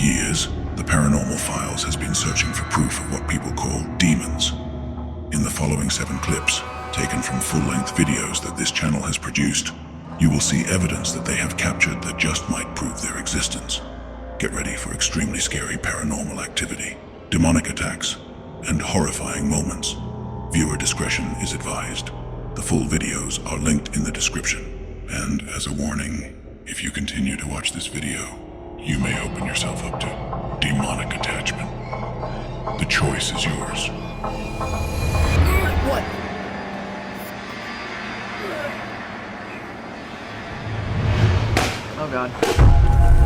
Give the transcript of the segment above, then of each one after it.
years, the Paranormal Files has been searching for proof of what people call demons. In the following 7 clips, taken from full-length videos that this channel has produced, you will see evidence that they have captured that just might prove their existence. Get ready for extremely scary paranormal activity, demonic attacks, and horrifying moments. Viewer discretion is advised. The full videos are linked in the description. And as a warning, if you continue to watch this video, you may open yourself up to demonic attachment. The choice is yours. What? Oh god.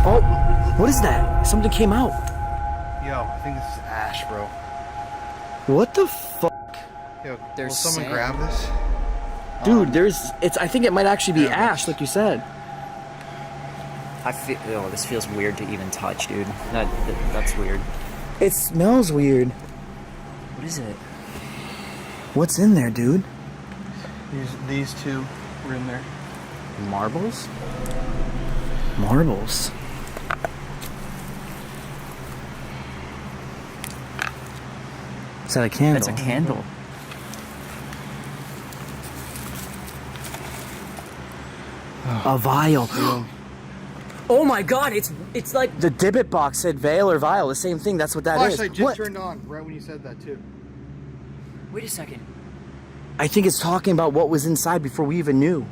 Oh, what is that? Something came out. Yo, I think this is ash, bro. What the fuck? Yo, There's will someone sand. grab this? Dude, I think it might actually be ash, like you said. I feel. Oh, this feels weird to even touch, dude. That's weird. It smells weird. What is it? What's in there, dude? These two were in there. Marbles? Marbles. Is that a candle? That's a candle. A vial. Oh my god, it's like The Dibbit box said veil or vial, the same thing. That's what that is. Flashlight just What? turned on right when you said that too. Wait a second. I think it's talking about what was inside before we even knew.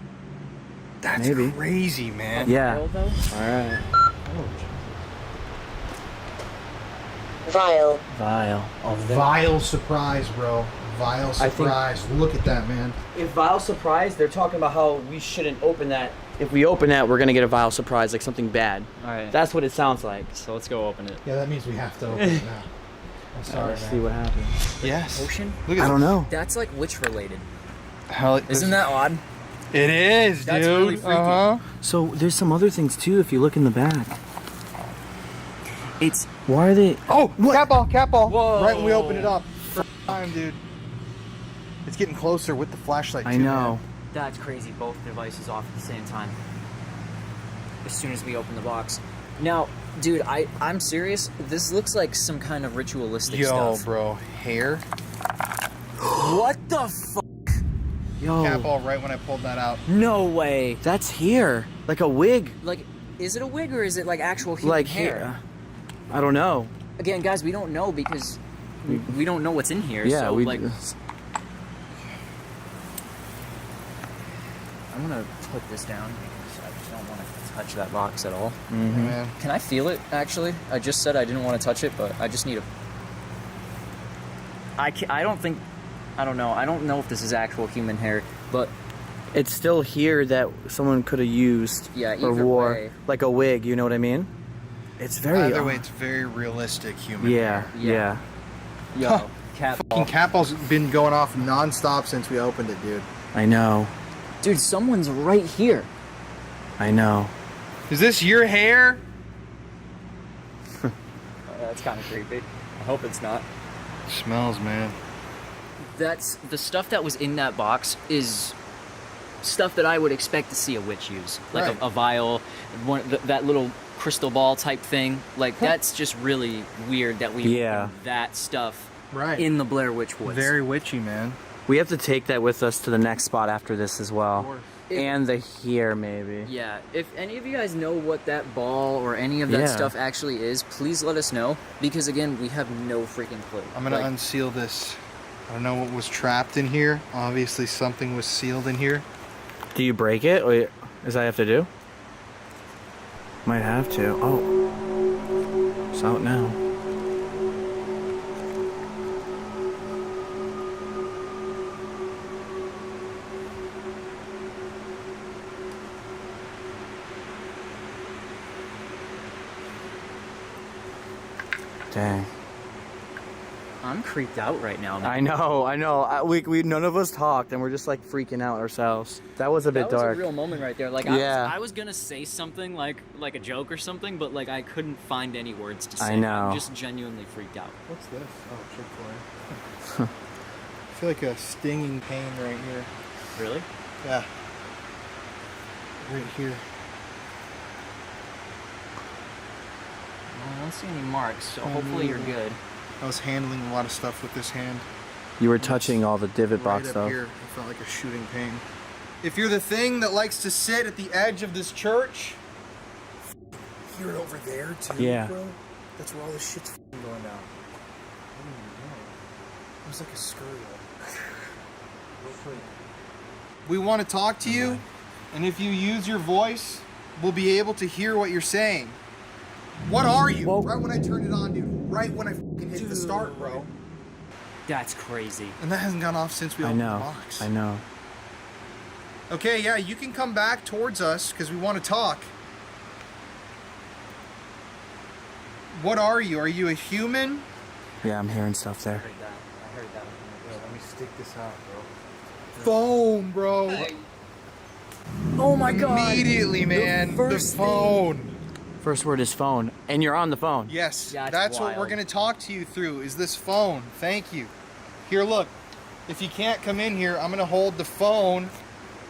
That's Maybe. crazy, man. Yeah. Vial, though? Alright. Vial. Vial. Vile surprise, bro. Vile I think- surprise. Look at that, man. If vial surprise, they're talking about how we shouldn't open that. If we open that, we're gonna get a vial surprise, like something bad. Alright. That's what it sounds like. So let's go open it. Yeah, that means we have to open it now. I'm sorry, Let's man. see what happens. Yes. Ocean? Look at I don't know. That's like witch related. Hell, Isn't that odd? It is, That's dude. really freaky. So there's some other things too. If you look in the back, It's why are they? Oh, cat ball, cat ball. Whoa. Right when we open it up. First time, dude. It's getting closer with the flashlight, too, I know. man. that's crazy. Both devices off at the same time. As soon as we open the box. Now, dude, I'm serious. This looks like some kind of ritualistic Yo, stuff. bro. Hair. What the fuck? Yo, Cat ball right when I pulled that out. No way. that's here, like a wig, Like, is it a wig or is it like actual human like hair? here. I don't know. Again, guys, we don't know because we don't know what's in here. Yeah, so, we. like, I'm gonna put this down because I don't want to touch that box at all. Mhm. Man. Can I feel it? Actually, I just said I didn't want to touch it, but I just need a. I don't think. I don't know. I don't know if this is actual human hair, but It's still here that someone could have used Yeah, or either wore, way. like a wig. You know what I mean? It's very. Either way, it's very realistic human Yeah, hair. yeah. yo, Huh. cat Fucking ball. cat ball's been going off non-stop since we opened it, dude. I know. Dude, someone's right here. I know. Is this your hair? That's kind of creepy. I hope it's not. Smells, man. That's the stuff that was in that box is stuff that I would expect to see a witch use, like Right. a vial, that little crystal ball type thing. Like that's just really weird that we Yeah. opened that stuff Right. in the Blair Witch Woods. Very witchy, man. We have to take that with us to the next spot after this as well. If- And the here maybe. Yeah, if any of you guys know what that ball or any of that Yeah. stuff actually is, please let us know because again, we have no freaking clue. I'm gonna Like, unseal this. I don't know what was trapped in here. Obviously, something was sealed in here. Do you break it? Or does that have to do? Might have to. Oh. It's out now. Dang. I'm creeped out right now. Man. I know. We none of us talked, and we're just like freaking out ourselves. That was a bit That was dark. a real moment right there. Like Yeah. I was gonna say something like a joke or something, but like I couldn't find any words to say. I know. I'm just genuinely freaked out. What's this? Oh, Chick-fil-A. I feel like a stinging pain right here. Really? Yeah. Right here. don't see any marks, so hopefully you're good. I was handling a lot of stuff with this hand. You were touching all the divot box Right up stuff. here, it felt like a shooting pain. If you're the thing that likes to sit at the edge of this church, hear it over there too, Yeah. bro. That's where all this shit's going down. I don't even know. It was like a scurry. We want to talk to you, and if you use your voice, we'll be able to hear what you're saying. What are you? Whoa. Right when I turned it on, dude. Right when I fucking hit the start, bro. That's crazy. And that hasn't gone off since we opened the box. I know. Okay, yeah, you can come back towards us because we want to talk. What are you? Are you a human? Yeah, I'm hearing stuff there. I heard that. Let me stick this out, bro. Phone, bro. Oh my god. Immediately, man. The first phone. First word is phone, and you're on the phone. Yes, Yeah, that's what we're wild. going to talk to you through, is this phone. Thank you. Here, look. If you can't come in here, I'm going to hold the phone,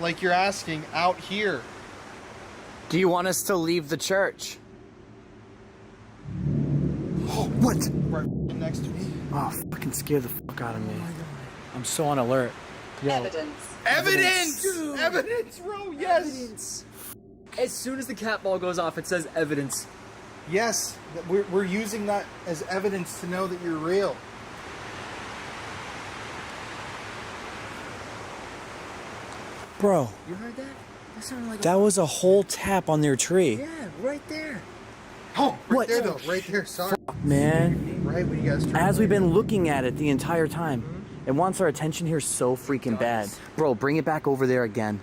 like you're asking, out here. Do you want us to leave the church? Oh, what? Right next to me. Oh, fucking scared the fuck out of me. I'm so on alert. Yo, Evidence. Evidence! Dude. Evidence, bro, yes! Evidence. As soon as the cat ball goes off, it says evidence. Yes, we're using that as evidence to know that you're real. bro, You heard that? That sounded like that was a whole tap on their tree. Yeah, right there. Oh, right What? there, though. Right there, sorry. Man, Right when you guys turned as we've right. been looking at it the entire time, it wants our attention here so freaking bad. Bro, bring it back over there again.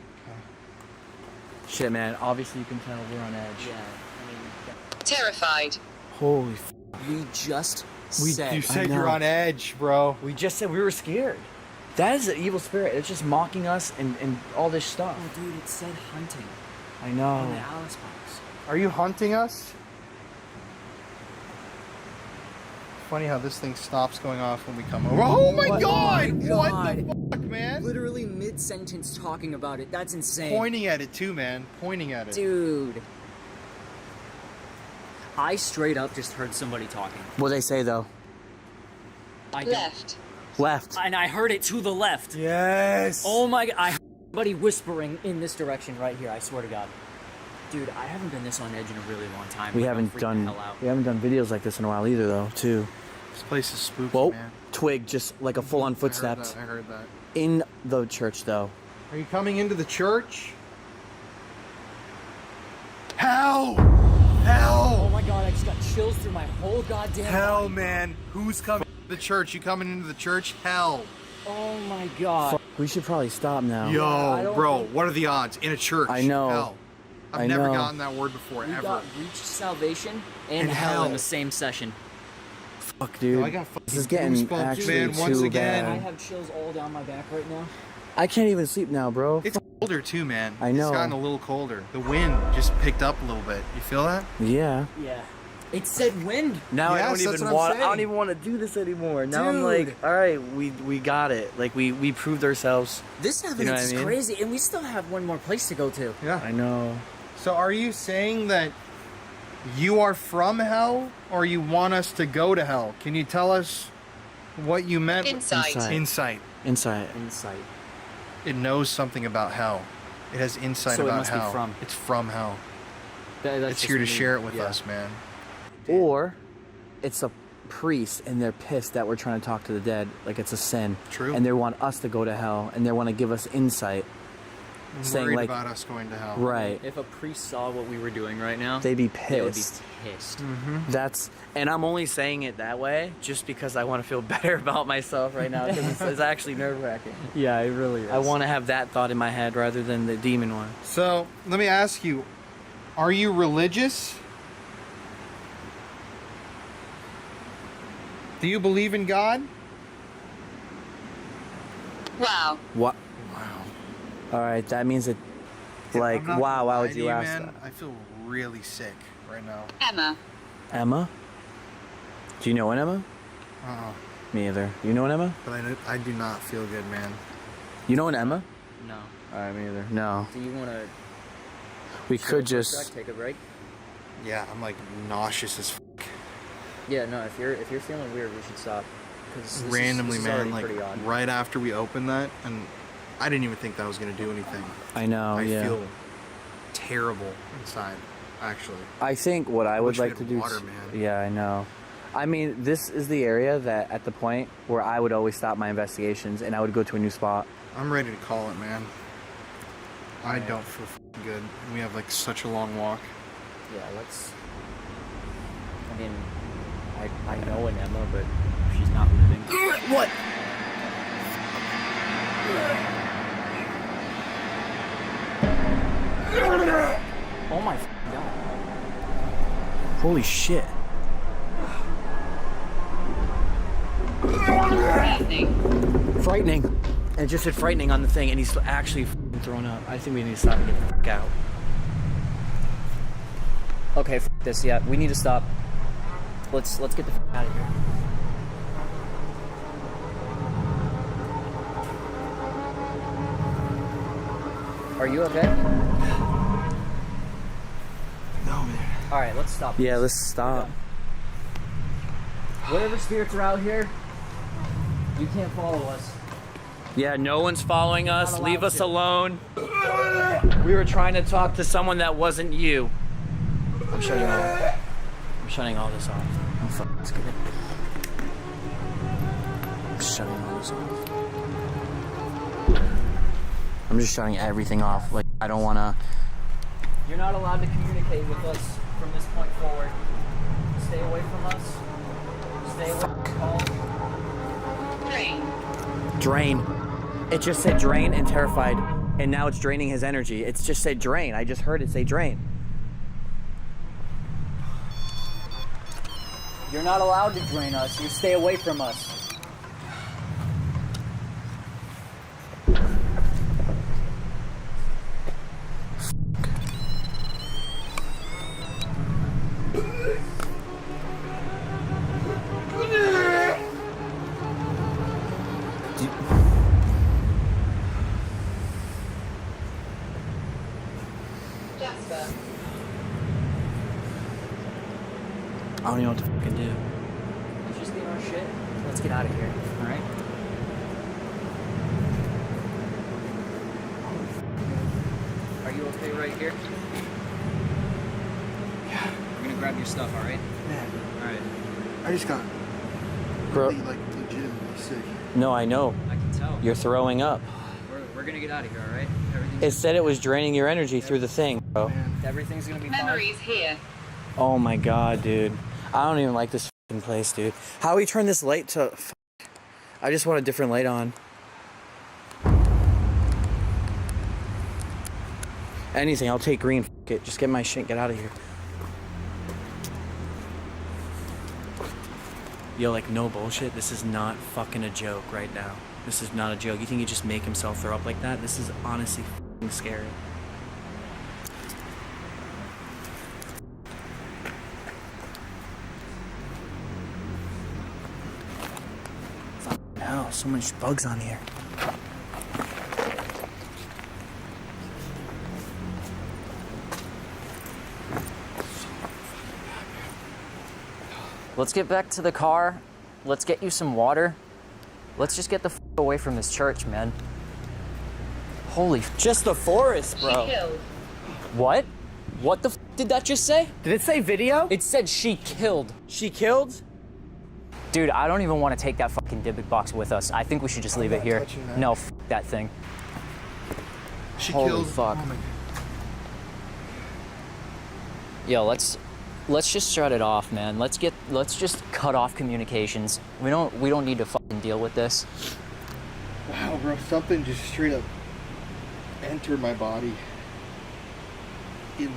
Shit, man. Obviously, you can tell we're on edge. Yeah, Terrified. Holy we just You said. said I you're know. on edge, bro. We just said we were scared. That is an evil spirit. It's just mocking us and all this stuff. Oh, dude, it said hunting I on the know. Alice box. Are you hunting us? Funny how this thing stops going off when we come over. Oh my What? god! Oh my What God. the fuck, man? Literally mid-sentence talking about it. That's insane. Pointing at it too, man. Pointing at it. Dude. I straight up just heard somebody talking. What'd they say, though? I don't- Left. Left. And I heard it to the left. Yes. Oh my god. I heard somebody whispering in this direction right here. I swear to God. Dude, I haven't been this on edge in a really long time. We Like, I'm haven't freaking done the hell out. videos like this in a while either, though. Too. This place is spooky, Whoa! man. Twig, just like a full-on footsteps I heard that. in the church, though. Are you coming into the church? Hell! Oh Hell! my god, I just got chills through my whole goddamn Hell, body. man. Who's coming to the church? You coming into the church? Hell. Oh my god. We should probably stop now. I Yo, don't bro, think- what are the odds? In a church. I know. Hell. I've I never know. gotten that word before, We ever. got reached salvation and And hell hell. in the same session. Fuck, dude. Yo, I got This is fucking getting goosebumps, actually man, once too again. I bad. have chills all down my back right now. I can't even sleep now, bro. It's colder too, man. I know. It's gotten a little colder. The wind just picked up a little bit. You feel that? Yeah. Yeah. It said wind. Now I Yes, don't that's even what I'm want. I don't saying. even want to do this anymore. Now I'm Dude. like, all right, we got it. Like we proved ourselves. This evidence what I is mean? crazy, and we still have one more place to go to. Yeah. I know. So are you saying that you are from hell, or you want us to go to hell? Can you tell us what you meant? with Insight. Insight. Insight. Insight. Insight. It knows something about hell. It has insight So it about must be hell. from. It's from hell. That's It's just here to me. share it with Yeah. us, man. Or it's a priest and they're pissed that we're trying to talk to the dead, like it's a sin. True. And they want us to go to hell, and they want to give us insight. I'm Saying, worried like- about us going to hell. Right. If a priest saw what we were doing right now, They'd be they would be pissed. pissed. That's, and I'm only saying it that way just because I want to feel better about myself right now, because it's actually nerve-wracking. Yeah, it really is. I want to have that thought in my head rather than the demon one. So let me ask you, are you religious? Do you believe in God? Wow. What? Wow. All right, that means it. Like, I'm not wow, gonna why lie would to you ask man? that? I feel really sick right now. Emma. Emma? Do you know an Emma? Me either. You know an Emma? But I do not feel good, man. You know an Emma? No. All right, me either. No. Do you want to We could just. take a break? Yeah, I'm like nauseous as f***. Yeah, no, if you're feeling weird, we should stop. Because Randomly, man, like pretty odd. right after we opened that, and I didn't even think that was gonna do anything. I know. I yeah. feel terrible inside, actually. I think what I would wish we like to had do. water, man. Yeah, I know. I mean, this is the area that at the point where I would always stop my investigations and I would go to a new spot. I'm ready to call it, man. I don't feel f***ing good. We have like such a long walk. Yeah, let's. I mean, I know an Emma, but she's not living. What? Oh my god. Holy shit. Frightening. Frightening. And it just said frightening on the thing, and he's actually f***ing thrown up. I think we need to stop and get the fuck out. Okay, f this. Yeah, we need to stop. Let's get the f out of here. Are you okay? No, man. All right, let's stop. Yeah, let's stop. Whatever spirits are out here, you can't follow us. Yeah, no one's following us. Not Leave allowed us to. alone. We were trying to talk to someone that wasn't you. I'm shutting all this off. I'm fucking scared. I'm shutting all this off. I'm just shutting everything off. Like, I don't wanna. You're not allowed to communicate with us from this point forward. Stay away from us. Stay away from Colin. Drain. Drain. It just said drain and terrified, and now it's draining his energy. It's just said drain. I just heard it say drain. You're not allowed to drain us. You stay away from us. Jasper. I don't even know what to fucking do. Let's just get our shit. Let's get out of here. All right. Are you okay right here? Yeah. We're gonna grab your stuff. All right. Man, All right. I just got Bro. really, like, legitimately sick. No, I know. I can tell. You're throwing up. We're gonna get out of here. All right. It said it was draining your energy through the thing, bro. Everything's gonna be fine. Memories here. Oh my god, dude. I don't even like this fucking place, dude. How do we turn this light to... I just want a different light on. Anything, I'll take green. F it. Just get my shit, get out of here. Yo, like, no bullshit. This is not fucking a joke right now. This is not a joke. You think he just make himself throw up like that? This is honestly fucking scary. Fucking hell, so much bugs on here. Let's get back to the car. Let's get you some water. Let's just get the f away from this church, man. Holy f. Just the forest, She bro. killed. What? What the f did that just say? Did it say video? It said she killed. She killed? Dude, I don't even want to take that fucking Dybbuk box with us. I think we should just leave it not here. touching that. No, f that thing. She Holy killed. fuck. Oh my- Yo, let's just shut it off, man. Let's just cut off communications. We don't need to fucking deal with this. Wow, bro, something just straight up entered my body in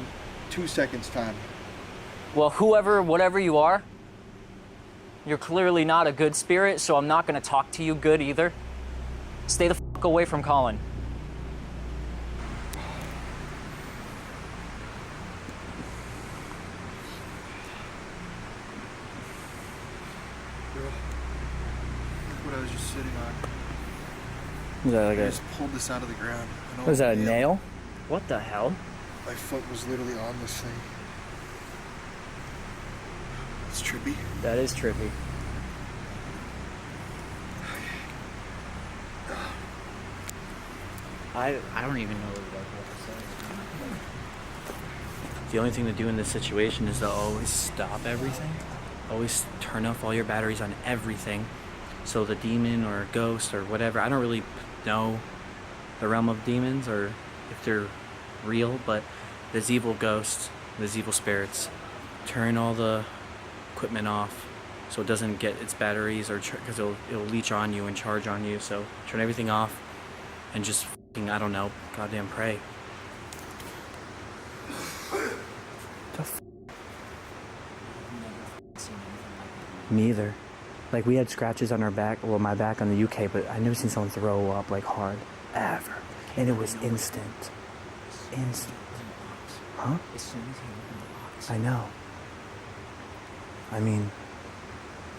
2 seconds time. Well, whatever you are, you're clearly not a good spirit, so I'm not gonna talk to you good either. Stay the fuck away from Colin. Bro, look what I was just sitting on. Is that like I a... just pulled this out of the ground. An What is that, a old nail? What the hell? My foot was literally on this thing. It's trippy. trippy. That is trippy. I don't even know what to say. The only thing to do in this situation is to always stop everything. Always turn off all your batteries on everything. So the demon or ghost or whatever, I don't really know the realm of demons or if they're real, but there's evil ghosts, there's evil spirits. Turn all the equipment off so it doesn't get its batteries, or because it'll leech on you and charge on you. So turn everything off and just I don't know, goddamn pray. Me either. Like, we had scratches on our back, well, my back on the UK, but I never seen someone throw up like hard, ever. And it was instant. Instant. Huh? As soon as he opened the box. I know. I mean,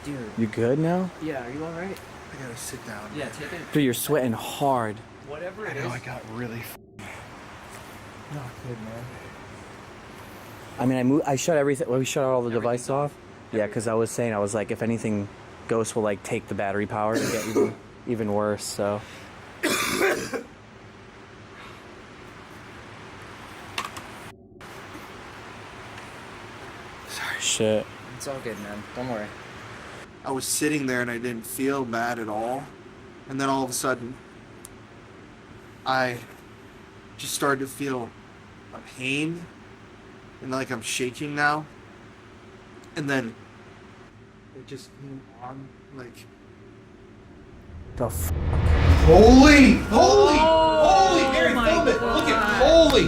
Dude. you good now? Yeah, are you alright? I gotta sit down. Yeah, take it. Dude, you're sweating hard. Whatever I it know is. I got really not good, man. I mean, I shut everything, well, we shut all the devices off. Yeah, because I was saying, I was like, if anything, ghosts will like take the battery power and get even worse, so. Sorry. Shit. It's all good, man. Don't worry. I was sitting there and I didn't feel bad at all. And then all of a sudden, I just started to feel a pain and like I'm shaking now. And then it just came on like, The f. holy, Mary, film it. Look at holy.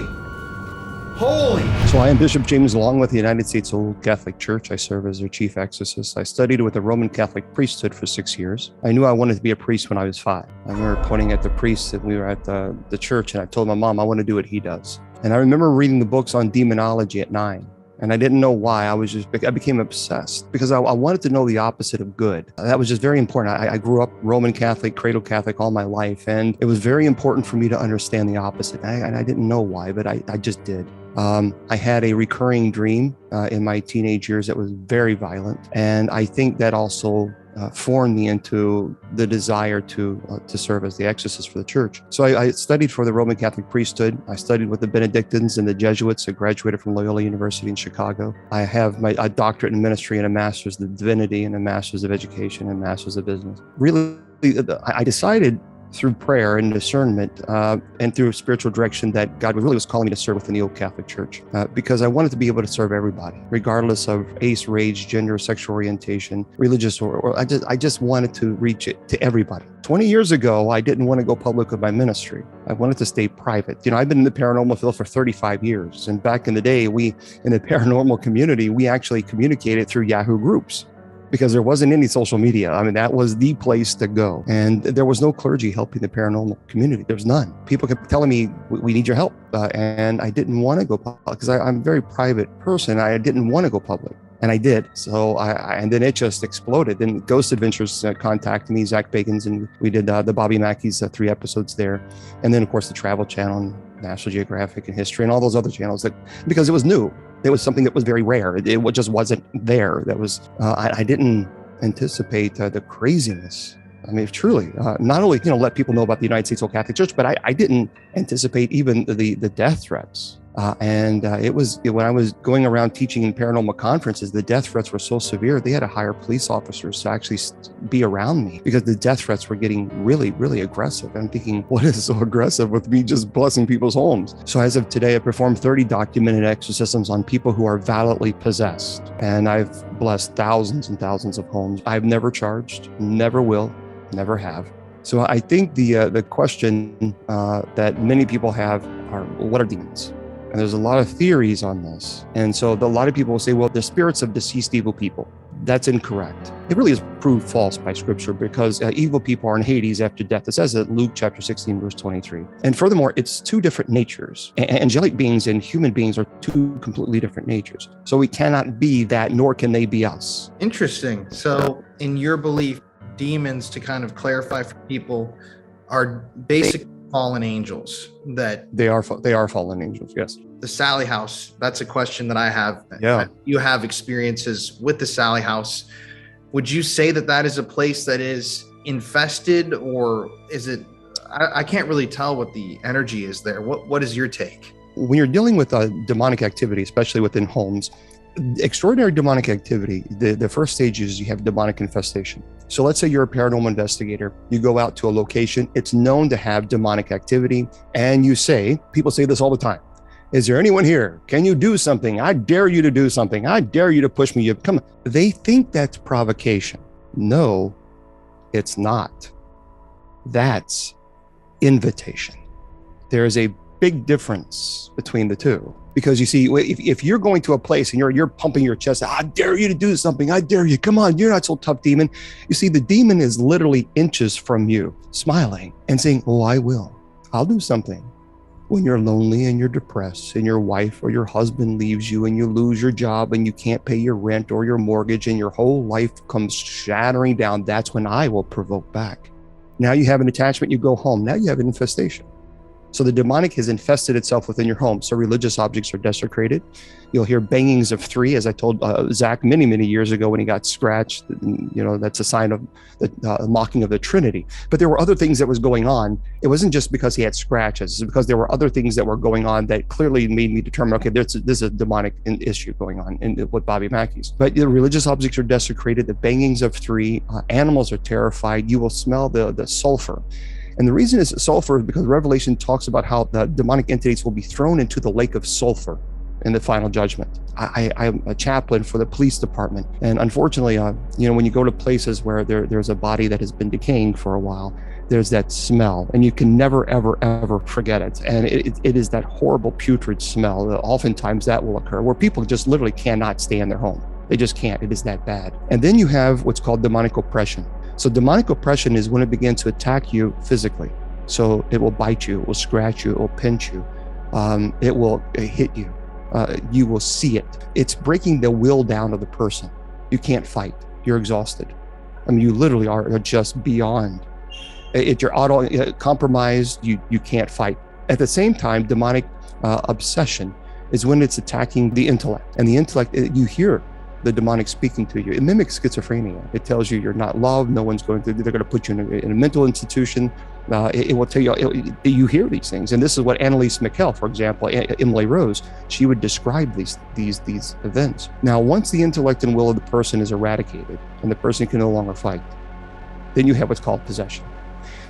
So I am Bishop James Long with the United States Old Catholic Church. I serve as their chief exorcist. I studied with the Roman Catholic priesthood for 6 years. I knew I wanted to be a priest when I was 5. I remember pointing at the priest that we were at the church, and I told my mom, I want to do what he does. And I remember reading the books on demonology at 9. And I didn't know why. I became obsessed because I wanted to know the opposite of good. That was just very important. I grew up Roman Catholic, cradle Catholic all my life. And it was very important for me to understand the opposite. And I didn't know why, but I just did. I had a recurring dream in my teenage years that was very violent. And I think that also formed me into the desire to serve as the exorcist for the church. So I studied for the Roman Catholic priesthood. I studied with the Benedictines and the Jesuits. I graduated from Loyola University in Chicago. I have a doctorate in ministry and a master's of divinity and a master's of education and master's of business. Really, I decided through prayer and discernment and through spiritual direction that God really was calling me to serve within the Old Catholic Church because I wanted to be able to serve everybody, regardless of race, gender, sexual orientation, religious, or I just wanted to reach it to everybody. 20 years ago, I didn't want to go public with my ministry. I wanted to stay private. You know, I've been in the paranormal field for 35 years. And back in the day, in the paranormal community, we actually communicated through Yahoo groups, because there wasn't any social media. I mean, that was the place to go. And there was no clergy helping the paranormal community. There was none. People kept telling me, we need your help. And I didn't want to go public because I'm a very private person. I didn't want to go public. And I did. So and then it just exploded. Then Ghost Adventures contacted me, Zach Bagans, and we did the Bobby Mackey's 3 episodes there. And then, of course, the Travel Channel and National Geographic and History and all those other channels because it was new. It was something that was very rare. It just wasn't there. That was, I didn't anticipate the craziness. I mean, truly, not only, let people know about the United States Old Catholic Church, but I didn't anticipate even the death threats. It was when I was going around teaching in paranormal conferences, the death threats were so severe, they had to hire police officers to actually be around me because the death threats were getting really, really aggressive. I'm thinking, what is so aggressive with me just blessing people's homes? So as of today, I performed 30 documented exorcisms on people who are validly possessed. And I've blessed thousands and thousands of homes. I've never charged, never will, never have. So I think the question that many people have are, what are demons? And there's a lot of theories on this. And so a lot of people will say, well, the spirits of deceased evil people. That's incorrect. It really is proved false by scripture because evil people are in Hades after death. It says it, Luke chapter 16, verse 23. And furthermore, it's 2 different natures. Angelic beings and human beings are 2 completely different natures. So we cannot be that, nor can they be us. Interesting. So in your belief, demons, to kind of clarify for people, are basically fallen angels that They are fallen angels, yes. the Sallie house, that's a question that I have. Yeah. You have experiences with the Sallie house. Would you say that that is a place that is infested, or is it, I can't really tell what the energy is there. What is your take? When you're dealing with demonic activity, especially within homes, extraordinary demonic activity, the first stage is you have demonic infestation. So let's say you're a paranormal investigator, you go out to a location, it's known to have demonic activity, and you say, people say this all the time, is there anyone here? Can you do something? I dare you to do something. I dare you to push me. Come on. They think that's provocation. No, it's not. That's invitation. There is a big difference between the two. Because you see, if you're going to a place and you're pumping your chest, I dare you to do something. I dare you. Come on, you're not so tough, demon. You see, the demon is literally inches from you, smiling and saying, oh, I will. I'll do something. When you're lonely and you're depressed and your wife or your husband leaves you and you lose your job and you can't pay your rent or your mortgage and your whole life comes shattering down, that's when I will provoke back. Now you have an attachment, you go home. Now you have an infestation. So the demonic has infested itself within your home. So religious objects are desecrated. You'll hear bangings of three, as I told Zach many, many years ago when he got scratched. You know, that's a sign of the mocking of the Trinity. But there were other things that was going on. It wasn't just because he had scratches. It's because there were other things that were going on that clearly made me determine, okay, this is a demonic issue going on with Bobby Mackey's. But the religious objects are desecrated. The bangings of three. Animals are terrified. You will smell the sulfur. And the reason it's sulfur is because Revelation talks about how the demonic entities will be thrown into the lake of sulfur in the final judgment. I'm a chaplain for the police department. And unfortunately, when you go to places where there's a body that has been decaying for a while, there's that smell, and you can never, ever, ever forget it. And it is that horrible putrid smell. Oftentimes that will occur where people just literally cannot stay in their home. They just can't. It is that bad. And then you have what's called demonic oppression. So demonic oppression is when it begins to attack you physically. So it will bite you, it will scratch you, it will pinch you, it will hit you. You will see it. It's breaking the will down of the person. You can't fight. You're exhausted. I mean, you literally are just beyond. You're compromised. You can't fight. At the same time, demonic obsession is when it's attacking the intellect. And the intellect, you hear the demonic speaking to you. It mimics schizophrenia. It tells you you're not loved. No one's going to, they're going to put you in a mental institution. It will tell you, you hear these things. And this is what Annalise McKell, for example, Emily Rose, she would describe these events. Now, once the intellect and will of the person is eradicated and the person can no longer fight, then you have what's called possession.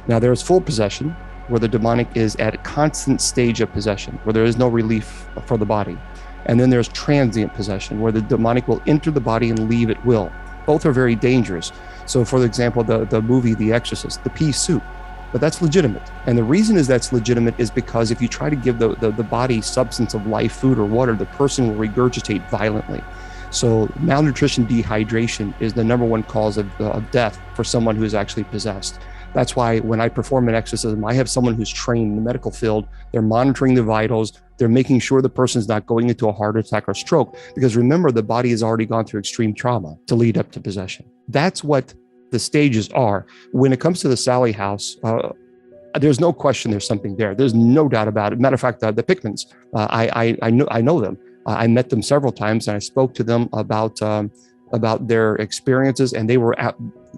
Now, there's full possession, where the demonic is at a constant stage of possession, where there is no relief for the body. And then there's transient possession, where the demonic will enter the body and leave at will. Both are very dangerous. So for example, the movie, The Exorcist, the pea soup, but that's legitimate. And the reason is that's legitimate is because if you try to give the body substance of life, food or water, the person will regurgitate violently. So malnutrition, dehydration is the number one cause of death for someone who is actually possessed. That's why when I perform an exorcism, I have someone who's trained in the medical field. They're monitoring the vitals. They're making sure the person's not going into a heart attack or stroke. Because remember, the body has already gone through extreme trauma to lead up to possession. That's what the stages are. When it comes to the Sallie house, there's no question there's something there. There's no doubt about it. Matter of fact, the Pickmans, I know them. I met them several times, and I spoke to them about their experiences, and they were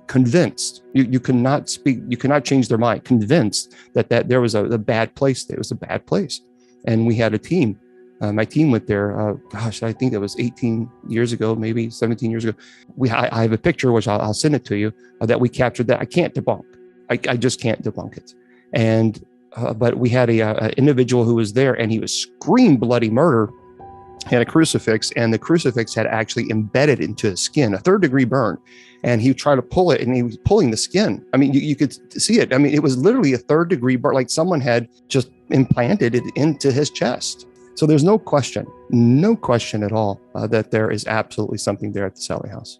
convinced. You cannot speak. You cannot change their mind. Convinced that there was a bad place. There was a bad place, and we had a team. My team went there. I think it was 18 years ago, maybe 17 years ago. I have a picture, which I'll send it to you, that we captured. That I can't debunk. I just can't debunk it. And but we had a individual who was there, and he was screaming bloody murder. He had a crucifix, and the crucifix had actually embedded into his skin, a 3rd-degree burn. And he tried to pull it, and he was pulling the skin. I mean, you could see it. I mean, it was literally a 3rd-degree burn, like someone had just implanted it into his chest. So there's no question at all that there is absolutely something there at the Sallie house.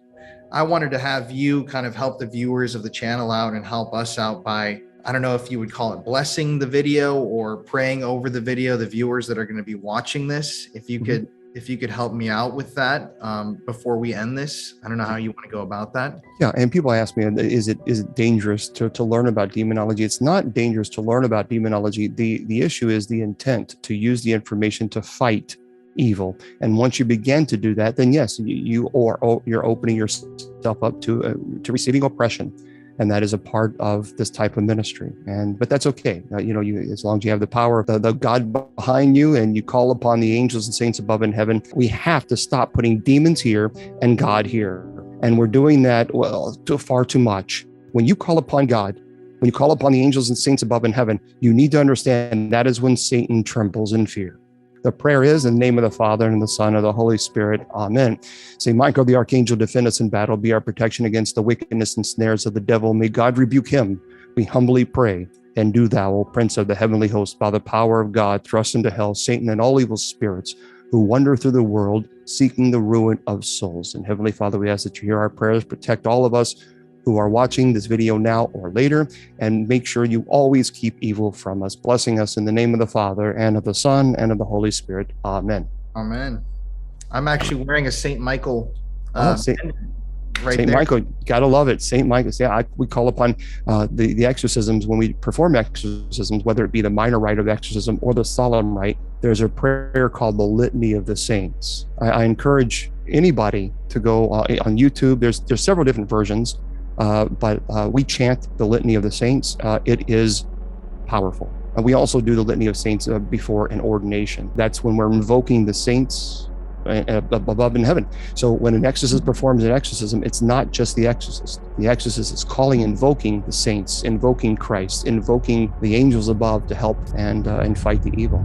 I wanted to have you kind of help the viewers of the channel out and help us out by, I don't know if you would call it blessing the video or praying over the video, the viewers that are going to be watching this. If you could if you could help me out with that before we end this. I don't know how you want to go about that. Yeah, and people ask me, is it dangerous to learn about demonology? It's not dangerous to learn about demonology. The issue is the intent to use the information to fight evil. And once you begin to do that, then yes, you're opening yourself up to receiving oppression. And that is a part of this type of ministry. But that's okay. As long as you have the power of the God behind you and you call upon the angels and saints above in heaven, we have to stop putting demons here and God here. And we're doing that, far too much. When you call upon God, when you call upon the angels and saints above in heaven, you need to understand that is when Satan trembles in fear. The prayer is in the name of the Father and the Son and the Holy Spirit. Amen. Saint Michael the Archangel, defend us in battle, be our protection against the wickedness and snares of the devil. May God rebuke him, we humbly pray. And do thou, O Prince of the heavenly host, by the power of God, thrust into hell Satan and all evil spirits who wander through the world, seeking the ruin of souls. And Heavenly Father, we ask that you hear our prayers, protect all of us who are watching this video now or later, and make sure you always keep evil from us, blessing us in the name of the Father and of the Son and of the Holy Spirit. Amen. Amen. I'm actually wearing a Saint Michael Saint there. Michael, gotta love it. Saint Michael. Yeah, we call upon the exorcisms when we perform exorcisms, whether it be the minor rite of exorcism or the solemn rite. There's a prayer called the Litany of the Saints. I encourage anybody to go on YouTube. There's several different versions. But we chant the Litany of the Saints. It is powerful. And we also do the Litany of Saints before an ordination. That's when we're invoking the saints above in heaven. So when an exorcist performs an exorcism, it's not just the exorcist. The exorcist is invoking the saints, invoking Christ, invoking the angels above to help and fight the evil.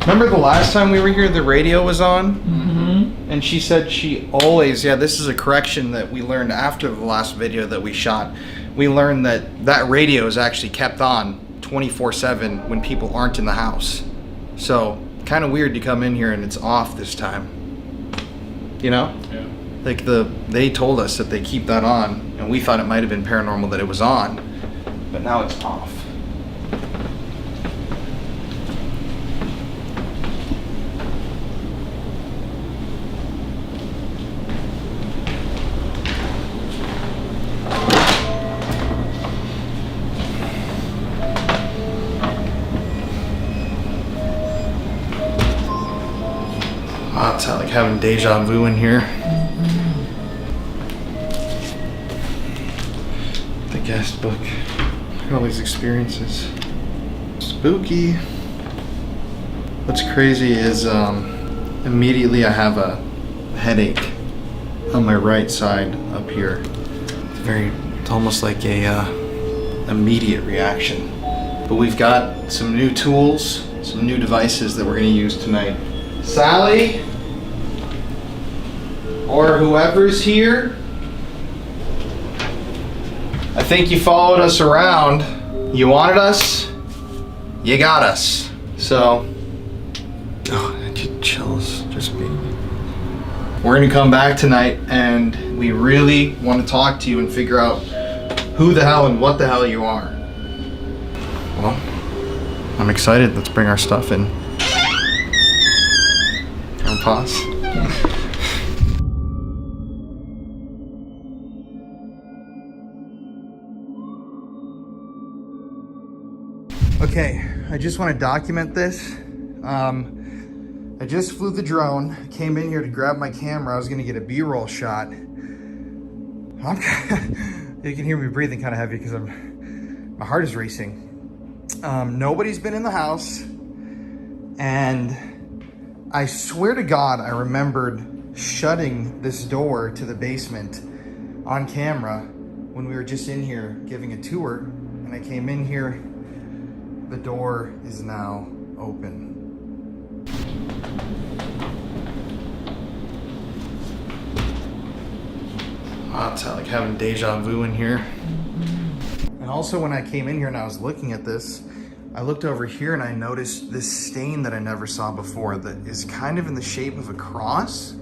Remember the last time we were here, the radio was on? Mm-hmm. And she said she always, this is a correction that we learned after the last video that we shot. We learned that radio is actually kept on 24/7 when people aren't in the house. So, kind of weird to come in here and it's off this time. You know? Yeah. Like they told us that they keep that on, and we thought it might have been paranormal that it was on, but now it's off. Oh, it's like having deja vu in here. The guest book. Look at all these experiences. Spooky. What's crazy is immediately I have a headache on my right side up here. It's almost like a immediate reaction. But we've got some new tools, some new devices that we're going to use tonight. Sallie, or whoever's here, I think you followed us around. You wanted us, you got us. So, I get chills just being. We're gonna come back tonight and we really want to talk to you and figure out who the hell and what the hell you are. Well, I'm excited. Let's bring our stuff in. Pause. Okay, I just want to document this. I just flew the drone, came in here to grab my camera. I was gonna get a B-roll shot. You can hear me breathing kind of heavy because my heart is racing. Nobody's been in the house, and I swear to God, I remembered shutting this door to the basement on camera when we were just in here giving a tour. And I came in here, the door is now open. Wow, it's like having deja vu in here. And also when I came in here and I was looking at this, I looked over here and I noticed this stain that I never saw before that is kind of in the shape of a cross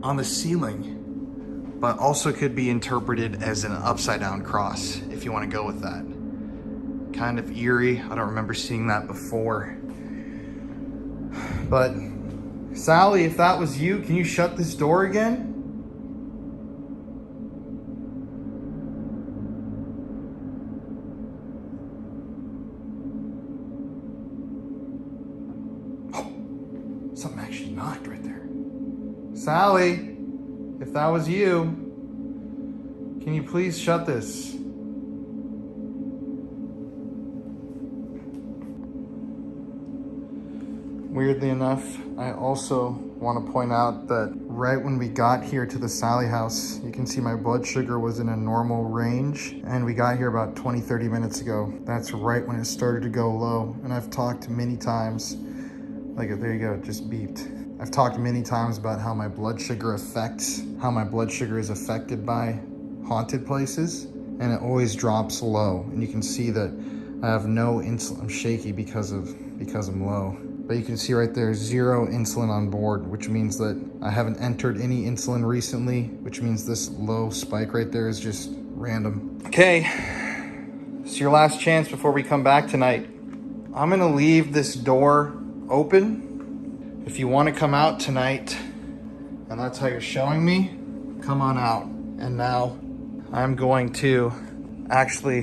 on the ceiling. but also could be interpreted as an upside down cross, if you want to go with that. Kind of eerie. I don't remember seeing that before. But Sallie, if that was you, can you shut this door again? Something actually knocked right there. Sallie, if that was you, can you please shut this? Weirdly enough, I also want to point out that right when we got here to the Sallie house, you can see my blood sugar was in a normal range, and we got here about 20-30 minutes ago. That's right when it started to go low, and I've talked many times. Like, there you go, it just beeped. I've talked many times about how my blood sugar is affected by haunted places, and it always drops low. And you can see that I have no insulin. I'm shaky because I'm low. But you can see right there, 0 insulin on board, which means that I haven't entered any insulin recently, which means this low spike right there is just random. Okay, it's your last chance before we come back tonight. I'm gonna leave this door open. If you want to come out tonight, and that's how you're showing me, come on out. And now I'm going to actually,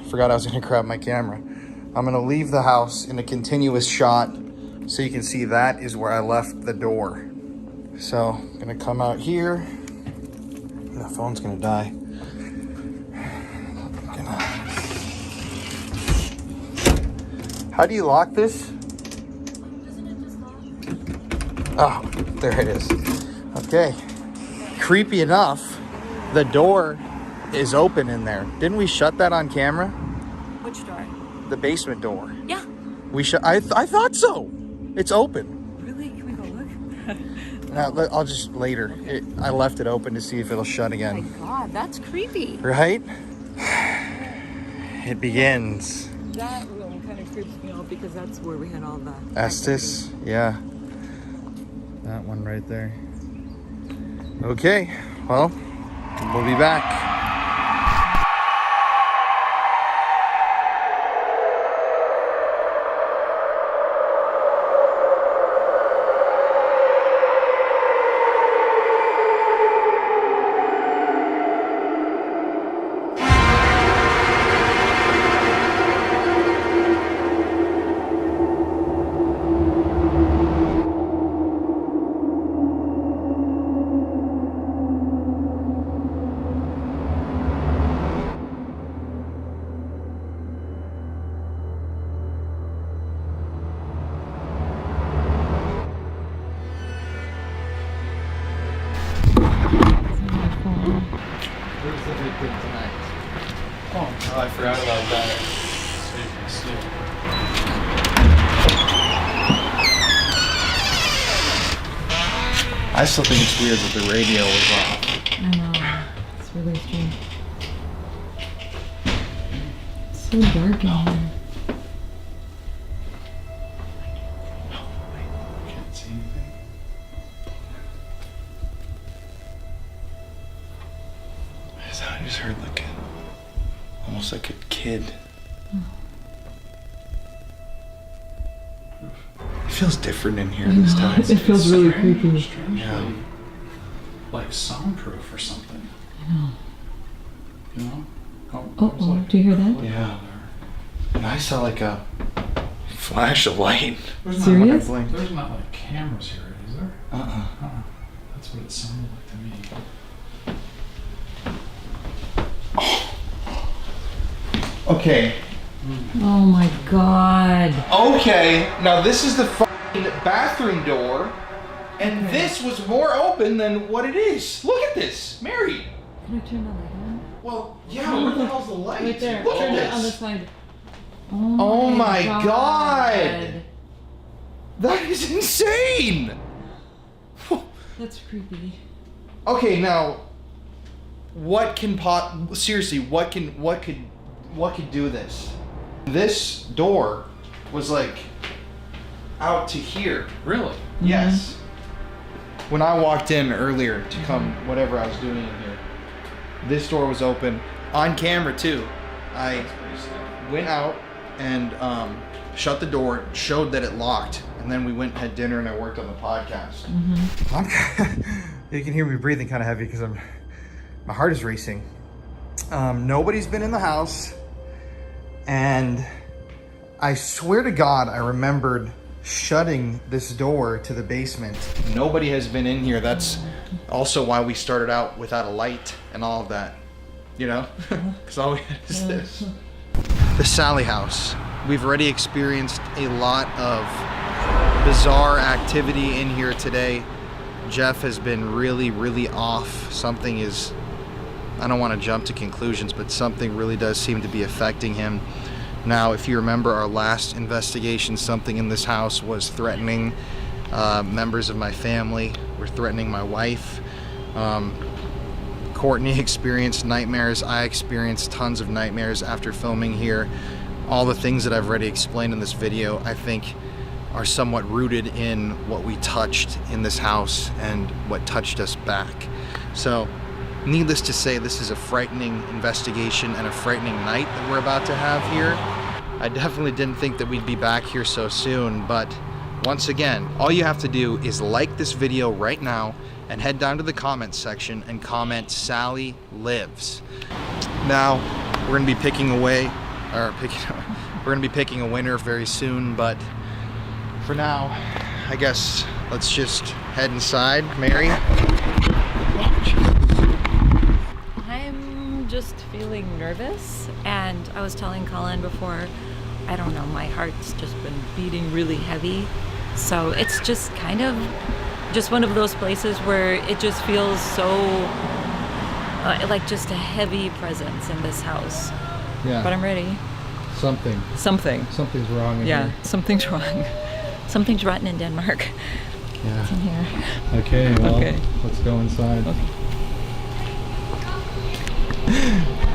forgot I was gonna grab my camera. I'm gonna leave the house in a continuous shot so you can see that is where I left the door. So I'm gonna come out here. The phone's gonna die. How do you lock this? Oh, there it is. Okay. Creepy enough, the door is open in there. Didn't we shut that on camera? Which door? The basement door. Yeah. We shut. I thought so. It's open. Really? Can we go look? Now, I'll just later. I left it open to see if it'll shut Oh again. my god, that's creepy. Right? It begins. That room kind of creeps me out because that's where we had all the Estes, yeah. That one right there. Okay, well, we'll be back. Where's the big thing tonight? Oh, I forgot about that. I still think it's weird that the radio was off. I know. It's really strange. It's so dark in here. Can't see anything. I just heard like almost like a kid. It feels different in here this time. It feels really creepy. Yeah. Like soundproof or something. I know. You know? Oh, do you hear that? Yeah. And I saw like a flash of light. There's Serious? Not like, there's not like cameras here, is there? Uh-uh. That's what it sounded like to me. Okay. Oh my god. Okay. Now this is the fucking bathroom door, and this was more open than what it is. Look at this, Mary. Can I turn the light on? Well, yeah. Where the hell's the light? Right there. Look Turn at it on the this. side. Oh my god. That is insane. That's creepy. Okay, now, what can seriously? What could do this? This door was like out to here. Really? Yes. When I walked in earlier to come, whatever I was doing in here, This door was open on camera too. I went out and shut the door, showed that it locked, and then we went and had dinner and I worked on the podcast. You can hear me breathing kind of heavy because my heart is racing. Nobody's been in the house, and I swear to God, I remembered shutting this door to the basement. Nobody has been in here. That's also why we started out without a light and all of that, you know? Because all we had is this. The Sallie house. We've already experienced a lot of bizarre activity in here today. Jeff has been really, really off. Something is, I don't want to jump to conclusions, but something really does seem to be affecting him. Now, if you remember our last investigation, something in this house was threatening members of my family, were threatening my wife. Courtney experienced nightmares. I experienced tons of nightmares after filming here. All the things that I've already explained in this video, I think, are somewhat rooted in what we touched in this house and what touched us back. So, needless to say, this is a frightening investigation and a frightening night that we're about to have here. I definitely didn't think that we'd be back here so soon, but once again, all you have to do is like this video right now and head down to the comments section and comment Sallie lives. Now, we're gonna be picking a winner very soon, but for now, I guess let's just head inside. Mary? I'm just feeling nervous, and I was telling Colin before, I don't know, my heart's just been beating really heavy. So it's just kind of just one of those places where it just feels so like just a heavy presence in this house. Yeah. But I'm ready. Something's wrong in here. Something's wrong. Something's rotten in Denmark. Yeah. It's in here. Okay, well, Okay. let's go inside. Okay.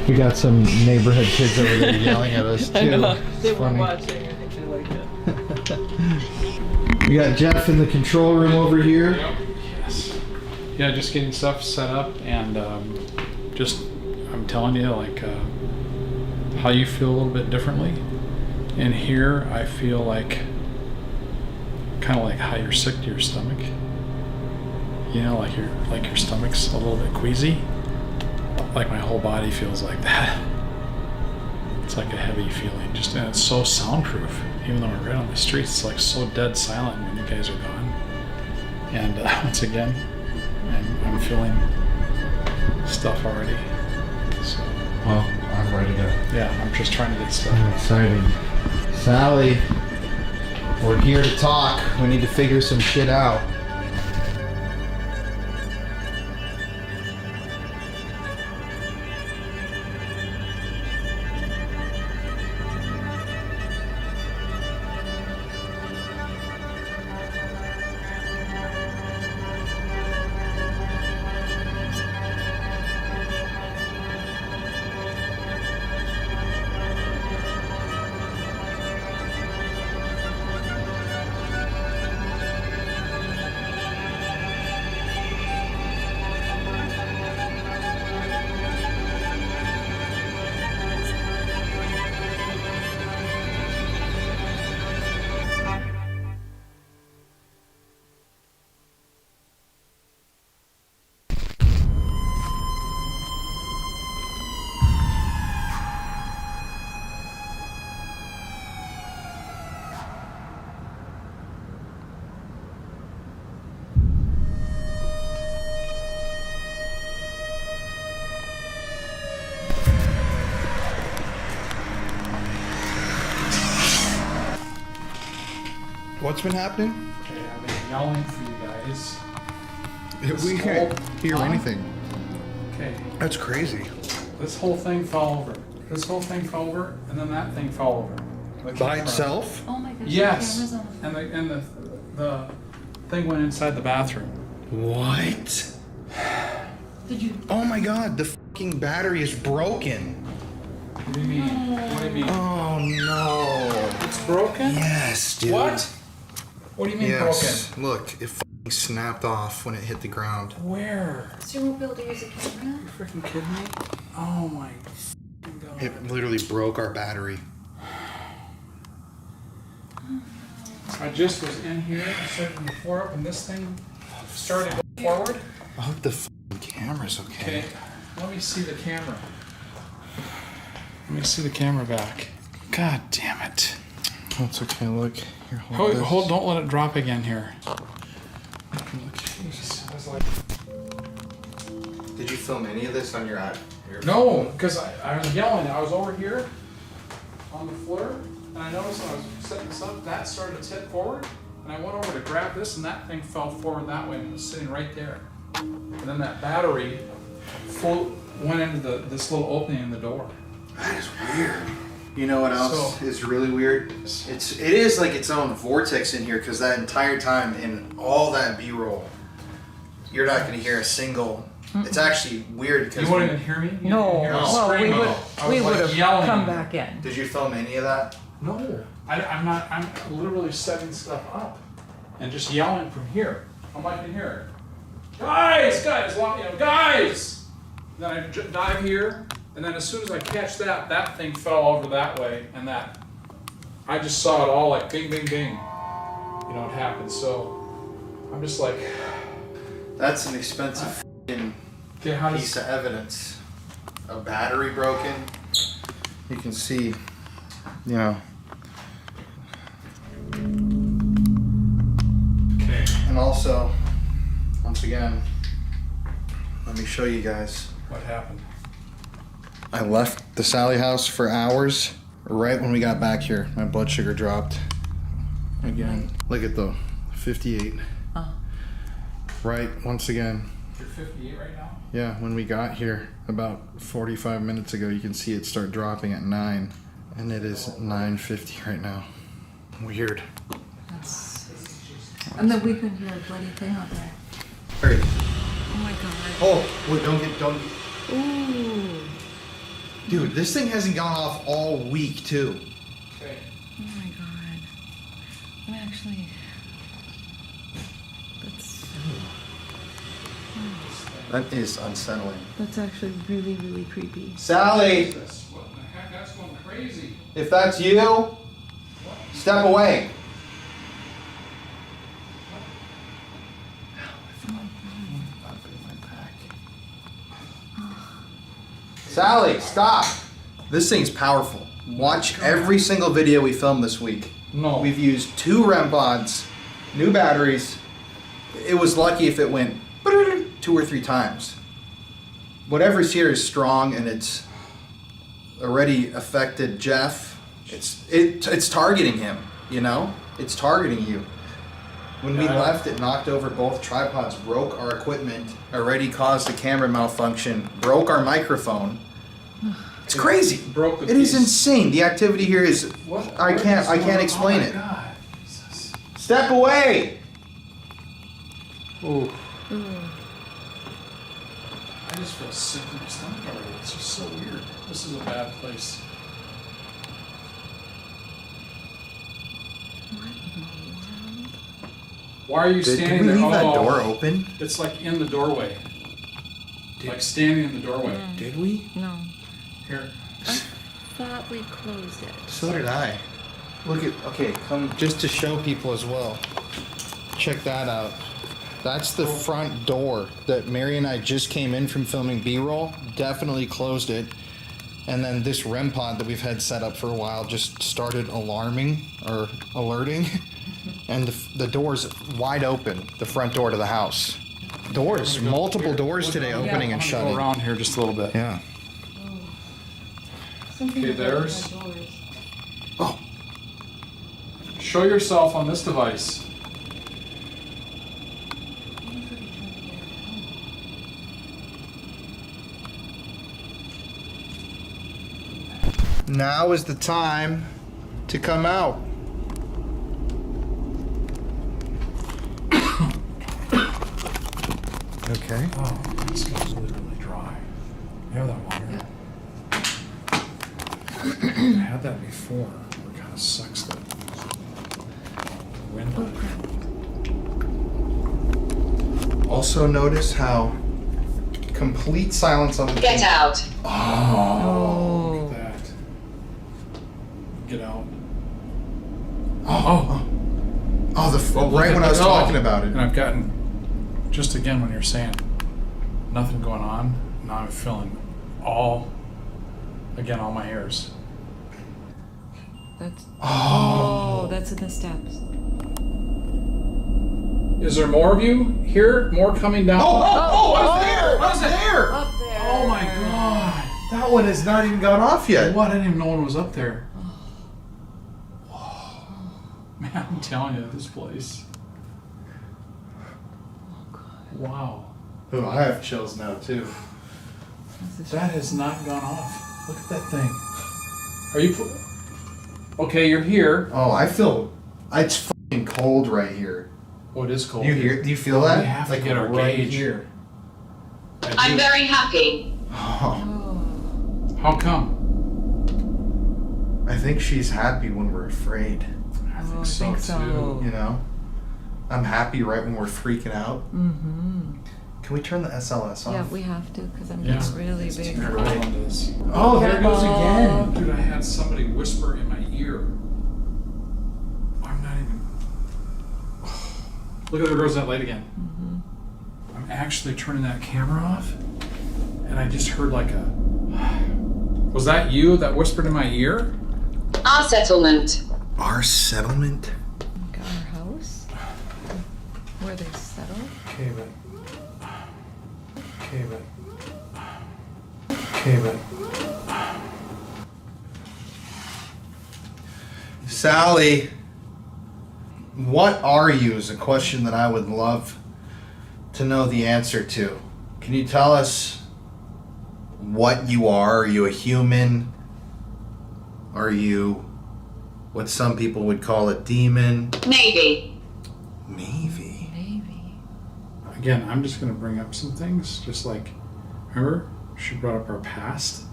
We got some neighborhood kids over there yelling at us too. I know. It's They were funny. watching. I think they liked it. We got Jeff in the control room over here. Yes. Yeah, just getting stuff set up, and I'm telling you, like, how you feel a little bit differently. In here, I feel like, kind of like how you're sick to your stomach. You know, like your stomach's a little bit queasy. Like my whole body feels like that. It's like a heavy feeling, and it's so soundproof. Even though we're right on the streets, it's like so dead silent when you guys are gone. And once again, I'm feeling stuff already. So, Well, I'm ready to. yeah, I'm just trying to get stuff. Exciting. Sallie, we're here to talk. We need to figure some shit out. What's been happening? Okay, I've been yelling for you guys. We can't hear anything. Okay, That's crazy. this whole thing fell over. This whole thing fell over, and then that thing fell over. The By camera. itself? Oh my gosh. Yes. And the thing went inside the bathroom. What? Did you? Oh my god, the fucking battery is broken. What do you mean? What do you mean? Oh no. It's broken? Yes, dude. What? What do you mean Yes. Look, it snapped off when it hit the ground. Where? So you won't be able to use a camera? You freaking kidding me? Oh my God. It literally broke our battery. I just was in here, I started from the floor up, and this thing started to go forward. I hope the camera's okay. Okay, let me see the camera. Let me see the camera back. God damn it. That's okay, look. Here, hold Hold, this. don't let it drop again here. Jeez, I was like, Did you film any of this on your no, because I was yelling. I was over here on the floor, and I noticed when I was setting this up, that started to tip forward, and I went over to grab this, and that thing fell forward that way, and it was sitting right there. And then that battery went into this little opening in the door. That is weird. You know what else is really weird? It is like its own vortex in here, because that entire time in all that B-roll, you're not going to hear a single. It's actually weird because You wouldn't even hear me? You No. didn't hear me Well, we screaming. would I we was, would like, have yelling. come back in. Did you film any of that? No, I'm not. I'm literally setting stuff up and just yelling from here. I'm like in here, guys, guys. Then I dive here, and then as soon as I catch that, that thing fell over that way, and that I just saw it all like bing, bing, bing. You know, it happened. So I'm just like, That's an expensive okay, how piece of evidence. A battery broken. You can see, you know. Okay. And also, once again, let me show you guys. What happened? I left the Sallie house for hours. Right when we got back here, my blood sugar dropped. Again, look at the 58. Right, once again. You're 58 right now? Yeah, when we got here about 45 minutes ago, you can see it start dropping at 9. And it is 9:50 right now. Weird. And then we couldn't hear a bloody thing out there. Hurry. Oh my god. Oh, wait, don't get. Ooh. Dude, this thing hasn't gone off all week, too. Okay. Oh my god. I'm actually. That is unsettling. That's actually really, really creepy. Sallie, What the heck? That's going crazy. if that's you, step away. Sallie, stop. This thing's powerful. Watch every single video we filmed this week. No. We've used 2 REM pods, new batteries. It was lucky if it went 2 or 3 times. Whatever's here is strong, and it's already affected Jeff. It's targeting him, you know? It's targeting you. When we left, it knocked over both tripods, broke our equipment, already caused a camera malfunction, broke our microphone. It's crazy. Broke the It is piece. insane. The activity here is I can't explain it. Step away. Ooh. I just feel sick in my stomach already. It's just so weird. This is a bad place. Why are you Did standing we there? leave that door open? It's like in the doorway. Like standing in the doorway. Did we? No. Here. Thought we closed it. So did I. Look at, okay, come just to show people as well. Check that out. That's the front door that Mary and I just came in from filming B-roll. Definitely closed it. And then this REM pod that we've had set up for a while just started alarming or alerting. And the door's wide open, the front door to the house. Doors, multiple doors today opening and shutting. Go around here just a little bit. Yeah. Okay, there's. Oh. Show yourself on this device. Now is the time to come out. Okay. Oh, this guy's literally dry. You have that water? I had that before. It kind of sucks the wind. Also notice how complete silence on the Get out. Oh, look at that. Get out. Oh. Right when I was talking about it. And I've gotten, just again when you're saying nothing going on, now I'm feeling all my hairs. That's oh, that's in the steps. Is there more of you here? More coming down? What's there? What is it? There? Up there. Oh my god. That one has not even gone off yet. What? I didn't even know one was up there. Man, I'm telling you, this place. Wow. Oh, I have chills now too. That has not gone off. Look at that thing. Are you... Okay, you're here. Oh, I feel... It's fucking cold right here. Oh, it is cold. Do you feel that? We have to get our right gauge. here. I'm very happy. Oh, How come? I think she's happy when we're afraid. I think so too. You know? I'm happy right when we're freaking out. Mm-hmm. Can we turn the SLS off? Yeah, we have to because I'm Yeah. getting really It's big. terrible. It is. Oh, there it goes again. Dude, I had somebody whisper in my ear. I'm not even... Look at there goes that light again. Mm-hmm. I'm actually turning that camera off, and I just heard like a... Was that you that whispered in my ear? Our settlement. Our settlement? Like our house? Where they settle? Okay, but... Sallie, what are you is a question that I would love to know the answer to. Can you tell us what you are? Are you a human? Are you what some people would call a demon? Maybe. Maybe. Maybe. Again, I'm just going to bring up some things, just like, remember, she brought up our past,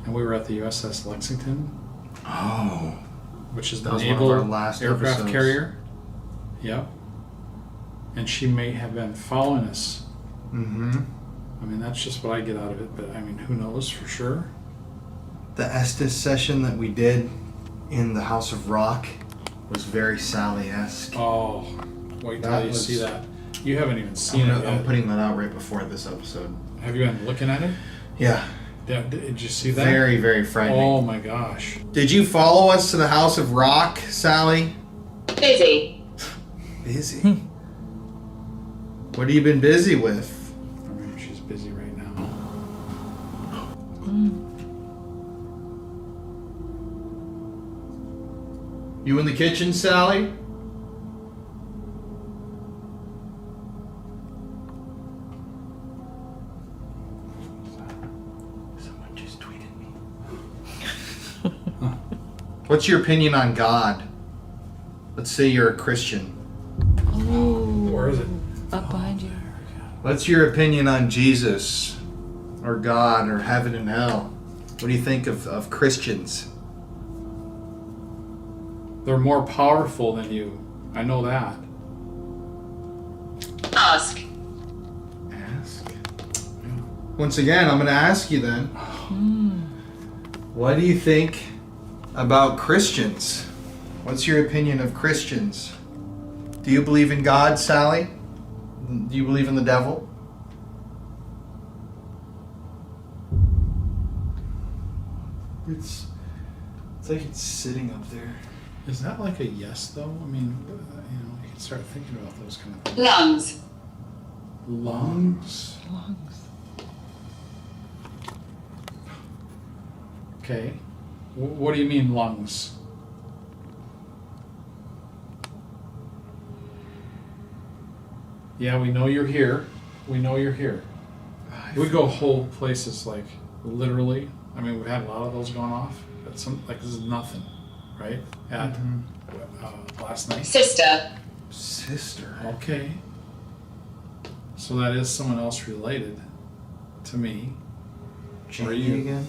and we were at the USS Lexington, Oh. which is the That was one of naval our last aircraft episodes. carrier. Yep. And she may have been following us. Mm-hmm. I mean, that's just what I get out of it, but I mean, who knows for sure? The Estes session that we did in the House of Rock was very Sally-esque. Oh, wait till That you was- see that. You haven't even seen it I'm yet. putting that out right before this episode. Have you been looking at it? Yeah. Yeah, did you see that? Very, very frightening. Oh my gosh. Did you follow us to the House of Rock, Sally? Busy. Busy. What have you been busy with? I mean, she's busy right now. You in the kitchen, Sally? Someone just tweeted me. What's your opinion on God? Let's say you're a Christian. Oh. Where is it? Up behind you. What's your opinion on Jesus or God or heaven and hell? What do you think of Christians? They're more powerful than you. I know that. Ask. Ask. Once again, I'm going to ask you then. What do you think about Christians? What's your opinion of Christians? Do you believe in God, Sally? Do you believe in the devil? It's like it's sitting up there. Is that like a yes, though? I mean, you can start thinking about those kind of things. Lungs. Lungs. Lungs. Okay. What do you mean lungs? Yeah, we know you're here. We know you're here. We go whole places like literally. I mean, we've had a lot of those going off. But some like this is nothing, right? At last night. Sister. Sister. Okay. So that is someone else related to me. Were you again?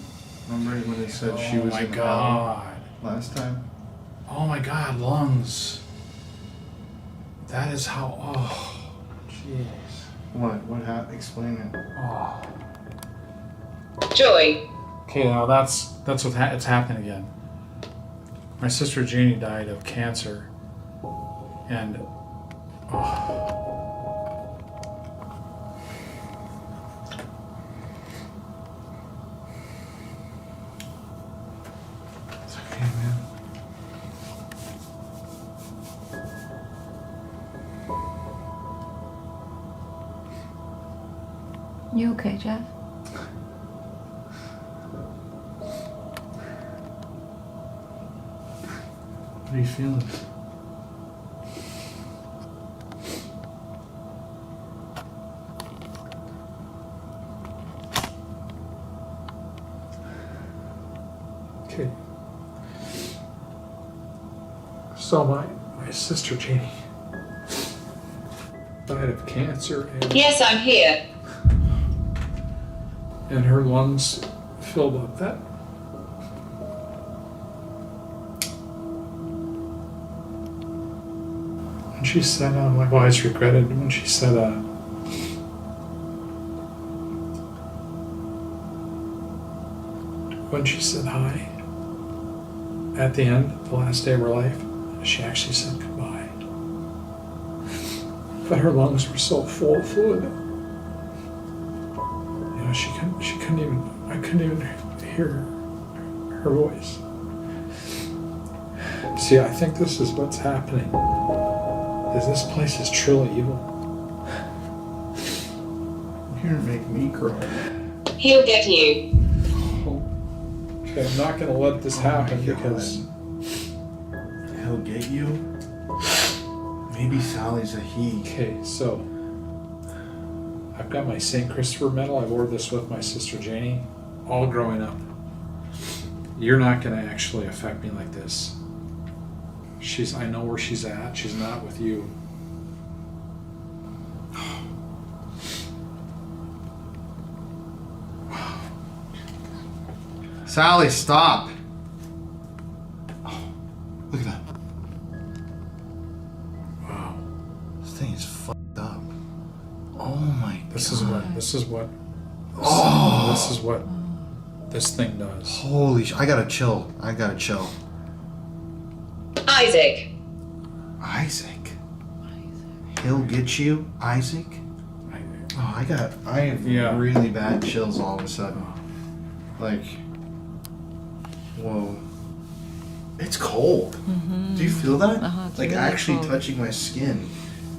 Remember when they said she was my in hell God. last time? Oh my God, lungs. That is how. Oh, jeez. What happened? Explain it. Oh. Joy. Okay, now that's what it's happening again. My sister Jeannie died of cancer, and It's okay, man. You okay, Jeff? What are you feeling? okay. So my sister Jeannie died of cancer, Yes, I'm here. and her lungs filled up. That when she said, I've always regretted when she said, when she said hi at the end, the last day of her life, she actually said goodbye. But her lungs were so full of fluid. You know, I couldn't even hear her voice. See, I think this is what's happening. Is this place is truly evil. You're gonna make me cry. He'll get you. Okay, I'm not gonna let this happen because He'll get you. Maybe Sally's a he. okay, so I've got my St. Christopher medal. I wore this with my sister Janie all growing up. You're not gonna actually affect me like this. I know where she's at. She's not with you. Sally, stop. Oh, look at that. Wow. This thing is fucked up. Oh my god. This is what this is what this thing does. Holy I gotta chill. Isaac. Isaac. He'll get you, Isaac? Oh, I have really bad chills all of a sudden. Like, whoa. It's cold. Mm-hmm. Do you feel that? It's Like really actually cold. touching my skin.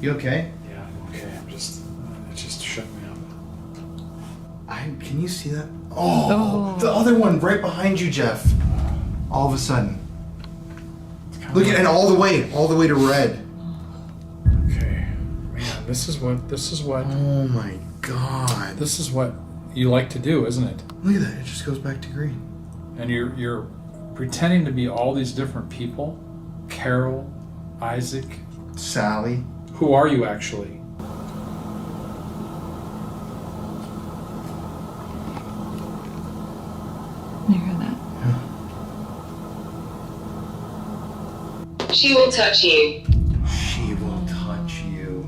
You okay? Yeah, I'm okay. It just shook me up. Can you see that? Oh, the other one right behind you, Jeff. All of a sudden. Look at it all the way to red. Okay. Man, this is what Oh my god. this is what you like to do, isn't it? Look at that, it just goes back to green. And you're pretending to be all these different people. Carol, Isaac. Sally. Who are you actually? You hear that? She will touch you. She will touch you.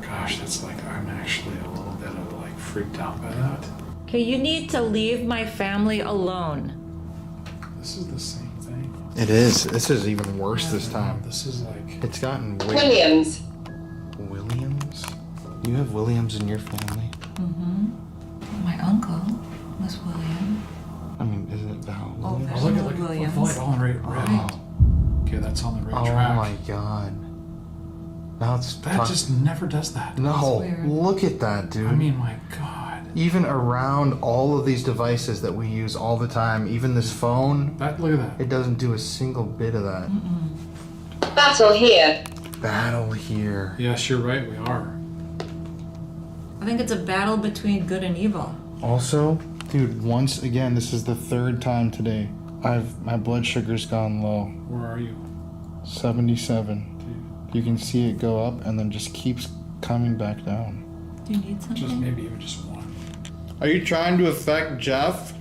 Gosh, that's like I'm actually a little bit of like freaked out by that. Okay, you need to leave my family alone. This is the same thing. It is. This is even worse this time. This is like It's gotten way. Williams. Williams? You have Williams in your family? Mm-hmm. My uncle was William. I mean, isn't it Val? Oh, Williams? there's look no at the Williams. light on red. Oh. Okay, that's on the right Oh track. my god. Now it's That just never does that. no. That's weird. Look at that, dude. I mean, my God. even around all of these devices that we use all the time, even this phone, Look at that. it doesn't do a single bit of that. Battle here. Battle here. Yes, you're right. We are. I think it's a battle between good and evil. Also, dude, once again, this is the third time today. My blood sugar's gone low. Where are you? 77. You can see it go up and then just keeps coming back down. Do you need something? Just maybe even just one. Are you trying to affect Jeff?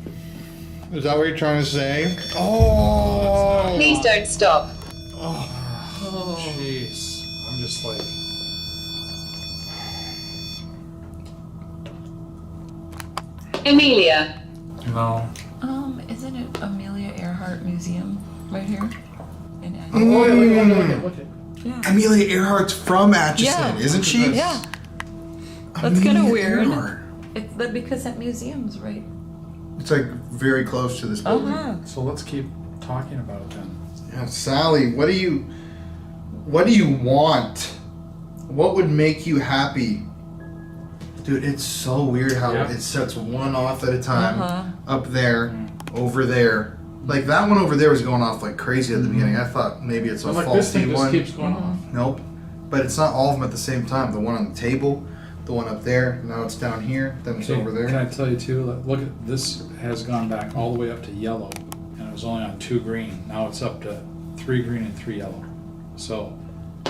Is that what you're trying to say? Oh! Please don't stop. Oh, jeez. I'm just like. Emilia. No. Isn't it Amelia Earhart Museum right here? In Look at. Yeah. Amelia Earhart's from Atchison, Yeah. isn't she? Yeah. That's kind of Amelia weird. Earhart. Because that museum's right. It's like very close to this building. So let's keep talking about it then. Yeah, Sallie, what do you want? What would make you happy? Dude, it's so weird how it sets one off at a time. Up there, over there. Like that one over there was going off like crazy at the beginning. I thought maybe it's a Like this faulty thing just one. keeps going off. Nope. But it's not all of them at the same time. The one on the table, the one up there, now it's down here, then it's over there. Can I tell you too? Look at this has gone back all the way up to yellow, and it was only on 2 green. Now it's up to 3 green and 3 yellow. So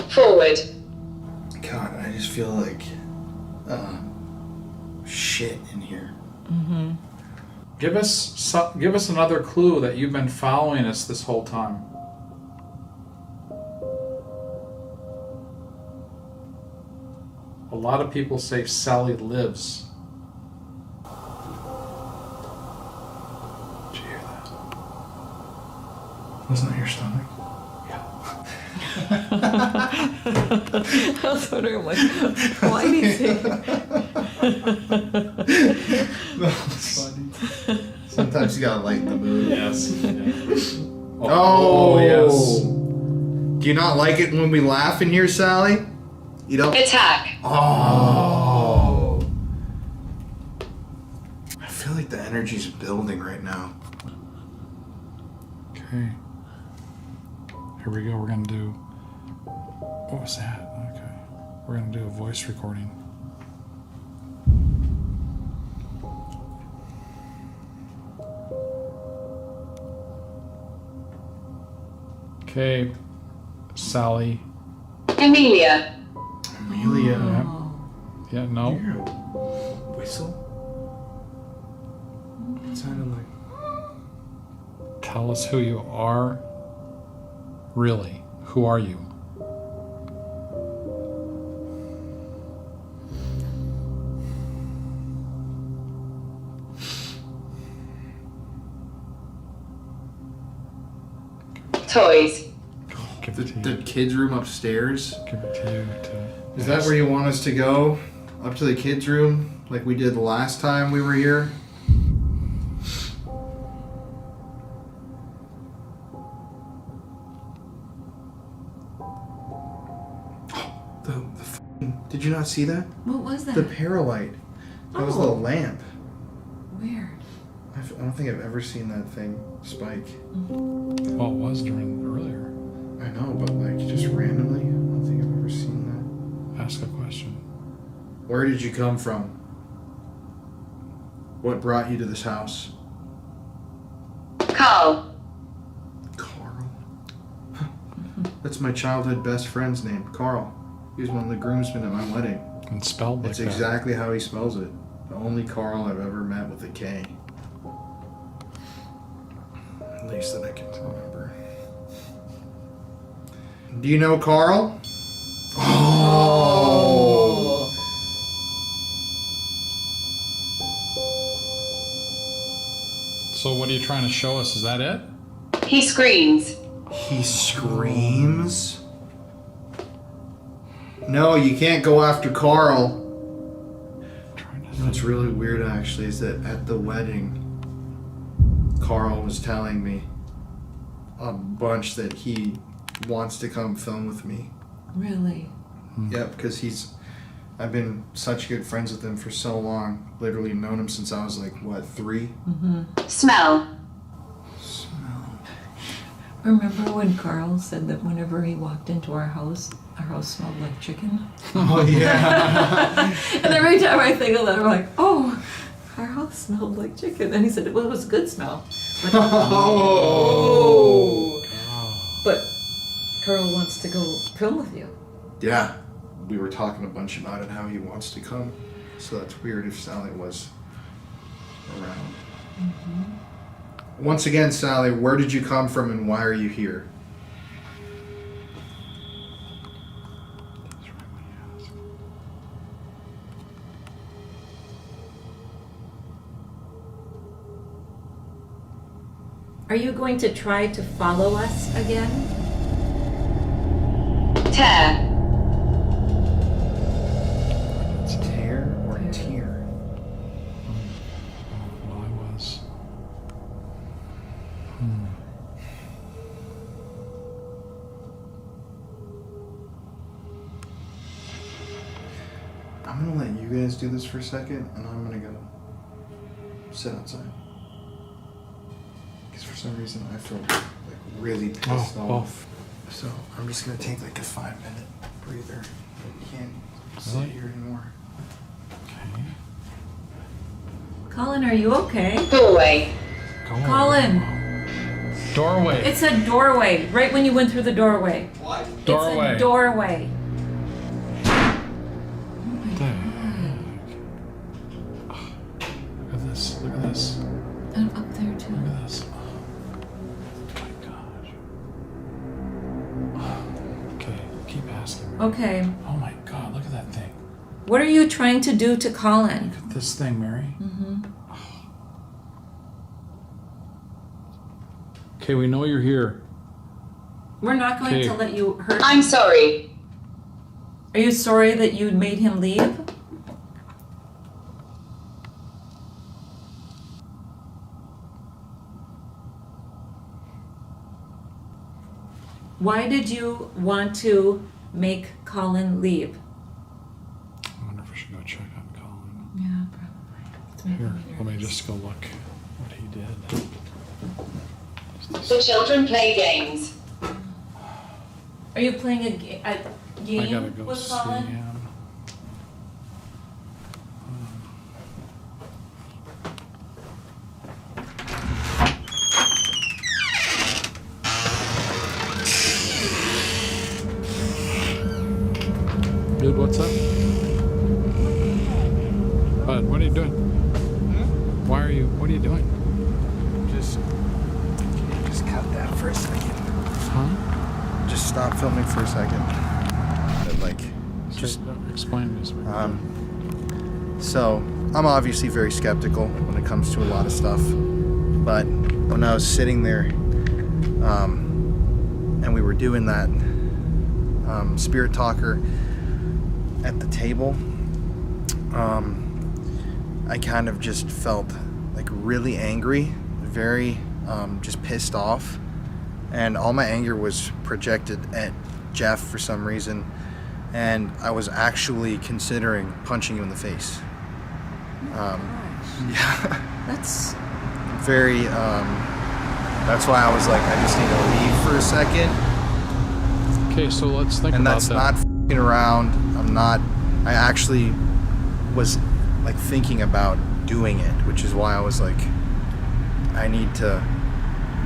Forward. God, I just feel like shit in here. give us another clue that you've been following us this whole time. A lot of people say Sallie lives. Did you hear that? Wasn't that your stomach? I was wondering, like, why did he say Sometimes you gotta lighten the mood. Yes. Oh, yes. Do you not like it when we laugh in here, Sallie? You don't? Attack. Oh. I feel like the energy's building right now. Okay. Here we go. We're gonna do. What was that? Okay. We're gonna do a voice recording. Okay, Sallie. Emilia. Amelia. Yeah, no. You hear a whistle? It sounded like. Tell us who you are. Really, who are you? Toys. Give it to The you. kids' room upstairs. Give it to you. Is that where you want us to go? Up to the kids' room, like we did the last time we were here? Did you not see that? What was that? The paralight. That was the lamp. Weird. I don't think I've ever seen that thing spike. Well, it was during earlier. I know, but like just randomly, I don't think I've ever seen that. Ask a question. Where did you come from? What brought you to this house? Carl. Carl. That's my childhood best friend's name, Carl. He was one of the groomsmen at my wedding. And spelled like It's that. exactly how he spells it. The only Carl I've ever met with a K. At least that I can remember. Do you know Carl? Oh! So what are you trying to show us? Is that it? He screams. He screams? No, you can't go after Carl. You know what's really weird actually is that at the wedding, Carl was telling me a bunch that he wants to come film with me. Really? Yep, because I've been such good friends with him for so long. Literally known him since I was like, what, 3? Smell. Remember when Carl said that whenever he walked into our house smelled like chicken? Oh, yeah. And every time I think of that, I'm like, oh, our house smelled like chicken. And he said, well, it was a good smell. Like, Oh! but Carl wants to go film with you. Yeah, we were talking a bunch about it, how he wants to come. So that's weird if Sallie was around. Once again, Sallie, where did you come from and why are you here? Are you going to try to follow us again? Tear. It's tear or tear. Well, I was. I'm gonna let you guys do this for a second, and I'm gonna go sit outside. Because for some reason I feel like really pissed off. So I'm just gonna take like a 5-minute breather. I can't sit here anymore. Okay. Colin, are you okay? Doorway. Colin, Doorway. it's a doorway. Right when you went through the doorway. What? Doorway. It's a doorway. What the heck? Look at this. Look at this. I'm up there too. Look at this. Oh my gosh. Okay, keep asking me. Okay. Oh my god, look at that thing. What are you trying to do to Colin? Look at this thing, Mary. Okay, we know you're here. We're not going Okay. to let you hurt. I'm sorry. Are you sorry that you made him leave? Why did you want to make Colin leave? I wonder if we should go check on Colin. Yeah, probably. It's making Here, me let me nervous. just go look what he did. The children play games. Are you playing a I gotta game go with see Colin? him. Dude, what's up? Bud, what are you doing? Why are you, what are you doing? Just, can you just cut that for a second? Huh? Just stop filming for a second. Like, Just explain this. So, I'm obviously very skeptical when it comes to a lot of stuff. But when I was sitting there, and we were doing that spirit talker at the table, I kind of just felt like really angry, very just pissed off. And all my anger was projected at Jeff for some reason. And I was actually considering punching him in the face. Yeah. That's Very, that's why I was like, I just need to leave for a second. Okay, so let's think And about that's that. not f***ing around. I actually was like thinking about doing it, which is why I was like, I need to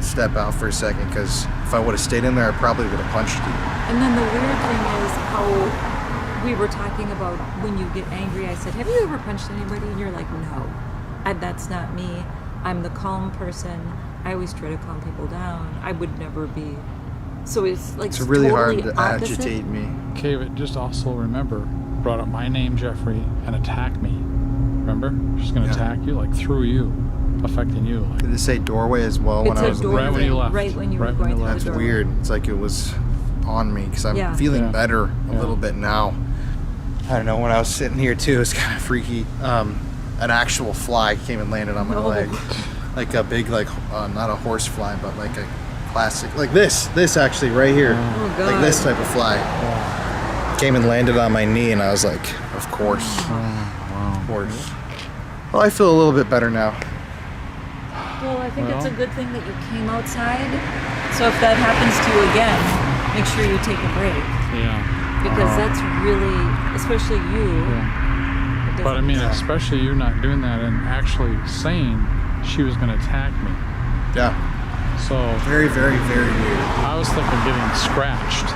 step out for a second, because if I would have stayed in there, I probably would have punched you. And then the weird thing is how we were talking about when you get angry. I said, have you ever punched anybody? And you're like, no, that's not me. I'm the calm person. I always try to calm people down. I would never be. So it's like It's really totally hard to opposite. agitate me. Okay, but just also remember, brought up my name, Jeffrey, and attacked me. Remember? She's gonna Yeah. attack you, like through you, affecting you. Like, Did it say doorway as well when It's I a was doorway. right when you left. Right when you were Right when going you through the left. That's doorway. weird. It's like it was on me, because I'm Yeah. feeling Yeah. better a Yeah. little bit now. I don't know, when I was sitting here too, it's kind of freaky. An actual fly came and landed on my No. leg. Like a big, like, not a horse fly, but like a classic, like this actually right here. Oh, God. Like this type of fly. Came and landed on my knee, and I was like, of course. Of course. Well, I feel a little bit better now. Well, I think it's a Well. good thing that you came outside. So if that happens to you again, make sure you take a break. yeah. Because that's really, especially you. Yeah. it But I doesn't- mean, especially you not doing that and actually saying she was gonna attack me. Yeah. So Very, very, very weird. I was thinking getting scratched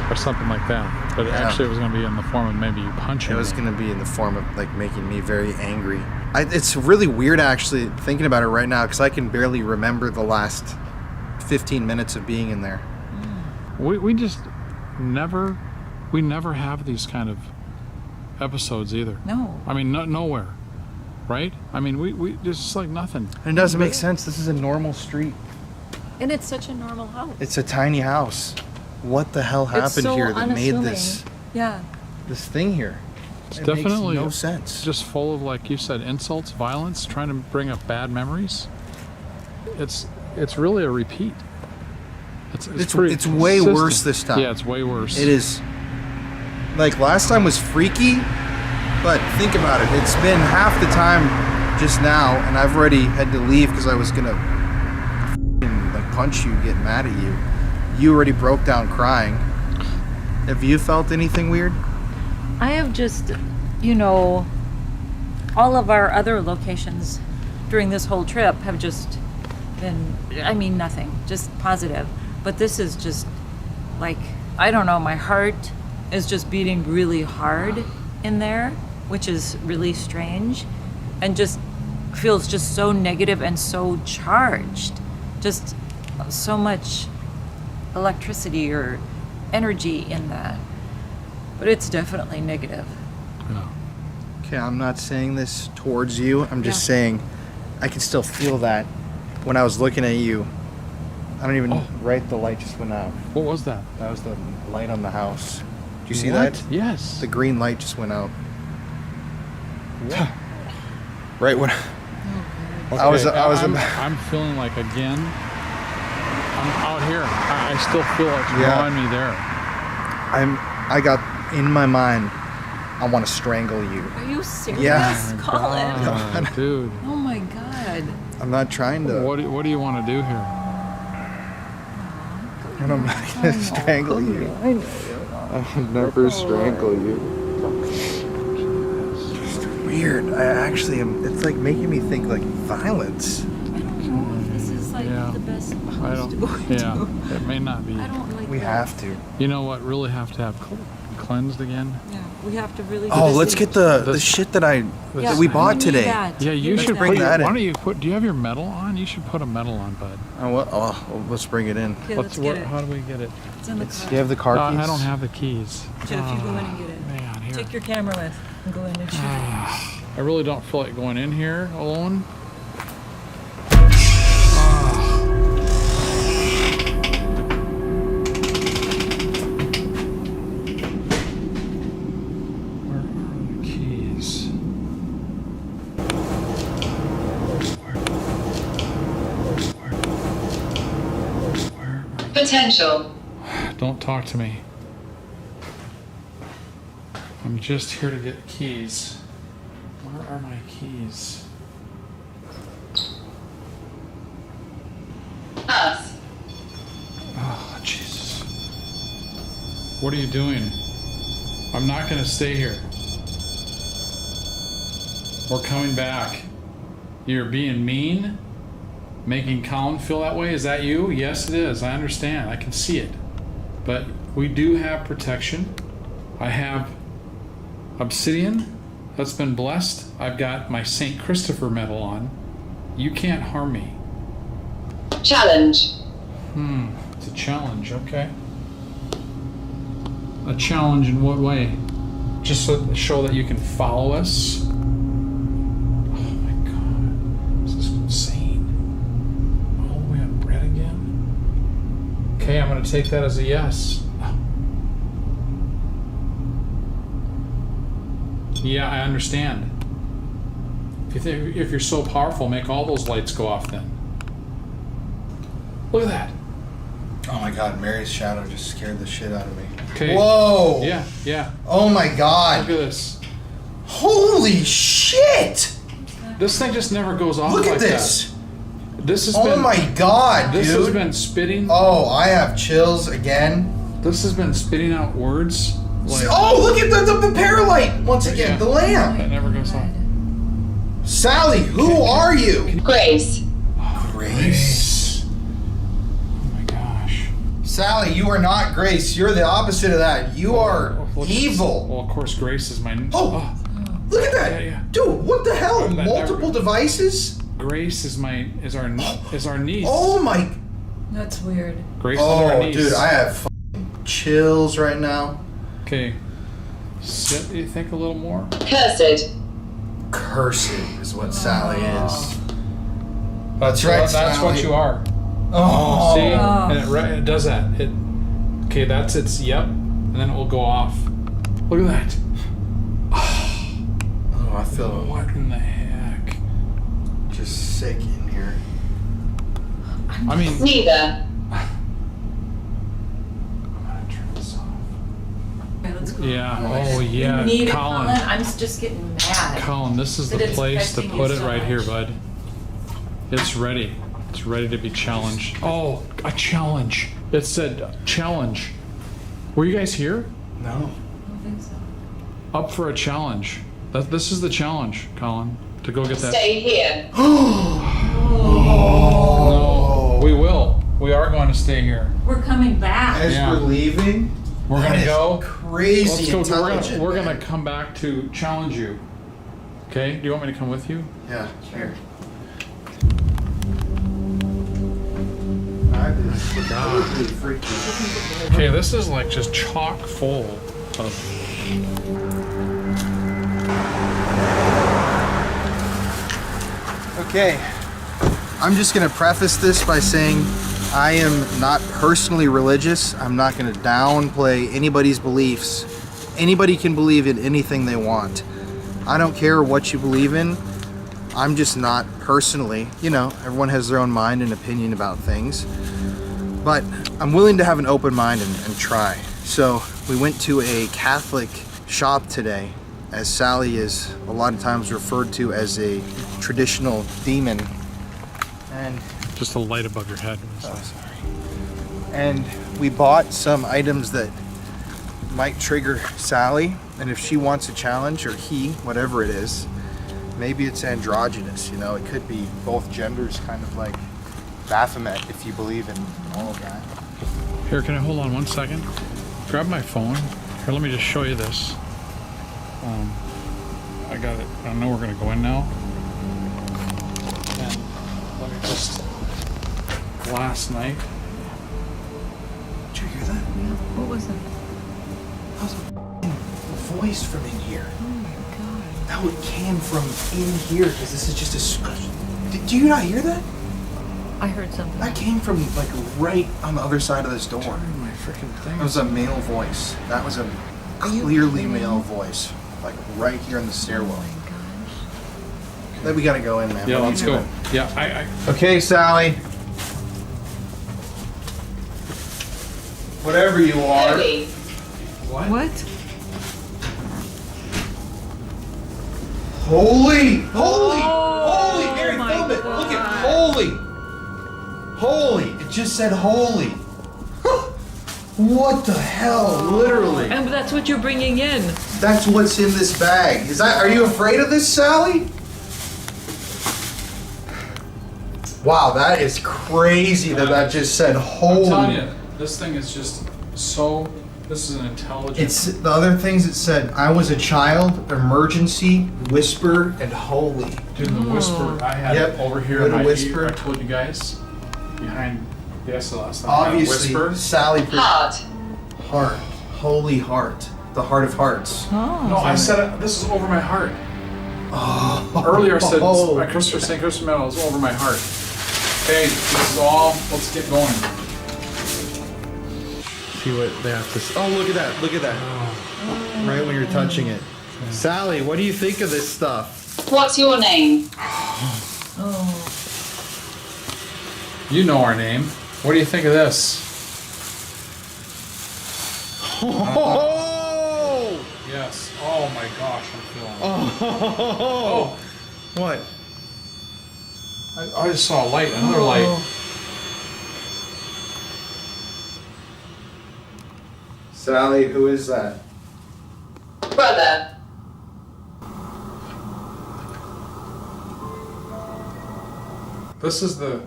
or something like that. But Yeah. actually, it was gonna be in the form of maybe you punching It was me. going to be in the form of like making me very angry. It's really weird actually thinking about it right now, because I can barely remember the last 15 minutes of being in there. We just never have these kind of episodes either. No. I mean, nowhere, right? I mean, we just like nothing. And it doesn't make sense. This is a normal street. And it's such a normal house. It's a tiny house. What the hell It's happened so here that made unassuming. this Yeah. thing here? It's It definitely makes no sense. just full of, like you said, insults, violence, trying to bring up bad memories. It's really a repeat. It's pretty way consistent. worse this time. Yeah, it's way worse. It is. Like last time was freaky, but think about it. It's been half the time just now, and I've already had to leave because I was gonna like punch you, get mad at you. You already broke down crying. Have you felt anything weird? I have just, you know, all of our other locations during this whole trip have just been, I mean, nothing, just positive. But this is just like, I don't know, my heart is just beating really hard in there, which is really strange, and just feels just so negative and so charged. Just so much electricity or energy in that. But it's definitely negative. Yeah. Okay, I'm not saying this towards you. I'm just Yeah. saying I can still feel that when I was looking at you. I don't even. Right, the light just went out. What was that? That was the light on the house. Do you see What? that? Yes. The green light just went out. Right when I was I'm feeling like again. I'm out here. I still feel like it's Yeah. drawing me there. I got in my mind, I want to strangle you. Are you serious, Yeah. Colin? God, dude. Oh my God. I'm not trying to. What do you want to do here? And I'm not gonna strangle you. I'll never strangle you. It's weird. I actually am. It's like making me think like violence. I don't know if this is like Yeah. the best I house to don't. go Yeah, into. it may not be. I don't like We that. have to. You know what? Really have to have cleansed again. Yeah, we have to really. Oh, do let's this get the This- shit that I Yeah, that we bought need today. that. Yeah, you Let's should bring put. that in. Why don't you put? Do you have your medal on? You should put a medal on, bud. Oh, well, let's bring it in. Okay, let's get it. How do we get it? It's in the car. Do you have the car keys? I don't have the keys. Jeff, you go in and get it. Man, here. Take your camera with and go in and shoot it. I really don't feel like going in here alone. Where are the keys? Where Potential. Don't talk to me. I'm just here to get keys. Where are my keys? Us. Oh, Jesus. What are you doing? I'm not gonna stay here. We're coming back. You're being mean? Making Colin feel that way? Is that you? Yes, it is. I understand. I can see it. But we do have protection. I have obsidian that's been blessed. I've got my St. Christopher medal on. You can't harm me. Challenge. It's a challenge, okay. A challenge in what way? Just so to show that you can follow us? Oh my god. This is insane. Oh, we have bread again? Okay, I'm gonna take that as a yes. Yeah, I understand. If you're so powerful, make all those lights go off then. Look at that. Oh my God, Mary's shadow just scared the shit out of me. Okay. Whoa. Yeah, yeah. Oh my Look God. at this. Holy shit. This thing just never goes off Look like at this. that. This has Oh been. my God, This dude. has been spitting. Oh, I have chills again. This has been spitting out words. Like Oh, look at the paralight once again. Yeah. The lamp. that never goes off. Sally, who are you? Grace. Grace. Oh my gosh. Sally, you are not Grace. You're the opposite of that. You are Well, evil. Well, of course, Grace is my. Oh. Look at that. Yeah, yeah. Dude, what the hell? That Multiple never- devices? Grace is our niece. Oh my. That's weird. Grace is our Oh, niece. dude, I have fucking chills right now. Okay. Sit. You think a little more. Cursed. Cursed is what Sally is. That's right, That's Sally. what you are. Oh. See? And it does that. Okay, that's its yep. And then it will go off. Look at that. Oh, I feel What in the heck? just sick in here. I mean, Neither. I'm gonna turn this off. Okay, let's go. Yeah. Oh, yeah. Need it, Colin. I'm just getting mad. Colin, this is That the it's place to affecting put you it so right here, much. bud. It's ready. It's ready to be challenged. Oh, a challenge. It said challenge. Were you guys here? No. I don't think so. Up for a challenge. This is the challenge, Colin. To go get that. Stay here. No, we will. We are going to stay here. We're coming back. As Yeah. we're leaving, We're that gonna is go. crazy Let's go. intelligent. We're gonna man. come back to challenge you. Okay? Do you want me to come with you? Yeah, here. That is totally freaky. Okay, this is like just chock full of. Okay, I'm just gonna preface this by saying I am not personally religious. I'm not gonna downplay anybody's beliefs. Anybody can believe in anything they want. I don't care what you believe in. I'm just not personally, everyone has their own mind and opinion about things. But I'm willing to have an open mind and try. So we went to a Catholic shop today, as Sallie is a lot of times referred to as a traditional demon. And Just a light above your head. and we bought some items that might trigger Sallie, and if she wants a challenge, or he, whatever it is, maybe it's androgynous, it could be both genders, kind of like Baphomet, if you believe in all of that. Here, can I hold on 1 second? Grab my phone. Here, let me just show you this. I got it. I know we're gonna go in now. And let me just. Last night. Did you hear that? What was it? That was a voice from in here. Oh my god. That one came from in here, because this is just a. Do you not hear that? I heard something. That came from like right on the other side of this door. My freaking thing. That was a male voice. That was a clearly male voice, like right here in the stairwell. Oh my gosh. Then we gotta go in, man. Yeah, What are let's you go. doing? Yeah, Okay, Sallie. Whatever you are. Heavy. What? Holy! Oh, Holy! Gary, my film it! Look at God. holy! Holy! It just said holy! What the hell? Literally. And that's what you're bringing in. That's what's in this bag. Are you afraid of this, Sallie? Wow, that is crazy that just said I'm holy. telling you, this thing is just so. This is an intelligent. It's the other things it said. I was a child, emergency, whisper, and holy. Dude, the whisper I had Yep, over here. little in my whisper. ear, I told you guys behind the SLS. Obviously, whisper. Sallie. Heart. Heart. Holy heart. The heart of hearts. No, I said it. This is over my heart. Earlier I said my Christopher St. Christopher medal is over my heart. Okay, this is all. Let's get going. See what they have to say. Oh, look at that. Look at that. Right when you're touching it. Sallie, what do you think of this stuff? What's your name? You know our name. What do you think of this? Oh! Yes. Oh my gosh, I'm feeling. Oh! What? I just saw a light. Another light. Sallie, who is that? Brother. This is the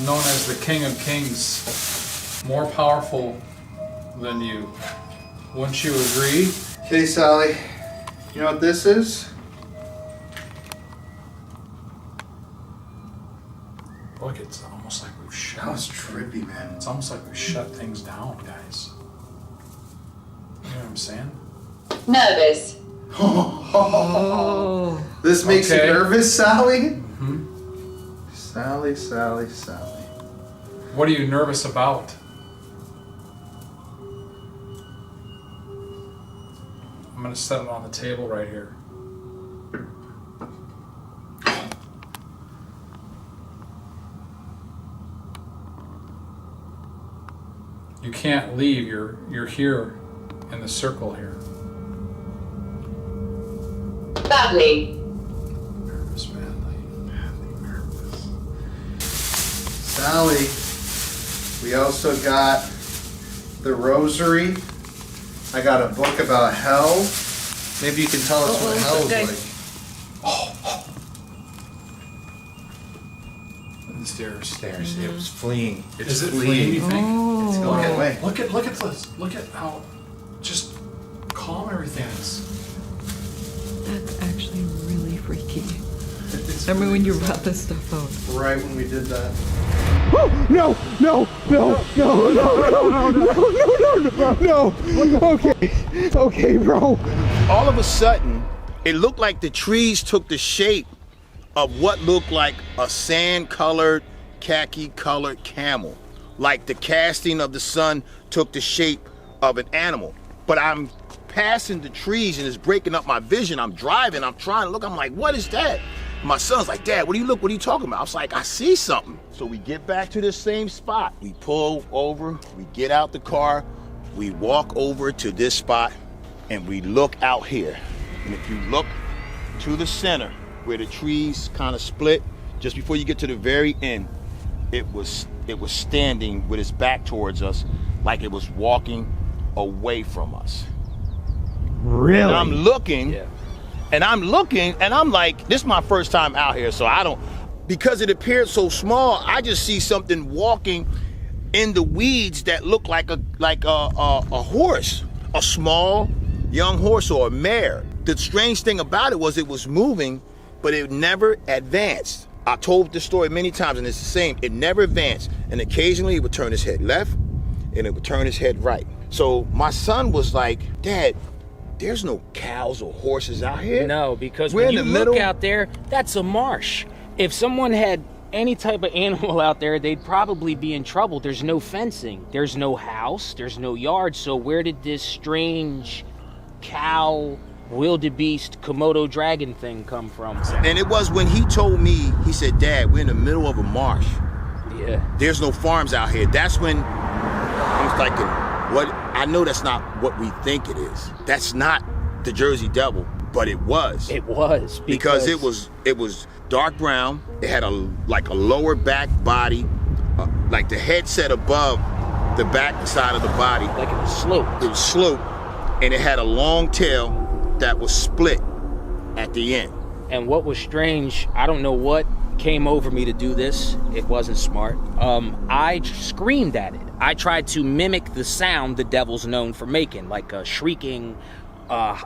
known as the King of Kings, more powerful than you. Wouldn't you agree? Okay, Sallie. You know what this is? Look, it's almost like we've That was shut. trippy, man. It's almost like we've shut things down, guys. You know what I'm saying? Nervous. Oh. This makes Okay. you nervous, Sallie? Mm-hmm. Sallie. What are you nervous about? I'm gonna set it on the table right here. You can't leave. You're here in the circle here. Badly. Nervous, badly nervous. Sallie, we also got the rosary. I got a book about hell. Maybe you can tell us what hell's okay. like. The stairs. Stairs. It was fleeing. It's Is it fleeing, you think? It's going away. Look at this. Look at how just calm everything is. That's actually really freaky. Remember when you brought this stuff out? Right when we did that. No! Okay, bro. All of a sudden, it looked like the trees took the shape of what looked like a sand-colored, khaki-colored camel. Like the casting of the sun took the shape of an animal. But I'm passing the trees and it's breaking up my vision. I'm driving, I'm trying to look, I'm like, what is that? My son's like, Dad, what are you talking about? I was like, I see something. So we get back to the same spot. We pull over, we get out the car, we walk over to this spot, and we look out here. And if you look to the center, where the trees kind of split, just before you get to the very end, it was standing with its back towards us, like it was walking away from us. Really? And I'm looking, and I'm like, this is my first time out here, so I don't, because it appeared so small, I just see something walking in the weeds that looked like a horse, a small young horse or a mare. The strange thing about it was moving, but it never advanced. I told this story many times, and it's the same. It never advanced, and occasionally it would turn his head left, and it would turn his head right. So my son was like, Dad, there's no cows or horses out here. No, because We're when in you the look middle. out there, that's a marsh. If someone had any type of animal out there, they'd probably be in trouble. There's no fencing, there's no house, there's no yard. So where did this strange cow, wildebeest, Komodo dragon thing come from? And it was when he told me, he said, Dad, we're in the middle of a marsh. Yeah. There's no farms out here. That's when I was thinking, what? I know that's not what we think it is. That's not the Jersey Devil, but it was. It was. Because it was dark brown. It had a lower back body, like the head set above the back side of the body. Like it was sloped. It was sloped, and it had a long tail that was split at the end. And what was strange, I don't know what came over me to do this. It wasn't smart. I screamed at it. I tried to mimic the sound the devil's known for making, like a shrieking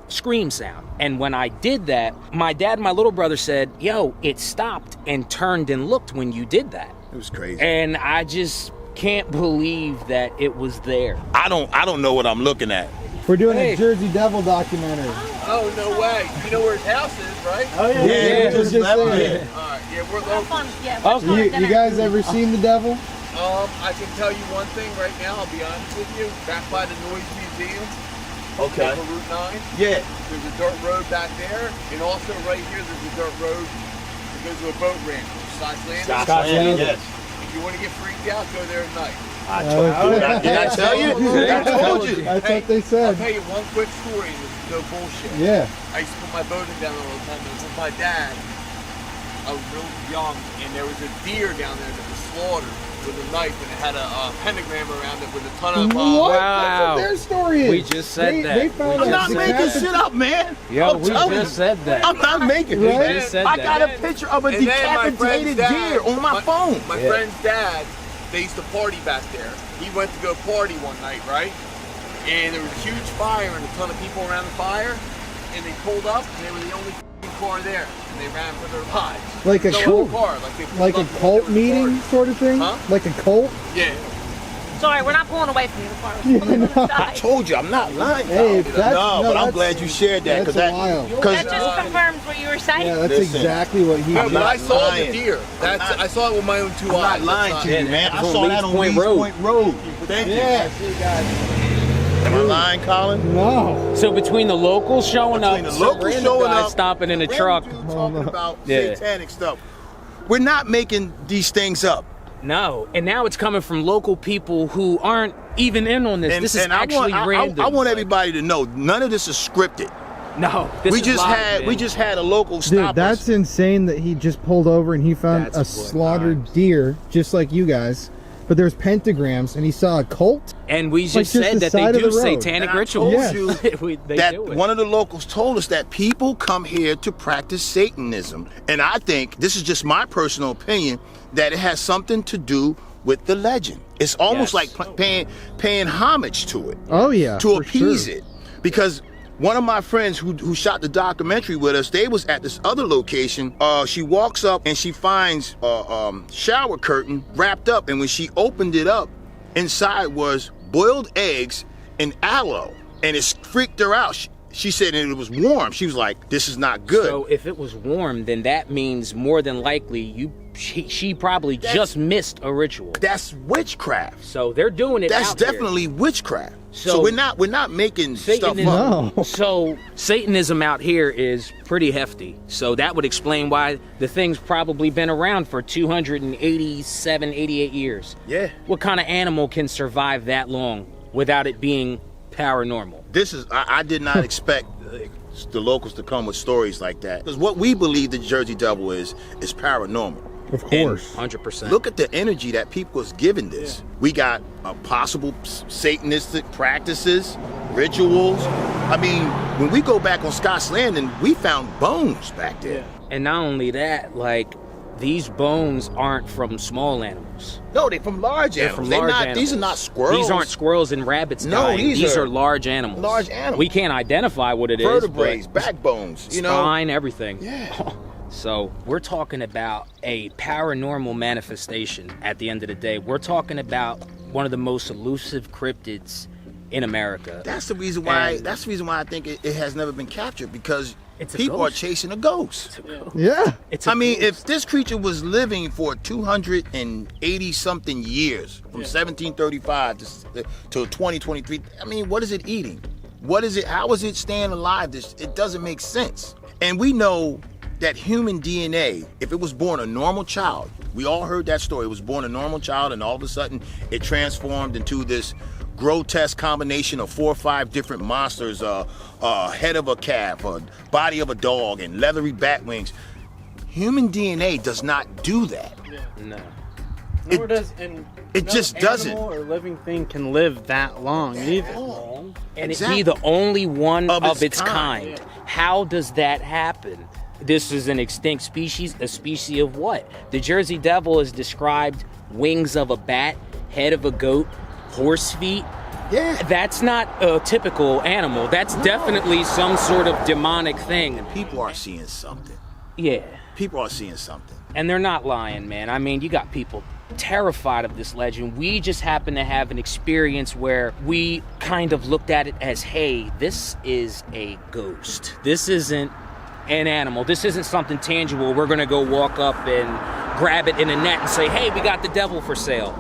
scream sound. And when I did that, my dad and my little brother said, yo, it stopped and turned and looked when you did that. It was crazy. And I just can't believe that it was there. I don't know what I'm looking at. We're doing a Jersey Devil documentary. Oh, no way. You know where his house is, right? Oh, yeah. we just left there. it. All right, yeah, we're local. You guys ever seen the devil? I can tell you one thing right now, I'll be honest with you. Back by the Noise Museum, Okay. over Route 9, Yeah. there's a dirt road back there, and also right here there's a dirt road that goes to a boat ramp, Scott's Landing. Scott's Landing, yes. If you want to get freaked out, go there at night. I told you. Did I tell you? I told you. That's what they I'll said. tell you one quick story, and this is no bullshit. Yeah. I used to put my boating down all the time. It was with my dad. I was real young, and there was a deer down there that was slaughtered with a knife, and it had a pentagram around it with a ton of. What? Wow. That's what their story is. We just said that. They found I'm out not making decapitated- shit up, man. Yo, I'm we telling just you. said that. I'm not making Right? it. We just said I that. got a picture of a And then my decapitated friend's dad- deer on my phone. My friend's dad, they used to party back there. He went to go party one night, right? And there was a huge fire and a ton of people around the fire. And they pulled up, and they were the only car there. And they ran for their lives. Like a no cult, other car. Like, they pulled like a up and cult there was a meeting party. sort of thing? Huh? Like a cult? Yeah. Sorry, we're not pulling away from you. We're pulling on the I side. told you, I'm not lying. Hey, dog. that's- no, no, but I'm that's- glad you shared that that's because wild. That just confirms what you were saying. Yeah, that's Listen. exactly what he did. But I saw the deer. I saw it with my own two eyes. I'm not lying to you, man. I It's on saw that Leeds on Point Leeds Road. Point Road. Thank you. Am I lying, Colin? No. So between the locals showing Between up, the some locals random showing guy up, stopping in a random truck. dude talking about Yeah. satanic stuff. We're not making these things up. No, and now it's coming from local people who aren't even in on this. This is actually random. I want everybody to know none of this is scripted. No, this we is just live, had man. we just had a local stop Dude, us. that's insane that he just pulled over and he found That's a what slaughtered deer, just like you guys. But there's pentagrams, and he saw a cult. And we Like just just said the that they side of do the road. satanic And I rituals. told you They that do it. one of the locals told us that people come here to practice Satanism. And I think, this is just my personal opinion, that it has something to do with the legend. It's almost Yes. like paying homage to it. Oh yeah, to for appease sure. it. Because one of my friends who shot the documentary with us, they was at this other location. She walks up and she finds a shower curtain wrapped up, and when she opened it up, inside was boiled eggs and aloe, and it freaked her out. She said it was warm. She was like, "This is not good." So if it was warm, then that means more than likely she probably just missed a ritual. That's witchcraft. So they're doing it. That's out there. definitely witchcraft. So, So we're not making stuff Satanism, up. No. So Satanism out here is pretty hefty. So that would explain why the thing's probably been around for 287, 88 years. Yeah. What kind of animal can survive that long without it being paranormal? This is I did not expect the locals to come with stories like that, because what we believe the Jersey Devil is paranormal. Of course. 100%. Look at the energy that people is giving this. We got possible satanistic practices, rituals. I mean, when we go back on Scott's Landing, we found bones back there. And not only that, like, these bones aren't from small animals. No, they're from large They're animals. from large not, animals. These are not squirrels. These aren't squirrels and rabbits No, dying. these are are large animals. large animals. We can't identify what it is. Vertebrae, but backbones, you know. spine, everything. Yeah. So we're talking about a paranormal manifestation at the end of the day. We're talking about one of the most elusive cryptids in America. That's the reason why. And That's the reason why I think it has never been captured, because It's a people ghost. are chasing a ghost. Yeah. It's a I mean, ghost. if this creature was living for 280 something years, from 1735 to 2023, I mean, what is it eating? What is it? How is it staying alive? It doesn't make sense. And we know that human DNA, if it was born a normal child, we all heard that story. It was born a normal child, and all of a sudden it transformed into this grotesque combination of 4 or 5 different monsters, head of a calf, a body of a dog, and leathery bat wings. Human DNA does not do that. No. Nor does, and it no just doesn't. animal or living thing can live that long either. And Exactly. it be the only one Of of its its kind. How does that happen? This is an extinct species. A species of what? The Jersey Devil is described wings of a bat, head of a goat, horse feet. Yeah. That's not a typical animal. That's definitely some sort of demonic thing. People are seeing something. Yeah. People are seeing something. And they're not lying, man. I mean, you got people terrified of this legend. We just happen to have an experience where we kind of looked at it as, hey, this is a ghost. This isn't an animal. This isn't something tangible. We're gonna go walk up and grab it in a net and say, hey, we got the devil for sale.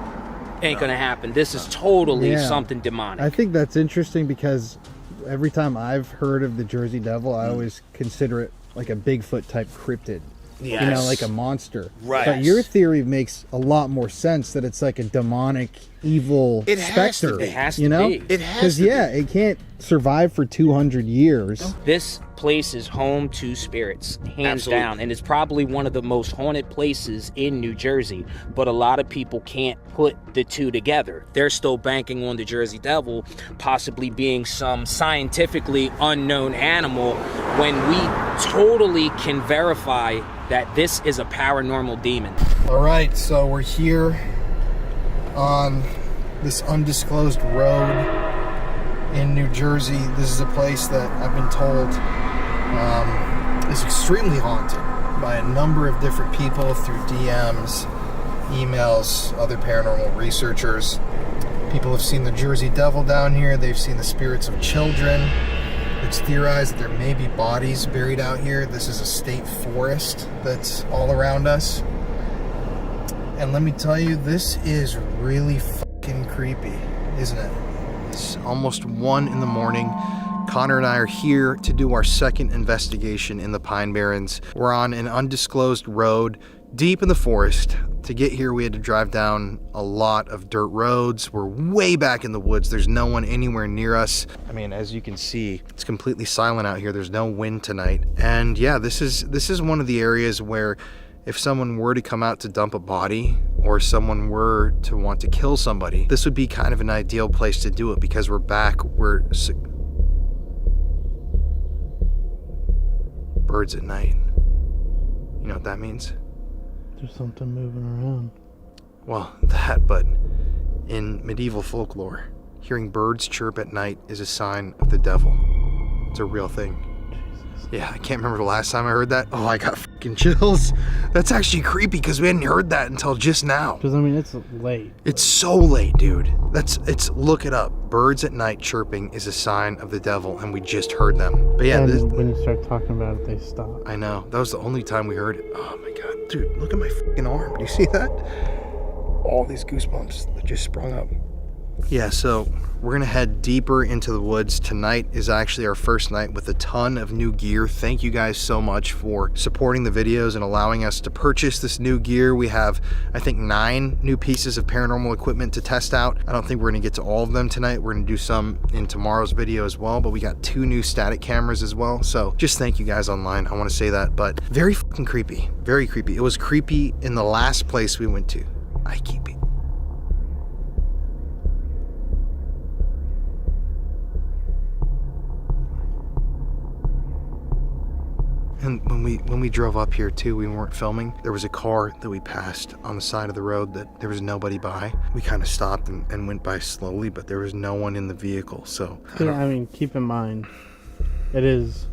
Ain't gonna happen. This is totally Yeah. something demonic. I think that's interesting because every time I've heard of the Jersey Devil, I always consider it like a Bigfoot type cryptid. You know, Yes. like a monster. Right. But your theory makes a lot more sense that it's like a demonic, evil It has specter. to be. It has to you know? be. It has Because, to yeah, be. it can't survive for 200 years. This place is home to spirits, hands Absolutely. down, and it's probably one of the most haunted places in New Jersey. But a lot of people can't put the two together. They're still banking on the Jersey Devil possibly being some scientifically unknown animal, when we totally can verify that this is a paranormal demon. All right, so we're here on this undisclosed road in New Jersey. This is a place that I've been told is extremely haunted by a number of different people through DMs, emails, other paranormal researchers. People have seen the Jersey Devil down here. They've seen the spirits of children. It's theorized that there may be bodies buried out here. This is a state forest that's all around us. And let me tell you, this is really fucking creepy, isn't it? It's almost 1 in the morning. Connor and I are here to do our second investigation in the Pine Barrens. We're on an undisclosed road deep in the forest. To get here, we had to drive down a lot of dirt roads. We're way back in the woods. There's no one anywhere near us. I mean, as you can see, it's completely silent out here. There's no wind tonight. And yeah, this is one of the areas where if someone were to come out to dump a body or someone were to want to kill somebody, this would be kind of an ideal place to do it because we're back. Birds at night. You know what that means? There's something moving around. Well, that, but in medieval folklore, hearing birds chirp at night is a sign of the devil. It's a real thing. Yeah, I can't remember the last time I heard that. Oh, I got fucking chills. That's actually creepy because we hadn't heard that until just now. Because, I mean, it's late. It's so late, dude. Look it up. Birds at night chirping is a sign of the devil, and we just heard them. But yeah, and when you start talking about it, they stop. I know. That was the only time we heard it. Oh my God. Dude, look at my fucking arm. Do you see that? All these goosebumps that just sprung up. Yeah, so we're gonna head deeper into the woods. Tonight is actually our first night with a ton of new gear. Thank you guys so much for supporting the videos and allowing us to purchase this new gear. We have, I think, 9 new pieces of paranormal equipment to test out. I don't think we're gonna get to all of them tonight. We're gonna do some in tomorrow's video as well, but we got 2 new static cameras as well. So just thank you guys online. I wanna say that, but very fucking creepy, very creepy. It was creepy in the last place we went to. I keep it. And when we drove up here too, we weren't filming. There was a car that we passed on the side of the road that there was nobody by. We kind of stopped and went by slowly, but there was no one in the vehicle. So yeah, I mean, keep in mind, it is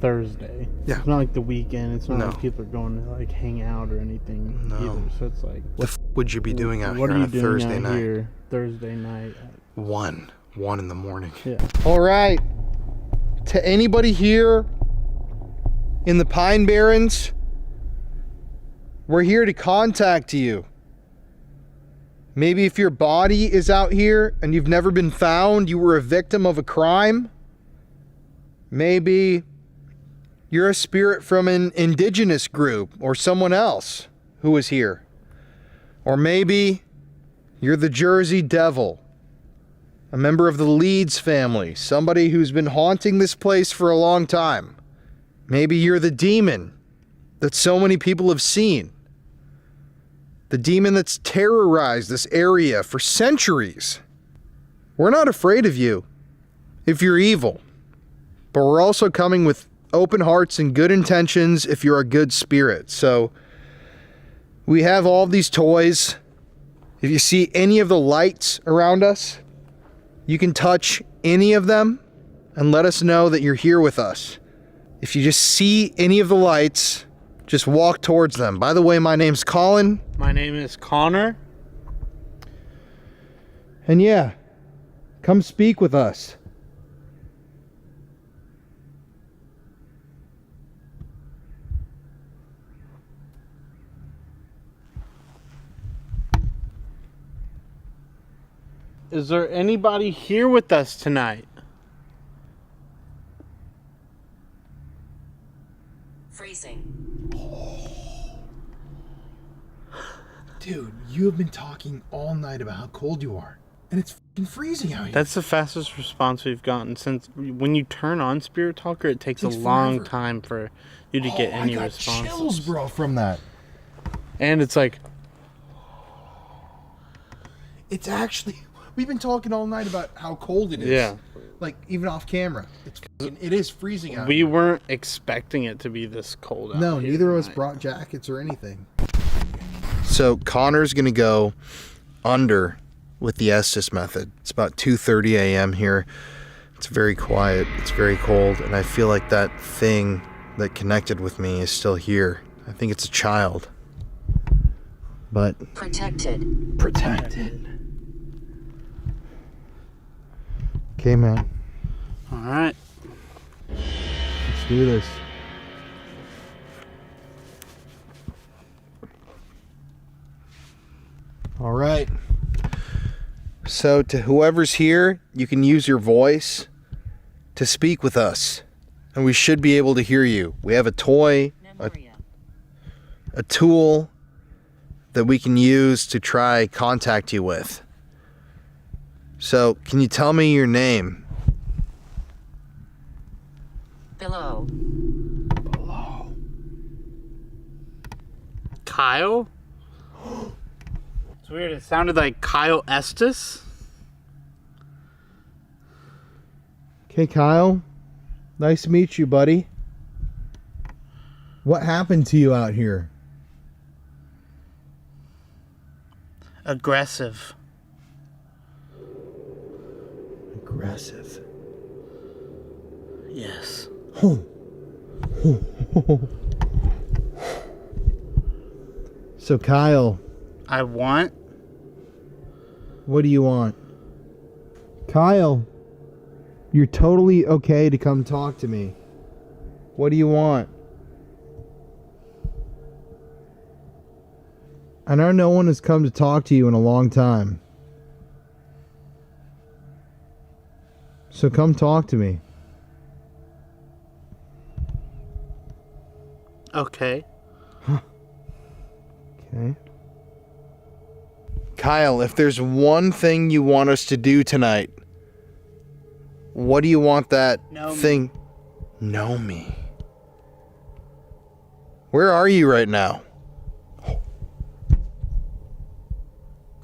Thursday. Yeah. It's not like the weekend. It's not No. like people are going to like hang out or anything either. So it's like, what the would you be doing out what here are on you a doing Thursday out night? here Thursday night? 1 in the morning. Yeah. All right. To anybody here in the Pine Barrens, we're here to contact you. Maybe if your body is out here and you've never been found, you were a victim of a crime. Maybe you're a spirit from an indigenous group or someone else who was here. Or maybe you're the Jersey Devil, a member of the Leeds family, somebody who's been haunting this place for a long time. Maybe you're the demon that so many people have seen. The demon that's terrorized this area for centuries. We're not afraid of you if you're evil, but we're also coming with open hearts and good intentions if you're a good spirit. So we have all these toys. If you see any of the lights around us, you can touch any of them and let us know that you're here with us. If you just see any of the lights, just walk towards them. By the way, my name's Colin. My name is Connor. And yeah, come speak with us. Is there anybody here with us tonight? Freezing. Dude, you have been talking all night about how cold you are. And it's fucking freezing out here. That's the fastest response we've gotten since when you turn on Spirit Talker. It takes a long forever. time for you to get any I got responses. chills, bro, from that. And it's like, It's actually, we've been talking all night about how cold it is. Yeah. Like, even off camera. It is freezing out we here. weren't expecting it to be this cold out No, here neither of us tonight. brought jackets or anything. So Connor's gonna go under with the Estes method. It's about 2:30 a.m. here. It's very quiet, it's very cold, and I feel like that thing that connected with me is still here. I think it's a child. But Protected. protected. Okay, man. All right. Let's do this. All right. So to whoever's here, you can use your voice to speak with us. And we should be able to hear you. We have a toy, a tool that we can use to try contact you with. So, can you tell me your name? Below. Kyle? It's weird. It sounded like Kyle Estes. Okay, Kyle. Nice to meet you, buddy. What happened to you out here? Aggressive. Aggressive. Yes. So, Kyle, I want. what do you want? Kyle, you're totally okay to come talk to me. What do you want? I know no one has come to talk to you in a long time. So come talk to me. Okay. Okay. Kyle, if there's one thing you want us to do tonight, what do you want that thing? Know me. Where are you right now?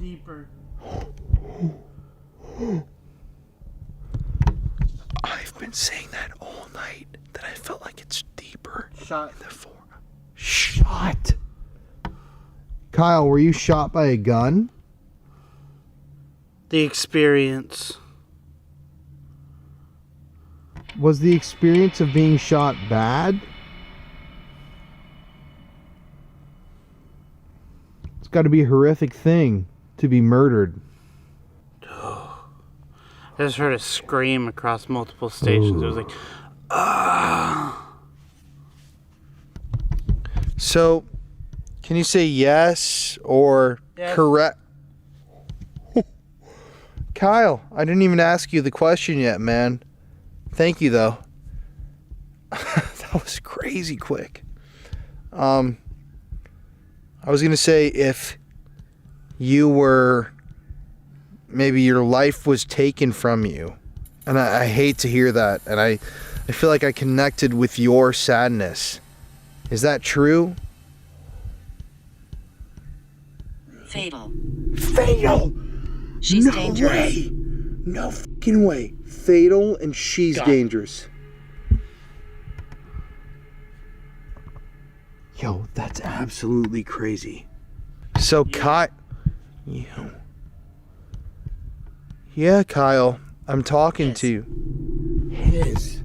Deeper. I've been saying that all night, that I felt like it's deeper. Shot. In the floor. Shot. Kyle, were you shot by a gun? The experience. Was the experience of being shot bad? It's got to be a horrific thing to be murdered. I just heard a scream across multiple stations. It was like, ah. So, can you say yes or correct? Kyle, I didn't even ask you the question yet, man. Thank you, though. That was crazy quick. I was going to say if you were... maybe your life was taken from you. And I hate to hear that. And I feel like I connected with your sadness. Is that true? Fatal. Fatal! She's no dangerous. Way. No fucking way. Fatal and she's dangerous. Yo, that's absolutely crazy. So, Kyle... Yeah, Kyle, I'm talking to you. His.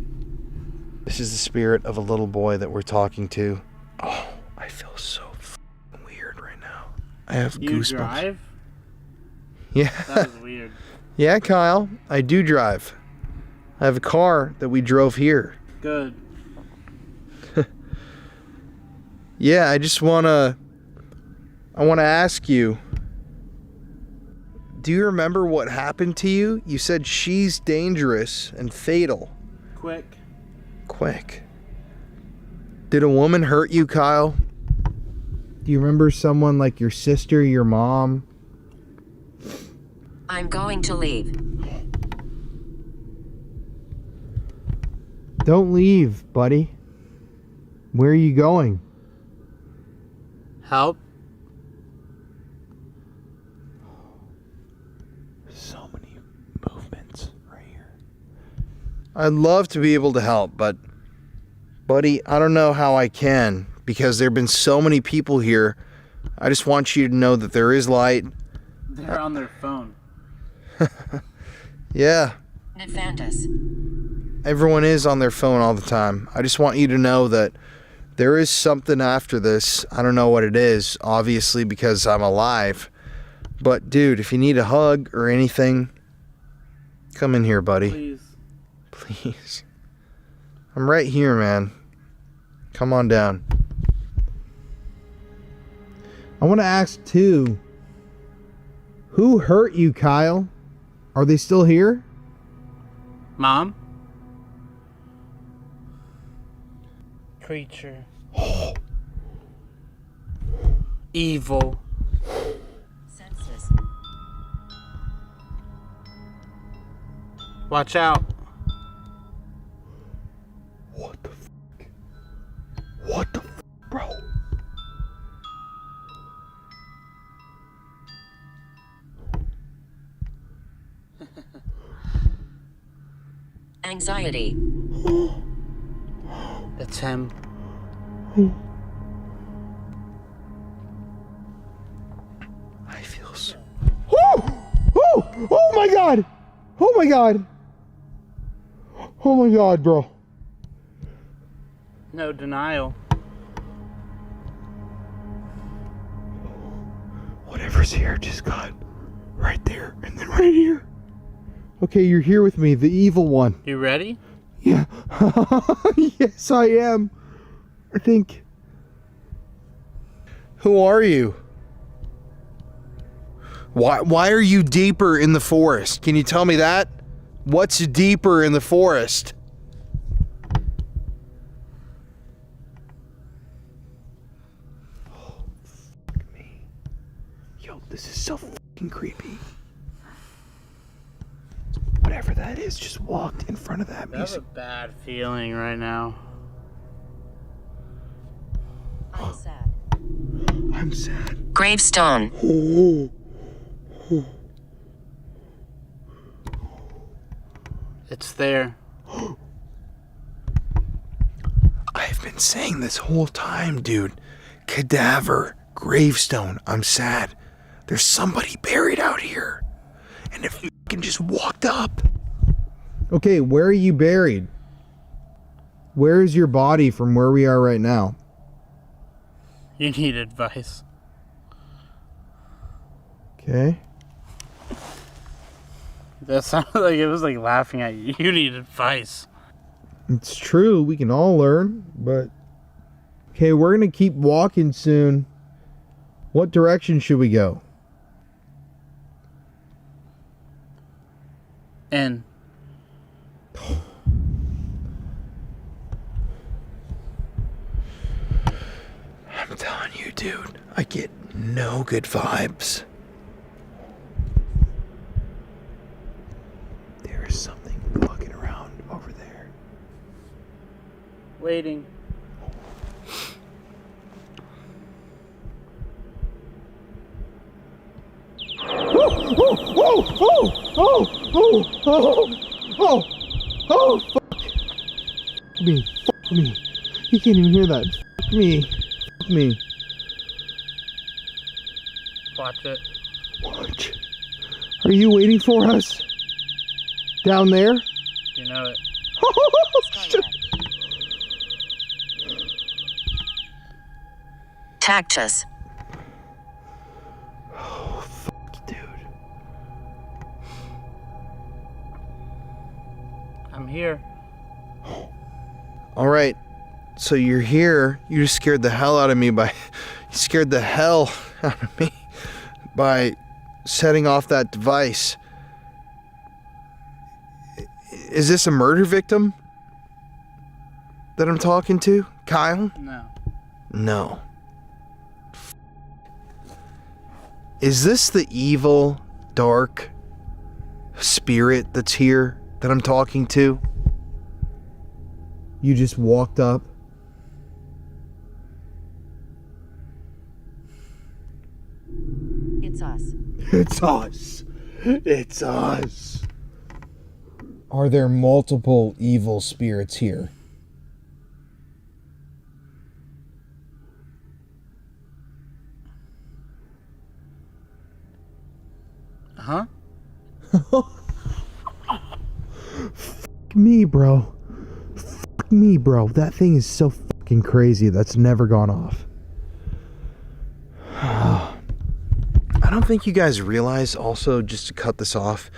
This is the spirit of a little boy that we're talking to. Oh, I feel so weird right now. I have goosebumps. Drive? Yeah. That was weird. Yeah, Kyle, I do drive. I have a car that we drove here. Good. Yeah, I want to ask you, do you remember what happened to you? You said she's dangerous and fatal. Quick. Did a woman hurt you, Kyle? Do you remember someone like your sister, your mom? I'm going to leave. Don't leave, buddy. Where are you going? Help. So many movements right here. I'd love to be able to help, but buddy, I don't know how I can because there have been so many people here. I just want you to know that there is light. They're on their phone. Yeah. Nephantus. Everyone is on their phone all the time. I just want you to know that there is something after this. I don't know what it is, obviously, because I'm alive. But, dude, if you need a hug or anything, Come in here, buddy. Please. Please. I'm right here, man. Come on down. I want to ask, too, who hurt you, Kyle? Are they still here? Mom? Creature. Evil. Senseless. Watch out. What the fuck? What the fuck, bro? Anxiety. That's him. I feel so... Oh my god! Oh my god! Oh my god, bro. No denial. Whatever's here just got right there and then right here. Okay, you're here with me, the evil one. You ready? Yeah. Yes, I am. I think. Who are you? Why are you deeper in the forest? Can you tell me that? What's deeper in the forest? Oh, fuck me. Yo, this is so fucking creepy. Whatever that is just walked in front of that I have a bad feeling right now. I'm sad. I'm sad. Gravestone. It's there. I've been saying this whole time, dude. Cadaver, gravestone, I'm sad. There's somebody buried out here. And if you can just walked up. Okay, where are you buried? Where is your body from where we are right now? You need advice. Okay. That sounded like it was like laughing at you. You need advice. It's true, we can all learn, but... Okay, we're gonna keep walking soon. What direction should we go? And I'm telling you, dude, I get no good vibes. There is something walking around over there. waiting. Fuck me. Fuck me. You can't even hear that. Fuck me. Fuck me. Watch it. Watch. Are you waiting for us? Down there? You know it. Shit. Tactus. Oh, fuck, dude. I'm here. All right. So you're here. You just scared the hell out of me by... You scared the hell out of me by setting off that device. Is this a murder victim that I'm talking to? Kyle? No. No. Is this the evil, dark spirit that's here that I'm talking to? You just walked up. It's us. It's us. It's us. Are there multiple evil spirits here? Huh? Fuck me, bro. Fuck me, bro. That thing is so fucking crazy. That's never gone off. I don't think you guys realize also, just to cut this off,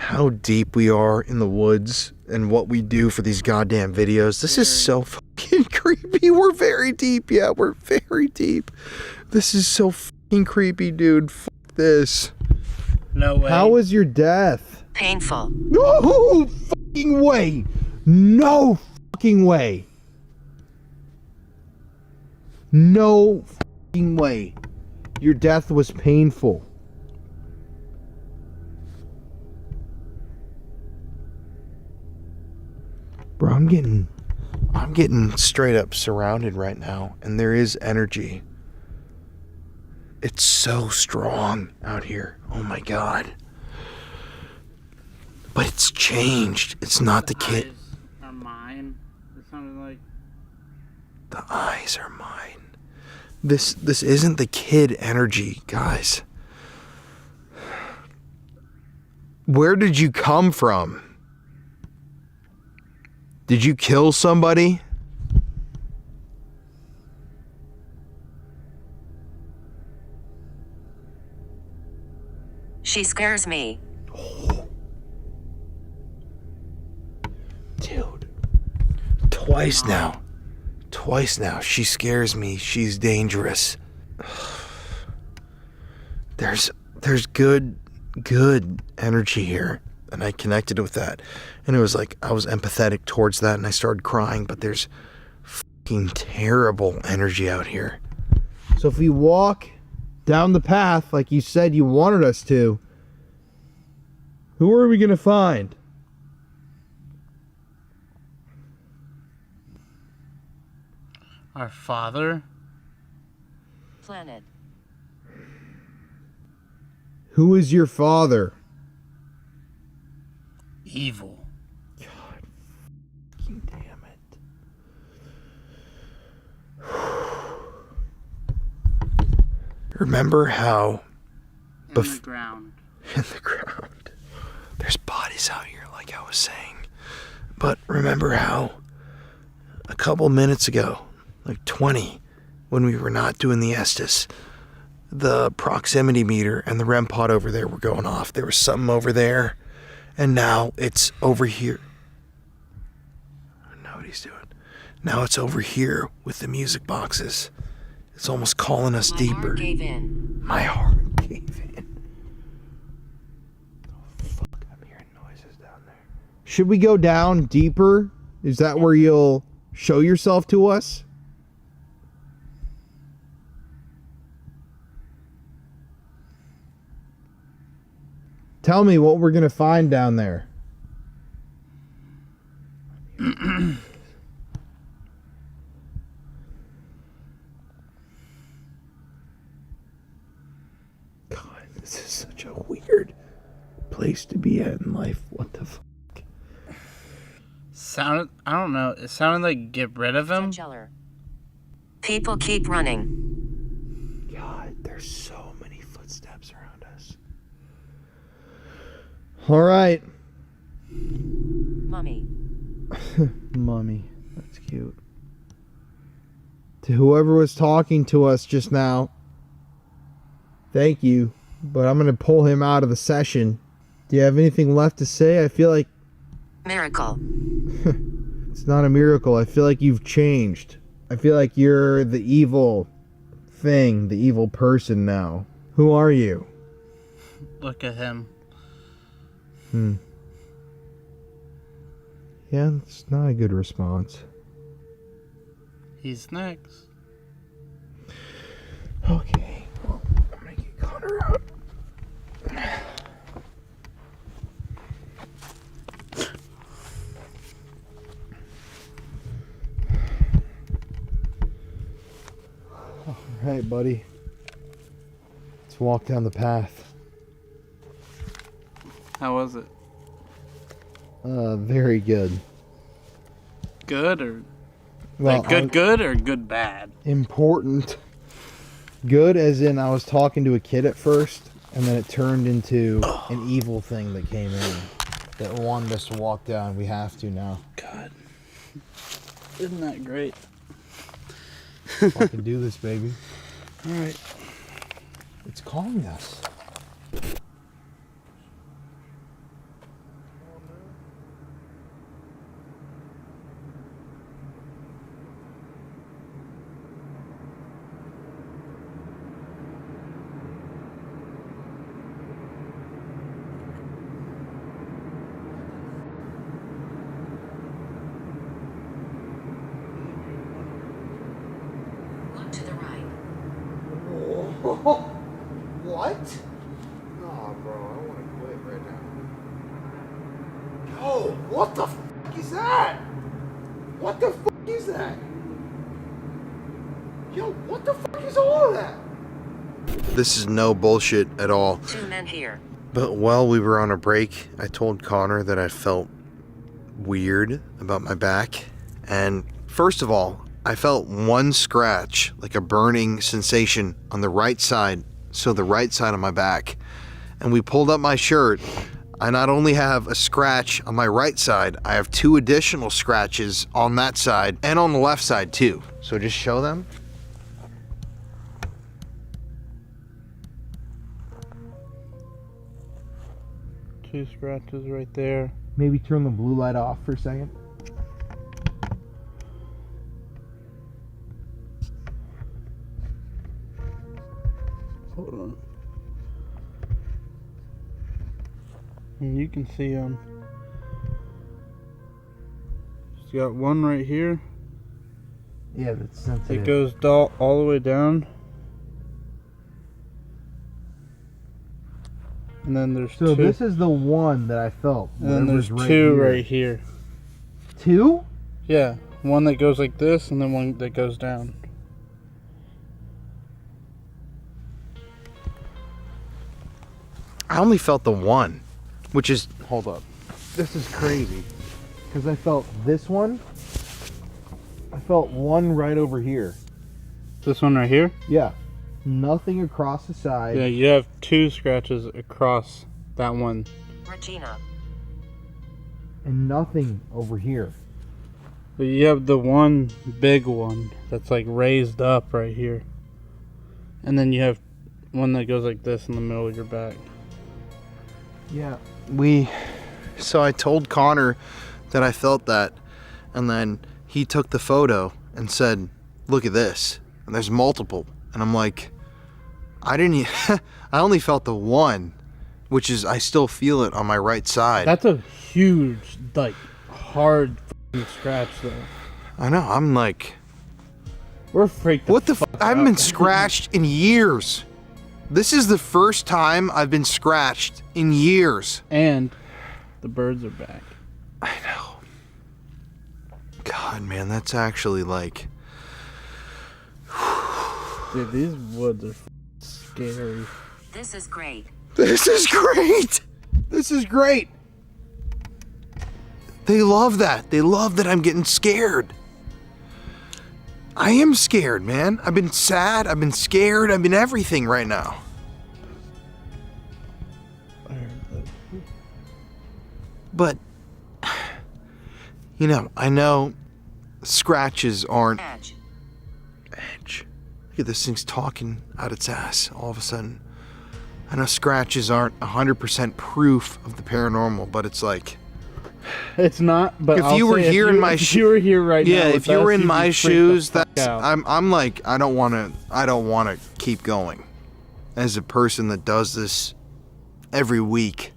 how deep we are in the woods and what we do for these goddamn videos. This is so fucking creepy. We're very deep. Yeah, we're very deep. This is so fucking creepy, dude. Fuck this. No way. How was your death? Painful. No fucking way. No fucking way. No fucking way. Your death was painful. Bro, I'm getting straight up surrounded right now, and there is energy. It's so strong out here. Oh my god. But it's changed. It's not the kid. Eyes are mine. It sounded like. The eyes are mine. This isn't the kid energy, guys. Where did you come from? Did you kill somebody? She scares me. Dude. Twice now. Twice now. She scares me. She's dangerous. There's good energy here. And I connected with that. And it was like, I was empathetic towards that and I started crying, but there's fucking terrible energy out here. So if we walk down the path like you said you wanted us to, who are we gonna find? Our father? Planet. Who is your father? Evil. God fucking damn it. Remember how In the ground. In the ground. There's bodies out here, like I was saying. But remember how a couple minutes ago, like 20, when we were not doing the Estes, the proximity meter and the REM pod over there were going off. There was something over there, and now it's over here. I don't know what he's doing. Now it's over here with the music boxes. It's almost calling us deeper. My heart gave in. My heart gave in. Oh, fuck. I'm hearing noises down there. Should we go down deeper? Is that where you'll show yourself to us? Tell me what we're going to find down there. God, this is such a weird place to be at in life. What the fuck? I don't know. It sounded like get rid of him. People keep running. God, there's so many footsteps around us. All right. Mummy. Mummy. That's cute. To whoever was talking to us just now, thank you. But I'm going to pull him out of the session. Do you have anything left to say? I feel like... Miracle. It's not a miracle. I feel like you've changed. I feel like you're the evil thing, the evil person now. Who are you? Look at him. Yeah, that's not a good response. He's next. Okay. Well, I'm going to get Connor out. Alright, buddy. Let's walk down the path. How was it? Very good. Good or Well, like good or good bad? Important. Good as in I was talking to a kid at first, and then it turned into an evil thing that came in that wanted us to walk down. We have to now. God. Isn't that great? Fucking do this, baby. Alright. It's calling us. What the fuck is that? What the fuck is that? Yo, what the fuck is all of that? This is no bullshit at all. 2 men here. But while we were on a break, I told Connor that I felt weird about my back. And first of all, I felt one scratch, like a burning sensation on the right side, so the right side of my back. And we pulled up my shirt. I not only have a scratch on my right side, I have 2 additional scratches on that side and on the left side too. So just show them. 2 scratches right there. Maybe turn the blue light off for a second. Hold on. And you can see it's got one right here. Yeah, that's sensitive. It goes all the way down. And then there's So 2. this is the one that I felt. And then there's right 2 here. right here. 2? Yeah, one that goes like this, and then one that goes down. I only felt the one, which is, Hold up. This is crazy. Because I felt this one. I felt one right over here. This one right here? Yeah. Nothing across the side. Yeah, you have 2 scratches across that one. Regina. And nothing over here. But you have the one big one that's like raised up right here. And then you have one that goes like this in the middle of your back. Yeah. So I told Connor that I felt that, and then he took the photo and said, look at this. And there's multiple. And I'm like, I only felt the one, which is, I still feel it on my right side. That's a huge, like, hard f***ing scratch though. I know, I'm like, we're freaked. What the I haven't been scratched in years. This is the first time I've been scratched in years. And the birds are back. I know. God, man, that's actually like... Dude, these woods are scary. This is great. This is great! This is great! They love that. They love that I'm getting scared. I am scared, man. I've been sad, I've been scared, I've been everything right now. But, you know, I know scratches aren't... Edge. Look at this thing's talking out its ass all of a sudden. I know scratches aren't 100% proof of the paranormal, but it's like... It's not, but if you were here in my shoes, you were here right now. Yeah, if you were in my shoes, that's out. I'm like, I don't want to keep going. As a person that does this every week,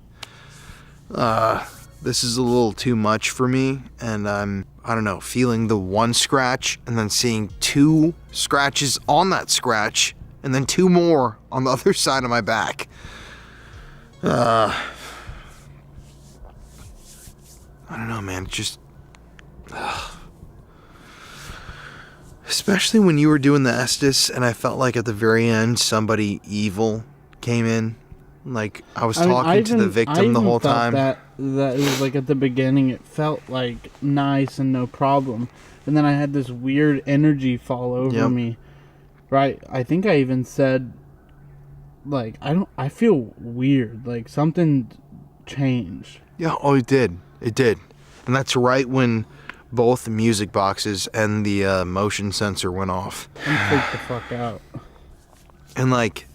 this is a little too much for me, and I don't know, feeling the one scratch and then seeing 2 scratches on that scratch and then 2 more on the other side of my back. I don't know, man. Just, especially when you were doing the Estes, and I felt like at the very end somebody evil came in. Like I was talking to the victim the whole time. That it was like at the beginning, it felt like nice and no problem, and then I had this weird energy fall over me. Right? I think I even said, like, I feel weird. Like something changed. Yeah. Oh, it did. It did. And that's right when both the music boxes and the motion sensor went off. I'm freaked the fuck out. And like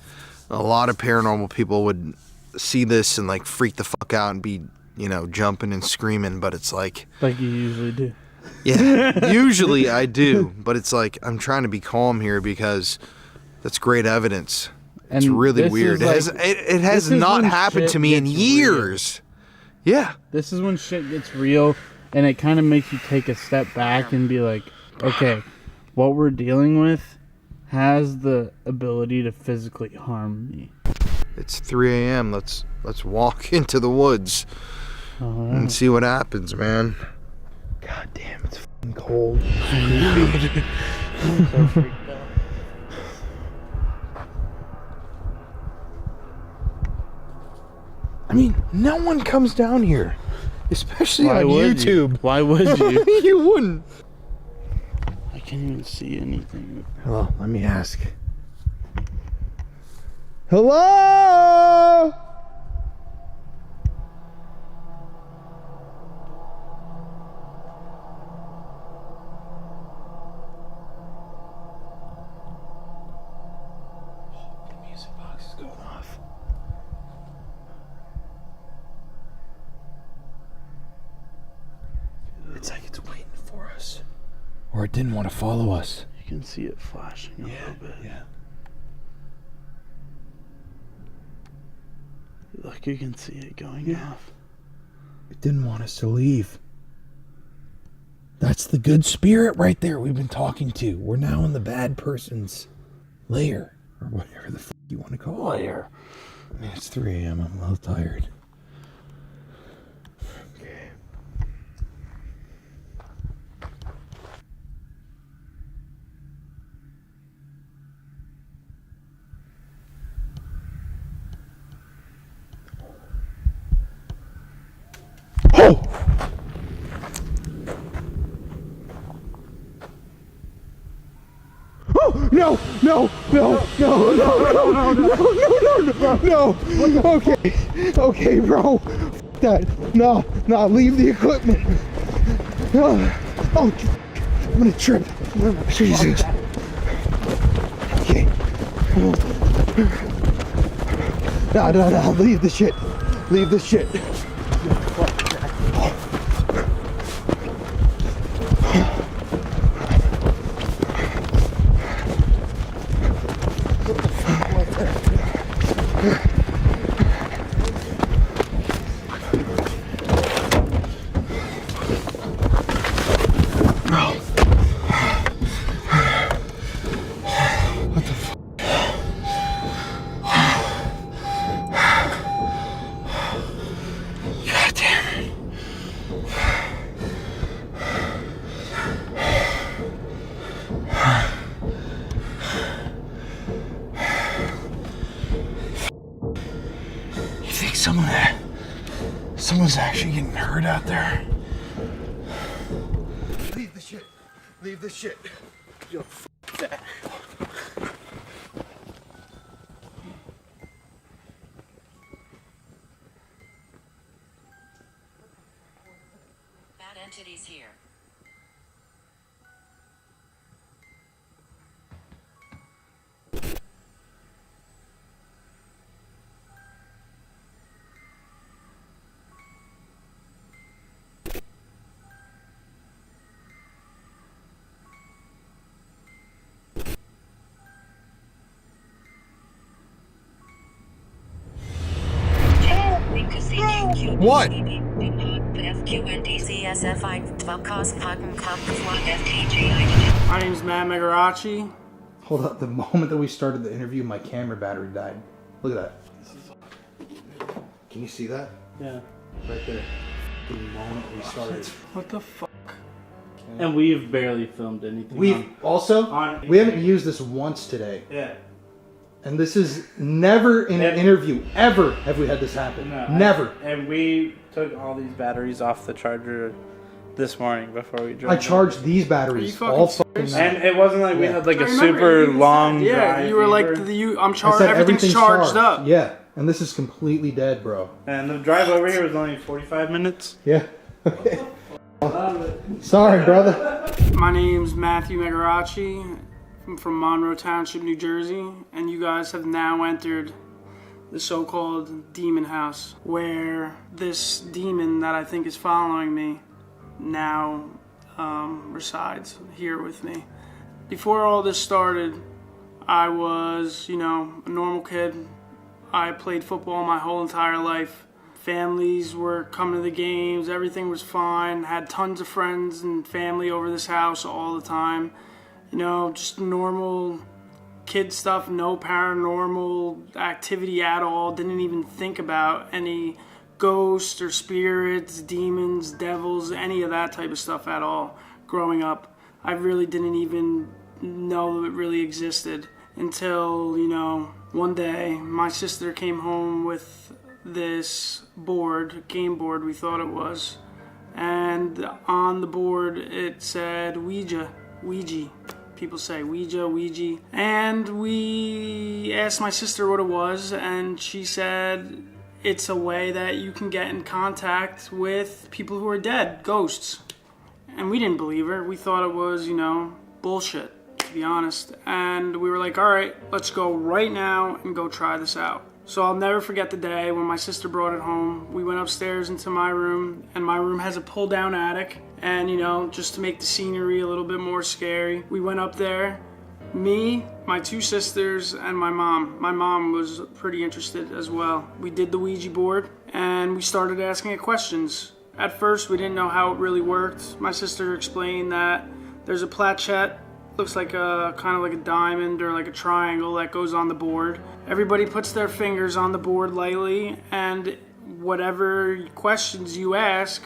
a lot of paranormal people would see this and like freak the fuck out and be, you know, jumping and screaming, but it's like you usually do. Yeah, usually I do, but it's like I'm trying to be calm here because that's great evidence. It's And really this weird. is It has not happened to me in years. Yeah. This is when shit gets real, and it kind of makes you take a step back and be like, okay, what we're dealing with has the ability to physically harm me. It's 3 a.m. Let's walk into the woods. and see what happens, man. God damn, it's fucking cold. It's creepy. I'm so freaked out. I mean, no one comes down here, especially Why on would YouTube. You? Why would you? You wouldn't. I can't even see anything. Well, let me ask. Hello? The music box is going off. It's like it's waiting for us. Or it didn't want to follow us. You can see it flashing a little bit. Yeah. Look, you can see it going off. It didn't want us to leave. That's the good spirit right there we've been talking to. We're now in the bad person's lair. Or whatever the fuck you want to call it. Lair. I mean, it's 3 a.m. I'm a little tired. Okay. Oh! Oh, no, no, no, no, no, no, no, no, no, no. Okay, okay, bro. F that. No, no, leave the equipment. Oh, I'm gonna trip. Jesus. Okay. No, no, no, leave the shit. Leave the shit. Someone's actually getting hurt out there. Leave the shit. Leave the shit. Yo, f that. Bad entities here. What? My name's Matt Megarachi. Hold up, the moment that we started the interview, my camera battery died. Look at that. Can you see that? Yeah. Right there. The moment we started. What the fuck? And we've barely filmed anything. We've we haven't used this once today. Yeah. And this is never in an interview, ever have we had this happen. No, never. And we took all these batteries off the charger this morning before we drove. I charged these batteries all fucking night. And it wasn't like we had like a super long drive. You were like, I'm charged, everything's charged up. Yeah, and this is completely dead, bro. And the drive over here was only 45 minutes. Yeah. Sorry, brother. My name's Matthew Megarachi. I'm from Monroe Township, New Jersey, and you guys have now entered the so-called demon house, where this demon that I think is following me now resides here with me. Before all this started, I was, a normal kid. I played football my whole entire life. Families were coming to the games, everything was fine, had tons of friends and family over this house all the time. Just normal kid stuff, no paranormal activity at all. Didn't even think about any ghosts or spirits, demons, devils, any of that type of stuff at all growing up. I really didn't even know it really existed until, you know, one day my sister came home with this board, game board we thought it was, and on the board it said Ouija. People say Ouija. And we asked my sister what it was, and she said it's a way that you can get in contact with people who are dead, ghosts. And we didn't believe her. We thought it was, you know, bullshit, to be honest. And we were like, all right, let's go right now and go try this out. So I'll never forget the day when my sister brought it home. We went upstairs into my room, and my room has a pull-down attic. And, you know, just to make the scenery a little bit more scary, we went up there. Me, my two sisters, and my mom. My mom was pretty interested as well. We did the Ouija board, and we started asking it questions. At first, we didn't know how it really worked. My sister explained that there's a planchette, looks like a kind of like a diamond or like a triangle that goes on the board. Everybody puts their fingers on the board lightly, and whatever questions you ask,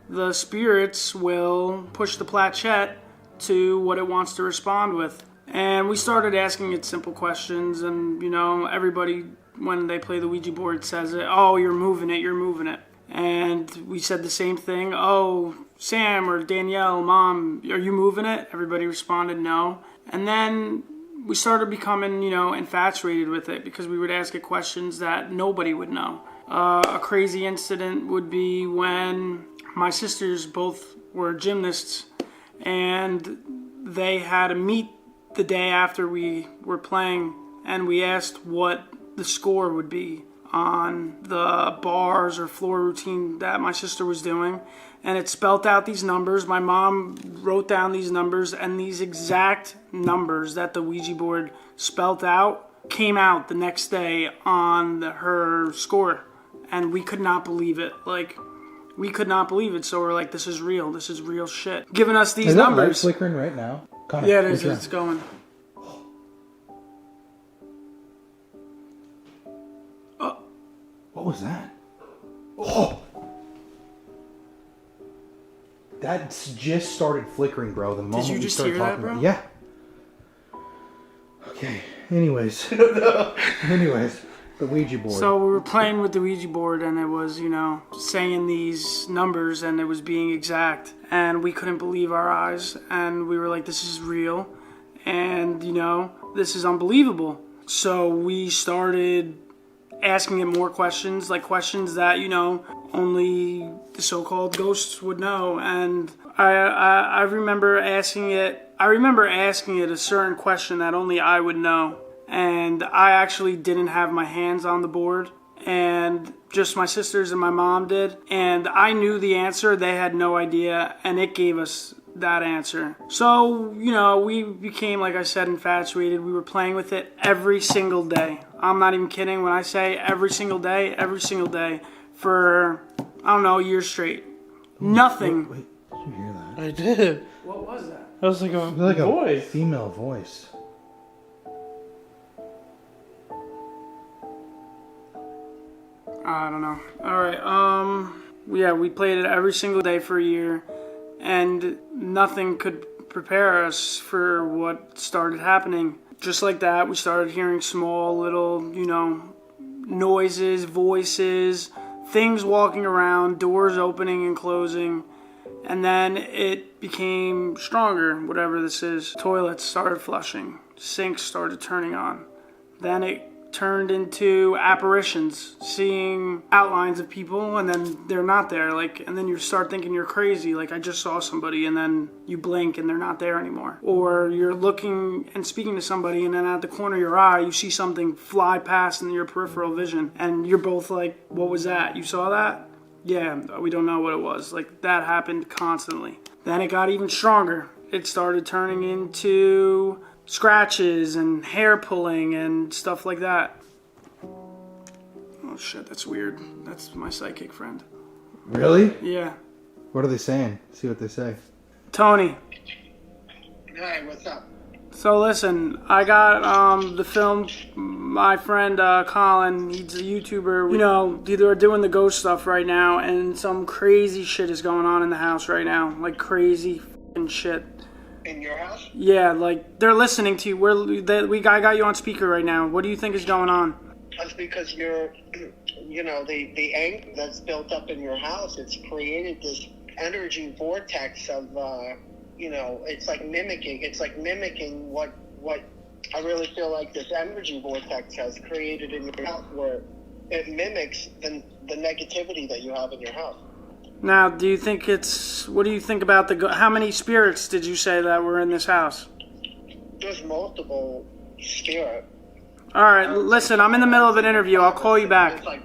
the spirits will push the planchette to what it wants to respond with. And we started asking it simple questions, and, you know, everybody, when they play the Ouija board, says it, oh, you're moving it. And we said the same thing, oh, Sam or Danielle, Mom, are you moving it? Everybody responded no. And then we started becoming, you know, infatuated with it because we would ask it questions that nobody would know. A crazy incident would be when my sisters both were gymnasts, and they had a meet the day after we were playing, and we asked what the score would be on the bars or floor routine that my sister was doing, and it spelt out these numbers. My mom wrote down these numbers, and these exact numbers that the Ouija board spelt out came out the next day on her score, and we could not believe it. We could not believe it, so we're like, this is real shit. Giving us these numbers. Is that light flickering right now? Connor, yeah, it is. It's going. What was that? Oh! That's just started flickering, bro. The moment you we just started hear that, talking bro? about yeah. Okay. Anyways. The Ouija board. So we were playing with the Ouija board, and it was, you know, saying these numbers, and it was being exact. And we couldn't believe our eyes, and we were like, this is real, and, you know, this is unbelievable. So we started asking it more questions, like questions that, you know, only the so-called ghosts would know. And I remember asking it a certain question that only I would know. And I actually didn't have my hands on the board, and just my sisters and my mom did. And I knew the answer, they had no idea, and it gave us that answer. So, you know, we became, like I said, infatuated. We were playing with it every single day. I'm not even kidding when I say every single day for, I don't know, a year straight. Nothing. Wait, did you hear that? I did. What was that? That was like a voice. A female voice. I don't know. Alright, yeah, we played it every single day for a year, and nothing could prepare us for what started happening. Just like that, we started hearing small little, you know, noises, voices, things walking around, doors opening and closing, and then it became stronger, whatever this is. Toilets started flushing, sinks started turning on. Then it turned into apparitions, seeing outlines of people, and then they're not there, and then you start thinking you're crazy, I just saw somebody, and then you blink and they're not there anymore. Or you're looking and speaking to somebody, and then at the corner of your eye you see something fly past in your peripheral vision, and you're both like, what was that? You saw that? Yeah, we don't know what it was. That happened constantly. Then it got even stronger. It started turning into scratches and hair pulling and stuff like that. Oh shit, that's weird. That's my psychic friend. Really? Yeah. What are they saying? See what they say. Tony. Hi, what's up? So listen, I got the film. My friend Colin, he's a YouTuber. You know, they're doing the ghost stuff right now, and some crazy shit is going on in the house right now. Like crazy fucking shit. In your house? Yeah, like they're listening to you. I got you on speaker right now. What do you think is going on? That's because you're, you know, the anger that's built up in your house. It's created this energy vortex of, you know, it's like mimicking what I really feel like this energy vortex has created in your house, where it mimics the negativity that you have in your house. Now, do you think what do you think about how many spirits did you say that were in this house? There's multiple spirits. All right, listen, I'm in the middle of an interview. I'll call you back. It's like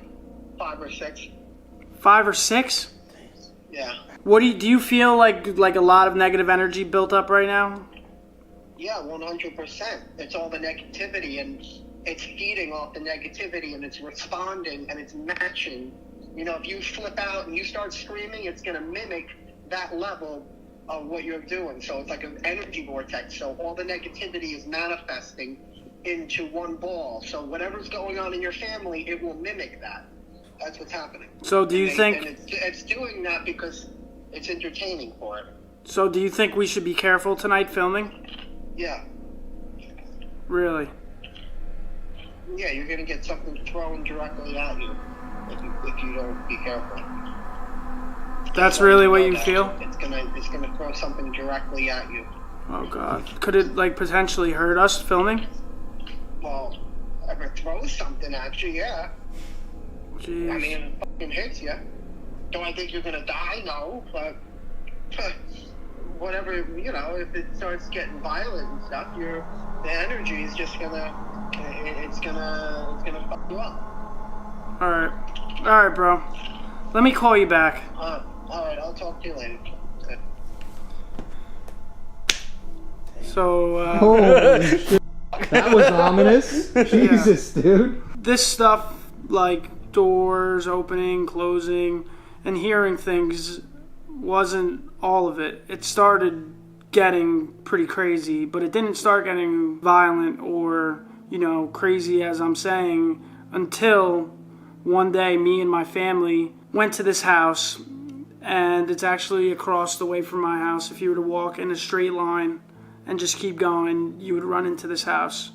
5 or 6. 5 or 6? Yeah. What do you feel like a lot of negative energy built up right now? Yeah, 100%. It's all the negativity, and it's feeding off the negativity, and it's responding, and it's matching. You know, if you flip out and you start screaming, it's going to mimic that level of what you're doing. So it's like an energy vortex. So all the negativity is manifesting into one ball. So whatever's going on in your family, it will mimic that. That's what's happening. So do you think... And it's doing that because it's entertaining for it. So do you think we should be careful tonight filming? Yeah. Really? Yeah, you're going to get something thrown directly at you if you don't be careful. That's really what you feel? It's gonna throw something directly at you. Oh God! Could it like potentially hurt us filming? Well, if it throws something at you, yeah. Jeez. I mean, if it fucking hits you. Do I think you're gonna die? No, but whatever, you know, if it starts getting violent and stuff, the energy is just gonna fuck you up. All right, bro. Let me call you back. All right, I'll talk to you later. Okay. So, Holy shit. That was ominous. Jesus, dude. This stuff, like doors opening, closing, and hearing things, wasn't all of it. It started getting pretty crazy, but it didn't start getting violent or, you know, crazy as I'm saying, until one day me and my family went to this house, and it's actually across the way from my house. If you were to walk in a straight line and just keep going, you would run into this house.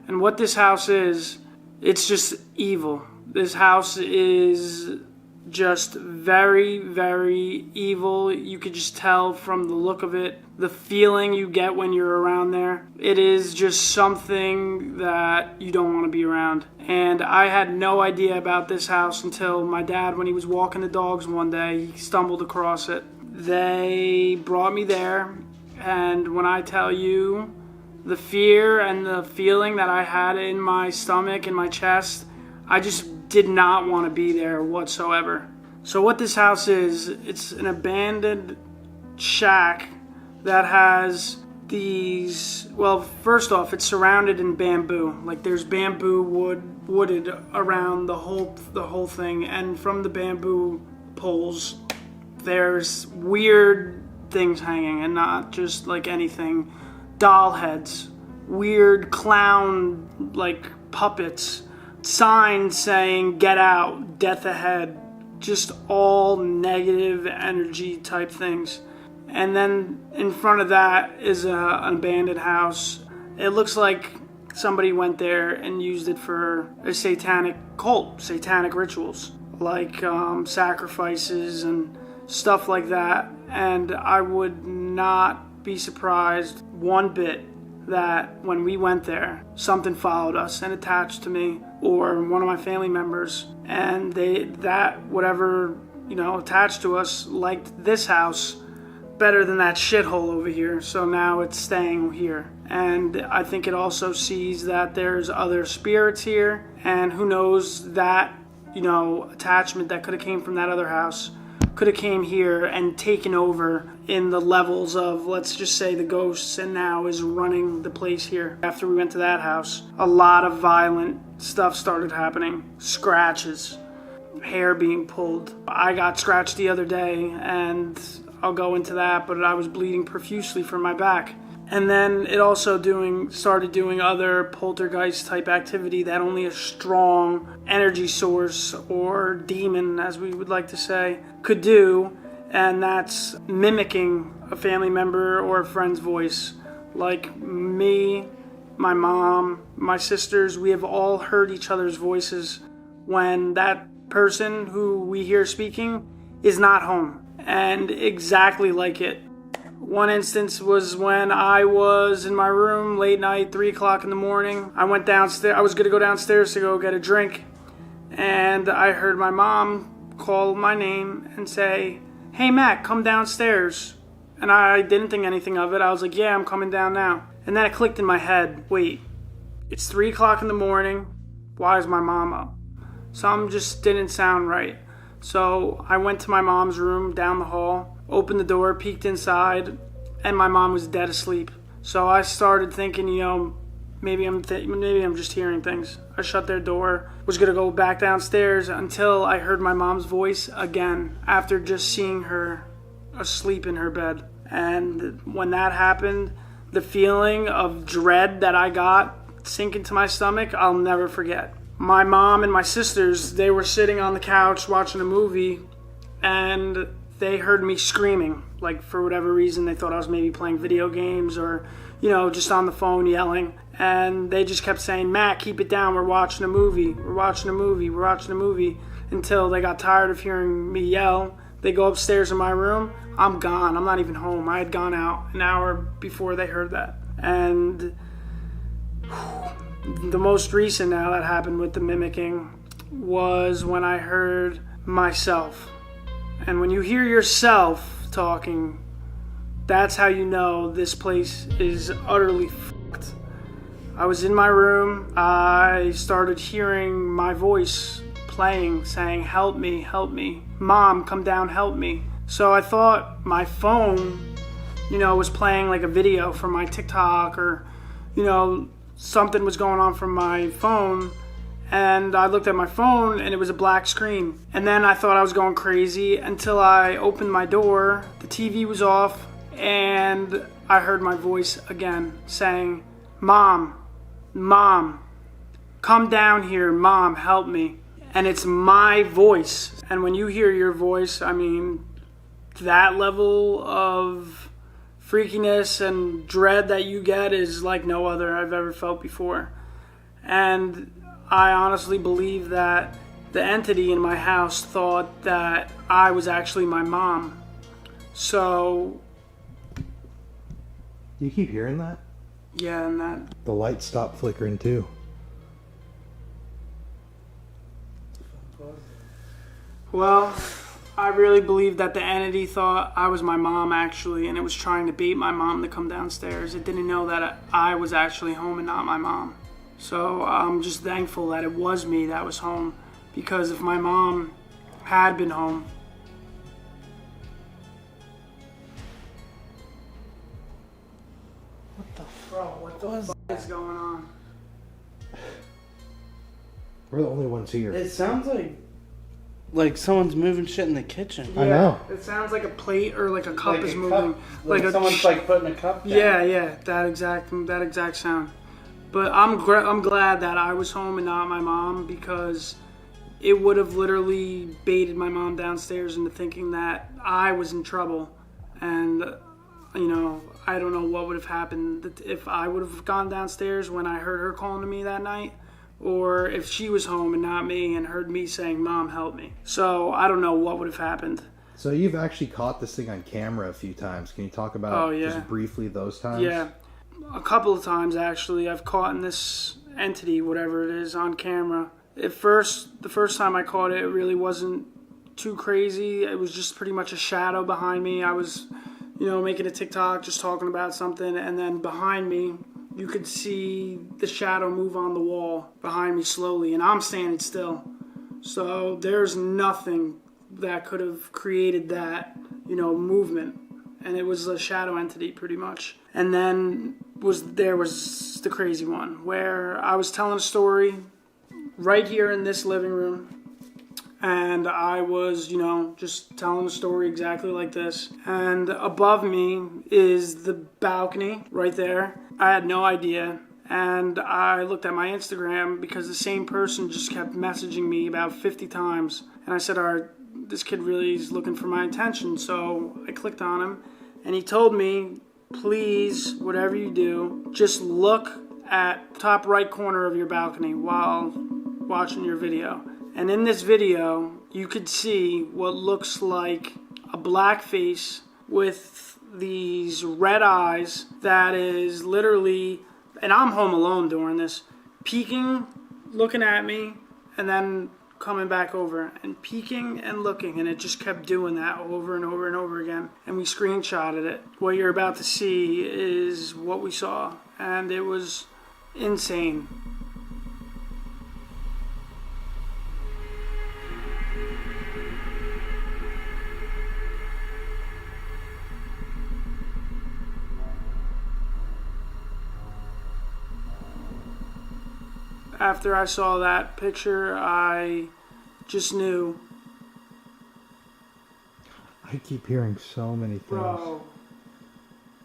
And what this house is, it's just evil. This house is just very, very evil. You could just tell from the look of it, the feeling you get when you're around there. It is just something that you don't want to be around. And I had no idea about this house until my dad, when he was walking the dogs one day, he stumbled across it. They brought me there, and when I tell you the fear and the feeling that I had in my stomach and my chest, I just did not want to be there whatsoever. So what this house is, it's an abandoned shack that has these, well, first off, it's surrounded in bamboo. Like there's bamboo wooded around the whole thing, and from the bamboo poles there's weird things hanging, and not just like anything. Doll heads, weird clown like puppets, signs saying get out, death ahead, just all negative energy type things. And then in front of that is an abandoned house. It looks like somebody went there and used it for a satanic cult, satanic rituals, like sacrifices and stuff like that. And I would not be surprised one bit that when we went there, something followed us and attached to me or one of my family members, and whatever, you know, attached to us liked this house better than that shithole over here, so now it's staying here. And I think it also sees that there's other spirits here, and who knows, that, you know, attachment that could have came from that other house could have came here and taken over in the levels of, let's just say, the ghosts, and now is running the place here. After we went to that house, a lot of violent stuff started happening. Scratches, hair being pulled. I got scratched the other day, and I'll go into that, but I was bleeding profusely from my back. And then it also started doing other poltergeist type activity that only a strong energy source or demon, as we would like to say, could do. And that's mimicking a family member or a friend's voice. Like me, my mom, my sisters, we have all heard each other's voices when that person who we hear speaking is not home. And exactly like it. One instance was when I was in my room late night, 3 o'clock in the morning. I went downstairs. I was going to go downstairs to go get a drink. And I heard my mom call my name and say, "Hey, Matt, come downstairs." And I didn't think anything of it. I was like, "Yeah, I'm coming down now." And then it clicked in my head. Wait, it's 3 o'clock in the morning. Why is my mom up? Something just didn't sound right. So I went to my mom's room down the hall, opened the door, peeked inside, and my mom was dead asleep. So I started thinking, maybe I'm just hearing things. I shut their door, was gonna go back downstairs until I heard my mom's voice again after just seeing her asleep in her bed. And when that happened, the feeling of dread that I got sink into my stomach, I'll never forget. My mom and my sisters, they were sitting on the couch watching a movie, and they heard me screaming. Like, for whatever reason, they thought I was maybe playing video games or, just on the phone yelling. And they just kept saying, "Matt, keep it down. We're watching a movie. We're watching a movie. We're watching a movie." Until they got tired of hearing me yell. They go upstairs in my room. I'm gone. I'm not even home. I had gone out an hour before they heard that. And the most recent now that happened with the mimicking was when I heard myself. And when you hear yourself talking, that's how you know this place is utterly fucked. I was in my room. I started hearing my voice playing, saying, "Help me, help me. Mom, come down, help me." So I thought my phone, was playing like a video from my TikTok or, something was going on from my phone. And I looked at my phone and it was a black screen. And then I thought I was going crazy until I opened my door. The TV was off and I heard my voice again saying, "Mom, come down here. Mom, help me." And it's my voice. And when you hear your voice, that level of freakiness and dread that you get is like no other I've ever felt before. And I honestly believe that the entity in my house thought that I was actually my mom. So... You keep hearing that? Yeah, and that... The lights stop flickering too. Well, I really believe that the entity thought I was my mom actually, and it was trying to bait my mom to come downstairs. It didn't know that I was actually home and not my mom. So I'm just thankful that it was me that was home, because if my mom had been home... What the fuck is going on? We're the only ones here. It sounds like someone's moving shit in the kitchen. I know. It sounds like a plate or like a cup is moving. Like someone's putting a cup down. Yeah, that exact sound. But I'm glad that I was home and not my mom, because it would have literally baited my mom downstairs into thinking that I was in trouble. And, I don't know what would have happened if I would have gone downstairs when I heard her calling to me that night, or if she was home and not me and heard me saying, "Mom, help me." So I don't know what would have happened. So you've actually caught this thing on camera a few times. Can you talk about just briefly those times? Yeah, a couple of times actually. I've caught this entity, whatever it is, on camera. The first time I caught it, it really wasn't too crazy. It was just pretty much a shadow behind me. I was, making a TikTok, just talking about something, and then behind me, you could see the shadow move on the wall behind me slowly, and I'm standing still. So there's nothing that could have created that, movement. And it was a shadow entity pretty much. And then there was the crazy one where I was telling a story right here in this living room. and I was, just telling the story exactly like this. And above me is the balcony right there. I had no idea. And I looked at my Instagram because the same person just kept messaging me about 50 times. And I said, all right, this kid really is looking for my attention. So I clicked on him, and he told me, please, whatever you do, just look at top right corner of your balcony while watching your video. And in this video, you could see what looks like a black face with these red eyes that is literally, and I'm home alone during this, peeking, looking at me, and then coming back over and peeking and looking, and it just kept doing that over and over and over again. And we screenshotted it. What you're about to see is what we saw, and it was insane. After I saw that picture, I just knew. I keep hearing so many things. Bro,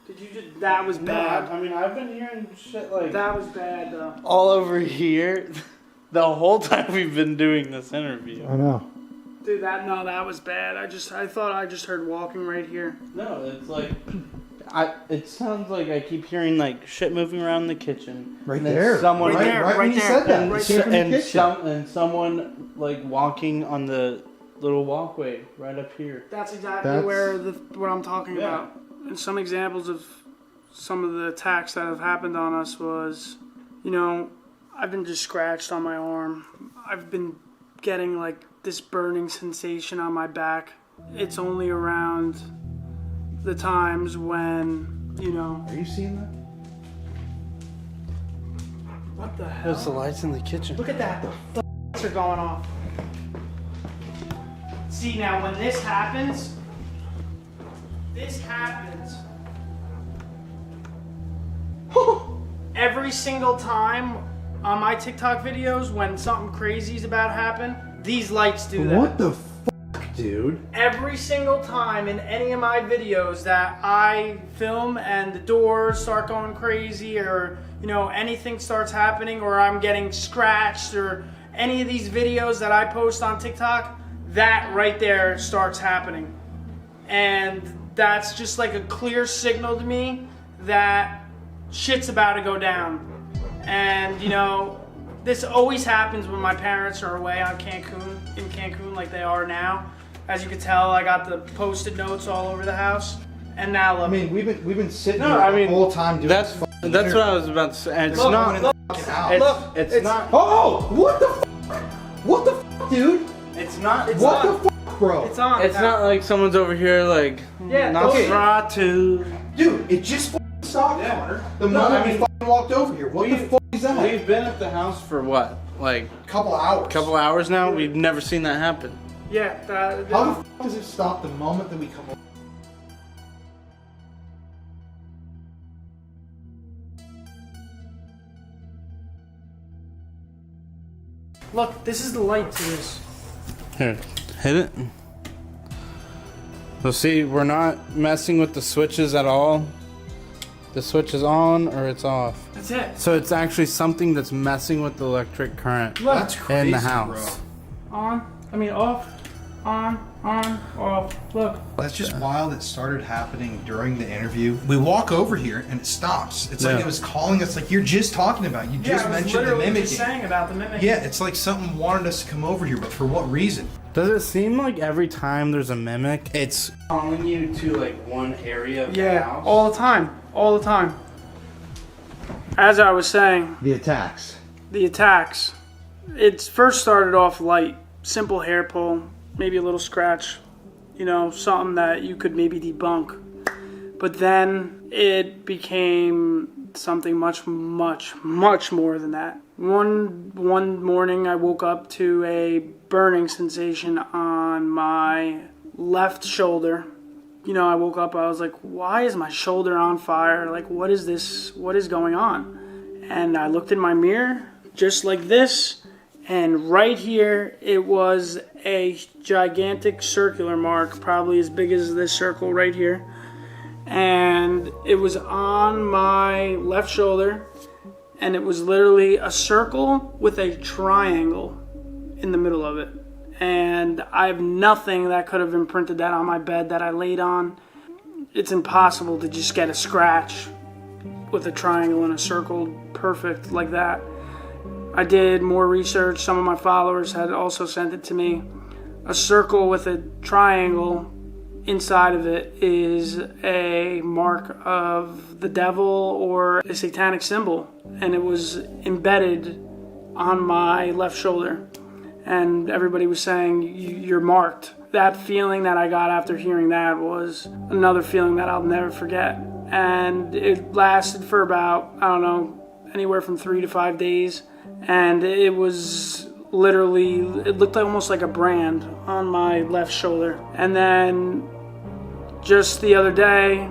did you just? That was bad. I mean, I've been hearing shit like that was bad though. all over here the whole time we've been doing this interview. I know. Dude, that was bad. I thought I just heard walking right here. No, it's like it sounds like I keep hearing like shit moving around the kitchen. Right And then there. Someone Right when you said that. And, It came from the kitchen. and someone like walking on the little walkway right up here. That's exactly what I'm talking about. And some examples of some of the attacks that have happened on us was, I've been just scratched on my arm. I've been getting like this burning sensation on my back. It's only around the times when, Are you seeing that? What the hell? There's the lights in the kitchen. Look at that. The lights are going off. See, now when this happens, every single time on my TikTok videos when something crazy is about to happen, these lights do that. What the fuck, dude? Every single time in any of my videos that I film and the doors start going crazy, or anything starts happening, or I'm getting scratched, or any of these videos that I post on TikTok, that right there starts happening. And that's just like a clear signal to me that shit's about to go down. And this always happens when my parents are away in Cancun like they are now. As you can tell, I got the post-it notes all over the house. And now look. I mean, we've been sitting here the whole time doing that's what I was about to say. And it's not. It's not. Oh, what the fuck? What the fuck, dude? It's not. It's what on. the fuck, bro? It's on. It's not like someone's over here like. Yeah. Nosferatu. Dude, it just fucking stopped, Connor. The moment we fucking walked over here. What the fuck is that? We've been at the house for what? Like couple hours. Couple hours now. We've never seen that happen. Yeah. How the fuck does it stop the moment that we come over? Look, this is the light to this. Here, hit it. So see, we're not messing with the switches at all. The switch is on or it's off. That's it. So it's actually something that's messing with the electric current Look. That's in the crazy, house. Off, on, off. Look. That's just wild. It started happening during the interview. We walk over here and it stops. It's like it was calling us, like you're just talking about. You just mentioned the mimicking. Just saying about the mimicking. Yeah, it's like something wanted us to come over here, but for what reason? Does it seem like every time there's a mimic, it's calling you to like one area of the house? all the time. All the time. As I was saying, The attacks. It first started off light, simple hair pull, maybe a little scratch, something that you could maybe debunk. But then it became something much, much, much more than that. One morning I woke up to a burning sensation on my left shoulder. I woke up, I was like, why is my shoulder on fire? Like, what is this? What is going on? And I looked in my mirror, just like this, And right here, it was a gigantic circular mark, probably as big as this circle right here. And it was on my left shoulder, and it was literally a circle with a triangle in the middle of it. And I have nothing that could have imprinted that on my bed that I laid on. It's impossible to just get a scratch with a triangle and a circle perfect like that. I did more research. Some of my followers had also sent it to me. A circle with a triangle inside of it is a mark of the devil or a satanic symbol, and it was embedded on my left shoulder. And everybody was saying, you're marked. That feeling that I got after hearing that was another feeling that I'll never forget. And it lasted for about, I don't know, anywhere from 3 to 5 days. And it was literally, it looked almost like a brand on my left shoulder. And then just the other day,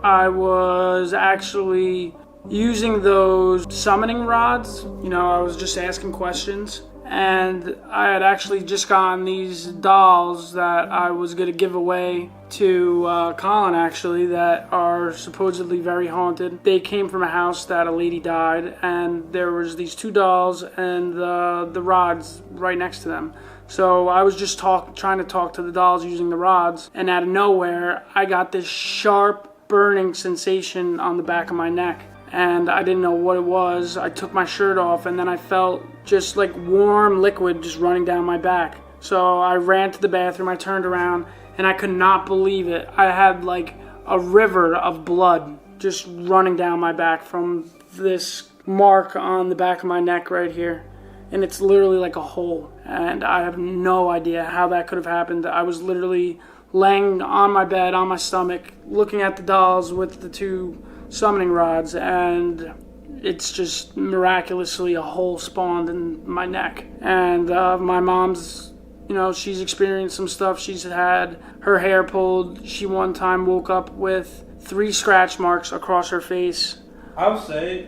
I was actually using those summoning rods. You know, I was just asking questions. And I had actually just gotten these dolls that I was going to give away to Colin, actually, that are supposedly very haunted. They came from a house that a lady died, and there was these 2 dolls and the rods right next to them. So I was just trying to talk to the dolls using the rods, and out of nowhere, I got this sharp burning sensation on the back of my neck. And I didn't know what it was. I took my shirt off, and then I felt just like warm liquid just running down my back. So I ran to the bathroom, I turned around, and I could not believe it. I had like a river of blood just running down my back from this mark on the back of my neck right here. And it's literally like a hole. And I have no idea how that could have happened. I was literally laying on my bed, on my stomach, looking at the dolls with the 2 summoning rods, and it's just miraculously a hole spawned in my neck. And my mom's, you know, she's experienced some stuff. She's had her hair pulled. She one time woke up with 3 scratch marks across her face. I would say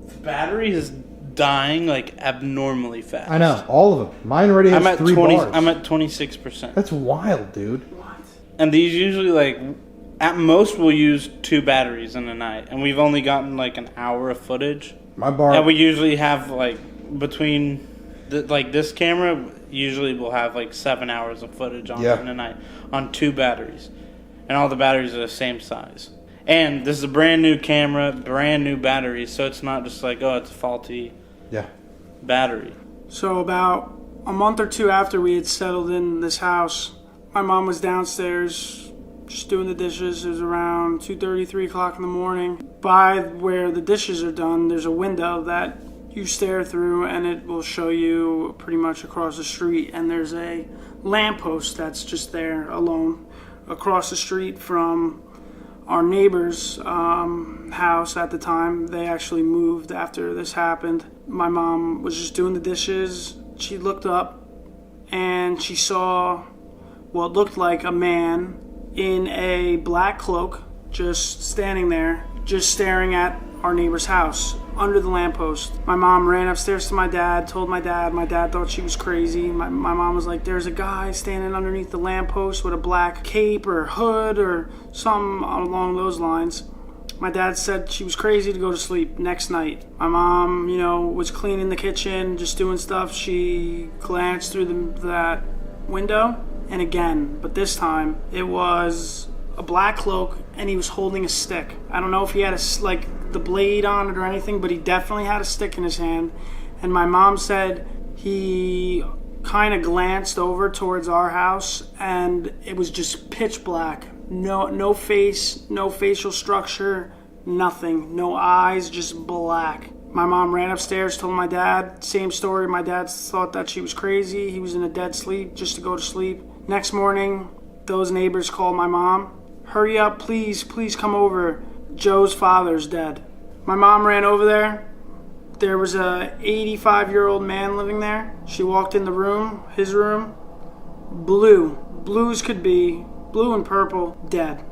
the battery is dying like abnormally fast. I know, all of them. Mine already has 3 bars. I'm at 26%. That's wild, dude. What? And these usually, like, at most we'll use 2 batteries in a night, and we've only gotten like an hour of footage. My bar. And we usually have like between like this camera, usually we'll have like 7 hours of footage on it in a night on 2 batteries, and all the batteries are the same size. And this is a brand new camera, brand new batteries, so it's not just like, oh, it's a faulty battery. So about a month or 2 after we had settled in this house, my mom was downstairs just doing the dishes. It was around 2:30, 3 o'clock in the morning. By where the dishes are done, there's a window that you stare through, and it will show you pretty much across the street. And there's a lamppost that's just there alone across the street from our neighbor's house at the time. They actually moved after this happened. My mom was just doing the dishes. She looked up, and she saw what looked like a man in a black cloak, just standing there, just staring at our neighbor's house under the lamppost. My mom ran upstairs to my dad, told my dad. My dad thought she was crazy. My mom was like, there's a guy standing underneath the lamppost with a black cape or hood or something along those lines. My dad said she was crazy to go to sleep. Next night, my mom, you know, was cleaning the kitchen, just doing stuff. She glanced through that window, and again, but this time it was a black cloak, and he was holding a stick. I don't know if he had the blade on it or anything, but he definitely had a stick in his hand. And my mom said he kind of glanced over towards our house, and it was just pitch black. No face, no facial structure, nothing. No eyes, just black. My mom ran upstairs, told my dad, same story. My dad thought that she was crazy. He was in a dead sleep, just to go to sleep. Next morning, those neighbors called my mom. Hurry up, please come over. Joe's father's dead. My mom ran over there. There was a 85-year-old man living there. She walked in the room, his room. Blue as could be, blue and purple, dead.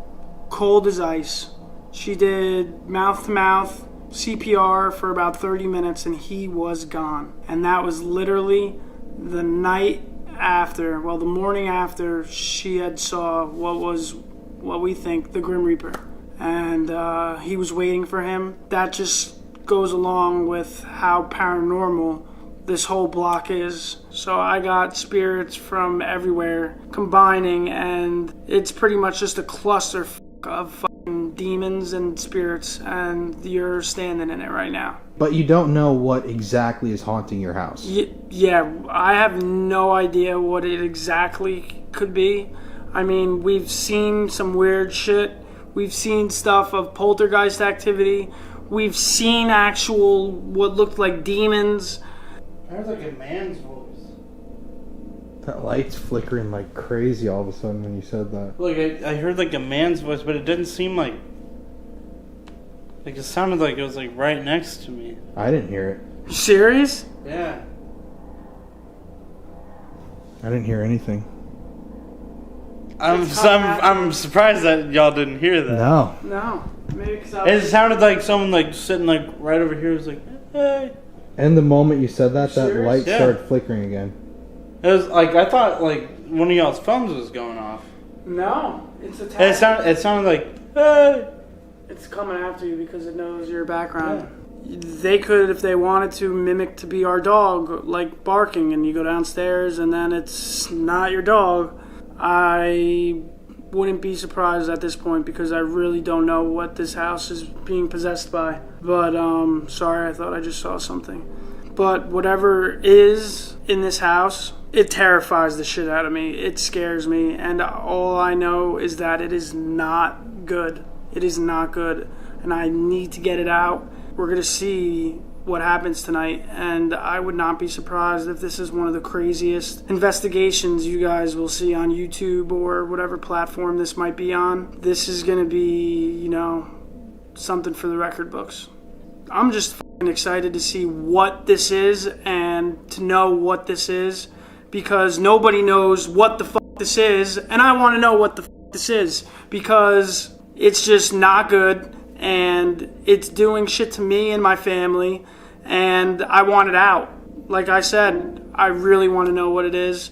Cold as ice. She did mouth to mouth. CPR for about 30 minutes and he was gone. And that was literally the night after, well, the morning after she had saw what we think the Grim Reaper. And he was waiting for him. That just goes along with how paranormal this whole block is. So I got spirits from everywhere combining, and it's pretty much just a cluster of fucking demons and spirits, and you're standing in it right now. But you don't know what exactly is haunting your house. Yeah, I have no idea what it exactly could be. I mean, we've seen some weird shit. We've seen stuff of poltergeist activity. We've seen actual, what looked like demons. I heard like a man's voice. That light's flickering like crazy all of a sudden when you said that. Like I heard like a man's voice, but it didn't seem like it sounded like it was like right next to me. I didn't hear it. You serious? Yeah. I didn't hear anything. I'm surprised that y'all didn't hear that. No. Maybe It sounded like someone like sitting like right over here was like, hey. And the moment you said that, that Serious? light Yeah. started flickering again. It was like I thought like one of y'all's phones was going off. No, it's a It sounded like, hey. It's coming after you because it knows your background. Yeah. They could, if they wanted to, mimic to be our dog, like barking, and you go downstairs and then it's not your dog. I wouldn't be surprised at this point because I really don't know what this house is being possessed by. But, sorry, I thought I just saw something. But whatever is in this house, it terrifies the shit out of me. It scares me. And all I know is that it is not good. It is not good. And I need to get it out. We're going to see what happens tonight, and I would not be surprised if this is one of the craziest investigations you guys will see on YouTube or whatever platform this might be on. This is going to be, something for the record books. I'm just fucking excited to see what this is and to know what this is, because nobody knows what the fuck this is, and I want to know what the fuck this is, because it's just not good. And it's doing shit to me and my family, and I want it out. Like I said, I really want to know what it is,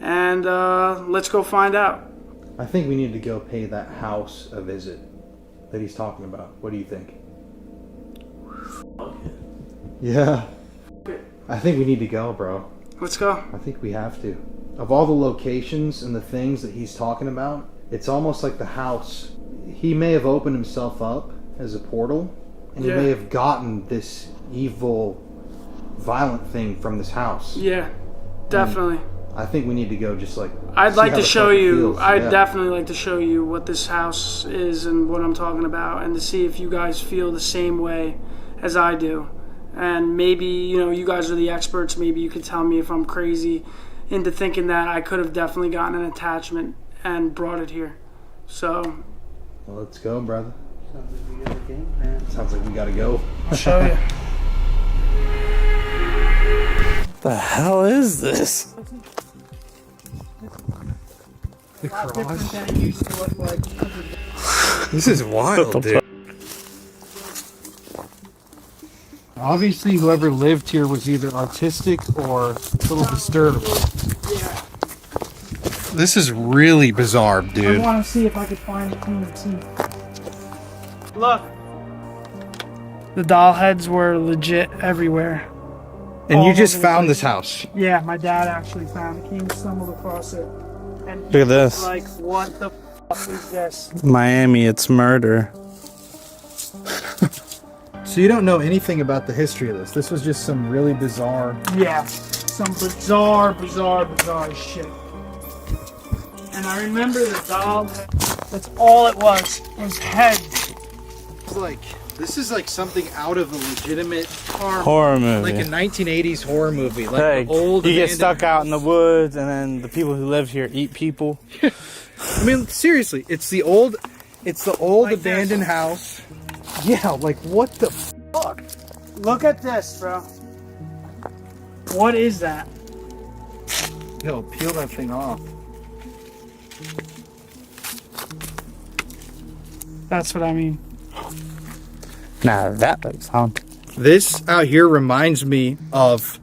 and let's go find out. I think we need to go pay that house a visit that he's talking about. What do you think? Yeah. I think we need to go, bro. Let's go. I think we have to. Of all the locations and the things that he's talking about, it's almost like the house. He may have opened himself up as a portal, and he may have gotten this evil, violent thing from this house. Yeah, definitely. And I think we need to go just like... I'd like to show you, I'd definitely like to show you what this house is and what I'm talking about, and to see if you guys feel the same way as I do. And maybe, you guys are the experts, maybe you could tell me if I'm crazy into thinking that I could have definitely gotten an attachment and brought it here. So... Well, let's go, brother. Sounds like we gotta go. I'll show you. The hell is this? The cross. This is wild, dude. Obviously, whoever lived here was either autistic or a little disturbed. Yeah. This is really bizarre, dude. I want to see if I could find it in the teeth. Look. The doll heads were legit everywhere. And you just found this house. Yeah, my dad actually found it. He stumbled across it. And Look at this. Like, what the fuck is this? Miami, it's murder. So you don't know anything about the history of this. This was just some really bizarre... Yeah, some bizarre shit. And I remember the doll, that's all it was heads. It's like... This is like something out of a legitimate horror movie. Like a 1980s horror movie. Like old you get stuck out in the woods and then the people who live here eat people. I mean, seriously, it's the old like abandoned house. Yeah, like what the fuck? Look at this, bro. What is that? Yo, peel that thing off. That's what I mean. Now that looks haunted. This out here reminds me of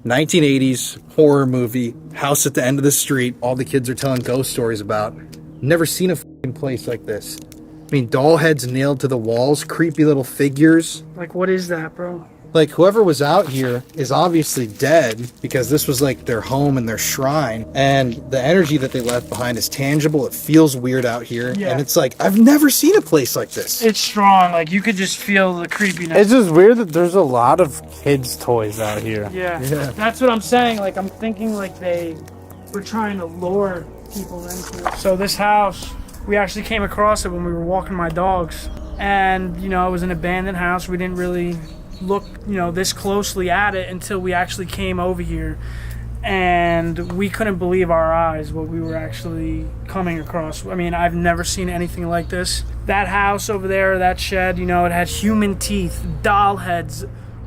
1980s horror movie, House at the End of the Street. All the kids are telling ghost stories about. Never seen a fucking place like this. I mean, doll heads nailed to the walls, creepy little figures. Like, what is that, bro? Like, whoever was out here is obviously dead because this was like their home and their shrine. And the energy that they left behind is tangible. It feels weird out here. Yeah. And it's like, I've never seen a place like this. It's strong. Like, you could just feel the creepiness. It's just weird that there's a lot of kids' toys out here. Yeah. That's what I'm saying. Like, I'm thinking like they were trying to lure people into it. So this house, we actually came across it when we were walking my dogs. And, you know, it was an abandoned house. We didn't really look, you know, this closely at it until we actually came over here. And we couldn't believe our eyes what we were actually coming across. I mean, I've never seen anything like this. That house over there, that shed, you know, it had human teeth, doll heads,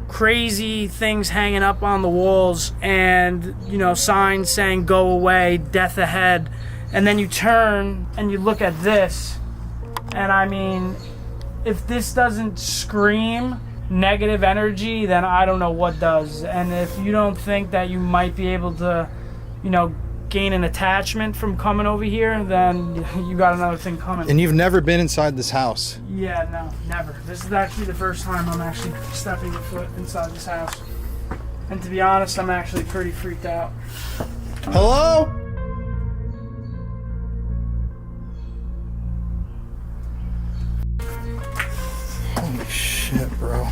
crazy things hanging up on the walls, and, you know, signs saying go away, death ahead. And then you turn and you look at this, and I mean, if this doesn't scream negative energy, then I don't know what does. And if you don't think that you might be able to, you know, gain an attachment from coming over here, then you got another thing coming. And you've never been inside this house? Yeah, no, never. This is actually the first time I'm actually stepping a foot inside this house. And to be honest, I'm actually pretty freaked out. Hello? Holy shit, bro.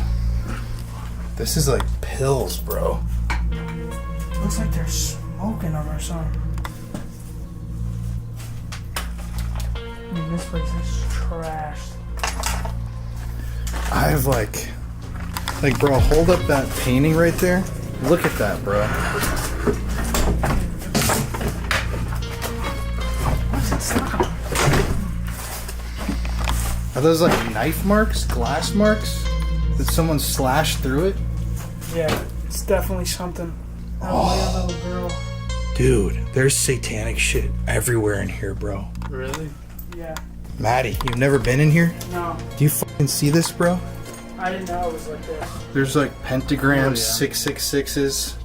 This is like pills, bro. Looks like they're smoking them or something. I mean, this place is trashed. I have like, bro, hold up that painting right there. Look at that, bro. What's it stop? Are those like knife marks, glass marks? Did someone slash through it? Yeah, it's definitely something. Oh, little girl. Dude, there's satanic shit everywhere in here, bro. Really? Yeah. Maddie, you've never been in here? No. Do you fucking see this, bro? I didn't know it was like this. There's like pentagrams, Oh, yeah. 666s.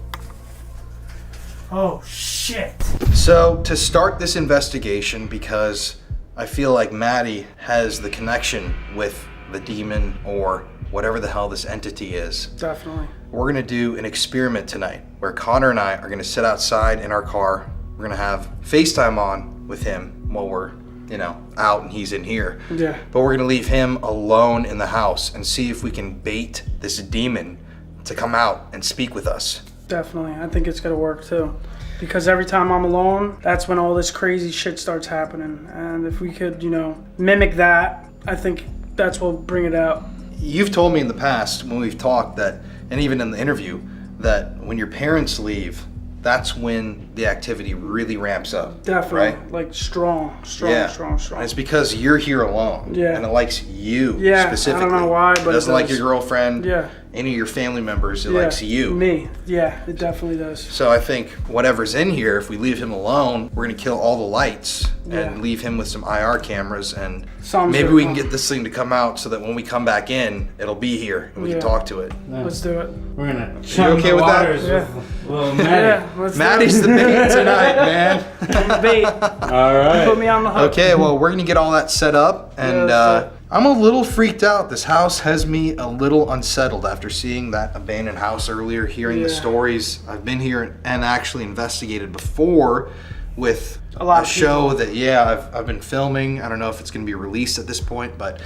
Oh, shit. So, to start this investigation, because I feel like Maddie has the connection with the demon or whatever the hell this entity is. Definitely. We're gonna do an experiment tonight where Connor and I are gonna sit outside in our car. We're gonna have FaceTime on with him while we're, you know, out and he's in here. Yeah. But we're gonna leave him alone in the house and see if we can bait this demon to come out and speak with us. Definitely. I think it's gonna work too. Because every time I'm alone, that's when all this crazy shit starts happening. And if we could, you know, mimic that, I think that's what'll bring it out. You've told me in the past when we've talked that, and even in the interview, that when your parents leave, that's when the activity really ramps up. Definitely. Right? Like strong. And it's because you're here alone. Yeah. And it likes you Yeah, specifically. I don't know why, but it doesn't it like does. your girlfriend, Yeah. any of your family members. It Yeah, likes you. Me. Yeah, it definitely does. So I think whatever's in here, if we leave him alone, we're gonna kill all the lights and leave him with some IR cameras, and Sounds maybe good. we can get this thing to come out so that when we come back in, it'll be here and we can Yeah. talk to it. Let's do it. We're gonna You chum okay the with that? waters with little Maddie. Yeah, let's Maddie's the bait tonight, man. Bait. All right. Put me on the hook. Okay, well, we're gonna get all that set up, and I'm a little freaked out. This house has me a little unsettled after seeing that abandoned house earlier, hearing the Yeah. stories. I've been here and actually investigated before with A lot of show that, I've been filming. I don't know if it's gonna be released at this point, but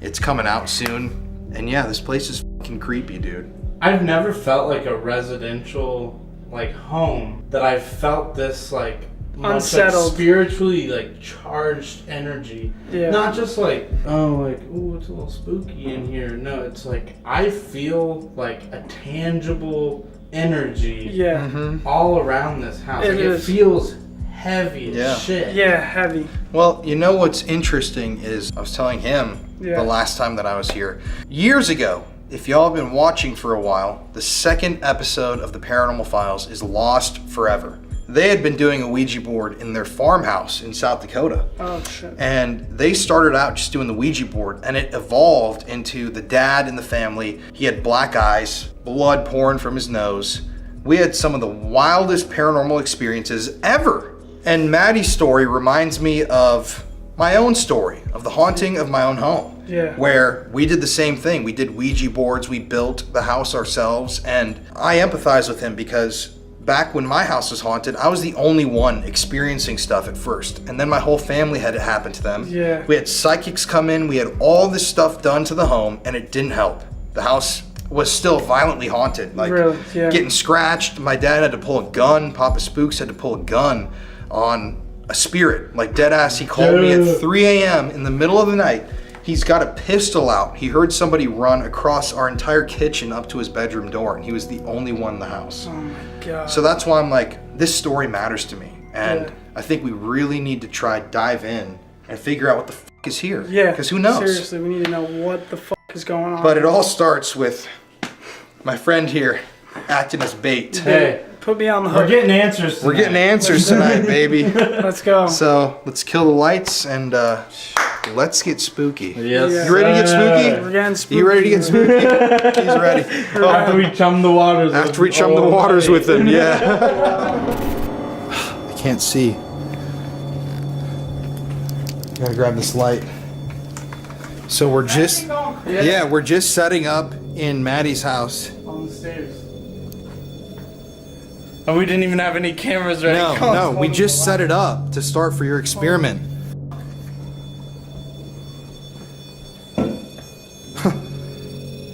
it's coming out soon. And yeah, this place is fucking creepy, dude. I've never felt like a residential home that I've felt this much, Unsettled. spiritually charged energy. Yeah. Not just ooh, it's a little spooky in here. No, it's I feel like a tangible energy Yeah. all around this house. It It is. feels heavy as shit. Yeah, heavy. Well, you know what's interesting is I was telling him Yeah. the last time that I was here, years ago, if y'all have been watching for a while, the second episode of the Paranormal Files is lost forever. they had been doing a Ouija board in their farmhouse in South Dakota. Oh, shit. And they started out just doing the Ouija board, and it evolved into the dad in the family. He had black eyes, blood pouring from his nose. We had some of the wildest paranormal experiences ever. And Maddie's story reminds me of my own story, of the haunting of my own home. Yeah. Where we did the same thing. We did Ouija boards, we built the house ourselves, and I empathize with him because back when my house was haunted, I was the only one experiencing stuff at first. And then my whole family had it happen to them. Yeah. We had psychics come in, we had all this stuff done to the home, and it didn't help. The house was still violently haunted. Like, Really? Yeah. getting scratched. My dad had to pull a gun. Papa Spooks had to pull a gun on a spirit. Like, dead ass, he called me at 3 a.m. in the middle of the night. He's got a pistol out. He heard somebody run across our entire kitchen up to his bedroom door, and he was the only one in the house. Oh my God. So that's why I'm like, this story matters to me. And Yeah. I think we really need to dive in and figure out what the fuck is here. Yeah. Because who knows? Seriously, we need to know what the fuck is going on. But it all starts with my friend here acting as bait. Hey, put me on the hook. We're getting answers tonight. We're getting answers tonight, baby. Let's go. So let's kill the lights and let's get spooky. Yes, You ready to get spooky? We're getting spooky. You ready to get spooky? He's ready. After we chum the waters. After we chum the waters with him, yeah. I can't see. Gotta grab this light. So we're just, we're just setting up in Maddie's house. On the stairs. And we didn't even have any cameras ready. No, we just set it up to start for your experiment.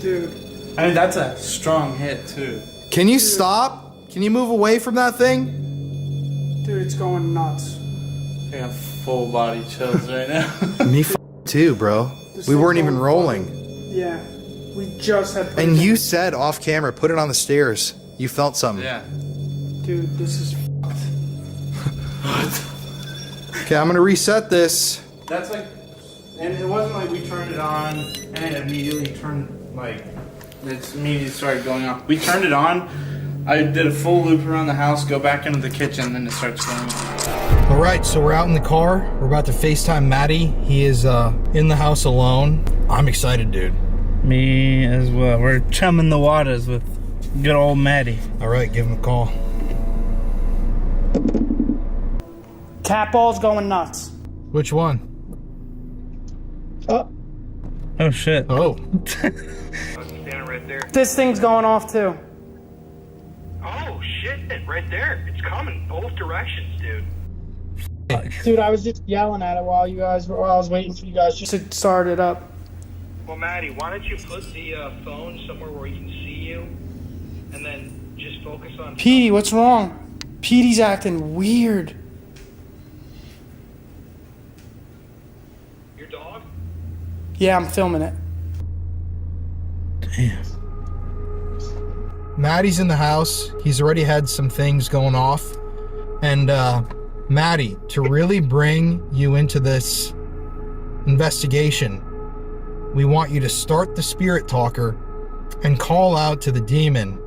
Dude. I mean, that's a strong hit, too. Can you stop? Can you move away from that thing? Dude, it's going nuts. I got full body chills right now. Me too, bro. We weren't even rolling. Yeah. We just had. And you said off camera, put it on the stairs. You felt something. Yeah. Dude, this is Okay, I'm gonna reset this. That's like, and it wasn't like we turned it on and it immediately turned, like, it immediately started going off. We turned it on, I did a full loop around the house, go back into the kitchen, and then it starts going off. All right, so we're out in the car. We're about to FaceTime Maddie. He is in the house alone. I'm excited, dude. Me as well. We're chumming the waters with good old Maddie. All right, give him a call. cat ball's going nuts. Which one? Oh shit. Oh. This thing's going off too. Oh shit! Right there, it's coming both directions, dude. Dude, I was just yelling at it while I was waiting for you guys just to start it up. Well, Maddie, why don't you put the phone somewhere where he can see you, and then just focus on. Petey, what's wrong? Petey's acting weird. Your dog? Yeah, I'm filming it. Damn. Maddie's in the house. He's already had some things going off. And, Maddie, to really bring you into this investigation, we want you to start the spirit talker and call out to the demon.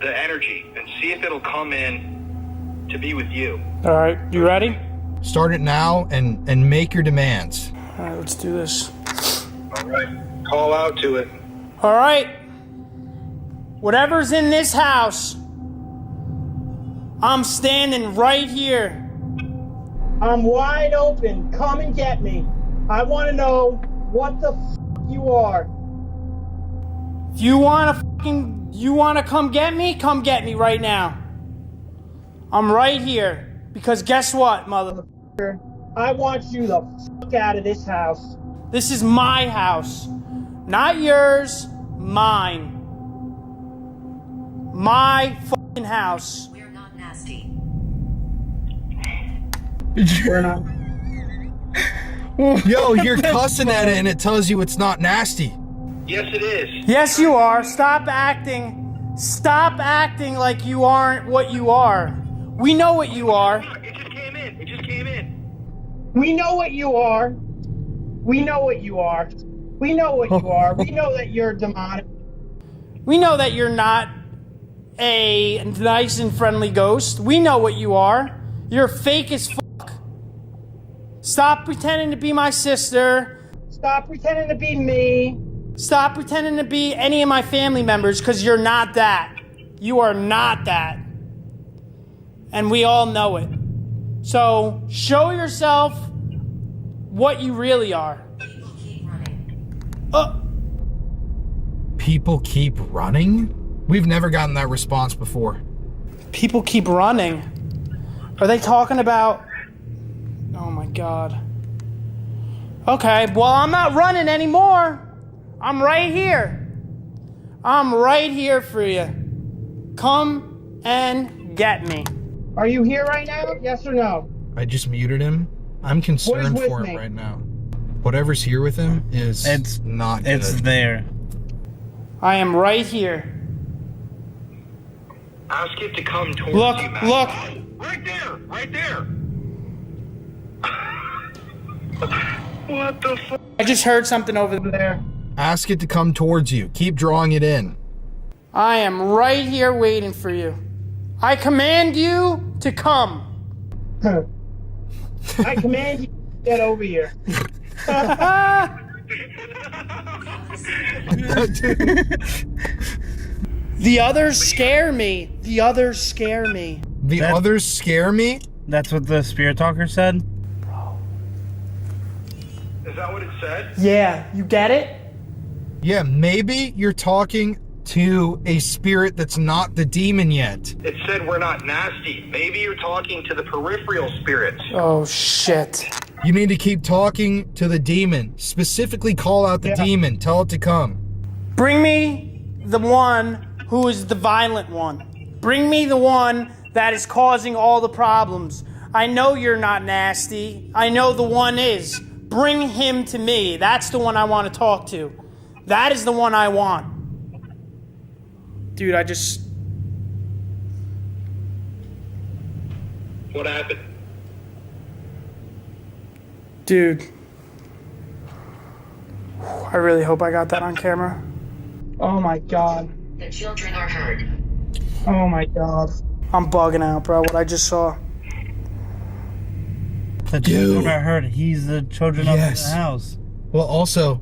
The energy, and see if it'll come in to be with you. All right, you ready? Start it now and make your demands. All right, let's do this. All right, call out to it. All right. Whatever's in this house, I'm standing right here. I'm wide open. Come and get me. I want to know what the you are. If you want to come get me? Come get me right now. I'm right here. Because guess what, motherfucker? I want you the fuck out of this house. This is my house. Not yours, mine. My fucking house. We're not nasty. We're not. Yo, you're cussing at it and it tells you it's not nasty. Yes, it is. Yes, you are. Stop acting. Stop acting like you aren't what you are. We know what you are. It just came in. It just came in. We know what you are. We know what you are. We know what you are. We know that you're demonic. We know that you're not a nice and friendly ghost. We know what you are. You're fake as fuck. Stop pretending to be my sister. Stop pretending to be me. Stop pretending to be any of my family members, because you're not that. You are not that. And we all know it. So show yourself what you really are. People keep running? We've never gotten that response before. People keep running. Are they talking about... Oh my God. Okay, well, I'm not running anymore. I'm right here. I'm right here for you. Come and get me. Are you here right now? Yes or no? I just muted him. I'm concerned for him right now. Whatever's here with him is not good. It's there. I am right here. Ask it to come towards you, man. Look. Right there. Right there. What the fuck? I just heard something over there. Ask it to come towards you. Keep drawing it in. I am right here waiting for you. I command you to come. I command you to get over here. The others scare me. The others scare me. The others scare me? That's what the spirit talker said? Is that what it said? Yeah, you get it? Yeah, maybe you're talking to a spirit that's not the demon yet. It said we're not nasty. Maybe you're talking to the peripheral spirits. Oh, shit. You need to keep talking to the demon. Specifically call out the demon. Tell it to come. Bring me the one who is the violent one. Bring me the one that is causing all the problems. I know you're not nasty. I know the one is. Bring him to me. That's the one I want to talk to. That is the one I want. Dude, I just... What happened? Dude. I really hope I got that on camera. Oh my God. The children are hurt. Oh my God. I'm bugging out, bro, what I just saw. The children are hurt. He's the children of the house. Well, also,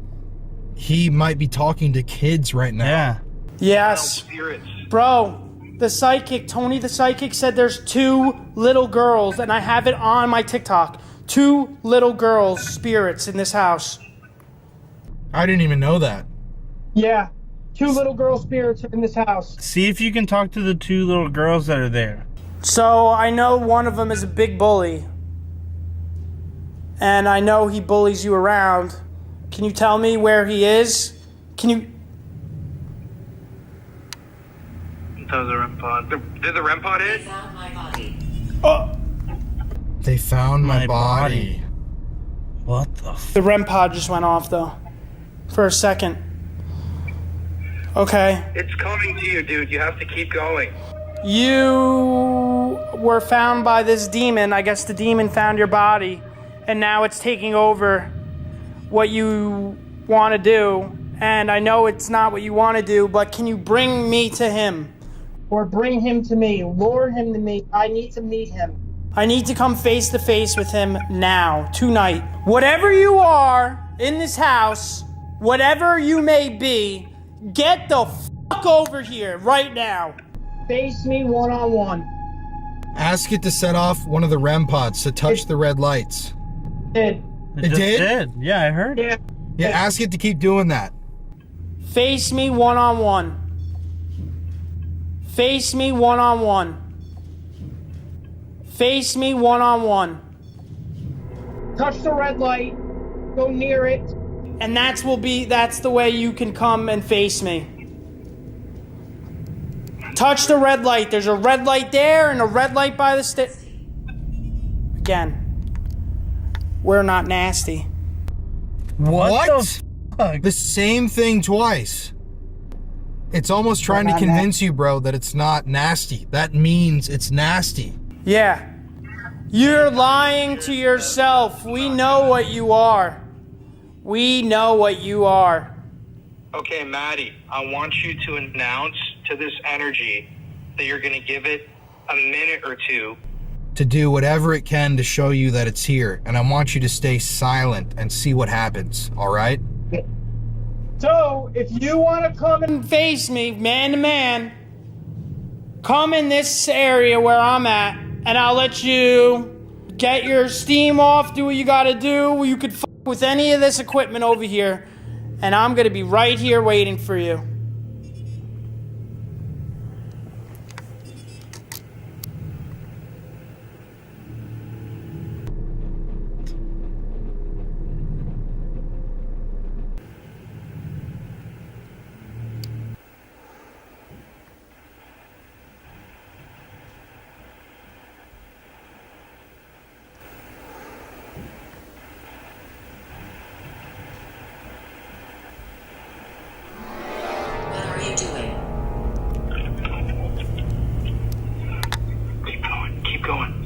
he might be talking to kids right now. Yeah. Yes. Bro, the psychic, Tony the psychic said there's 2 little girls, and I have it on my TikTok. 2 little girls, spirits in this house. I didn't even know that. Yeah. 2 little girl spirits in this house. See if you can talk to the 2 little girls that are there. So I know one of them is a big bully. And I know he bullies you around. Can you tell me where he is? Can you... That was a REM pod. Did the REM pod hit? Oh! They found my body. What the f... The REM pod just went off, though. For a second. Okay. It's coming to you, dude. You have to keep going. You were found by this demon. I guess the demon found your body. And now it's taking over what you want to do. And I know it's not what you want to do, but can you bring me to him? Or bring him to me. Lure him to me. I need to meet him. I need to come face to face with him now, tonight. Whatever you are in this house, whatever you may be, get the fuck over here right now. Face me one-on-one. Ask it to set off one of the REM pods to touch the red lights. It did? Yeah, I heard. Yeah, ask it to keep doing that. Face me one-on-one. Face me one-on-one. Face me one-on-one. Touch the red light. Go near it. And that's the way you can come and face me. Touch the red light. There's a red light there and a red light by the Again. We're not nasty. What? The same thing twice. It's almost trying to convince you, bro, that it's not nasty. That means it's nasty. Yeah. You're lying to yourself. We know what you are. We know what you are. Okay, Maddie, I want you to announce to this energy that you're going to give it a minute or two to do whatever it can to show you that it's here. And I want you to stay silent and see what happens, all right? So, if you want to come and face me, man to man, come in this area where I'm at, and I'll let you get your steam off, do what you gotta do. You could fuck with any of this equipment over here, and I'm gonna be right here waiting for you.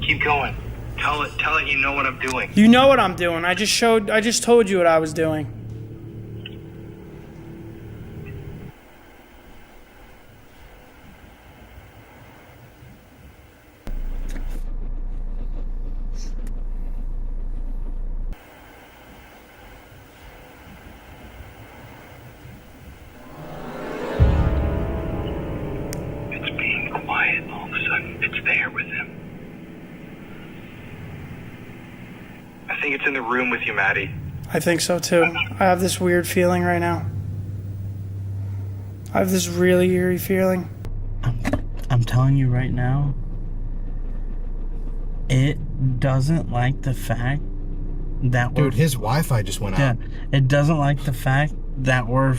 Keep going. Tell it you know what I'm doing. You know what I'm doing. I just told you what I was doing. It's being quiet all of a sudden. It's there with him. I think it's in the room with you, Maddie. I think so too. I have this weird feeling right now. I have this really eerie feeling. I'm telling you right now, it doesn't like the fact that Dude, his Wi-Fi just went out. It doesn't like the fact that we're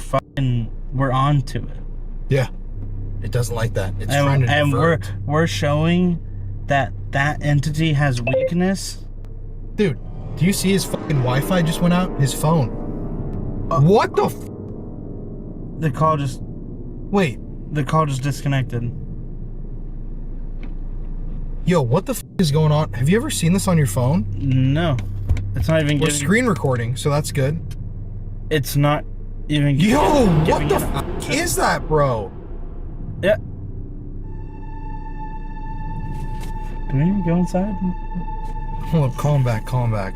on to it. Yeah. It doesn't like that. It's trying to divert. And we're showing that entity has weakness. Dude, do you see his fucking Wi-Fi just went out? His phone. What the The call just... Wait. The call just disconnected. Yo, what the is going on? Have you ever seen this on your phone? No. It's not even We're giving... screen recording, so that's good. It's not even... Yo, what the f*** is that, bro? Yeah. Do we need to go inside? Hold up, call him back, call him back.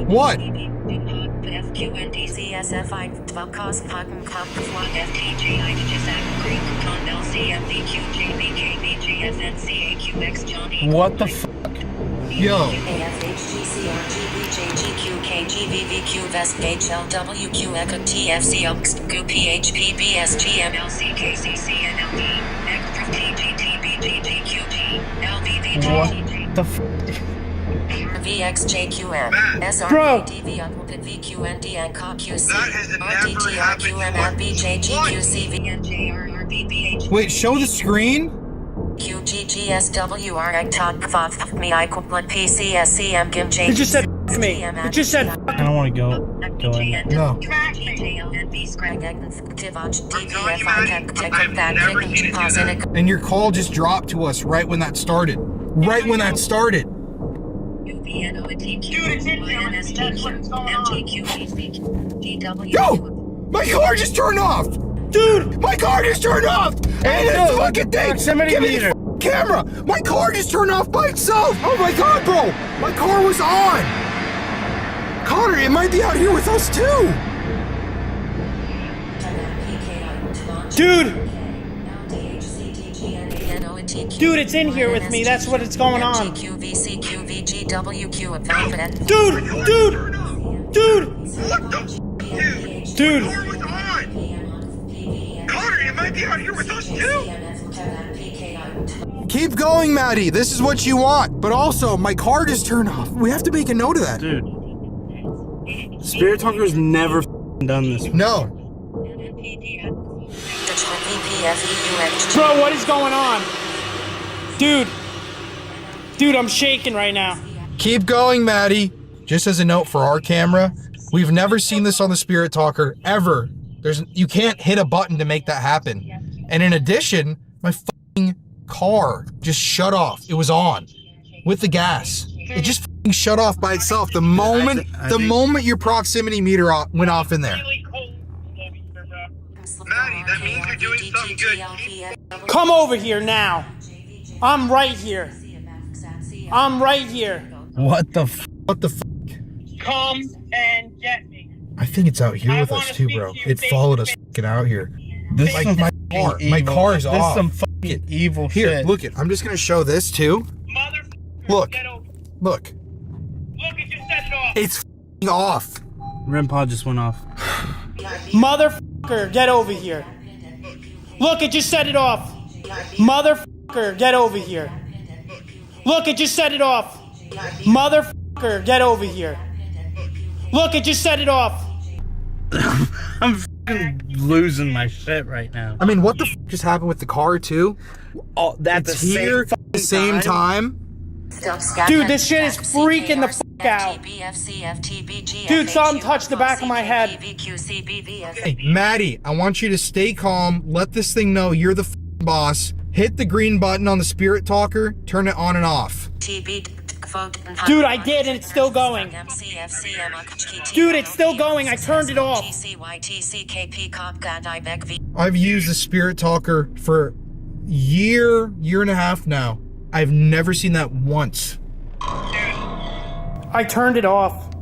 What? What the fuck? Yo. What the fuck? VXJQM, SRDV, VQND, and COQC, RTTRQM, BJGQCV, Wait, show the screen? QGGSWR, me, I blood PCSCM, GIM, You just said f me. You just said f I don't want to go in. No. And your call just dropped to us right when that started. Right when that started. Yo! My car just turned off! Dude! My car just turned off! And this fucking thing! Give me the camera! My car just turned off by itself! Oh my god, bro! My car was on! Connor, it might be out here with us too! Dude! Dude, it's in here with me. That's what it's going on. Dude! Dude! Dude! Dude! The door was on! Connor, it might be out here with us too! Keep going, Maddie. This is what you want. But also, my car just turned off. We have to make a note of that. Dude. Spirit Talker's never done this. No. Bro, what is going on? Dude. Dude, I'm shaking right now. Keep going, Maddie. Just as a note for our camera, we've never seen this on the Spirit Talker, ever. You can't hit a button to make that happen. And in addition, my fucking car just shut off. It was on with the gas. It just fucking shut off by itself the moment your proximity meter went off in there. Maddie, that means you're doing something good. Come over here now. I'm right here. I'm right here. What the f? What the f? Come and get me. I think it's out here with us too, bro. It followed us fucking out here. This like my car is off. This is some fucking evil here, shit. Look it. I'm just gonna show this too. Look. Look. It's f***ing off. REM pod just went off. Motherfucker, get over here. Look, it just set it off. Motherfucker, get over here. Look, it just set it off. Motherfucker, get over here. Look, it just set it off. I'm fucking losing my shit right now. I mean, what the f just happened with the car too? Oh, that's it's here at the same time. Dude, this shit is freaking the fuck out. Dude, something touched the back of my head. Hey, Maddie, I want you to stay calm. Let this thing know you're the boss. Hit the green button on the Spirit Talker. Turn it on and off. Dude, I did, and it's still going. Dude, it's still going. I turned it off. I've used the Spirit Talker for year and a half now. I've never seen that once. I turned it off.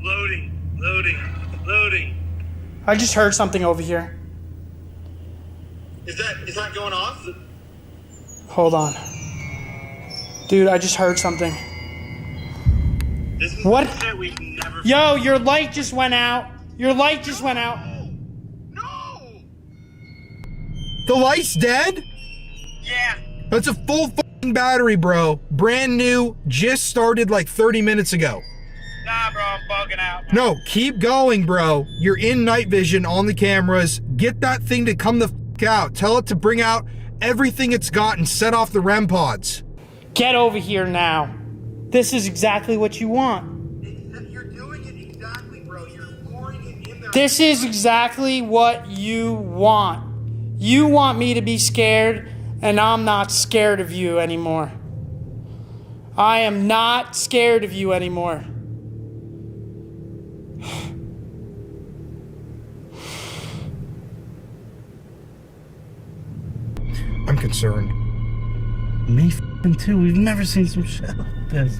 Loading. I just heard something over here. Is that going off? Hold on. Dude, I just heard something. What? Yo, your light just went out. Your light just went out. The light's dead? Yeah. That's a full fucking battery, bro. Brand new, just started like 30 minutes ago. Nah, bro, I'm bugging out. No, keep going, bro. You're in night vision on the cameras. Get that thing to come the fuck out. Tell it to bring out everything it's got and set off the REM pods. Get over here now. This is exactly what you want. You're doing it exactly, bro. You're luring it in there. This is exactly what you want. You want me to be scared, and I'm not scared of you anymore. I am not scared of you anymore. I'm concerned. Me f***ing too. We've never seen some shit like this.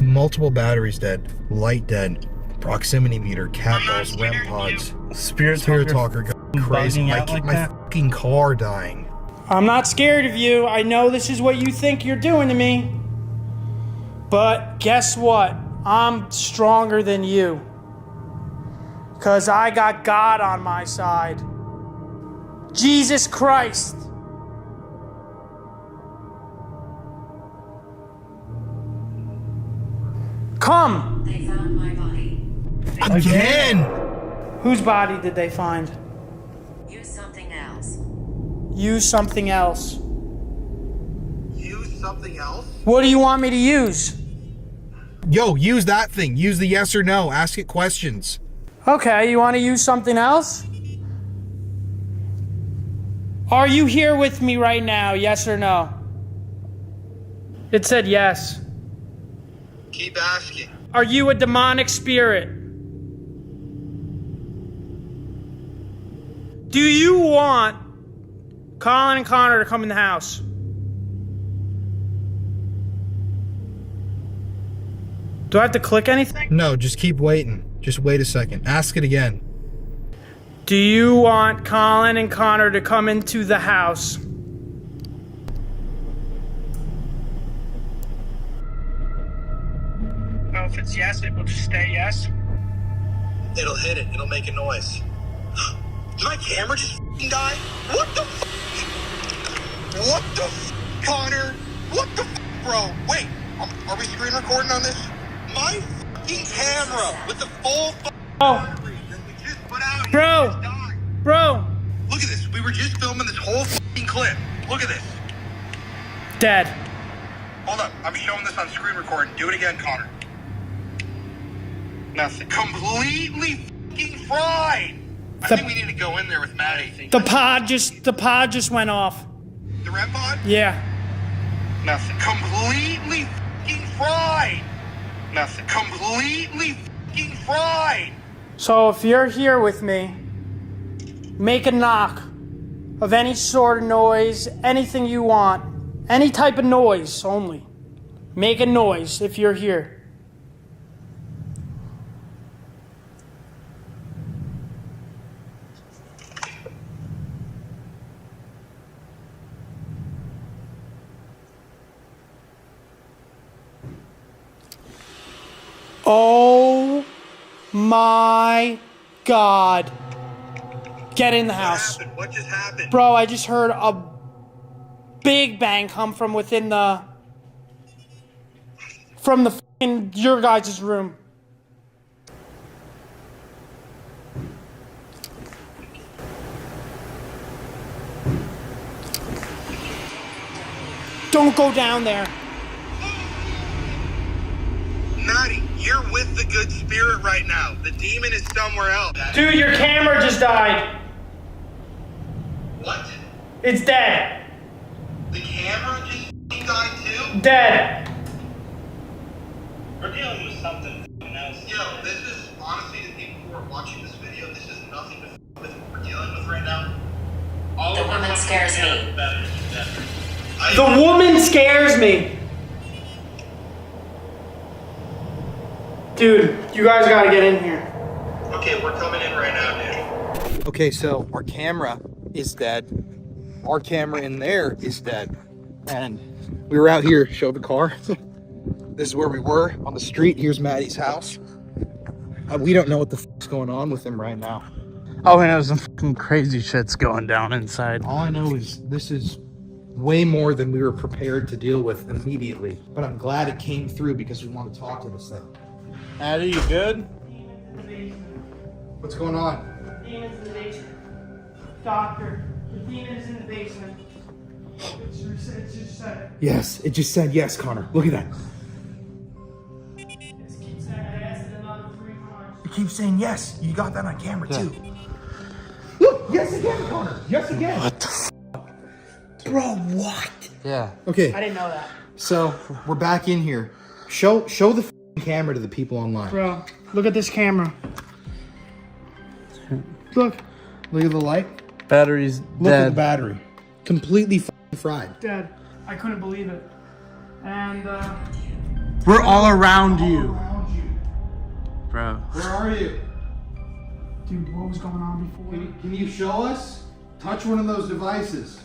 Multiple batteries dead, light dead, proximity meter, cat balls, REM pods. Spirit Talker got crazy. My fucking car dying. I'm not scared of you. I know this is what you think you're doing to me. But guess what? I'm stronger than you. Because I got God on my side. Jesus Christ. Come! They found my body. Again! Whose body did they find? Use something else. Use something else. Use something else? What do you want me to use? Yo, use that thing. Use the yes or no. Ask it questions. Okay, you want to use something else? Are you here with me right now, yes or no? It said yes. Keep asking. Are you a demonic spirit? Do you want Colin and Connor to come in the house? Do I have to click anything? No, just keep waiting. Just wait a second. Ask it again. Do you want Colin and Connor to come into the house? Well, if it's yes, it will just stay yes. It'll hit it. It'll make a noise. Did my camera just f***ing die? What the f***? What the f***, Connor? What the f***, bro? Wait, are we screen recording on this? My f***ing camera with the full battery that we just put out here just died. Bro! Look at this. We were just filming this whole f***ing clip. Look at this. Dead. Hold up. I'm showing this on screen recording. Do it again, Connor. Nothing. Completely f***ing fried. I think we need to go in there with Maddie. The pod just went off. The REM pod? Yeah. Nothing. Completely f***ing fried. Nothing. Completely f***ing fried. So if you're here with me, make a knock of any sort of noise, anything you want, any type of noise only. Make a noise if you're here. Oh my God. Get in the house. What happened? What just happened? Bro, I just heard a big bang come from within the f***ing your guys' room. Don't go down there. Maddie, you're with the good spirit right now. The demon is somewhere else. Dude, your camera just died. What? It's dead. The camera just f***ing died too? Dead. We're dealing with something else. Yo, this is honestly the people who are watching this video, this is nothing to f*** with what we're dealing with right now. All The of our woman fucking scares cameras me. are better. The woman scares me. Dude, you guys gotta get in here. Okay, we're coming in right now, dude. Okay, so our camera is dead. Our camera in there is dead. And we were out here, show the car. This is where we were on the street. Here's Maddie's house. We don't know what the f***'s going on with him right now. Oh, I know some fucking crazy shit's going down inside. All I know is this is way more than we were prepared to deal with immediately. But I'm glad it came through because we want to talk to this thing. Addie, you good? What's going on? The demon's in the basement. Doctor, the demon is in the basement. It's just said. Yes, it just said yes, Connor. Look at that. It keeps saying yes. You got that on camera too. Look, yes again, Connor. Yes again. What the f? Bro, what? Yeah. Okay. I didn't know that. So we're back in here. Show the f***ing camera to the people online. Bro, look at this camera. Look. Look at the light. Battery's Look at dead. the battery. Completely f***ing fried. Dead. I couldn't believe it. And We're all around you. Bro. Where are you? dude, what was going on before? Can you show us? Touch one of those devices.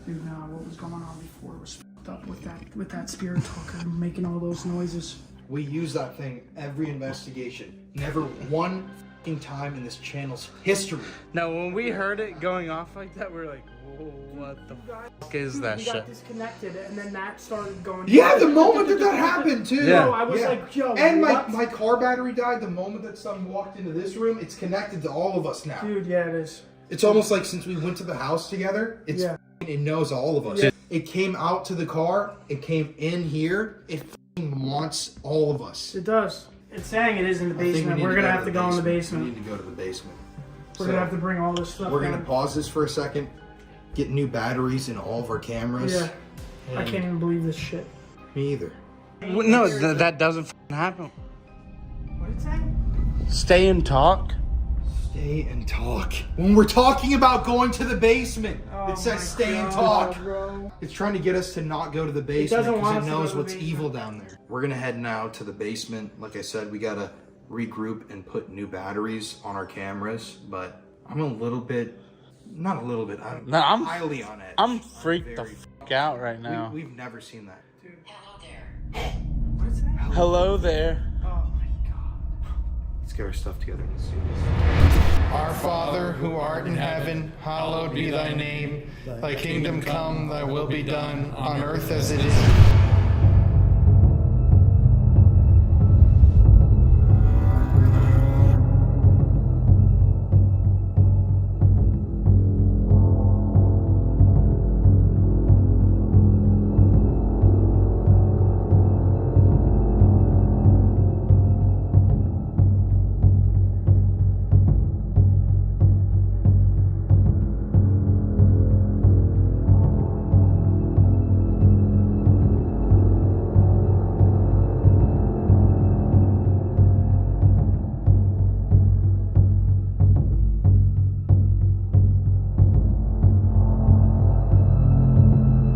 Dude, no, what was going on before was fucked up with that spirit talker making all those noises. We use that thing every investigation. Never one f***ing time in this channel's history. No, when we heard it going off like that, we were like, whoa, what the fuck is that We shit? got disconnected, and then that started going. Yeah, the moment that happened too. Yeah. I was like, yo, and what? my car battery died the moment that someone walked into this room. It's connected to all of us now. Dude, yeah, it is. It's almost like since we went to the house together, it's it knows all of us. Yeah. It came out to the car. It came in here. It wants all of us. It does. It's saying it is in the I think we basement. need We're to gonna go have to go in the basement. We need to go to the basement. We're gonna have to bring all this stuff We're down. gonna pause this for a second. Get new batteries in all of our cameras. Yeah. I can't even believe this shit. Me either. No, that doesn't f***ing happen. What did it say? Stay and talk. Stay and talk. When we're talking about going to the basement, it says stay and talk. Bro. It's trying to get us to not go to the basement doesn't want because it us to go knows to the what's basement. evil down there. We're gonna head now to the basement. Like I said, we gotta regroup and put new batteries on our cameras, but I'm a little bit, not a little bit, I'm highly on edge. I'm freaked the fuck out right now. We've never seen that. What is that? Hello there. Oh my god. Let's get our stuff together and let's do this. Our Father, who art in heaven, hallowed be thy name. Thy kingdom come, thy will be done, on earth as it is.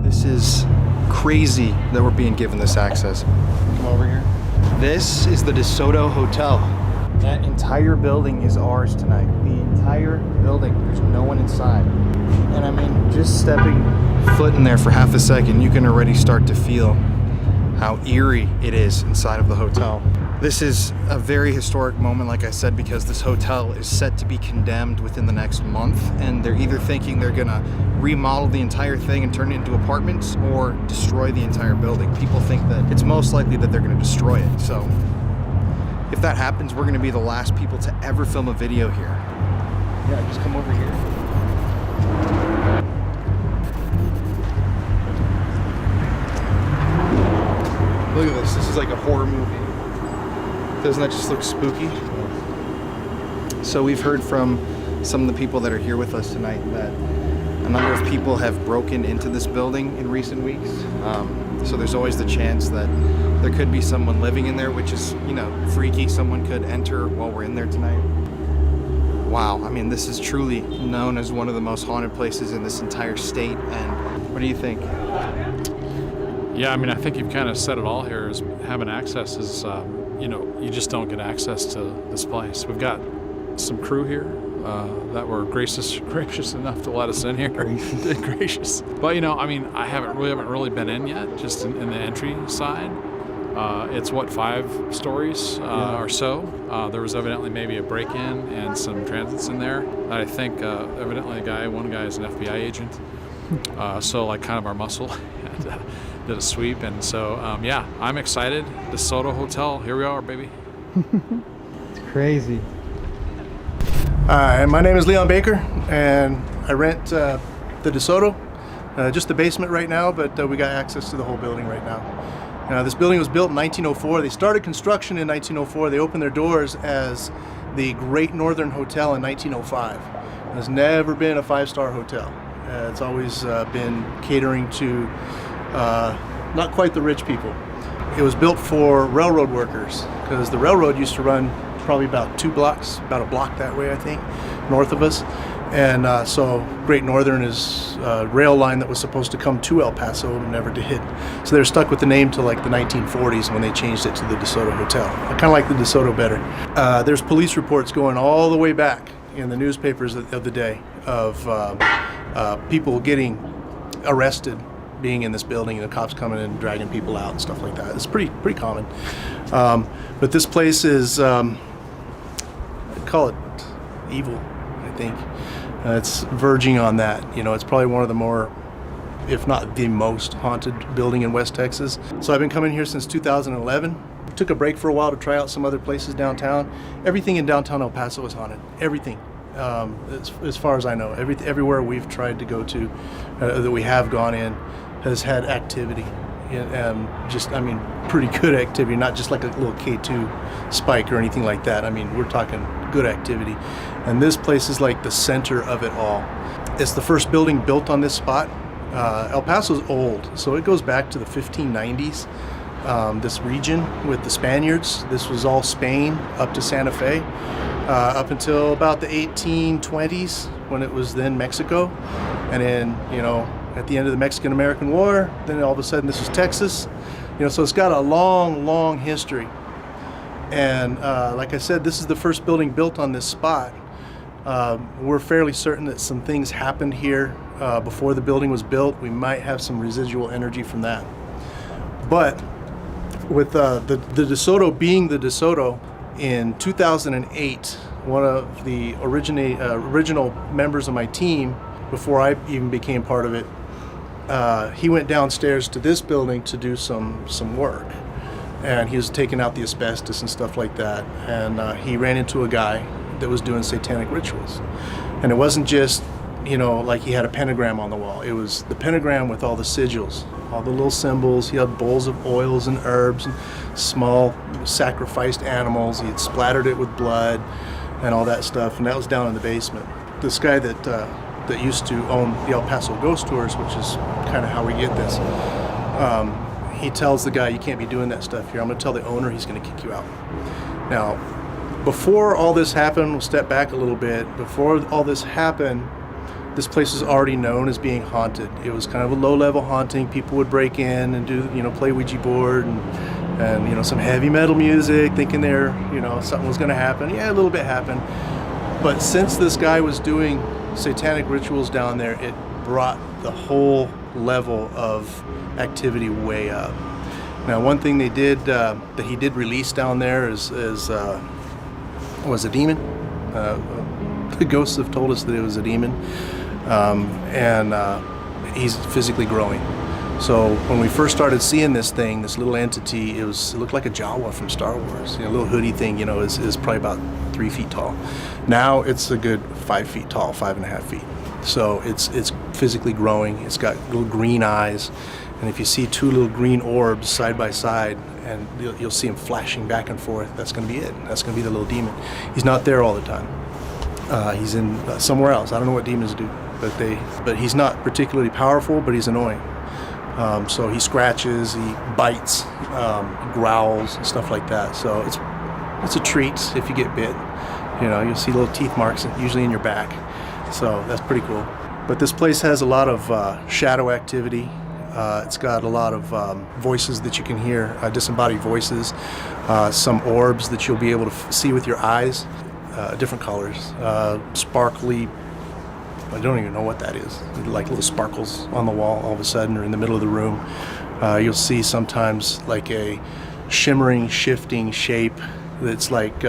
This is crazy that we're being given this access. Come over here. This is the DeSoto Hotel. That entire building is ours tonight. The entire building. There's no one inside. And I mean, just stepping foot in there for half a second, you can already start to feel how eerie it is inside of the hotel. This is a very historic moment, like I said, because this hotel is set to be condemned within the next month, and they're either thinking they're gonna remodel the entire thing and turn it into apartments or destroy the entire building. People think that it's most likely that they're gonna destroy it. So if that happens, we're gonna be the last people to ever film a video here. Yeah, just come over here. Look at this. This is like a horror movie. Doesn't that just look spooky? So we've heard from some of the people that are here with us tonight that a number of people have broken into this building in recent weeks. So there's always the chance that there could be someone living in there, which is, you know, freaky. Someone could enter while we're in there tonight. Wow, I mean, this is truly known as one of the most haunted places in this entire state. And what do you think? Yeah, I mean, I think you've kind of said it all here. Is having access is, you know, you just don't get access to this place. We've got some crew here that were gracious enough to let us in here. Gracious. But you know, I mean, we haven't really been in yet. Just in the entry side. It's what, 5 stories or so. There was evidently maybe a break-in and some transits in there. That I think evidently one guy is an FBI agent. So like kind of our muscle. Did a sweep, and so yeah, I'm excited. DeSoto Hotel, here we are, baby. It's crazy. Hi, my name is Leon Baker, and I rent the DeSoto, just the basement right now, but we got access to the whole building right now. This building was built in 1904. They started construction in 1904. They opened their doors as the Great Northern Hotel in 1905. It has never been a 5-star hotel. It's always been catering to not quite the rich people. It was built for railroad workers because the railroad used to run probably about 2 blocks, about a block that way, I think, north of us. And so Great Northern is a rail line that was supposed to come to El Paso and never did. So they were stuck with the name till like the 1940s when they changed it to the DeSoto Hotel. I kind of like the DeSoto better. There's police reports going all the way back in the newspapers of the day of people getting arrested being in this building, and the cops coming in and dragging people out and stuff like that. It's pretty common. But this place is, I'd call it evil, I think. It's verging on that. You know, it's probably one of the more, if not the most haunted building in West Texas. So I've been coming here since 2011. Took a break for a while to try out some other places downtown. Everything in downtown El Paso is haunted. Everything. As far as I know, everywhere we've tried to go to, that we have gone in, has had activity, and just, I mean, pretty good activity, not just like a little K2 spike or anything like that. I mean, we're talking good activity. And this place is like the center of it all. It's the first building built on this spot. El Paso's old, so it goes back to the 1590s. This region with the Spaniards, this was all Spain up to Santa Fe, up until about the 1820s when it was then Mexico. And then, you know, at the end of the Mexican-American War, then all of a sudden this was Texas. You know, so it's got a long history. And like I said, this is the first building built on this spot. We're fairly certain that some things happened here before the building was built. We might have some residual energy from that. But with the DeSoto being the DeSoto, In 2008, one of the original members of my team, before I even became part of it, he went downstairs to this building to do some work. And he was taking out the asbestos and stuff like that. And he ran into a guy that was doing satanic rituals. And it wasn't just, you know, like he had a pentagram on the wall. It was the pentagram with all the sigils, all the little symbols. He had bowls of oils and herbs and small sacrificed animals. He had splattered it with blood and all that stuff. And that was down in the basement. This guy that used to own the El Paso Ghost Tours, which is kind of how we get this, he tells the guy, you can't be doing that stuff here. I'm going to tell the owner he's going to kick you out. Now, before all this happened, we'll step back a little bit. Before all this happened, this place was already known as being haunted. It was kind of a low-level haunting. People would break in and do, you know, play Ouija board and you know, some heavy metal music, thinking something was going to happen. Yeah, a little bit happened. But since this guy was doing satanic rituals down there, it brought the whole level of activity way up. Now, one thing they did that he did release down there was a demon. The ghosts have told us that it was a demon, and he's physically growing. So when we first started seeing this thing, this little entity, it looked like a Jawa from Star Wars. You know, a little hoodie thing, you know, is probably about 3 feet tall. Now it's a good 5 feet tall, 5.5 feet. So it's physically growing. It's got little green eyes, and if you see two little green orbs side by side, and you'll see them flashing back and forth, that's going to be it. That's going to be the little demon. He's not there all the time. He's in somewhere else. I don't know what demons do, but he's not particularly powerful, but he's annoying. So he scratches, he bites, growls, and stuff like that. So it's a treat if you get bit. You know, you'll see little teeth marks, usually in your back. So that's pretty cool. But this place has a lot of shadow activity. It's got a lot of voices that you can hear, disembodied voices, some orbs that you'll be able to see with your eyes, different colors, sparkly. I don't even know what that is. Like little sparkles on the wall all of a sudden, or in the middle of the room. You'll see sometimes like a shimmering, shifting shape that's like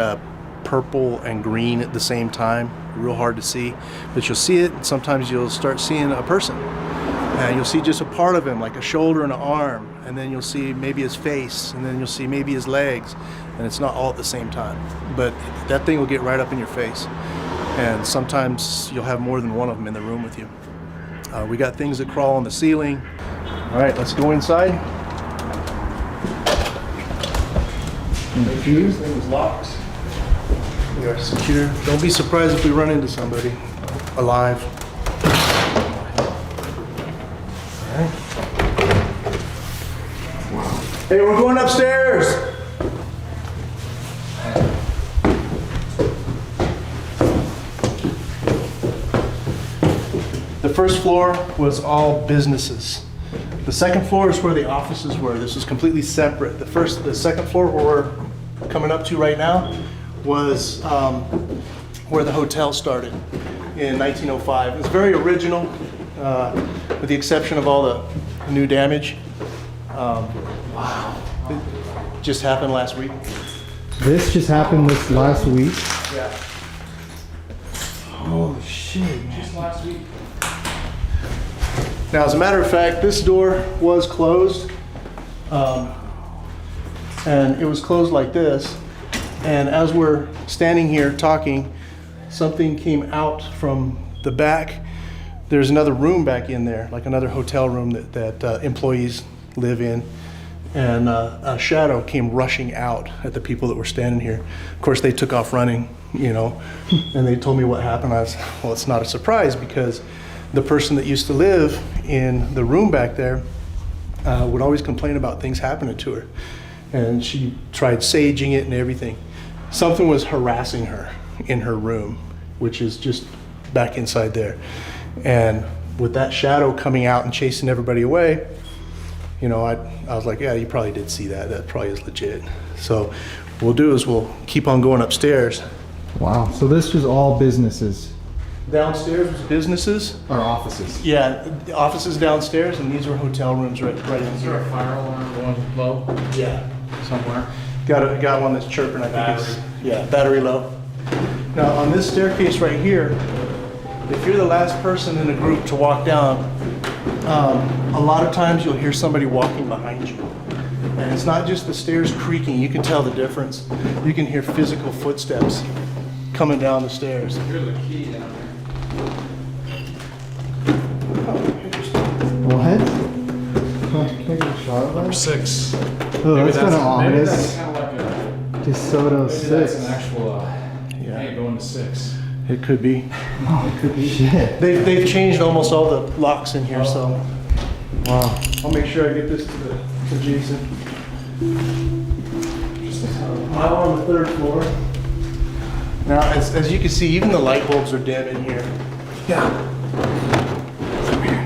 purple and green at the same time. Real hard to see, but you'll see it. And sometimes you'll start seeing a person, and you'll see just a part of him, like a shoulder and an arm, and then you'll see maybe his face, and then you'll see maybe his legs, and it's not all at the same time. But that thing will get right up in your face. And sometimes you'll have more than one of them in the room with you. We got things that crawl on the ceiling. All right, let's go inside. Make sure this thing is locked. We are secure. Don't be surprised if we run into somebody alive. All right. Hey, we're going upstairs. The first floor was all businesses. The second floor is where the offices were. This was completely separate. The second floor, where we're coming up to right now, was where the hotel started in 1905. It's very original, with the exception of all the new damage. Wow. It just happened last week. This just happened this last week? Yeah. Oh shit. Just last week. Now, as a matter of fact, this door was closed, and it was closed like this. And as we're standing here talking, something came out from the back. There's another room back in there, like another hotel room that employees live in. And a shadow came rushing out at the people that were standing here. Of course, they took off running, you know, and they told me what happened. I was, well, it's not a surprise, because the person that used to live in the room back there would always complain about things happening to her. And she tried saging it and everything. Something was harassing her in her room, which is just back inside there. And with that shadow coming out and chasing everybody away, you know, I was like, yeah, you probably did see that. That probably is legit. So what we'll do is we'll keep on going upstairs. Wow, so this was all businesses? Downstairs was businesses. Or offices? Yeah, the offices downstairs, and these are hotel rooms right in here. Is there a fire alarm going low? Yeah. Somewhere? Got one that's chirping. I think it's battery low. Now on this staircase right here, if you're the last person in a group to walk down, a lot of times you'll hear somebody walking behind you. And it's not just the stairs creaking, you can tell the difference. You can hear physical footsteps coming down the stairs. Here's a key down there. What? Can I get a shot of that? Number 6. Oh, that's kind of maybe ominous. that's kind of like a DeSoto maybe 6. that's an actual hey, going to 6. It could be. Oh, it could be. Shit. They've changed almost all the locks in here, so. Wow. I'll make sure I get this to Jason. I'm on the 3rd floor. Now, as you can see, even the light bulbs are dim in here. Yeah. Come here.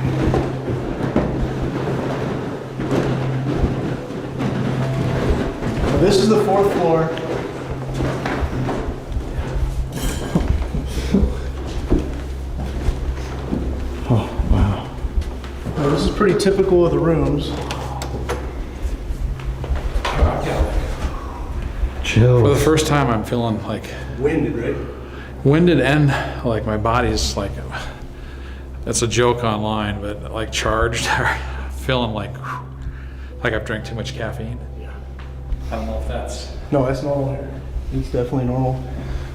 Now, this is the 4th floor. Oh, wow. Now, this is pretty typical of the rooms. Chill. For the first time, I'm feeling like Winded, right? winded and like my body's like, it's a joke online, but like charged, feeling like I've drank too much caffeine. Yeah. I don't know if that's. No, that's normal here. It's definitely normal.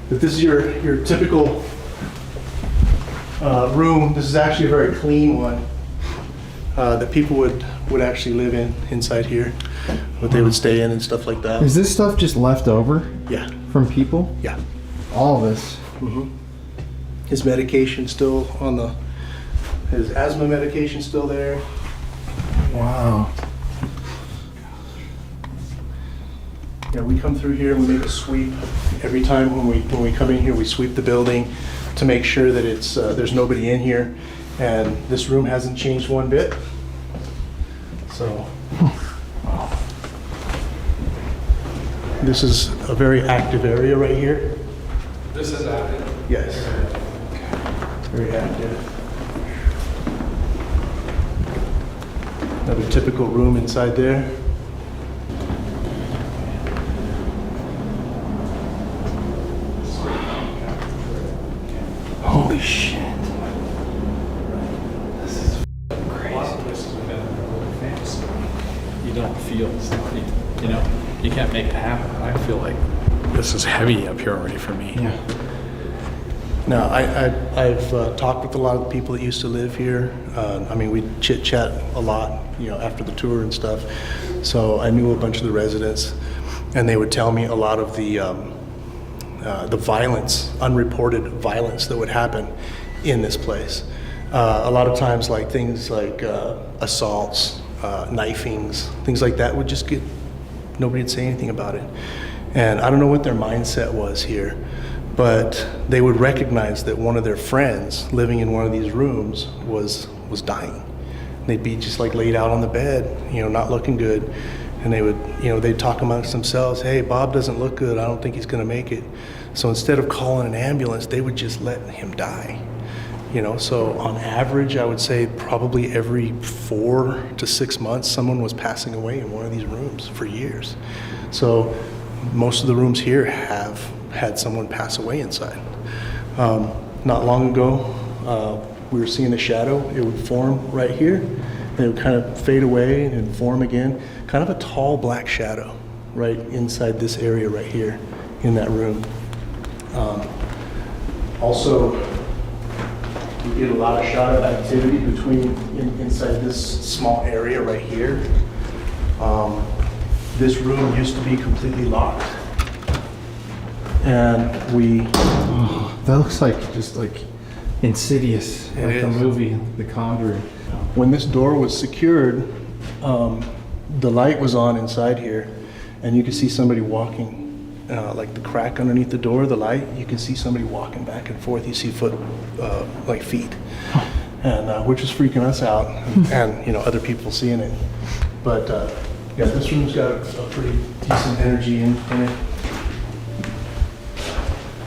But this is your typical room. This is actually a very clean one that people would actually live in inside here. What they would stay in and stuff like that. Is this stuff just left over? Yeah. From people? Yeah. All of this? Mm-hmm. His medication still on the, his asthma medication still there. Wow. Yeah, we come through here and we make a sweep every time when we come in here. We sweep the building to make sure that it's there's nobody in here, and this room hasn't changed one bit. So, this is a very active area right here. This is active? Yes. Very active. Another typical room inside there. Holy shit. This is crazy. A lot of places we've been in are really famous. You don't feel stuff. You know, you can't make it happen. I feel like this is heavy up here already for me. Yeah. Now, I've talked with a lot of the people that used to live here. I mean, we chit-chat a lot, you know, after the tour and stuff. So I knew a bunch of the residents, and they would tell me a lot of the violence, unreported violence that would happen in this place. A lot of times, like things like assaults, knifings, things like that would just get, nobody would say anything about it. And I don't know what their mindset was here, but they would recognize that one of their friends living in one of these rooms was dying. They'd be just like laid out on the bed, you know, not looking good. And they would, you know, they'd talk amongst themselves, hey, Bob doesn't look good, I don't think he's gonna make it. So instead of calling an ambulance, they would just let him die. You know, so on average, I would say probably every 4 to 6 months, someone was passing away in one of these rooms for years. So most of the rooms here have had someone pass away inside. Not long ago, we were seeing a shadow. It would form right here, and it would kind of fade away and form again. Kind of a tall black shadow right inside this area right here in that room. Also, we get a lot of shot of activity inside this small area right here. This room used to be completely locked. And that looks like just like Insidious, like the movie The Conjuring. When this door was secured, the light was on inside here, and you could see somebody walking, like the crack underneath the door, the light, you can see somebody walking back and forth. You see like feet, and which is freaking us out, and you know, other people seeing it. But yeah, this room's got a pretty decent energy in it.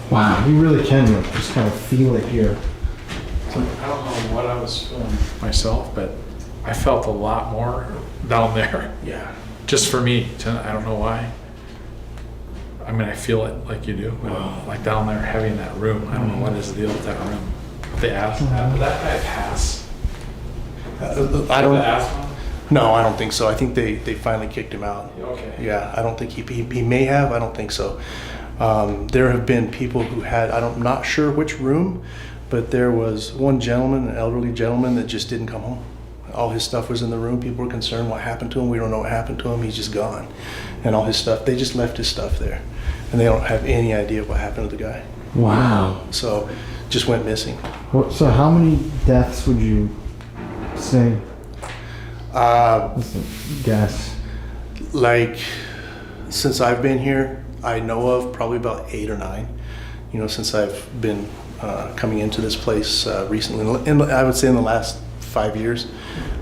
Wow, you really can just kind of feel it here. So I don't know what I was feeling myself, but I felt a lot more down there. Yeah. Just for me, I don't know why. I mean, I feel it like you do. Like down there, heavy in that room. I don't know what is the deal with that room. They asked that guy pass. I don't. No, I don't think so. I think they finally kicked him out. Okay. Yeah, I don't think he may have. I don't think so. There have been people who had. I'm not sure which room, but there was one gentleman, an elderly gentleman, that just didn't come home. All his stuff was in the room. People were concerned what happened to him. We don't know what happened to him. He's just gone, and all his stuff. They just left his stuff there, and they don't have any idea what happened to the guy. Wow. So, just went missing. So how many deaths would you say? Guess. Like, since I've been here, I know of probably about 8 or 9. You know, since I've been coming into this place recently, I would say in the last 5 years,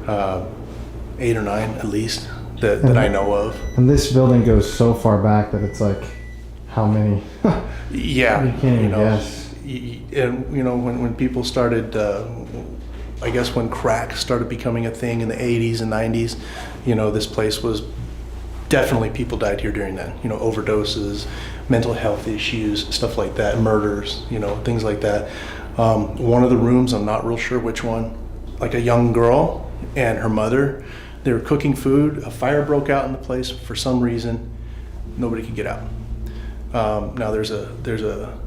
8 or 9 at least that I know of. And this building goes so far back that it's like, how many? Yeah, you can't even know, guess. And you know, when people started, I guess when crack started becoming a thing in the 80s and 90s, you know, this place was definitely, people died here during that. You know, overdoses, mental health issues, stuff like that, murders, you know, things like that. One of the rooms, I'm not real sure which one, like a young girl and her mother, they were cooking food, a fire broke out in the place for some reason, nobody could get out. Now there's a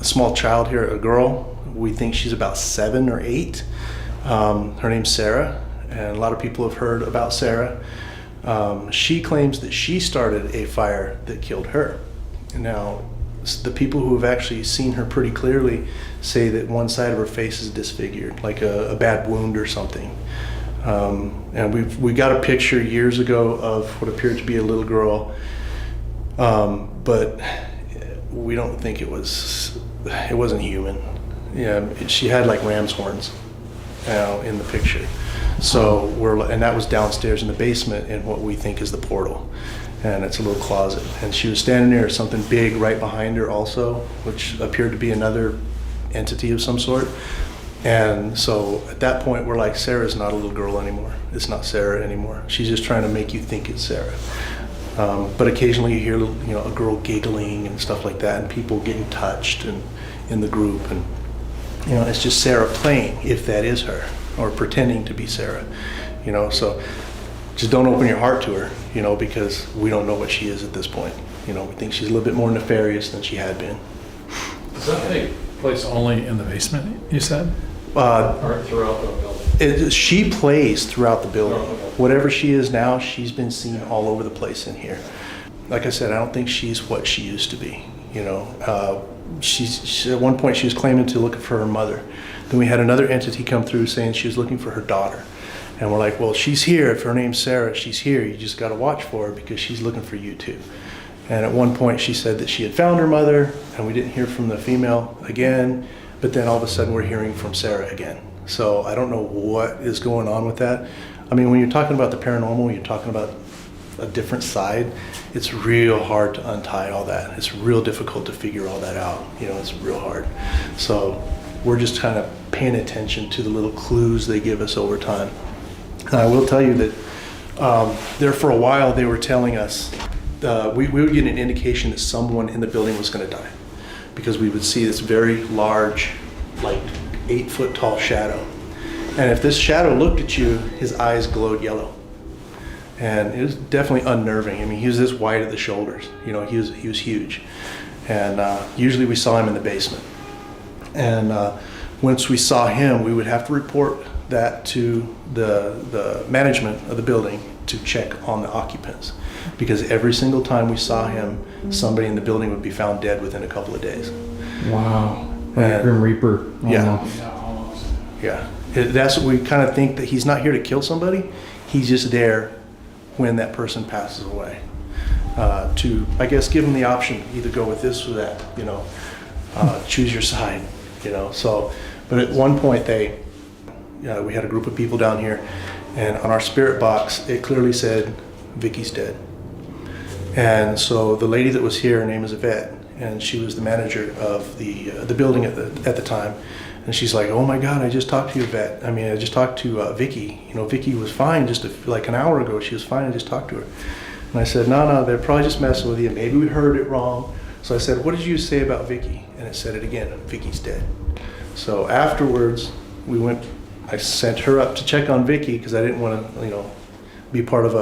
small child here, a girl, we think she's about 7 or 8. Her name's Sarah, and a lot of people have heard about Sarah. She claims that she started a fire that killed her. Now, the people who have actually seen her pretty clearly say that one side of her face is disfigured, like a bad wound or something. And we got a picture years ago of what appeared to be a little girl, but we don't think it wasn't human. Yeah, she had like ram's horns, you know, in the picture. So and that was downstairs in the basement in what we think is the portal, and it's a little closet. And she was standing there, something big right behind her also, which appeared to be another entity of some sort. And so at that point, we're like, Sarah's not a little girl anymore. It's not Sarah anymore. She's just trying to make you think it's Sarah. But occasionally you hear, you know, a girl giggling and stuff like that, and people getting touched and in the group, and you know, it's just Sarah playing, if that is her, or pretending to be Sarah, you know. So just don't open your heart to her, you know, because we don't know what she is at this point. You know, we think she's a little bit more nefarious than she had been. Does that take place only in the basement, you said? Or throughout the building? She plays throughout the building. Whatever she is now, she's been seen all over the place in here. Like I said, I don't think she's what she used to be, you know. She at one point she was claiming to look for her mother. Then we had another entity come through saying she was looking for her daughter. And we're like, well, she's here. If her name's Sarah, she's here. You just got to watch for her because she's looking for you too. And at one point she said that she had found her mother, and we didn't hear from the female again. But then all of a sudden we're hearing from Sarah again. So I don't know what is going on with that. I mean, when you're talking about the paranormal, you're talking about a different side, it's real hard to untie all that. It's real difficult to figure all that out. You know, it's real hard. So we're just kind of paying attention to the little clues they give us over time. And I will tell you that there for a while they were telling us, we would get an indication that someone in the building was going to die, because we would see this very large, like 8-foot tall shadow. And if this shadow looked at you, his eyes glowed yellow. And it was definitely unnerving. I mean, he was this wide at the shoulders. You know, he was huge. And usually we saw him in the basement. And once we saw him, we would have to report that to the management of the building to check on the occupants. Because every single time we saw him, somebody in the building would be found dead within a couple of days. Wow. Like Grim Reaper. Almost. Yeah. That's what we kind of think, that he's not here to kill somebody. He's just there when that person passes away, to, I guess, give them the option, either go with this or that, you know, choose your side, you know. So, but at one point we had a group of people down here, and on our spirit box, it clearly said, Vicky's dead. And so the lady that was here, her name is Yvette, and she was the manager of the building at the time. And she's like, oh my God, I just talked to you, Yvette. I mean, I just talked to Vicky. You know, Vicky was fine just like an hour ago. She was fine, I just talked to her. And I said, no, they're probably just messing with you. Maybe we heard it wrong. So I said, what did you say about Vicky? And it said it again, Vicky's dead. So afterwards, I sent her up to check on Vicky because I didn't want to, be part of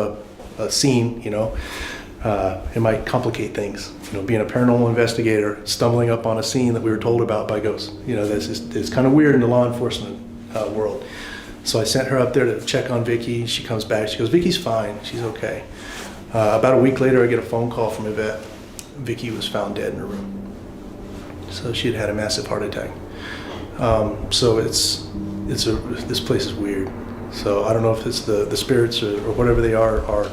a scene, it might complicate things. Being a paranormal investigator, stumbling up on a scene that we were told about by ghosts. It's kind of weird in the law enforcement world. So I sent her up there to check on Vicky. She comes back, she goes, Vicky's fine, she's okay. About a week later, I get a phone call from Yvette. Vicky was found dead in her room. So she had a massive heart attack. So this place is weird. So I don't know if it's the spirits or whatever they are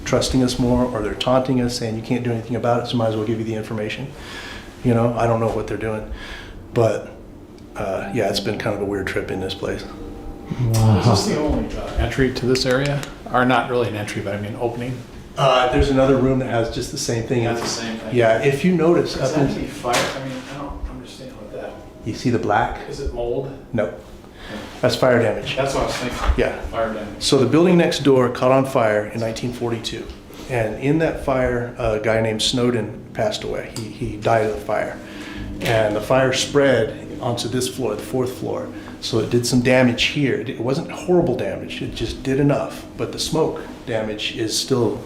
trusting us more, or they're taunting us saying you can't do anything about it, so might as well give you the information. I don't know what they're doing. But yeah, it's been kind of a weird trip in this place. Wow. Is this the only entry to this area? Or not really an entry, but I mean opening? There's another room that has just the same thing. That's the same thing. Yeah, if you notice. Is that the fire? I don't understand what that. You see the black? Is it mold? No. That's fire damage. That's what I was thinking. Yeah. Fire damage. So the building next door caught on fire in 1942. And in that fire, a guy named Snowden passed away. He died of the fire. And the fire spread onto this floor, the 4th floor. So it did some damage here. It wasn't horrible damage, it just did enough. But the smoke damage is still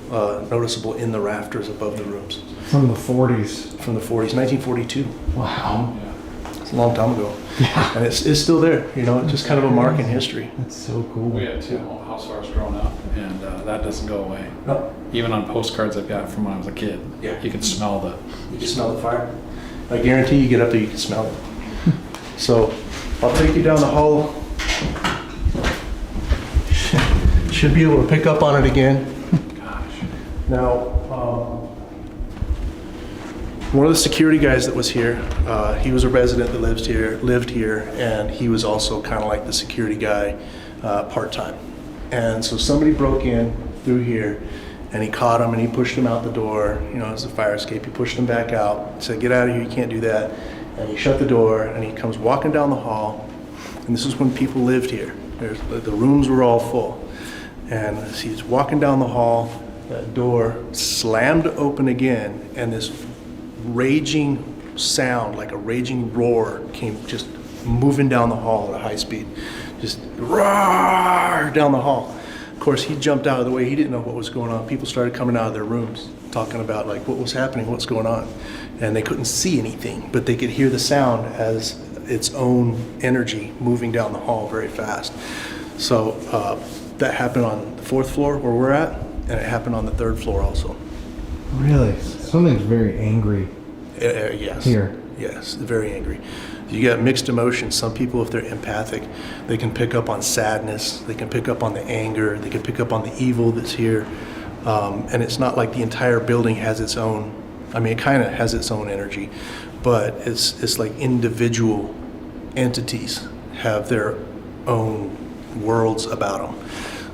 noticeable in the rafters above the rooms. From the 40s. From the 40s, 1942. Wow. It's a long time ago. Yeah. And it's still there, it's just kind of a mark in history. That's so cool. We had 2 house fires growing up, and that doesn't go away. No. Even on postcards I've got from when I was a kid, yeah. You can smell You can smell the fire? I guarantee you get up there, you can smell it. So I'll take you down the hall. Should be able to pick up on it again. Gosh. Now, one of the security guys that was here, he was a resident that lived here, and he was also kind of like the security guy, part-time. And so somebody broke in through here, and he caught him and he pushed him out the door. It's a fire escape. He pushed him back out. He said, "Get out of here, you can't do that." And he shut the door, and he comes walking down the hall. And this is when people lived here. The rooms were all full. And as he's walking down the hall, that door slammed open again, and this raging sound, like a raging roar, came just moving down the hall at a high speed. Just roar down the hall. Of course, he jumped out of the way. He didn't know what was going on. People started coming out of their rooms, talking about like what was happening, what's going on. And they couldn't see anything, but they could hear the sound as its own energy moving down the hall very fast. So that happened on the 4th floor where we're at, and it happened on the 3rd floor also. Really? Something's very angry. Yes. Here. Yes, very angry. You got mixed emotions. Some people, if they're empathic, they can pick up on sadness, they can pick up on the anger, they can pick up on the evil that's here. And it's not like the entire building has its own, it kind of has its own energy, but it's like individual entities have their own worlds about them.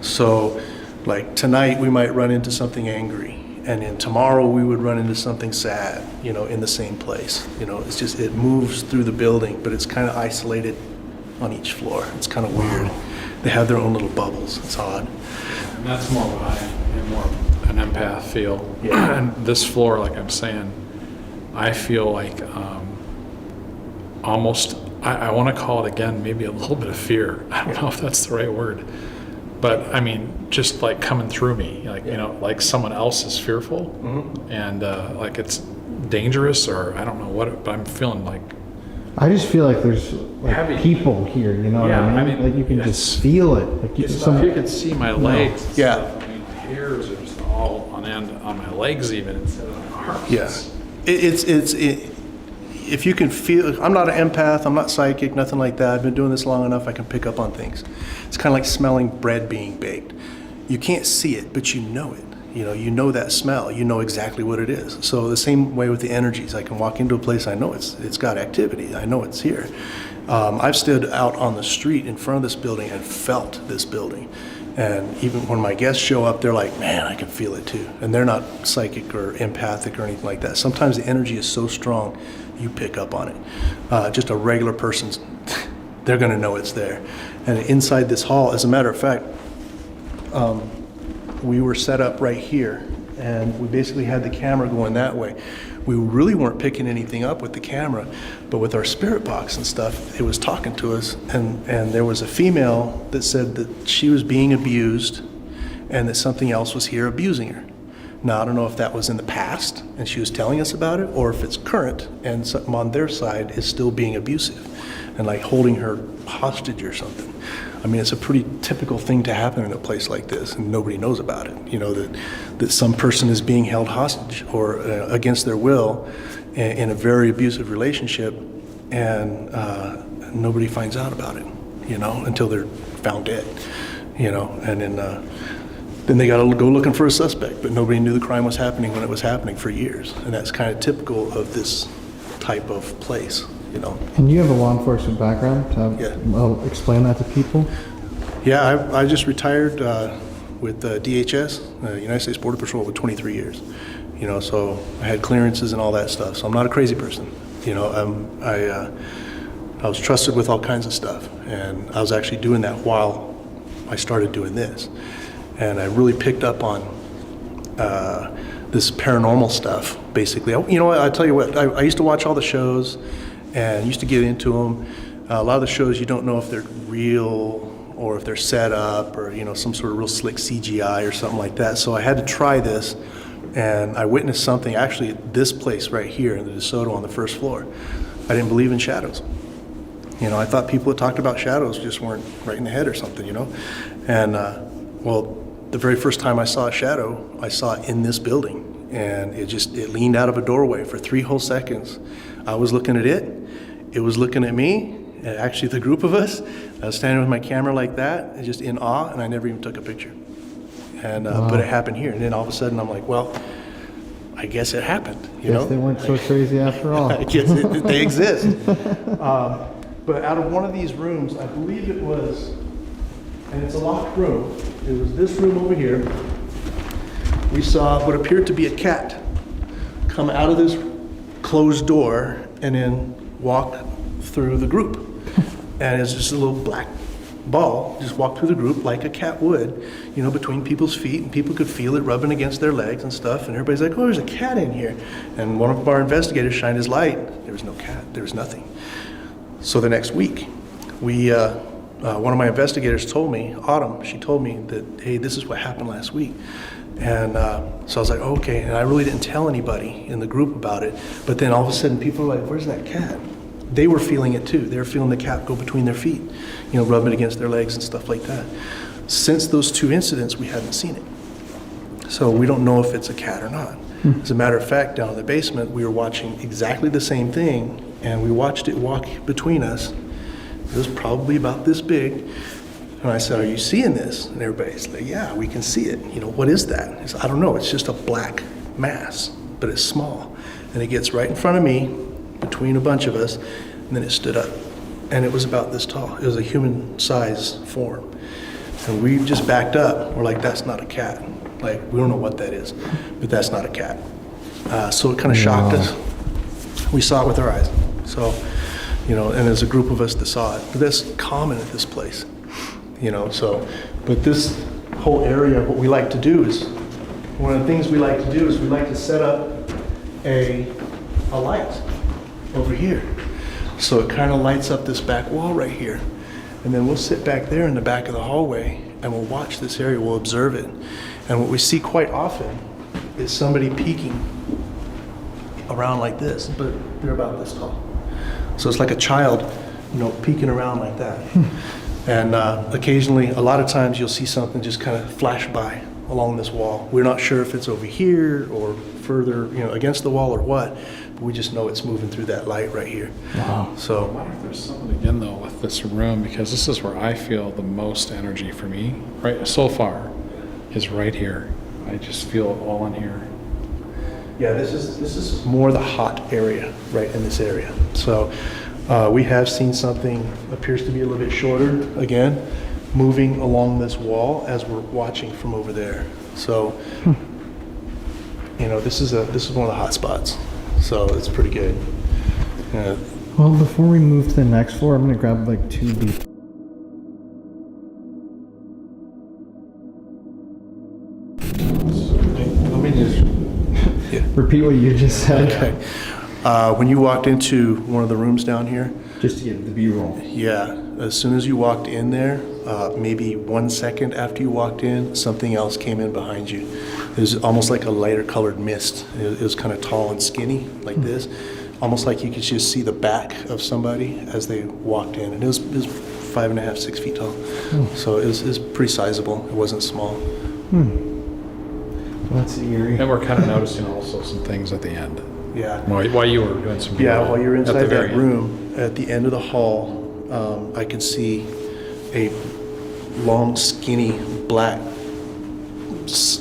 So like tonight we might run into something angry, and then tomorrow we would run into something sad, in the same place. It's just, it moves through the building, but it's kind of isolated on each floor. It's kind of weird. They have their own little bubbles. It's odd. And that's more of an empath feel. Yeah. And this floor, like I'm saying, I feel like almost, I want to call it again, maybe a little bit of fear. I don't know if that's the right word. But just like coming through me, like, like someone else is fearful, mm-hmm. and like it's dangerous, or I don't know what, but I'm feeling like. I just feel like there's like people here, what I mean? Like you can just feel it. Like if you can see my legs, yeah. My hairs are just all on end on my legs, even instead of my arms. Yes, if you can feel, I'm not an empath, I'm not psychic, nothing like that. I've been doing this long enough, I can pick up on things. It's kind of like smelling bread being baked. You can't see it, but you know it. You know that smell, you know exactly what it is. So the same way with the energies, I can walk into a place, I know it's got activity, I know it's here. I've stood out on the street in front of this building and felt this building. And even when my guests show up, they're like, man, I can feel it too. And they're not psychic or empathic or anything like that. Sometimes the energy is so strong, you pick up on it. Just a regular person's, they're gonna know it's there. And inside this hall, as a matter of fact, we were set up right here and we basically had the camera going that way. We really weren't picking anything up with the camera, but with our spirit box and stuff, it was talking to us, and there was a female that said that she was being abused and that something else was here abusing her. Now, I don't know if that was in the past and she was telling us about it, or if it's current and something on their side is still being abusive and like holding her hostage or something. I mean, it's a pretty typical thing to happen in a place like this, and nobody knows about it. You know, that some person is being held hostage or against their will in a very abusive relationship, and nobody finds out about it, you know, until they're found dead, you know, and then they got to go looking for a suspect, but nobody knew the crime was happening when it was happening for years, and that's kind of typical of this type of place. You know. And you have a law enforcement background. Yeah. Well, explain that to people. Yeah, I just retired with DHS, United States Border Patrol, with 23 years. You know, so I had clearances and all that stuff. So I'm not a crazy person. You know, I was trusted with all kinds of stuff, and I was actually doing that while I started doing this, and I really picked up on this paranormal stuff. Basically, you know what? I tell you what. I used to watch all the shows. And used to get into them. A lot of the shows, you don't know if they're real or if they're set up or, you know, some sort of real slick CGI or something like that. So I had to try this, and I witnessed something actually at this place right here in the DeSoto on the first floor. I didn't believe in shadows. You know, I thought people that talked about shadows just weren't right in the head or something, you know. And, well, the very first time I saw a shadow, I saw it in this building. And it leaned out of a doorway for 3 whole seconds. I was looking at it. It was looking at me, and actually the group of us. I was standing with my camera like that, just in awe, and I never even took a picture. And Wow. But it happened here, and then all of a sudden I'm like, well, I guess it happened. You know, Guess they weren't so crazy after all. I guess they exist. But out of one of these rooms, I believe it was, and it's a locked room. It was this room over here. We saw what appeared to be a cat come out of this closed door and then walk through the group. And it's just a little black ball, just walked through the group like a cat would, you know, between people's feet, and people could feel it rubbing against their legs and stuff, and everybody's like, oh, there's a cat in here. And one of our investigators shined his light. There was no cat, there was nothing. So the next week, one of my investigators told me, Autumn, she told me that, hey, this is what happened last week. And so I was like, oh, okay, and I really didn't tell anybody in the group about it, but then all of a sudden people were like, where's that cat? They were feeling it too. They were feeling the cat go between their feet, you know, rubbing against their legs and stuff like that. Since those 2 incidents, we haven't seen it. So we don't know if it's a cat or not. As a matter of fact, down in the basement, we were watching exactly the same thing, and we watched it walk between us. It was probably about this big. And I said, are you seeing this? And everybody's like, yeah, we can see it. You know, what is that? I said, I don't know. It's just a black mass, but it's small. And it gets right in front of me, between a bunch of us, and then it stood up. And it was about this tall. It was a human-sized form. And we just backed up. We're like, that's not a cat. Like, we don't know what that is, but that's not a cat. So it kind of shocked us. We saw it with our eyes. So, you know, and there's a group of us that saw it. But that's common at this place. You know, so, but this whole area, what we like to do is, one of the things we like to do is we like to set up a light over here. So it kind of lights up this back wall right here. And then we'll sit back there in the back of the hallway and we'll watch this area, we'll observe it. And what we see quite often is somebody peeking around like this, but they're about this tall. So it's like a child, you know, peeking around like that. And occasionally, a lot of times you'll see something just kind of flash by along this wall. We're not sure if it's over here or further, you know, against the wall or what, but we just know it's moving through that light right here. Wow. So I wonder if there's something again though with this room, because this is where I feel the most energy for me, right, so far, is right here. I just feel it all in here. yeah, this is more the hot area, right in this area. So we have seen something appears to be a little bit shorter, again, moving along this wall as we're watching from over there. So, you know, this is one of the hot spots. So it's pretty good. Yeah. Well, before we move to the next floor, I'm gonna grab like 2 beef. Let me just Repeat what you just said. Okay. When you walked into one of the rooms down here, just to get the B-roll. Yeah, as soon as you walked in there, maybe 1 second after you walked in, something else came in behind you. It was almost like a lighter colored mist. It was kind of tall and skinny, like this, almost like you could just see the back of somebody as they walked in. And it was 5.5, 6 feet tall. So it was pretty sizable. It wasn't small. That's eerie. And we're kind of noticing also some things at the end. Yeah. While you were doing some. Yeah, while you were at the inside very that end. room, at the end of the hall, I could see a long, skinny, black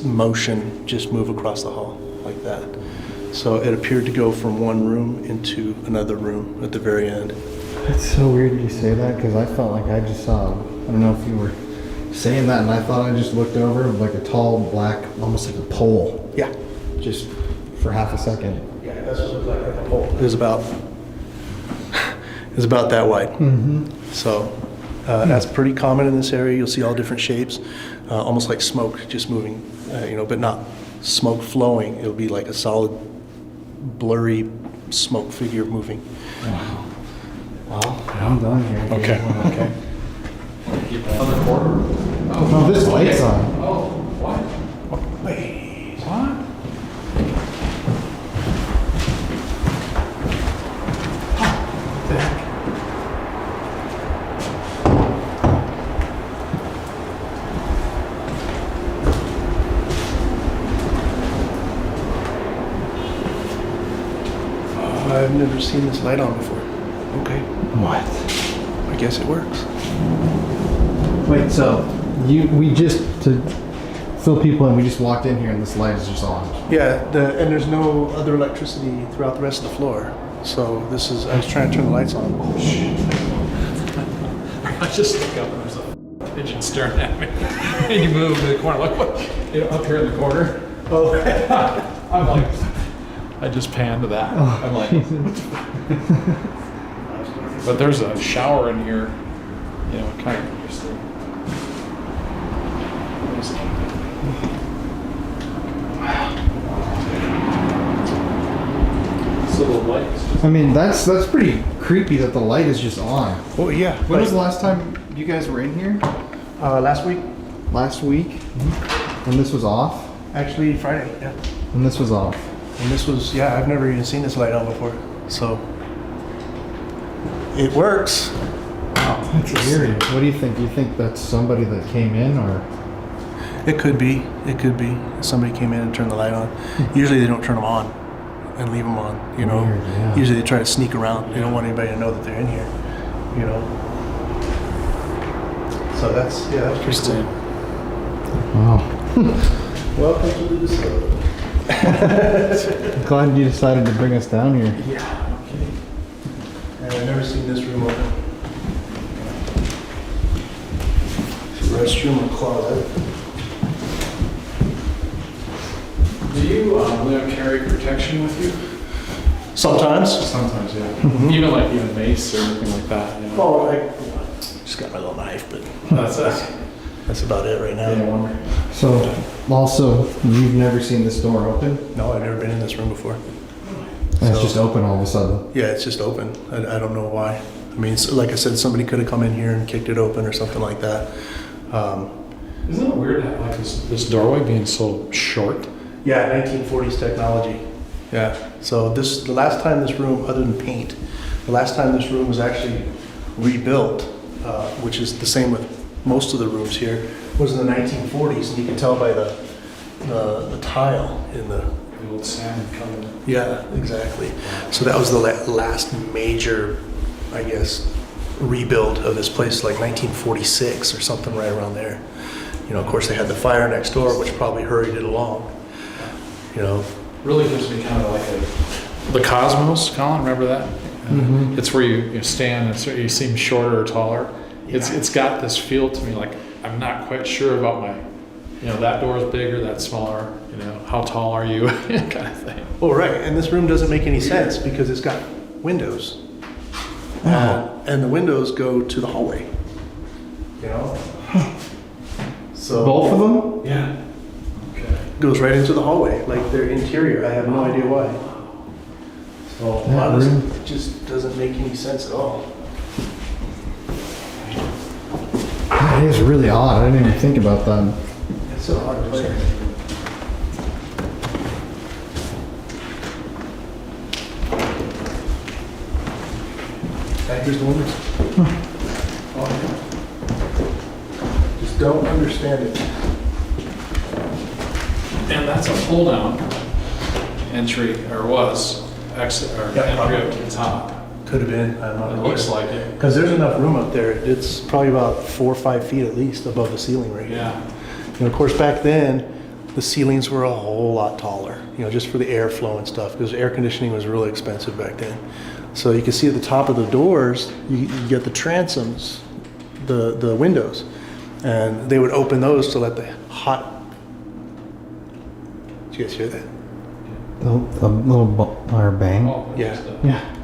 motion just move across the hall like that. So it appeared to go from one room into another room at the very end. It's so weird you say that because I felt like I just saw, I don't know if you were saying that and I thought I just looked over like a tall black, almost like a pole. Yeah. Just for half a second. Yeah, that's what it looked like a pole. It was about that wide. So that's pretty common in this area. You'll see all different shapes, almost like smoke just moving, but not smoke flowing. It'll be like a solid, blurry smoke figure moving. Wow. I'm done here. Okay. Okay. Other quarter. Oh, this light's on. Oh, what? Wait, what? What the heck? I've never seen this light on before. Okay. What? I guess it works. Wait, so we just, to fill people in, we just walked in here and this light is just on. Yeah, and there's no other electricity throughout the rest of the floor. So I was trying to turn the lights on. Oh, shit. I just look up and there's a pigeon staring at me. And you move to the corner, like what? Up here in the corner. Oh. I'm like, I just panned to that. I'm like, but there's a shower in here, kind of interesting. So the lights. I mean, that's pretty creepy that the light is just on. Oh, yeah. When was the last time you guys were in here? Last week. Last week? And this was off? Actually, Friday, yeah. And this was off? And this was, I've never even seen this light on before. So it works. Wow, that's weird. What do you think? Do you think that's somebody that came in, or? It could be. It could be. Somebody came in and turned the light on. Usually they don't turn them on and leave them on, Weird, yeah. Usually they try to sneak around. They don't want anybody to know that they're in here, So that's pretty cool. Wow. Welcome to the DeSoto. I'm glad you decided to bring us down here. Yeah, no kidding. And I've never seen this room open. Restroom and closet. Do you carry protection with you? Sometimes. Sometimes, yeah. Even mace or anything like that. Oh, I just got my little knife, but that's about it right now. Yeah, So, also, you've never seen this door open? No, I've never been in this room before. And it's just open all of a sudden? Yeah, it's just open. I don't know why. I mean, like I said, somebody could have come in here and kicked it open or something like that. Isn't it weird how this doorway being so short? Yeah, 1940s technology. Yeah. So the last time this room, other than paint, the last time this room was actually rebuilt, which is the same with most of the rooms here, was in the 1940s, and you can tell by the tile in the old sand color. Yeah, exactly. So that was the last major, I guess, rebuild of this place, like 1946 or something right around there. Of course, they had the fire next door, which probably hurried it along. Really gives me kind of like the cosmos, Colin, remember that? Mm-hmm. It's where you stand and so you seem shorter or taller. It's got this feel to me like I'm not quite sure about my, that door is bigger, that's smaller, how tall are you, kind of thing. Oh, right. And this room doesn't make any sense because it's got windows. And the windows go to the hallway. So Both of them? Yeah. Okay. goes right into the hallway, like their interior. I have no idea why. So a lot of this just doesn't make any sense at all. That is really odd. I didn't even think about that. It's an odd place. Here's the windows. Just don't understand it. And that's a pull down entry, or was exit or entry up to the top. Could have been. I don't know. It looks like it. Because there's enough room up there. It's probably about 4 or 5 feet at least above the ceiling right here. Yeah. And of course, back then, the ceilings were a whole lot taller, just for the airflow and stuff, because air conditioning was really expensive back then. So you can see at the top of the doors, you get the transoms, the windows, and they would open those to let the hot. Did you guys hear that? The little bang. Oh, Yeah. Yeah.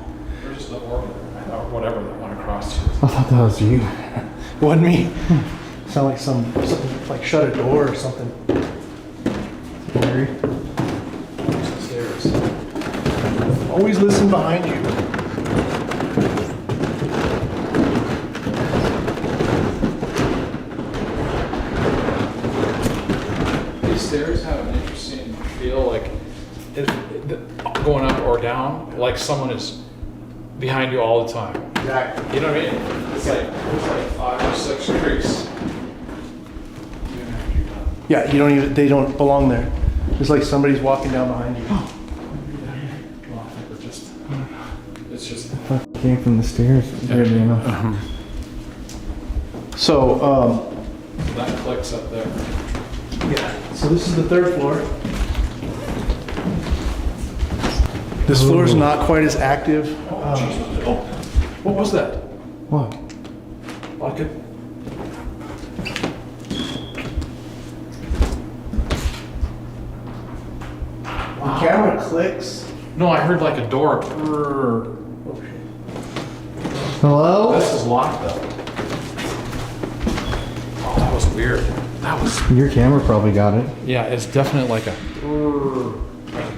There's just the orbiter, or whatever that went across to. I thought that was you. It wasn't me. Sound like something like shut a door or something. Weird. Stairs. Always listen behind you. These stairs have an interesting feel, like going up or down, like someone is behind you all the time. Exactly. You know what I mean? It's like 5 or 6 creaks. Yeah, they don't belong there. It's like somebody's walking down behind you. It's just. Came from the stairs. Weirdly enough. So, That clicks up there. yeah. So this is the 3rd floor. This floor is not quite as active. What was that? What? Like it. The camera clicks. No, I heard like a door. Hello? This is locked though. Oh, that was weird. That was. Your camera probably got it. Yeah, it's definitely like a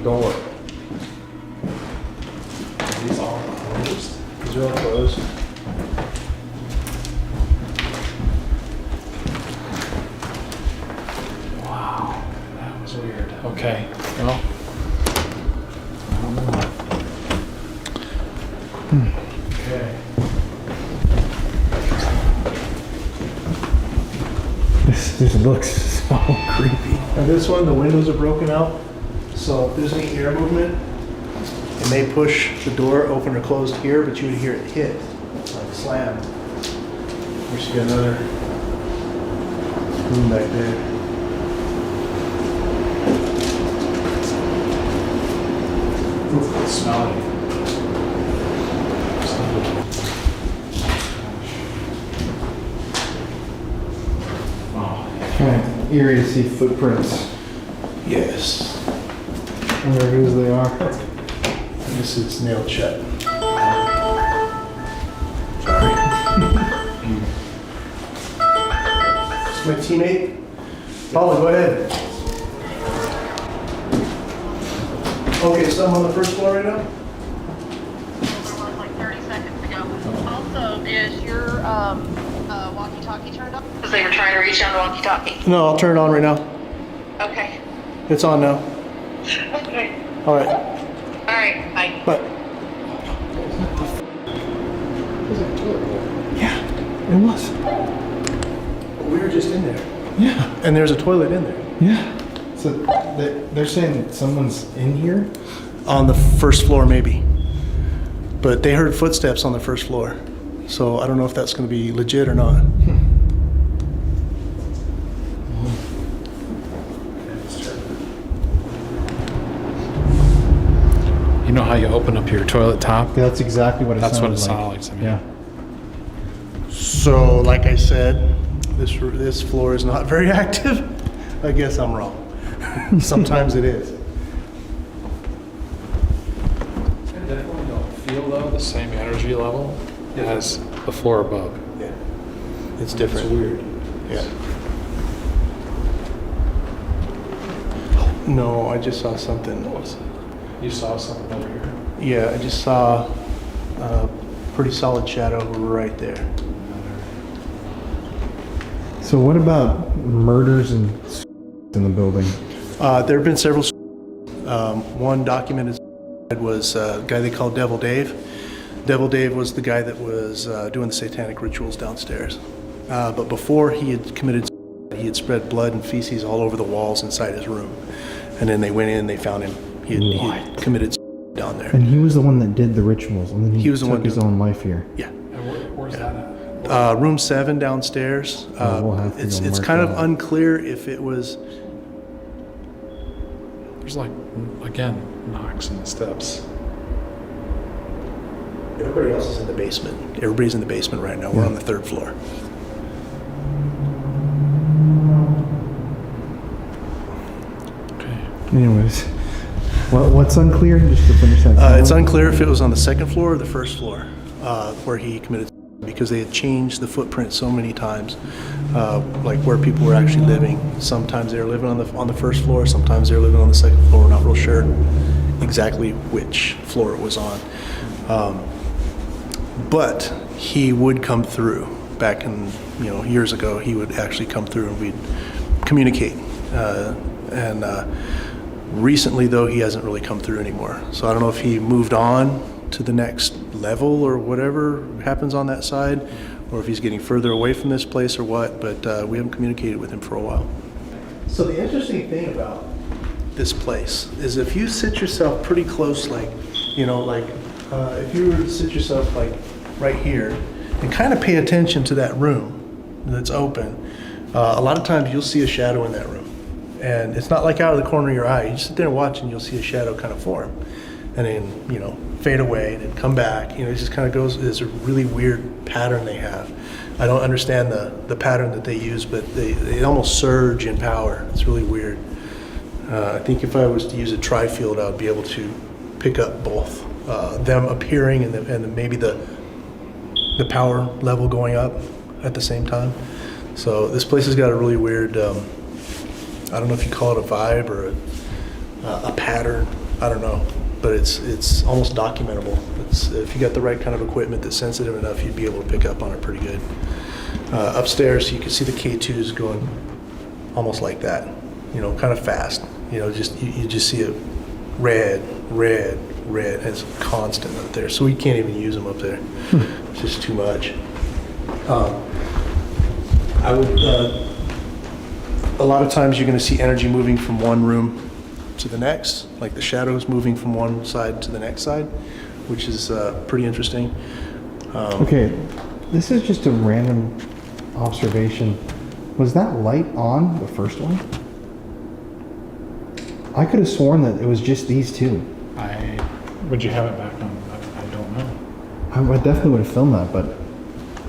door. These all closed. These are all closed. Wow, that was weird. Okay, well. Okay. This looks so creepy. And this one, the windows are broken out. So if there's any air movement, it may push the door open or closed here, but you would hear it hit, like slam. We should get another room back there. Ooh, it's smelly. Kind of eerie to see footprints. Yes. I wonder whose they are. This is nailed shut. It's my teammate. Colin, go ahead. Okay, so I'm on the 1st floor right now? Like 30 seconds ago. Also, is your walkie-talkie turned off? Because they were trying to reach down the walkie-talkie. No, I'll turn it on right now. Okay. It's on now. Okay. All right. All right. Bye. But It was. we were just in there. Yeah. And there's a toilet in there. Yeah. So they're saying someone's in here? On the 1st floor, maybe. But they heard footsteps on the 1st floor. So I don't know if that's going to be legit or not. You know how you open up your toilet top? Yeah, that's exactly what it That's what it sounded sounded like to me. Yeah. So, like I said, this floor is not very active. I guess I'm wrong. Sometimes it is. I definitely don't feel though the same energy level as the floor above. Yeah. It's different. It's weird. Yeah. No, I just saw something. What was it? You saw something over here? Yeah, I just saw a pretty solid shadow right there. So what about murders and in the building? There have been several. One documented was a guy they called Devil Dave. Devil Dave was the guy that was doing the satanic rituals downstairs. But before he had committed, he had spread blood and feces all over the walls inside his room. And then they went in and they found him. He had committed down there. And he was the one that did the rituals, and then he was the took one his doing- own life here. Yeah. And where's that at? Room 7 downstairs. We'll have to It's go mark kind of that. unclear if it was. There's like, again, knocks and steps. Everybody else is in the basement. Everybody's in the basement right now. We're on the 3rd floor. Anyways, what's unclear? Just to finish that. It's unclear if it was on the 2nd floor or the 1st floor where he committed, because they had changed the footprint so many times, like where people were actually living. Sometimes they were living on the 1st floor, sometimes they were living on the 2nd floor. We're not real sure exactly which floor it was on. But he would come through. Back in years ago, he would actually come through and we'd communicate. Recently, though, he hasn't really come through anymore. So I don't know if he moved on to the next level or whatever happens on that side, or if he's getting further away from this place or what, but we haven't communicated with him for a while. So the interesting thing about this place is if you sit yourself pretty close, like, if you were to sit yourself like right here and kind of pay attention to that room that's open, a lot of times you'll see a shadow in that room. And it's not like out of the corner of your eye. You just sit there and watch and you'll see a shadow kind of form. And then, fade away and then come back. It just kind of goes, it's a really weird pattern they have. I don't understand the pattern that they use, but they almost surge in power. It's really weird. I think if I was to use a tri-field, I would be able to pick up both. Them appearing and maybe the power level going up at the same time. So this place has got a really weird, I don't know if you call it a vibe or a pattern. I don't know, but it's almost documentable. If you got the right kind of equipment that's sensitive enough, you'd be able to pick up on it pretty good. Upstairs, you can see the K2s going almost like that, kind of fast. You just see it red. It's constant up there, so we can't even use them up there. It's just too much. I would. A lot of times you're going to see energy moving from one room to the next, like the shadows moving from one side to the next side, which is pretty interesting. Okay, this is just a random observation. Was that light on the first one? I could have sworn that it was just these two. Would you have it back on? I don't know. I definitely would have filmed that, but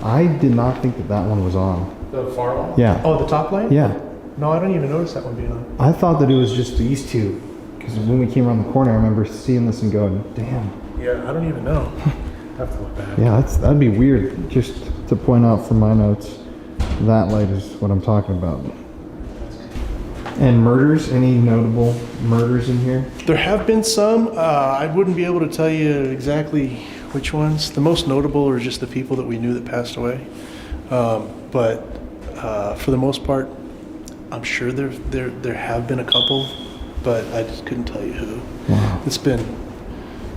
I did not think that one was on. The far one? Yeah. Oh, the top light? Yeah. No, I don't even notice that one being on. I thought that it was just these two, because when we came around the corner, I remember seeing this and going, damn. Yeah, I don't even know. I have to look back. Yeah, that'd be weird. Just to point out from my notes, that light is what I'm talking about. And murders? Any notable murders in here? There have been some. I wouldn't be able to tell you exactly which ones. The most notable are just the people that we knew that passed away. But for the most part, I'm sure there have been a couple, but I just couldn't tell you who. Wow. It's been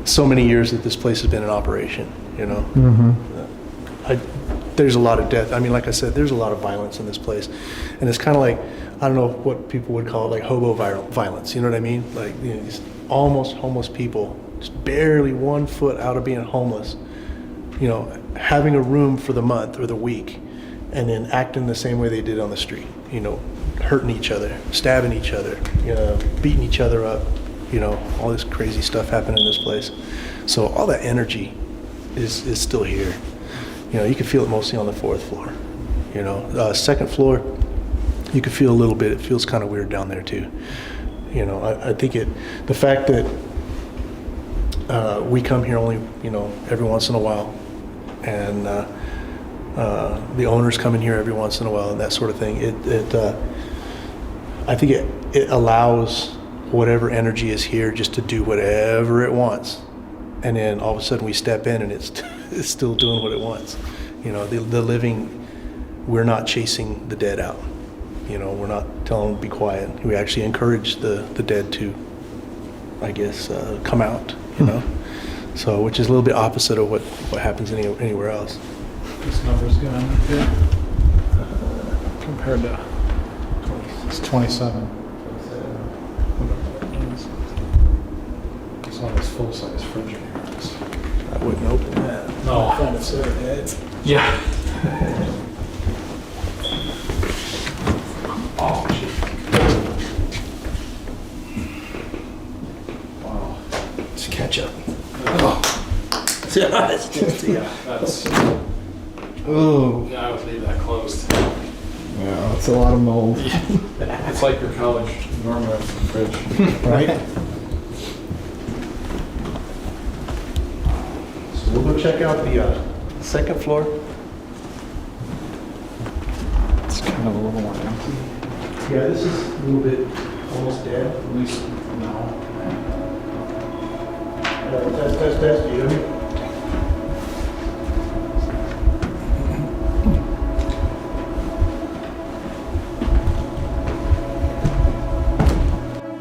so many years that this place has been in operation, Mm-hmm. There's a lot of death. I mean, like I said, there's a lot of violence in this place. And it's kind of like, I don't know what people would call it, like hobo violence, you know what I mean? Like, these almost homeless people, just barely 1 foot out of being homeless, having a room for the month or the week, and then acting the same way they did on the street, hurting each other, stabbing each other, beating each other up, all this crazy stuff happening in this place. So all that energy is still here. You can feel it mostly on the 4th floor. 2nd floor, you can feel a little bit. It feels kind of weird down there too. I think the fact that we come here only, every once in a while, and the owners come in here every once in a while and that sort of thing. I think it allows whatever energy is here just to do whatever it wants. And then all of a sudden we step in and it's still doing what it wants. You know, the living, we're not chasing the dead out. You know, we're not telling them to be quiet. We actually encourage the dead to, I guess, come out, you know. So, which is a little bit opposite of what happens anywhere else. This number's gone good compared to, it's 27. It's on this full-size fridge in here. I wouldn't open that. No. It's their head. Yeah. Oh, shit. Wow. It's ketchup. Oh. Yeah, that's. Oh. Yeah, I would leave that closed. Yeah, it's a lot of mold. It's like your college dorm room fridge. Right? So we'll go check out the second floor. It's kind of a little more empty. Yeah, this is a little bit almost dead. At least now. Test, do you hear me?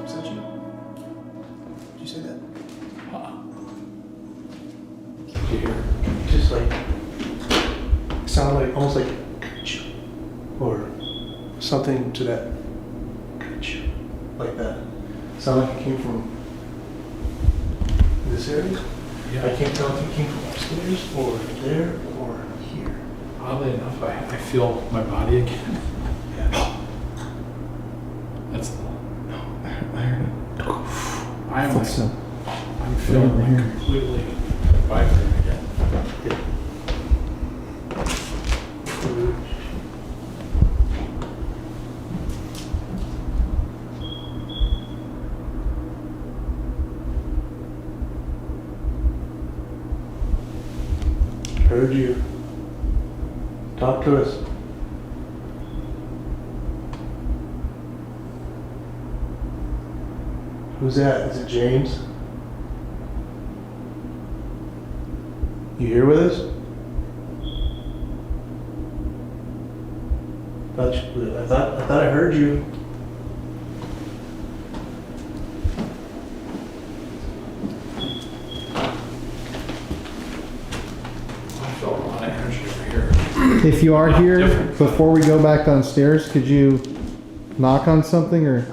Is that you? Did you say that? Did you hear? Just like, sound like, almost like, or something to that, like that. Sound like it came from this area? Yeah. I can't tell if it came from upstairs or there or here. Oddly enough, I feel my body again. Yeah. That's. I heard it. I'm like, So. I'm feeling like completely vibrant again. Heard you. Talk to us. Who's that? Is it James? You here with us? I thought I heard you. I feel a lot of energy over here. If you are here, before we go back downstairs, could you knock on something or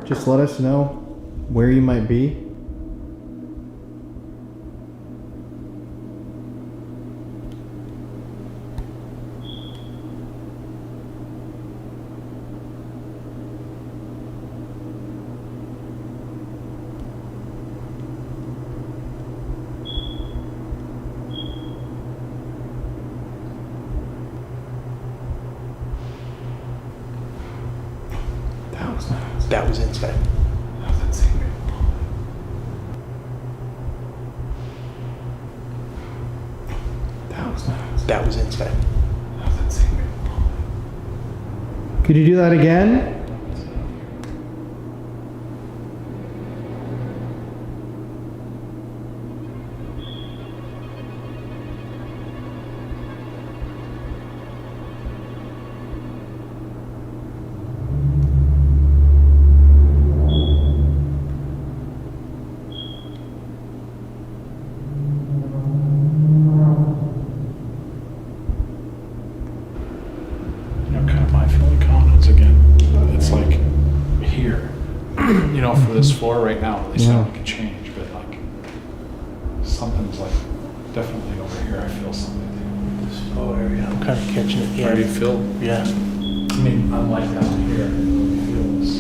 just let us know where you might be? That was inside. That was inside. Could you do that again? For this floor right now, at least I can change, but like something's like definitely over here. I feel something. This floor area, I'm kind of catching it. Yeah. You feel? Yeah. I mean, unlike down here, I feel this.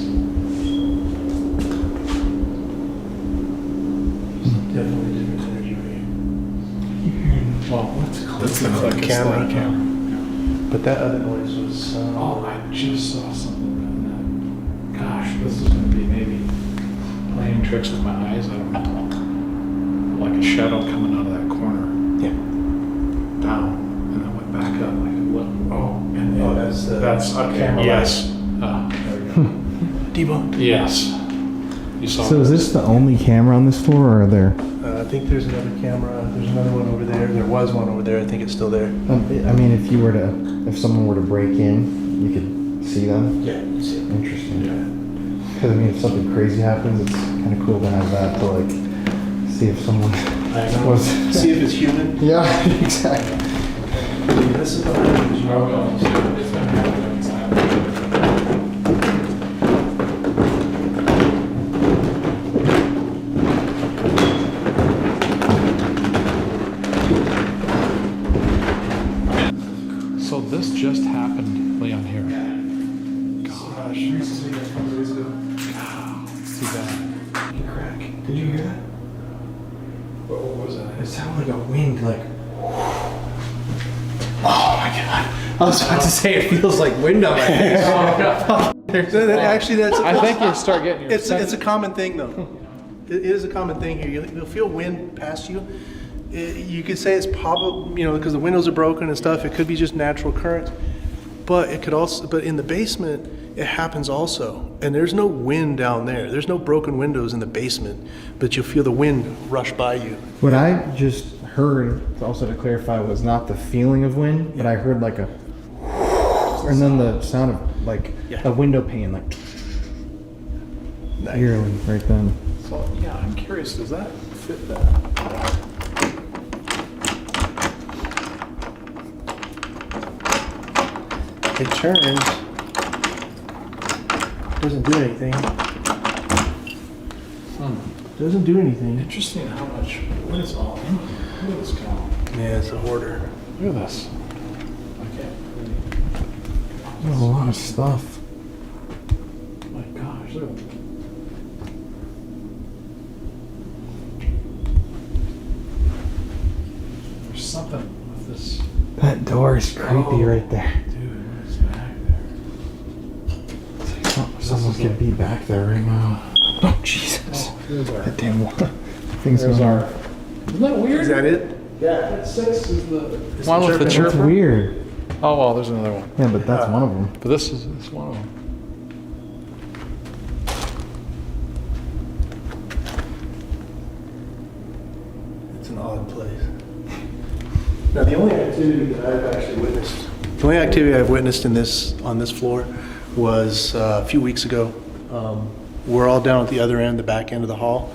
Definitely different energy right here. Well, that's the camera. Yeah. But that other noise was. Oh, I just saw something around that. Gosh, this is going to be maybe playing tricks with my eyes. I don't know. Like a shadow coming out of that corner. Yeah. Down, and then went back up. Like, what? Oh, and Oh, that's a camera. Yes. There we go. Debunked. Yes. You saw. So is this the only camera on this floor, or are there? I think there's another camera. There's another one over there. There was one over there. I think it's still there. I mean, if someone were to break in, you could see them. Yeah, you can see them. Interesting. Yeah. Because I mean, if something crazy happens, it's kind of cool to have that to like see if someone was. See if it's human. Yeah, exactly. This is the So this just happened, Leon, here. Gosh. It's too bad. Crack. Did you hear that? What was that? It sounded like a wind, like. Oh my god! I was about to say it feels like wind on my face. Actually, that's. I think you start getting your. It's a common thing, though. It is a common thing here. You'll feel wind past you. You could say it's probably, because the windows are broken and stuff. It could be just natural currents, but it could also. But in the basement, it happens also. And there's no wind down there. There's no broken windows in the basement, but you'll feel the wind rush by you. What I just heard, also to clarify, was not the feeling of wind, but I heard like a, and then the sound of like a window pane, like eerily right then. So yeah, I'm curious. Does that fit that? It turns. Doesn't do anything. Doesn't do anything. Interesting how much. What is all? Look at this guy. Yeah, it's a hoarder. Look at this. I can't really. There's a lot of stuff. Oh my gosh, look at that. There's something with this. That door is creepy right there. Dude, what's back there? It's like someone could be back there right now. Oh Jesus! There's our. That damn wall. Things There's going our. on. Isn't that weird? Is that it? Yeah. That 6 is the. One with the That's chirper. weird. Oh well, there's another one. Yeah, but that's one of them. But this is one of them. It's an odd place. Now, the only activity that I've actually witnessed, the only activity I've witnessed on this floor was a few weeks ago. We're all down at the other end, the back end of the hall,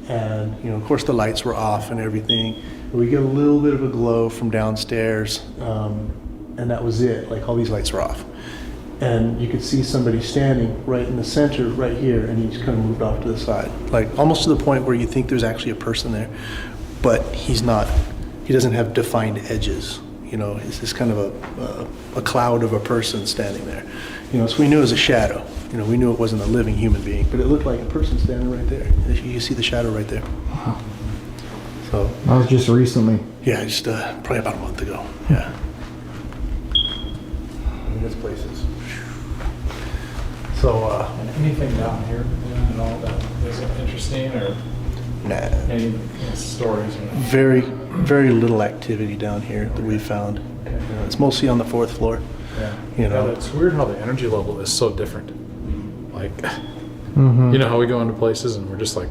and of course the lights were off and everything. We get a little bit of a glow from downstairs, and that was it. Like all these lights were off, and you could see somebody standing right in the center, right here, and he's kind of moved off to the side, like almost to the point where you think there's actually a person there, but he's not. He doesn't have defined edges. It's just kind of a cloud of a person standing there. So we knew it was a shadow. We knew it wasn't a living human being, but it looked like a person standing right there. You see the shadow right there. Wow. So That was just recently. yeah, just probably about a month ago. Yeah. This place is. So Anything down here at all that is interesting or nah. any stories? Very, very little activity down here that we found. It's mostly on the 4th floor. Yeah. Yeah, it's weird how the energy level is so different. Like, Mm-hmm. you know how we go into places and we're just like,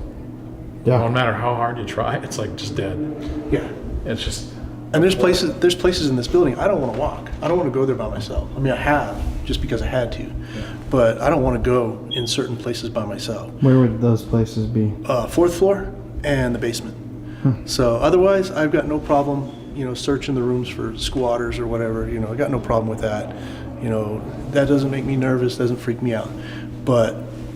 Yeah. no matter how hard you try, it's like just dead. Yeah. It's just. And there's places in this building I don't want to walk. I don't want to go there by myself. I mean, I have just because I had to, but I don't want to go in certain places by myself. Where would those places be? 4th floor and the basement. So otherwise, I've got no problem, searching the rooms for squatters or whatever. I got no problem with that. That doesn't make me nervous, doesn't freak me out. But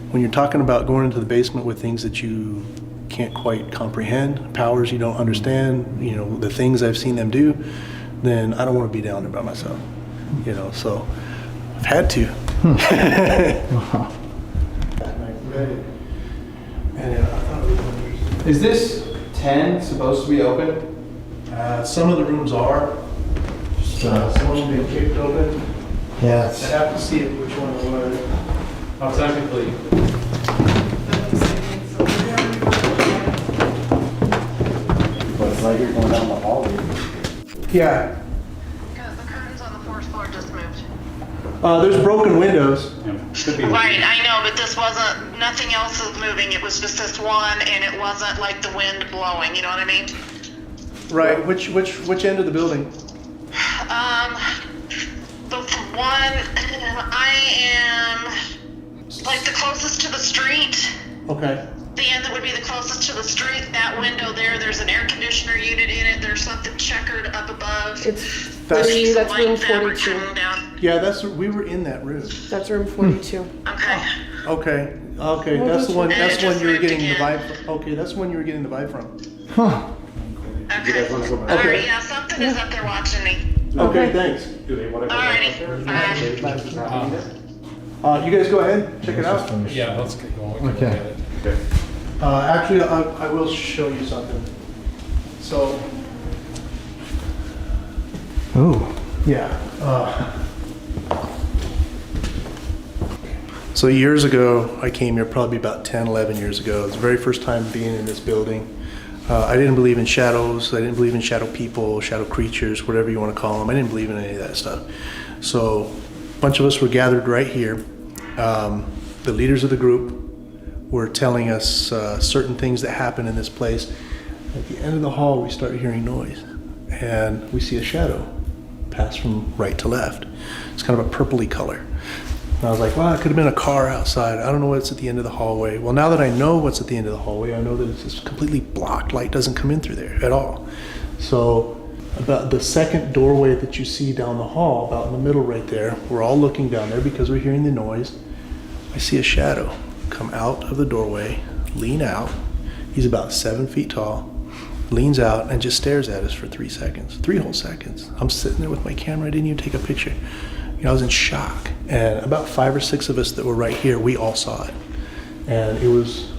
when you're talking about going into the basement with things that you can't quite comprehend, powers you don't understand, the things I've seen them do, then I don't want to be down there by myself. So I've had to. Wow. Is this 10 supposed to be open? Some of the rooms are. Some of them been kicked open. Yeah. I have to see which one it was. Well, technically. But it's like you're going down the hallway. Yeah. The curtains on the 4th floor just moved. There's broken windows. Right, I know, but this wasn't, nothing else is moving. It was just this one, and it wasn't like the wind blowing, you know what I mean? Right. Which end of the building? The one, I am like the closest to the street. Okay. The end that would be the closest to the street, that window there's an air conditioner unit in it. There's something checkered up above. It's 40, that's room 42. Yeah, we were in that room. That's room 42. Okay. Okay. That's the one. That's when you were getting the vibe. Okay, that's when you were getting the vibe from. Okay. Alright, yeah, something is up there watching me. Okay, thanks. Alrighty. You guys go ahead, check it out. Yeah, let's get going. Okay. Actually, I will show you something. So. Oh. Yeah. So years ago, I came here probably about 10, 11 years ago. It was the very first time being in this building. I didn't believe in shadows. I didn't believe in shadow people, shadow creatures, whatever you want to call them. I didn't believe in any of that stuff. So a bunch of us were gathered right here. The leaders of the group were telling us certain things that happen in this place. At the end of the hall, we start hearing noise, and we see a shadow pass from right to left. It's kind of a purpley color. And I was like, well, it could have been a car outside. I don't know what's at the end of the hallway. Well, now that I know what's at the end of the hallway, I know that it's just completely blocked. Light doesn't come in through there at all. So about the second doorway that you see down the hall, about in the middle right there, we're all looking down there because we're hearing the noise. I see a shadow come out of the doorway, lean out. He's about 7 feet tall, leans out and just stares at us for 3 seconds, 3 whole seconds. I'm sitting there with my camera. I didn't even take a picture. You know, I was in shock. And about 5 or 6 of us that were right here, we all saw it. And it was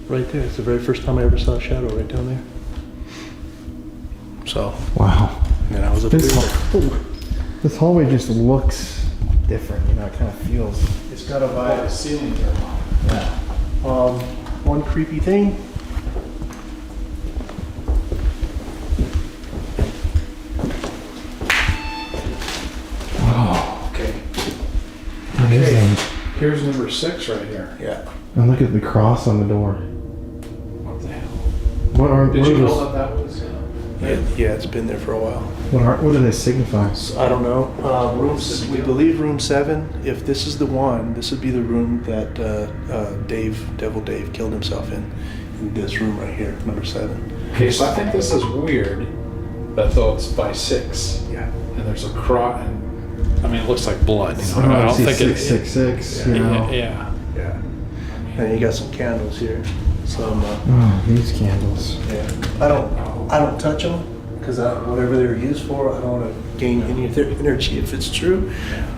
right there. It's the very first time I ever saw a shadow right down there. So. Wow. And then I was up This hallway just looks different. You know, it kind of feels. It's got a vibe. The ceiling there. Yeah. One creepy thing. Oh. Okay. What is that? Here's number 6 right here. Yeah. And look at the cross on the door. What the hell? What are? Did what you are know those- what that was? Yeah, it's been there for a while. What do they signify? I don't know. We believe room 7. If this is the one, this would be the room that Devil Dave killed himself in this room right here, number 7. Okay, so I think this is weird that though it's by 6. Yeah. And there's a cross, and I mean, it looks like blood. You know? I I don't see think 666. You know. Yeah. And you got some candles here. Some. Oh, these candles. Yeah. I don't touch them because whatever they were used for, I don't want to gain any of their energy. If it's true,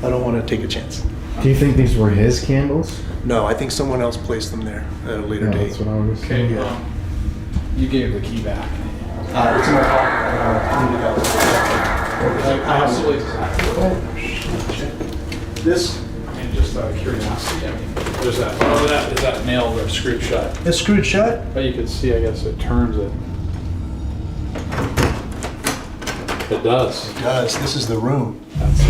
I don't want to take a chance. Do you think these were his candles? No, I think someone else placed them there at a later Yeah, date. that's what I was Okay. saying. You gave the key back. It's in my pocket. This. I mean, just out of curiosity. I mean, there's that. Oh, is that nailed or screwed shut? It's screwed shut. But you can see, I guess, it turns it. It does. It does. This is the room. That's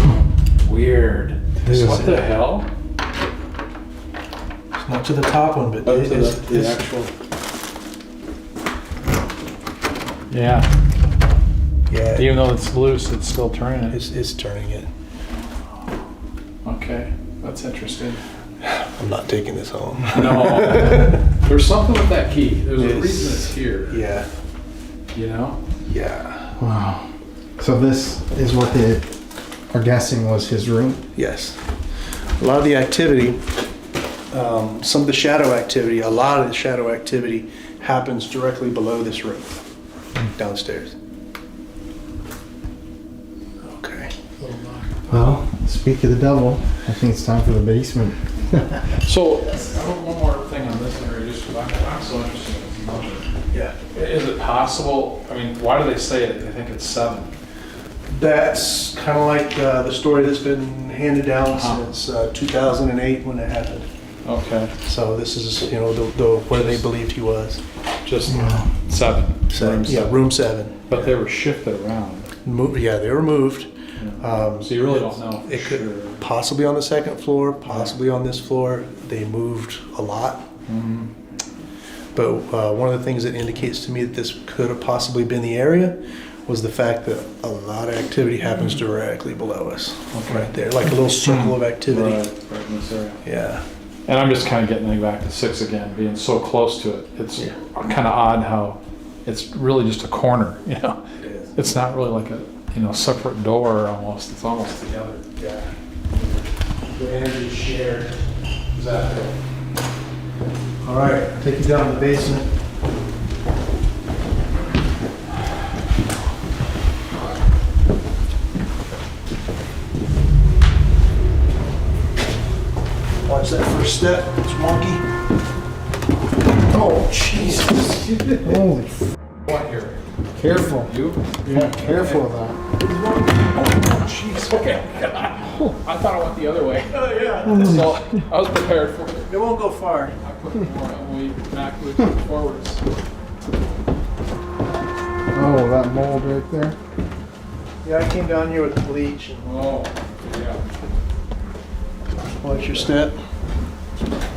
weird. What the hell? It's not to the top one, but Up to the actual. Yeah. Yeah. Even though it's loose, it's still turning it. It's turning it. Okay, that's interesting. I'm not taking this home. No. There's something with that key. There's a reason it's here. Yeah. You know? Yeah. Wow. So this is what they are guessing was his room? Yes. A lot of the activity, some of the shadow activity, a lot of the shadow activity happens directly below this room, downstairs. Okay. Well, speak of the devil, I think it's time for the basement. So, one more thing on this area, just because I'm so interested in this number. Yeah. Is it possible, I mean, why do they say it? I think it's 7. That's kind of like the story that's been handed down since 2008 when it happened. Okay. So this is, you know, the where they believed he was. Just 7. Room 7. But they were shifted around. Yeah, they were moved. So you really don't know. It could possibly on the second floor, possibly on this floor. They moved a lot. But one of the things that indicates to me that this could have possibly been the area was the fact that a lot of activity happens directly below us, right there, like a little circle of activity. Right in this area. Yeah. And I'm just kind of getting back to 6 again, being so close to it. It's kind of odd how it's really just a corner, you know? It's not really like a, you know, separate door almost. It's almost together. Yeah. The energy is shared. Exactly. All right, I'll take you down to the basement. Watch that first step. It's wonky. Oh, Jesus. Holy What here? Careful. You? Yeah, careful of that. Oh, jeez. Okay. I thought I went the other way. Oh, yeah. So I was prepared for it. It won't go far. I put more weight backwards and forwards. Oh, that mold right there. Yeah, I came down here with bleach. And Oh, yeah. watch your step.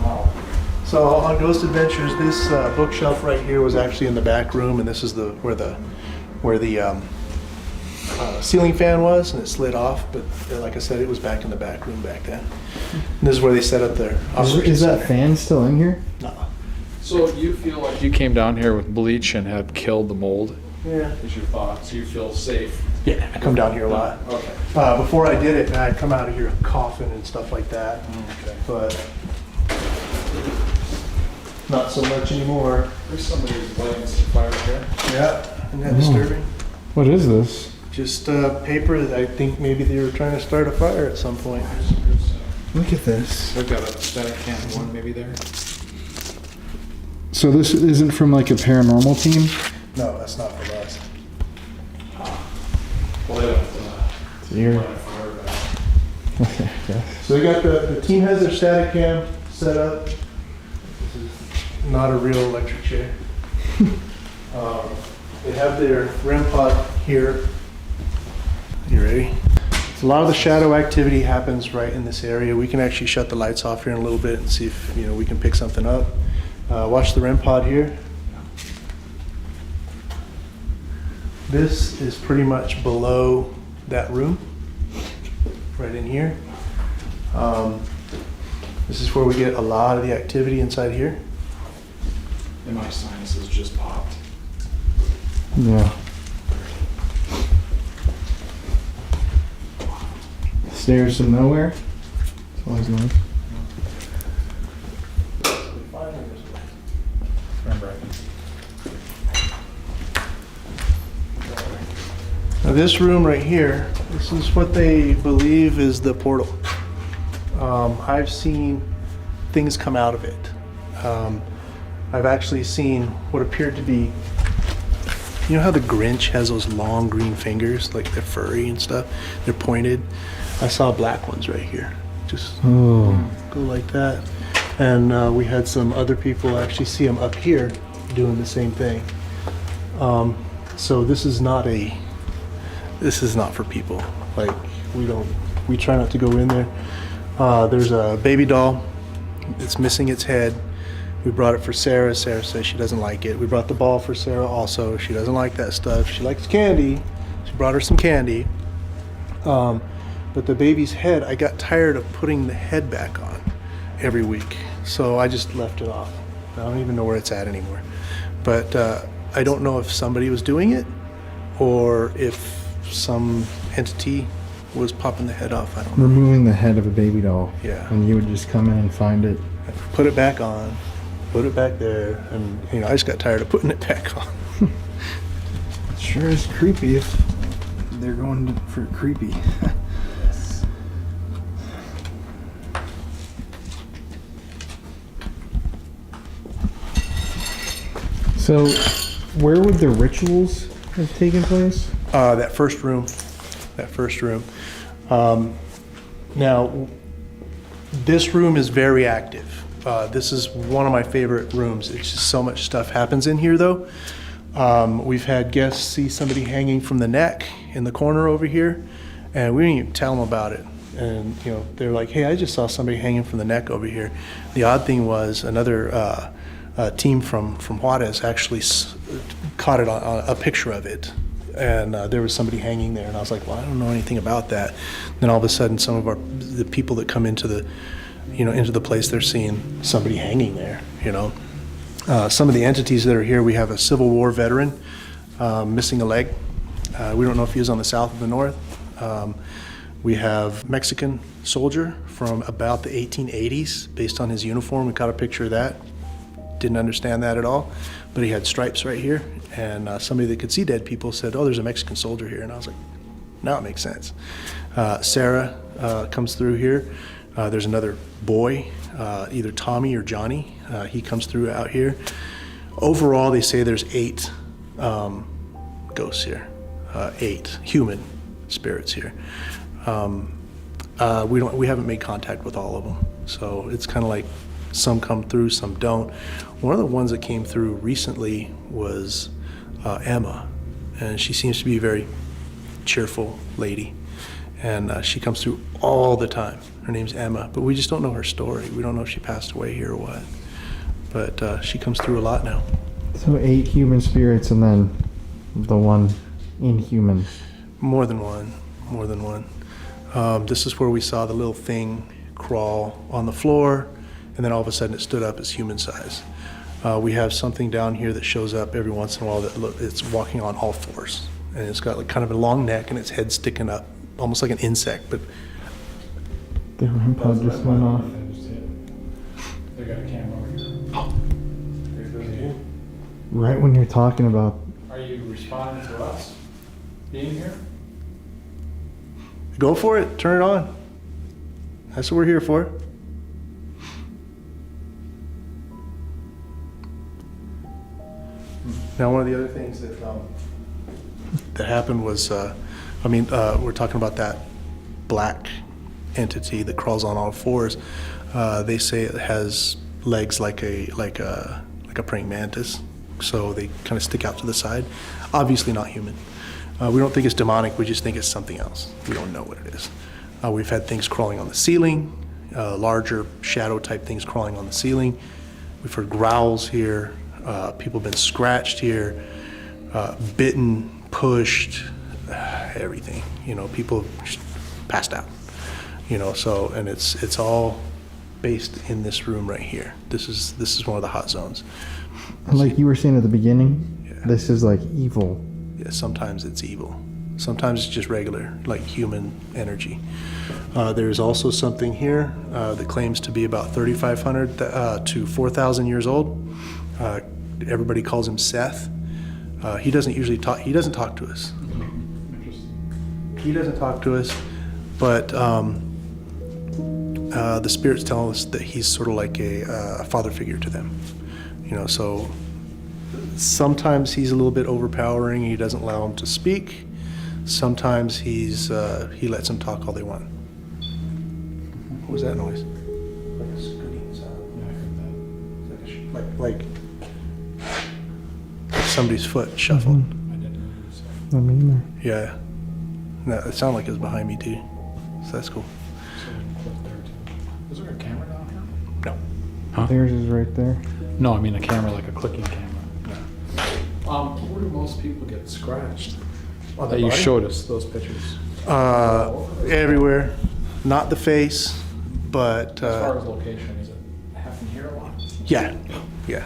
Wow. So on Ghost Adventures, this bookshelf right here was actually in the back room, and this is where the ceiling fan was, and it slid off. But like I said, it was back in the back room back then. And this is where they set up their operations Is that center. fan still in here? No. So you feel like you came down here with bleach and had killed the mold? Yeah. Is your thought? So you feel safe? Yeah, I come down here a lot. Okay. Before I did it, I'd come out of here coughing and stuff like that. Okay. But not so much anymore. There's somebody who's lighting some fire here. Yeah, isn't that disturbing? What is this? Just paper that I think maybe they were trying to start a fire at some point. Look at this. They've got a static can one maybe there. So this isn't from like a paranormal team? No, that's not from us. Well, they don't. It's here. Okay, yeah. So they got the team has their static cam set up. This is not a real electric chair. They have their REM pod here. You ready? So a lot of the shadow activity happens right in this area. We can actually shut the lights off here in a little bit and see if we can pick something up. Watch the REM pod here. This is pretty much below that room, right in here. This is where we get a lot of the activity inside here. And my sinuses just popped. Yeah. Stairs to nowhere. It's always nice. Now this room right here, this is what they believe is the portal. I've seen things come out of it. I've actually seen what appeared to be, you know how the Grinch has those long green fingers, like they're furry and stuff? They're pointed. I saw black ones right here. Just go like that. And we had some other people actually see them up here doing the same thing. So this is not for people. Like we try not to go in there. There's a baby doll. It's missing its head. We brought it for Sarah. Sarah says she doesn't like it. We brought the ball for Sarah also. She doesn't like that stuff. She likes candy. She brought her some candy. But the baby's head, I got tired of putting the head back on every week. So I just left it off. I don't even know where it's at anymore. But I don't know if somebody was doing it or if some entity was popping the head off. I don't know. Removing the head of a baby doll. Yeah. And you would just come in and find it. Put it back on, put it back there, and I just got tired of putting it back on. It sure is creepy if they're going for creepy. So, where would the rituals have taken place? That first room. Now, this room is very active. This is one of my favorite rooms. It's just so much stuff happens in here, though. We've had guests see somebody hanging from the neck in the corner over here, And we didn't even tell them about it. And, you know, they were like, hey, I just saw somebody hanging from the neck over here. The odd thing was another team from Juarez actually caught it on a picture of it. And there was somebody hanging there. And I was like, well, I don't know anything about that. Then all of a sudden, some of the people that come into the place, they're seeing somebody hanging there, you know. Some of the entities that are here, we have a Civil War veteran missing a leg. We don't know if he was on the south or the north. We have Mexican soldier from about the 1880s, based on his uniform. We caught a picture of that. Didn't understand that at all, but he had stripes right here. And somebody that could see dead people said, oh, there's a Mexican soldier here. And I was like, now it makes sense. Sarah comes through here. There's another boy, either Tommy or Johnny. He comes through out here. Overall, they say there's 8 ghosts here, 8 human spirits here. We haven't made contact with all of them, so it's kind of like some come through, some don't. One of the ones that came through recently was Emma, and she seems to be a very cheerful lady, and she comes through all the time. Her name's Emma, but we just don't know her story. We don't know if she passed away here or what, but she comes through a lot now. So 8 human spirits and then the one inhuman. More than one. This is where we saw the little thing crawl on the floor, and then all of a sudden it stood up as human size. We have something down here that shows up every once in a while that it's walking on all fours, and it's got like kind of a long neck and its head sticking up, almost like an insect. But the REM pod just went off. They got a camera over here. Oh. There goes. Right when you're talking about. Are you responding to us being here? Go for it. Turn it on. That's what we're here for. Now, one of the other things that happened was, we're talking about that black entity that crawls on all fours. They say it has legs like a praying mantis, so they kind of stick out to the side. Obviously not human. We don't think it's demonic, we just think it's something else. We don't know what it is. We've had things crawling on the ceiling, larger shadow type things crawling on the ceiling. We've heard growls here. People have been scratched here, bitten, pushed, everything. You know, people have passed out. You know, so, and it's all based in this room right here. This is one of the hot zones. And like you were saying at the beginning, yeah. This is like evil. Yeah, sometimes it's evil. Sometimes it's just regular, like human energy. There's also something here that claims to be about 3,500 to 4,000 years old. Everybody calls him Seth. He doesn't usually talk. He doesn't talk to us. He doesn't talk to us, but the spirits tell us that he's sort of like a father figure to them. You know, so sometimes he's a little bit overpowering. He doesn't allow them to speak. Sometimes he lets them talk all they want. What was that noise? Like a squeaking sound. Yeah, I heard that. Like somebody's foot shuffled. Mm-hmm. I didn't either. Yeah. No, it sounded like it was behind me too. So that's cool. Is there a camera down here? No. Huh? Theirs is right there. No, I mean a camera, like a clicking camera. Yeah. Where do most people get scratched? That you showed us those pictures. Everywhere. Not the face, but. As far as location, is it happen here a lot? Yeah. Yeah.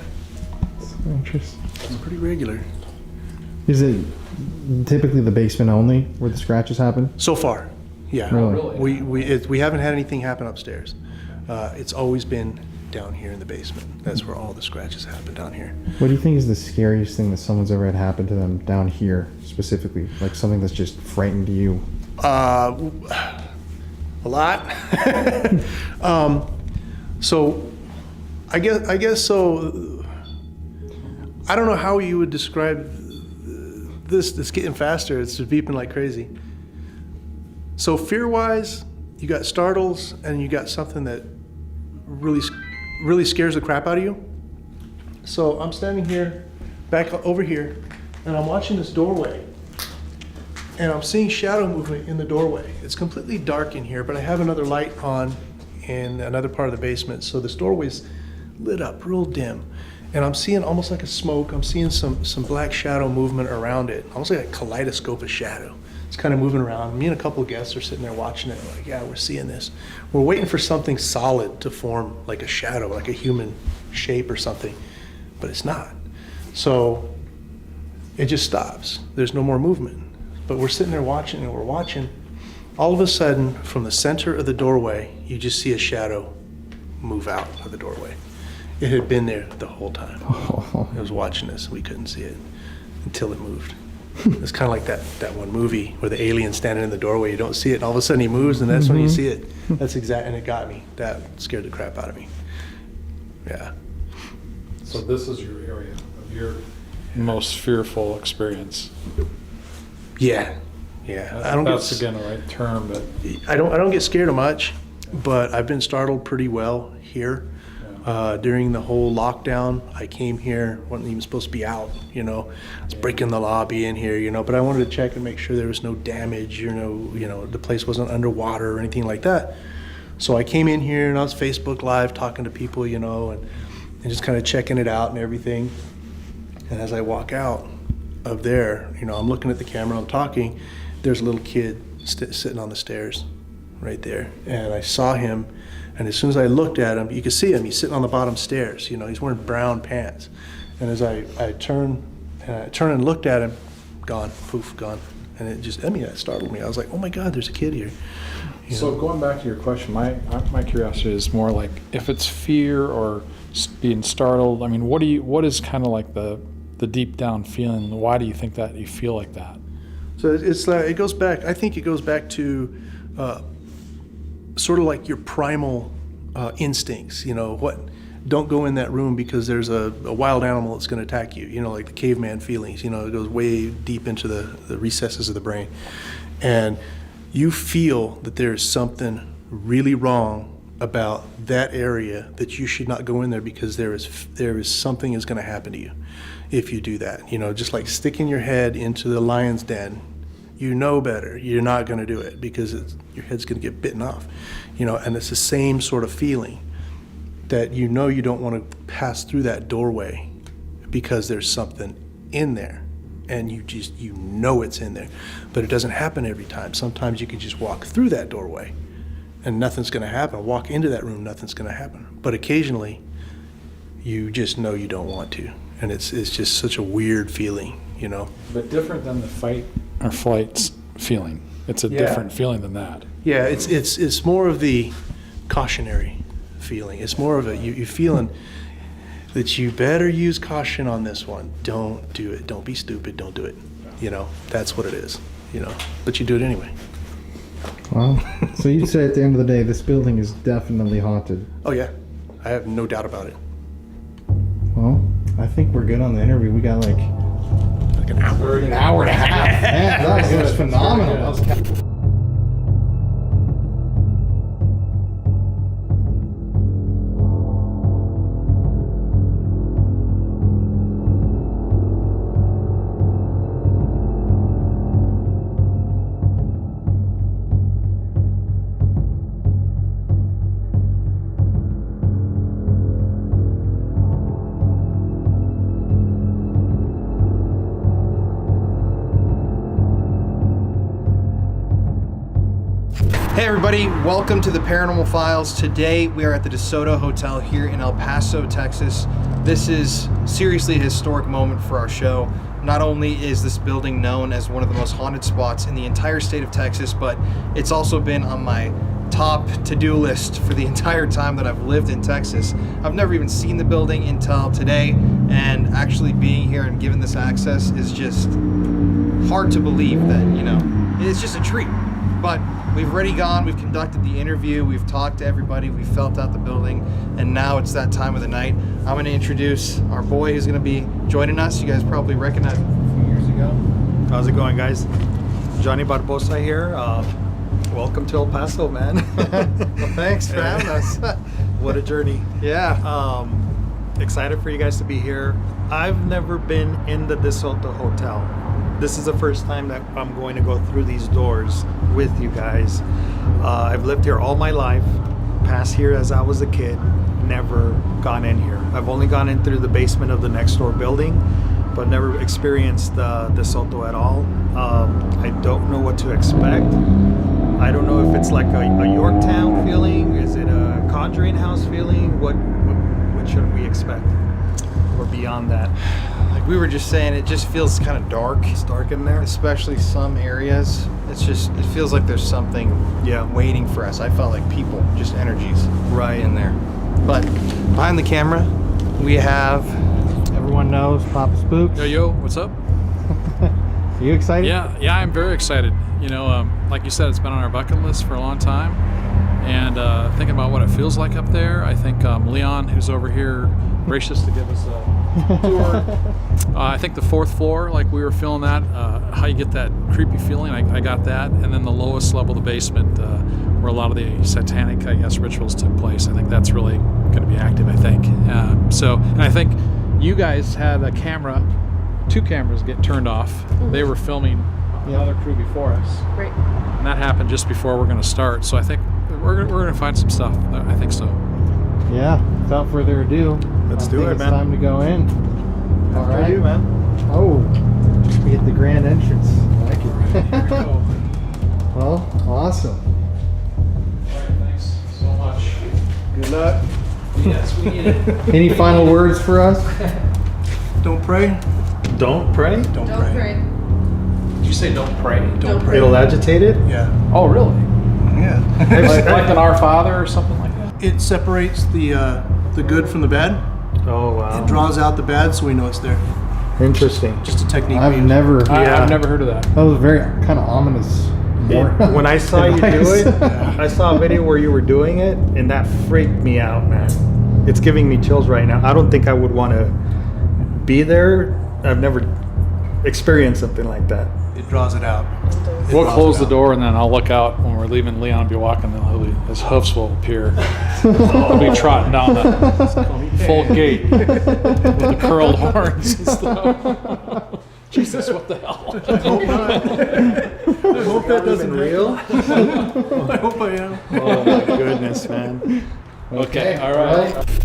So interesting. It's pretty regular. Is it typically the basement only where the scratches happen? So far, yeah. Really? We haven't had anything happen upstairs. It's always been down here in the basement. That's where all the scratches happen, down here. What do you think is the scariest thing that someone's ever had happen to them down here specifically? Like something that's just frightened you? A lot. So I guess so. I don't know how you would describe this. It's getting faster. It's just beeping like crazy. So fear-wise, you got startles, and you got something that really scares the crap out of you. So I'm standing here, back over here, and I'm watching this doorway. and I'm seeing shadow movement in the doorway. It's completely dark in here, but I have another light on in another part of the basement, so this doorway's lit up real dim. And I'm seeing almost like a smoke. I'm seeing some black shadow movement around it, almost like a kaleidoscope of shadow. It's kind of moving around. Me and a couple of guests are sitting there watching it, like, yeah, we're seeing this. We're waiting for something solid to form, like a shadow, like a human shape or something, but it's not. So it just stops. There's no more movement. But we're sitting there watching, and we're watching. All of a sudden, from the center of the doorway, you just see a shadow move out of the doorway. It had been there the whole time. It was watching us. We couldn't see it until it moved. It's kind of like that one movie where the alien's standing in the doorway. You don't see it, and all of a sudden he moves, and that's when you see it. That's exact, and it got me. That scared the crap out of me. Yeah. So this is your area of your most fearful experience. Yeah. Yeah. I don't That's get, again the right term, but I don't get scared of much, but I've been startled pretty well here. During the whole lockdown, I came here, wasn't even supposed to be out, you know. I was breaking the lobby in here, you know, but I wanted to check and make sure there was no damage, you know, the place wasn't underwater or anything like that. So I came in here and I was Facebook Live talking to people, you know, and just kind of checking it out and everything. And as I walk out of there, you know, I'm looking at the camera, I'm talking, there's a little kid sitting on the stairs right there. And I saw him. And as soon as I looked at him, you could see him. He's sitting on the bottom stairs. You know, he's wearing brown pants. And as I turned and looked at him, gone, poof, gone. And it just, it startled me. I was like, oh my God, there's a kid here. So going back to your question, my curiosity is more like if it's fear or being startled. I mean, what is kind of like the deep down feeling? Why do you think that you feel like that? So it's like it goes back. I think it goes back to sort of like your primal instincts. You know, don't go in that room because there's a wild animal that's going to attack you. You know, like the caveman feelings. You know, it goes way deep into the recesses of the brain, and you feel that there's something really wrong about that area, that you should not go in there because there is something is going to happen to you if you do that. You know, just like sticking your head into the lion's den. You know better. You're not going to do it because your head's going to get bitten off. You know, and it's the same sort of feeling that you know you don't want to pass through that doorway because there's something in there, and you know it's in there, but it doesn't happen every time. Sometimes you could just walk through that doorway and nothing's going to happen. Walk into that room, nothing's going to happen. But occasionally, you just know you don't want to, and it's just such a weird feeling, you know. But different than the fight or flight feeling. It's a different feeling than that. Yeah, it's more of the cautionary feeling. It's more of a you feeling that you better use caution on this one. Don't do it. Don't be stupid. Don't do it. You know, that's what it is. You know, but you do it anyway. Wow. So you'd say at the end of the day, this building is definitely haunted. Oh yeah, I have no doubt about it. Well, I think we're good on the interview. We got like an hour. An hour and a half. Man, that was phenomenal. That was Hey everybody, welcome to the Paranormal Files. Today we are at the DeSoto Hotel here in El Paso, Texas. This is seriously a historic moment for our show. Not only is this building known as one of the most haunted spots in the entire state of Texas, but it's also been on my top to-do list for the entire time that I've lived in Texas. I've never even seen the building until today, and actually being here and given this access is just hard to believe that, you know, it's just a treat. But we've already gone, we've conducted the interview, we've talked to everybody, we've felt out the building, and now it's that time of the night. I'm going to introduce our boy who's going to be joining us. You guys probably recognize him from a few years ago. How's it going, guys? Johnny Barbosa here. Welcome to El Paso, man. Well, thanks for having us. What a journey. Yeah. Excited for you guys to be here. I've never been in the DeSoto Hotel. this is the first time that I'm going to go through these doors with you guys. I've lived here all my life, passed here as I was a kid, never gone in here. I've only gone in through the basement of the next door building, but never experienced DeSoto at all. I don't know what to expect. I don't know if it's like a Yorktown feeling. Is it a Conjuring House feeling? What should we expect? Or beyond that? Like we were just saying, it just feels kind of dark. It's dark in there, especially some areas. It feels like there's something waiting for us. I felt like people, just energies in there. But behind the camera, we have, everyone knows, Papa Spooks. Yo, what's up? Are you excited? Yeah, I'm very excited. You know, like you said, it's been on our bucket list for a long time. And thinking about what it feels like up there, I think Leon, who's over here, gracious to give us a tour. I think the 4th floor, like we were feeling that, how you get that creepy feeling, I got that. And then the lowest level of the basement, where a lot of the satanic, I guess, rituals took place. I think that's really going to be active, I think. And I think you guys had a camera, 2 cameras get turned off. Mm-hmm. They were filming another crew before us. Right. And that happened just before we're going to start. So I think we're going to find some stuff. I think so. Yeah, without further ado, let's do it, it's man. time to go in. All After right, you, man. Oh, we hit the grand entrance. I like it. Here we go. Well, awesome. All right, thanks so much. Good luck. Yes, we need it. Any final words for us? Don't pray. Don't pray? Don't pray. Did you say don't pray? Don't pray. It'll agitate it? Yeah. Oh, really? Yeah. like an Our Father or something like that? It separates the good from the bad. Oh, wow. It draws out the bad, so we know it's there. Interesting. Just a technique. I've never heard of that. That was very kind of ominous. When I saw you do it, I saw a video where you were doing it, and that freaked me out, man. It's giving me chills right now. I don't think I would want to be there. I've never experienced something like that. It draws it out. We'll close the door and then I'll look out when we're leaving. Leon will be walking, and his hoofs will appear. He'll be trotting down the full gate with the curled horns and stuff. Jesus, what the hell? I hope not. I hope that doesn't real. I hope I am. Oh my goodness, man. Okay, all right.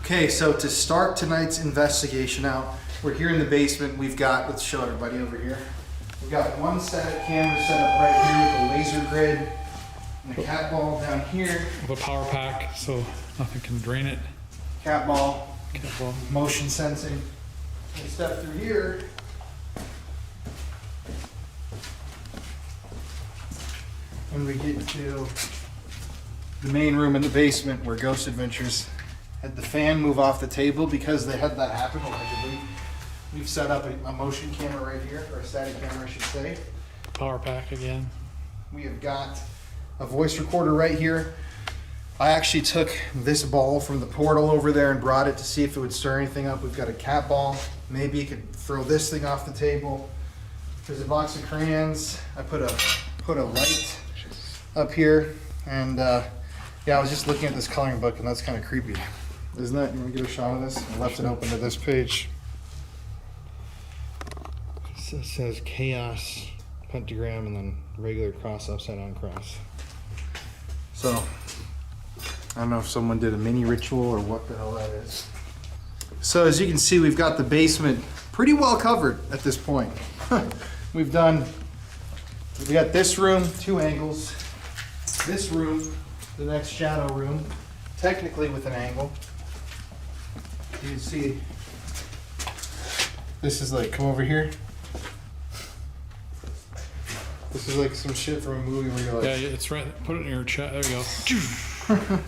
Okay, so to start tonight's investigation out, we're here in the basement. We've got, let's show everybody over here. We've got one set of cameras set up right here with a laser grid and a cat ball down here. With a power pack, so nothing can drain it. Cat ball, motion sensing. We step through here. And we get to the main room in the basement where Ghost Adventures had the fan move off the table because they had that happen allegedly. We've set up a motion camera right here, or a static camera I should say. Power pack again. We have got a voice recorder right here. I actually took this ball from the portal over there and brought it to see if it would stir anything up. We've got a cat ball. Maybe you could throw this thing off the table. There's a box of crayons. I put a light up here, and yeah, I was just looking at this coloring book, and that's kind of creepy. Isn't that? You want to get a shot of this? I left it open to this page. It says chaos, pentagram, and then regular cross, upside down cross. So, I don't know if someone did a mini ritual or what the hell that is. So as you can see, we've got the basement pretty well covered at this point. We got this room, 2 angles. This room, the next shadow room, technically with an angle. You can see, this is like, come over here. This is like some shit from a movie where you're like... Yeah, it's right. Put it in your chat. There you go.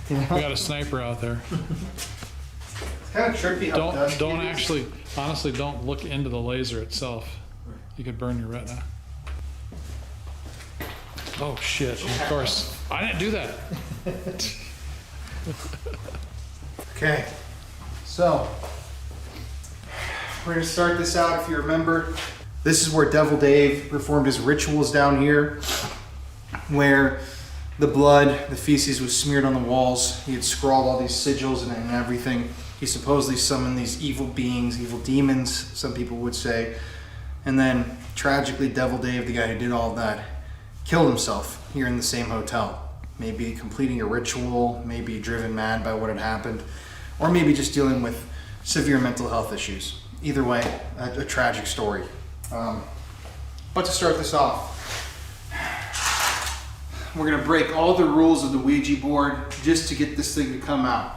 We got a sniper out there. It's kind of trippy how dusty Don't it is. actually, honestly, don't look into the laser itself. You could burn your retina. Oh shit, of course. I didn't do that. Okay, so we're gonna start this out. If you remember, this is where Devil Dave performed his rituals down here. where the blood, the feces was smeared on the walls. He had scrawled all these sigils and everything. He supposedly summoned these evil beings, evil demons, some people would say. And then, tragically, Devil Dave, the guy who did all of that, killed himself here in the same hotel. Maybe completing a ritual, maybe driven mad by what had happened, or maybe just dealing with severe mental health issues. Either way, a tragic story. But to start this off, we're gonna break all the rules of the Ouija board just to get this thing to come out.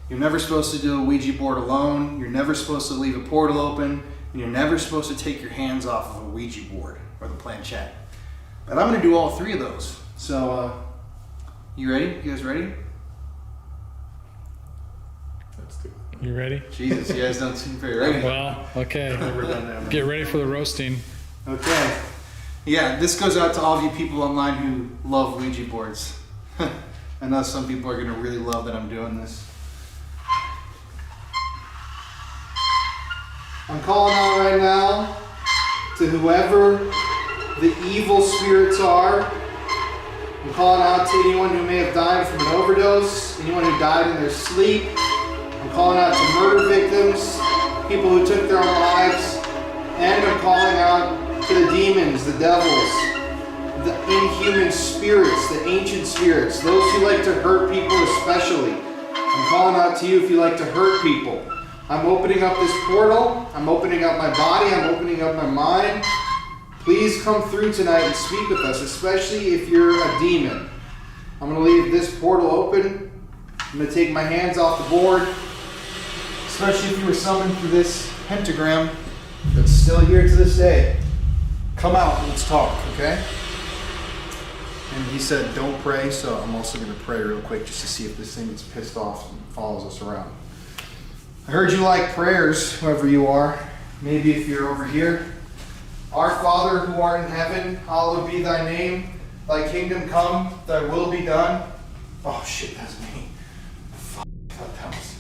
You're never supposed to do a Ouija board alone. You're never supposed to leave a portal open. And you're never supposed to take your hands off of a Ouija board or the planchette. But I'm gonna do all three of those. So, you ready? You guys ready? You ready? Jesus, you guys don't seem very ready. Well, okay. Never done that. Get ready for the roasting. Okay. Yeah, this goes out to all of you people online who love Ouija boards. I know some people are gonna really love that I'm doing this. I'm calling out right now to whoever the evil spirits are. I'm calling out to anyone who may have died from an overdose, anyone who died in their sleep. I'm calling out to murder victims, people who took their own lives, and I'm calling out to the demons, the devils, the inhuman spirits, the ancient spirits, those who like to hurt people especially. I'm calling out to you if you like to hurt people. I'm opening up this portal. I'm opening up my body. I'm opening up my mind. Please come through tonight and speak with us, especially if you're a demon. I'm going to leave this portal open. I'm going to take my hands off the board, especially if you were summoned through this pentagram that's still here to this day. Come out and let's talk, okay? And he said don't pray, so I'm also going to pray real quick just to see if this thing gets pissed off and follows us around. I heard you like prayers, whoever you are. Maybe if you're over here. Our Father who art in heaven, hallowed be thy name. Thy kingdom come, thy will be done. Oh shit, that's me. Fuck, I thought that was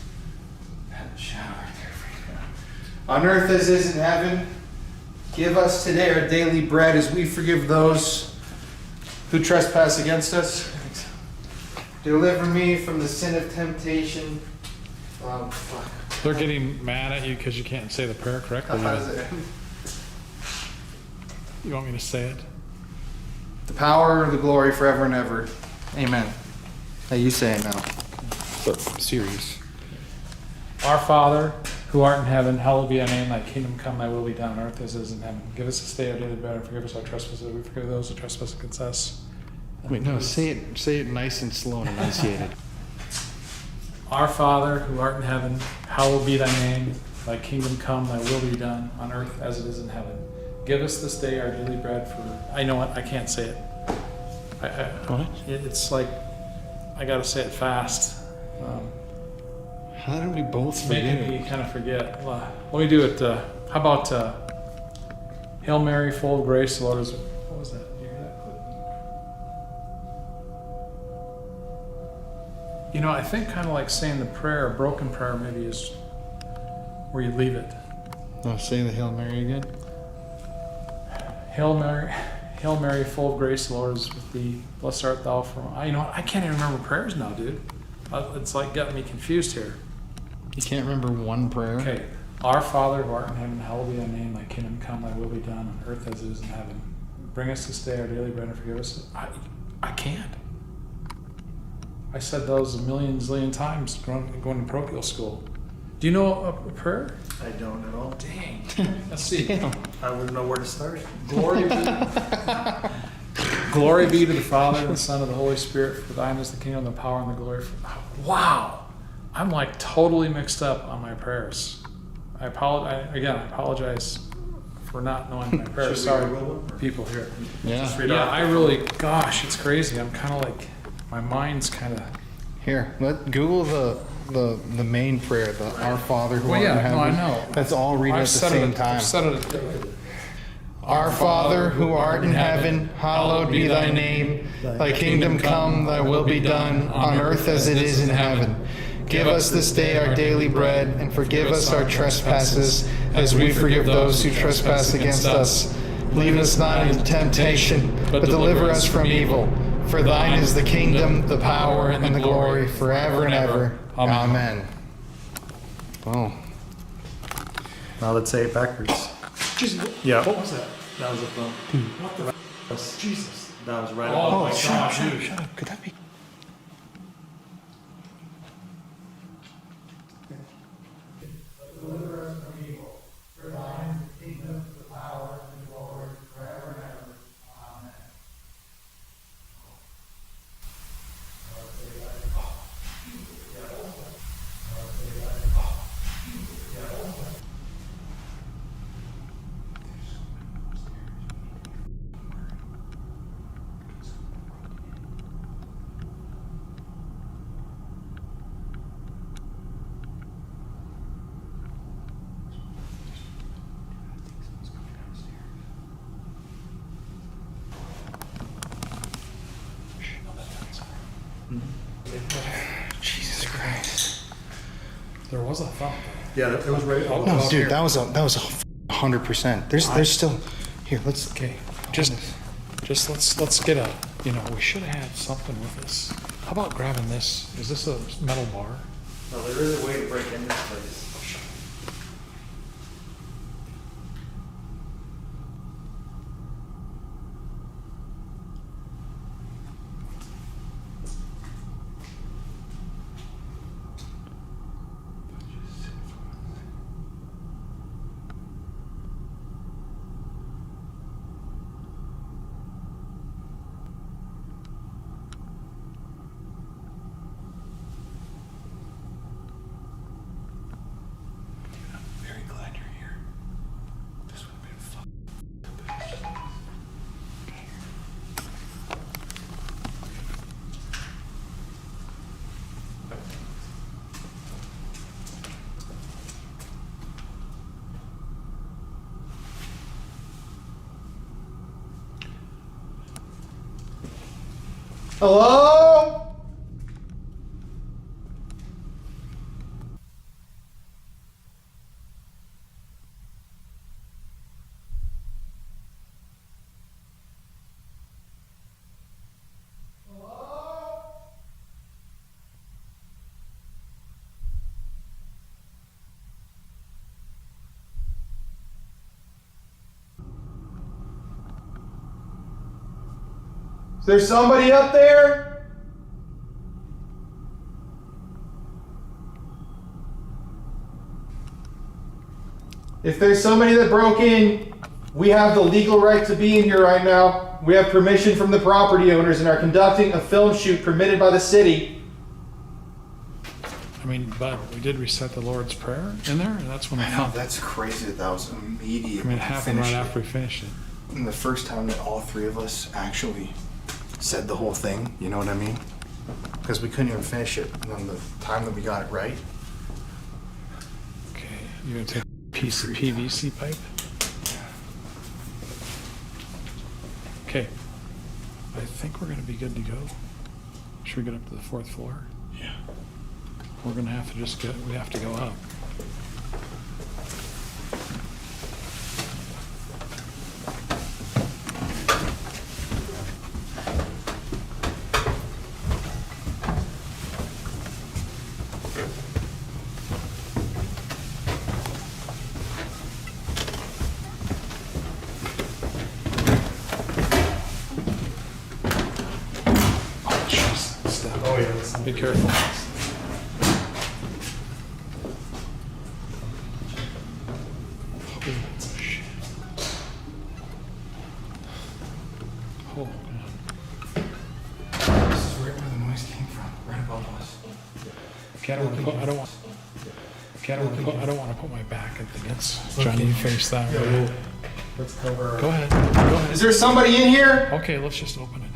that shadow right there for you. On earth as is in heaven, give us today our daily bread as we forgive those who trespass against us. Deliver me from the sin of temptation. Oh, fuck. They're getting mad at you because you can't say the prayer correctly. You want me to say it? The power, the glory forever and ever. Amen. Hey, you say it now. But serious. Our Father, who art in heaven, hallowed be thy name. Thy kingdom come, thy will be done on earth as it is in heaven. Give us this day our daily bread, and forgive us our trespasses, we forgive those who trespass against us. Wait, no, say it nice and slow and enunciated. Our Father, who art in heaven, hallowed be thy name. Thy kingdom come, thy will be done, on earth as it is in heaven. Give us this day our daily bread for... I know what, I can't say it. What? It's like, I gotta say it fast. How did we both forget Making me kind of forget. Let me do it, how about Hail Mary, full of grace, the Lord is... What was that? You hear that clip? You know, I think kind of like saying the prayer, a broken prayer maybe is where you leave it. No, say the Hail Mary again. Hail Mary, full of grace, the Lord is with thee. Blessed art thou from... You know, I can't even remember prayers now, dude. It's like got me confused here. You can't remember one prayer? Okay. Our Father who art in heaven, hallowed be thy name. Thy kingdom come, thy will be done on earth as it is in heaven. Bring us this day our daily bread and forgive us. I can't. I said those a zillion times going to parochial school. Do you know a prayer? I don't at all. Dang. Let's see. I wouldn't know where to start. Glory be to the Father, and the Son, and the Holy Spirit, for thine is the kingdom, the power, and the glory. Wow! I'm like totally mixed up on my prayers. I apologize for not knowing my prayers. Sorry, people here. Yeah. I really, gosh, it's crazy. I'm kind of like, my mind's kind of... Here, let Google the main prayer, the Our Father who art in heaven. No, I know. Let's all read it at the same time. I've said it. Our Father who art in heaven, hallowed be thy name. Thy kingdom come, thy will be done, on earth as it is in heaven. Give us this day our daily bread, and forgive us our trespasses, as we forgive those who trespass against us. Lead us not into temptation, but deliver us from evil. For thine is the kingdom, the power, and the glory, forever and ever. Amen. Oh. Now let's say it backwards. Jesus. Yeah. What was that? That was a phone. What the f? Jesus. That was right Oh, above my shut up, shot. shut up. Could that be? Deliver us from evil. For thine is the kingdom, the power, and the glory, forever and ever. Amen. Jesus Christ. There was a thought. Yeah, it was right. No, dude, that was a 100%. There's still here. Let's Just let's get a. You know, we should have had something with us. How about grabbing this? Is this a metal bar? No, there is a way to break in this place. Very glad you're here. This would have been fun. Hello? Is there somebody up there? If there's somebody that broke in, we have the legal right to be in here right now. We have permission from the property owners and are conducting a film shoot permitted by the city. I mean, but we did recite the Lord's Prayer in there, and that's when I know, that's crazy. That was immediate. I mean, it happened right after we finished it. And the first time that all three of us actually said the whole thing, you know what I mean? Because we couldn't even finish it. And then the time that we got it right. Okay, you're gonna take a piece of PVC pipe? Okay, I think we're gonna be good to go. Should we get up to the 4th floor? Yeah. We're gonna have to just we have to go up. Oh yeah. Be careful. Oh, This is where the noise came from, right above us. I don't want to put my back against Johnny. You finish that. Right? Let's cover. Go ahead. Go ahead. Is there somebody in here? Okay, let's just open it.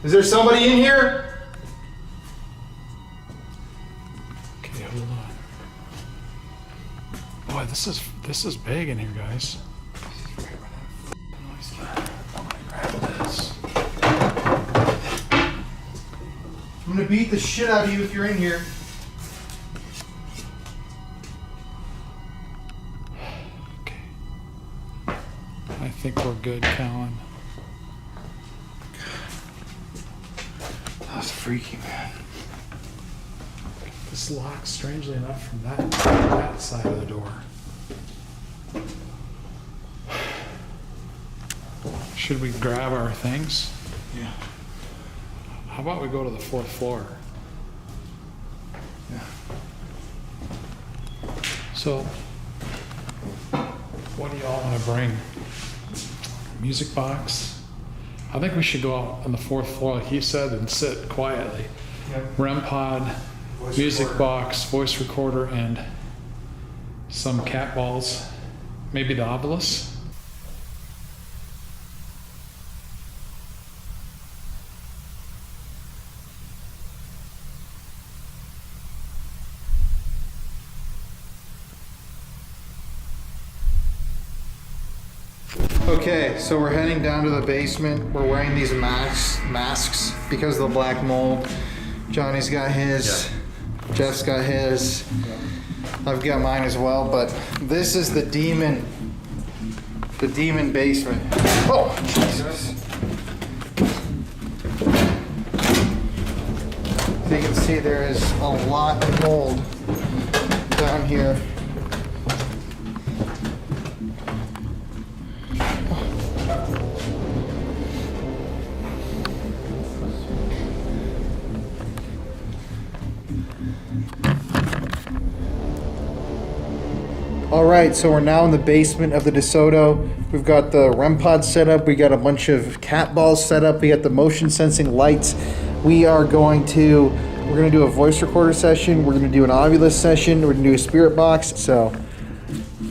Is there somebody in here? Okay, hold on. Boy, this is big in here, guys. I'm gonna beat the shit out of you if you're in here. think we're good, Colin. That was freaky, man. This locks, strangely enough, from that side of the door. Should we grab our things? Yeah. How about we go to the 4th floor? Yeah. So, what do y'all want to bring? Music box? I think we should go out on the 4th floor, like he said, and sit quietly. Yep. REM pod, Voice music recorder. box, voice recorder, and some cat balls. Maybe the obelisk. Okay, so we're heading down to the basement. We're wearing these masks because of the black mold. Johnny's got his, Jeff's got his, I've got mine as well, but this is the demon basement. Oh, Jesus. So you can see there is a lot of mold down here. All right, so we're now in the basement of the DeSoto. We've got the REM pod set up. We got a bunch of cat balls set up. We got the motion sensing lights. We're going to do a voice recorder session. We're going to do an obelisk session. We're going to do a spirit box. So,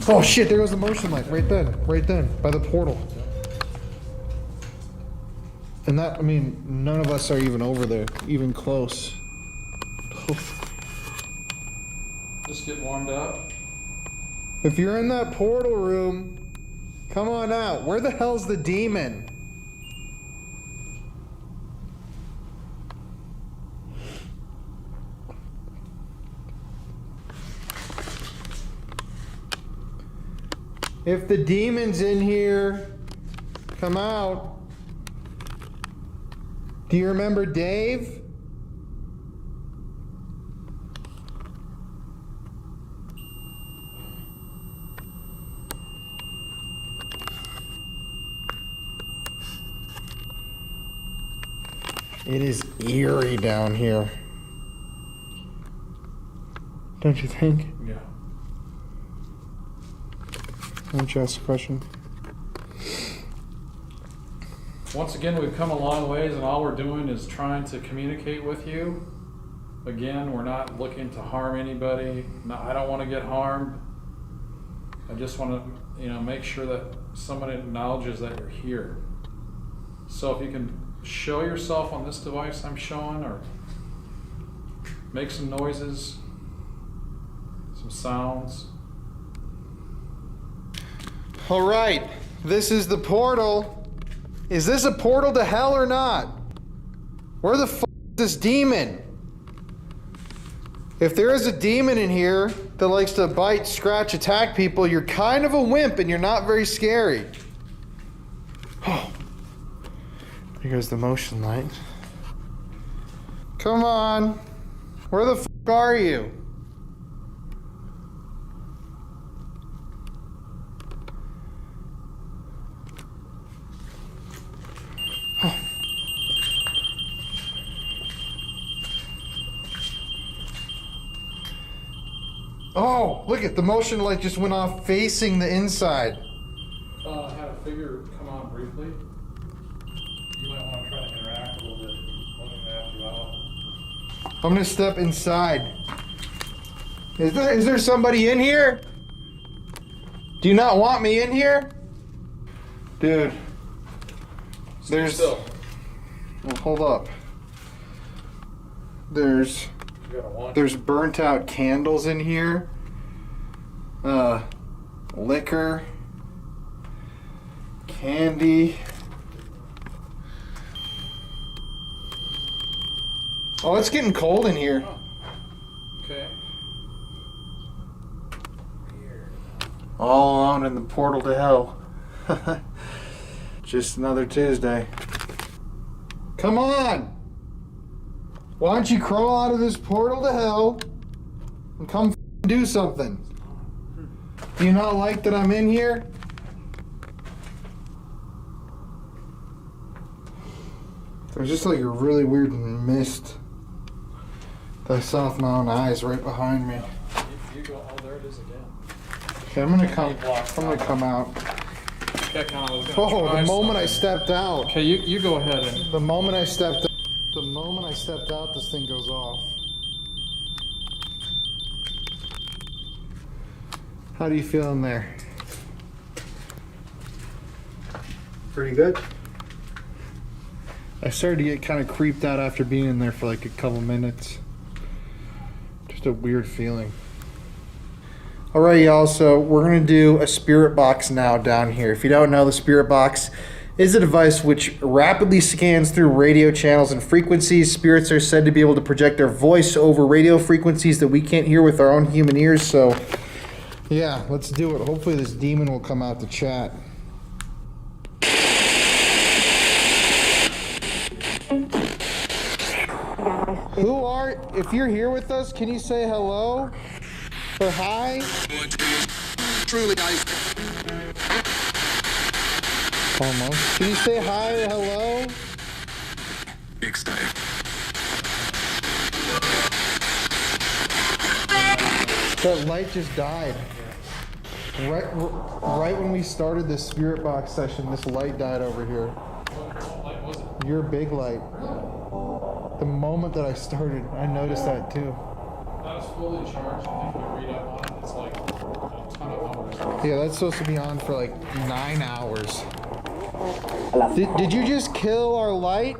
oh shit, there goes the motion light right then, by the portal. And that, I mean, none of us are even over there, even close. Just get warmed up. If you're in that portal room, come on out. Where the hell's the demon? If the demon's in here, come out. Do you remember Dave? It is eerie down here. Don't you think? Yeah. Why don't you ask a question? Once again, we've come a long ways, and all we're doing is trying to communicate with you. Again, we're not looking to harm anybody. No, I don't want to get harmed. I just want to, make sure that someone acknowledges that you're here. So if you can show yourself on this device I'm showing, or make some noises, some sounds. All right, this is the portal. Is this a portal to hell or not? Where the f*** is this demon? If there is a demon in here that likes to bite, scratch, attack people, you're kind of a wimp and you're not very scary. Oh. Here goes the motion light. Come on. Where the f*** are you? Oh, look at the motion light just went off facing the inside. I had a figure come on briefly. You might want to try to interact a little bit. Looking after you out. I'm gonna step inside. Is there somebody in here? Do you not want me in here? Dude. There's... Well, hold up. There's burnt out candles in here. Liquor. Candy. Oh, it's getting cold in here. Okay. All alone in the portal to hell. Just another Tuesday. Come on! Why don't you crawl out of this portal to hell and come do something? Do you not like that I'm in here? There's just like a really weird mist that I saw with my own eyes right behind me. You go, oh, there it is again. Okay, I'm gonna come out. Okay, I was gonna Oh, try the moment I something. stepped out. Okay, you go ahead and. The moment I stepped out, this thing goes off. How do you feel in there? Pretty good. I started to get kind of creeped out after being in there for like a couple minutes. Just a weird feeling. Alright, y'all, so we're going to do a spirit box now down here. If you don't know, the spirit box is a device which rapidly scans through radio channels and frequencies. Spirits are said to be able to project their voice over radio frequencies that we can't hear with our own human ears, so yeah, let's do it. Hopefully this demon will come out to chat. If you're here with us, can you say hello? Or hi? Truly, Almost. Can you say hi or hello? That light just died. Right when we started this spirit box session, this light died over here. What light was it? Your big light. The moment that I started, I noticed that too. That was fully charged. I think we read up on it. It's like a ton of hours. Yeah, that's supposed to be on for like 9 hours. Did you just kill our light?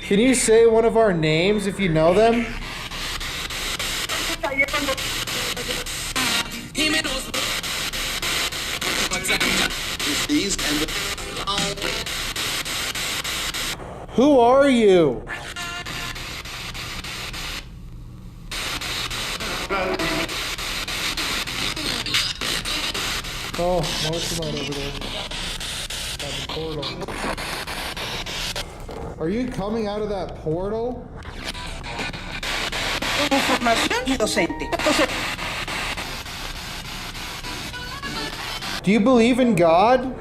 Can you say one of our names if you know them? Who are you? Oh, motion light over there. At the portal. Are you coming out of that portal? Do you believe in God?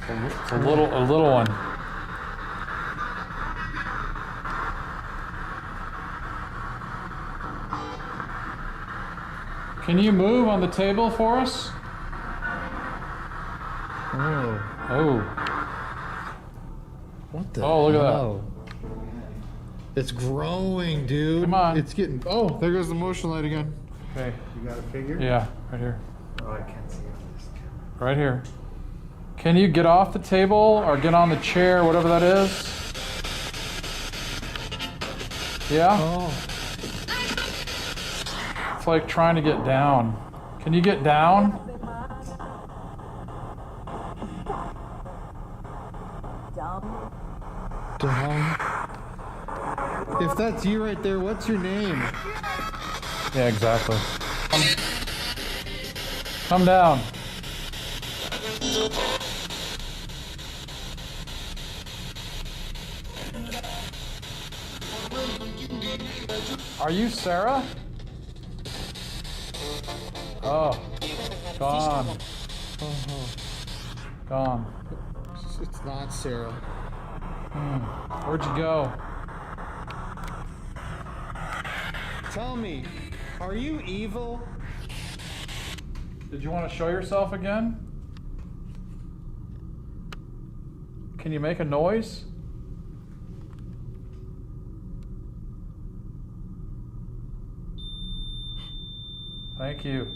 It's a little one. Can you move on the table for us? Oh. What the Oh, look at hell? It's growing, dude. Come on. It's getting... Oh, there goes the motion light again. Okay. You got a figure? Yeah, right here. Oh, I can't see on this camera. Right here. Can you get off the table or get on the chair, whatever that is? Yeah? Oh. It's like trying to get down. Can you get down? Dumb. If that's you right there, what's your name? Yeah, exactly. Come down. Are you Sarah? Oh, gone. Gone. It's not Sarah. Where'd you go? Tell me, are you evil? Did you want to show yourself again? Can you make a noise? Thank you.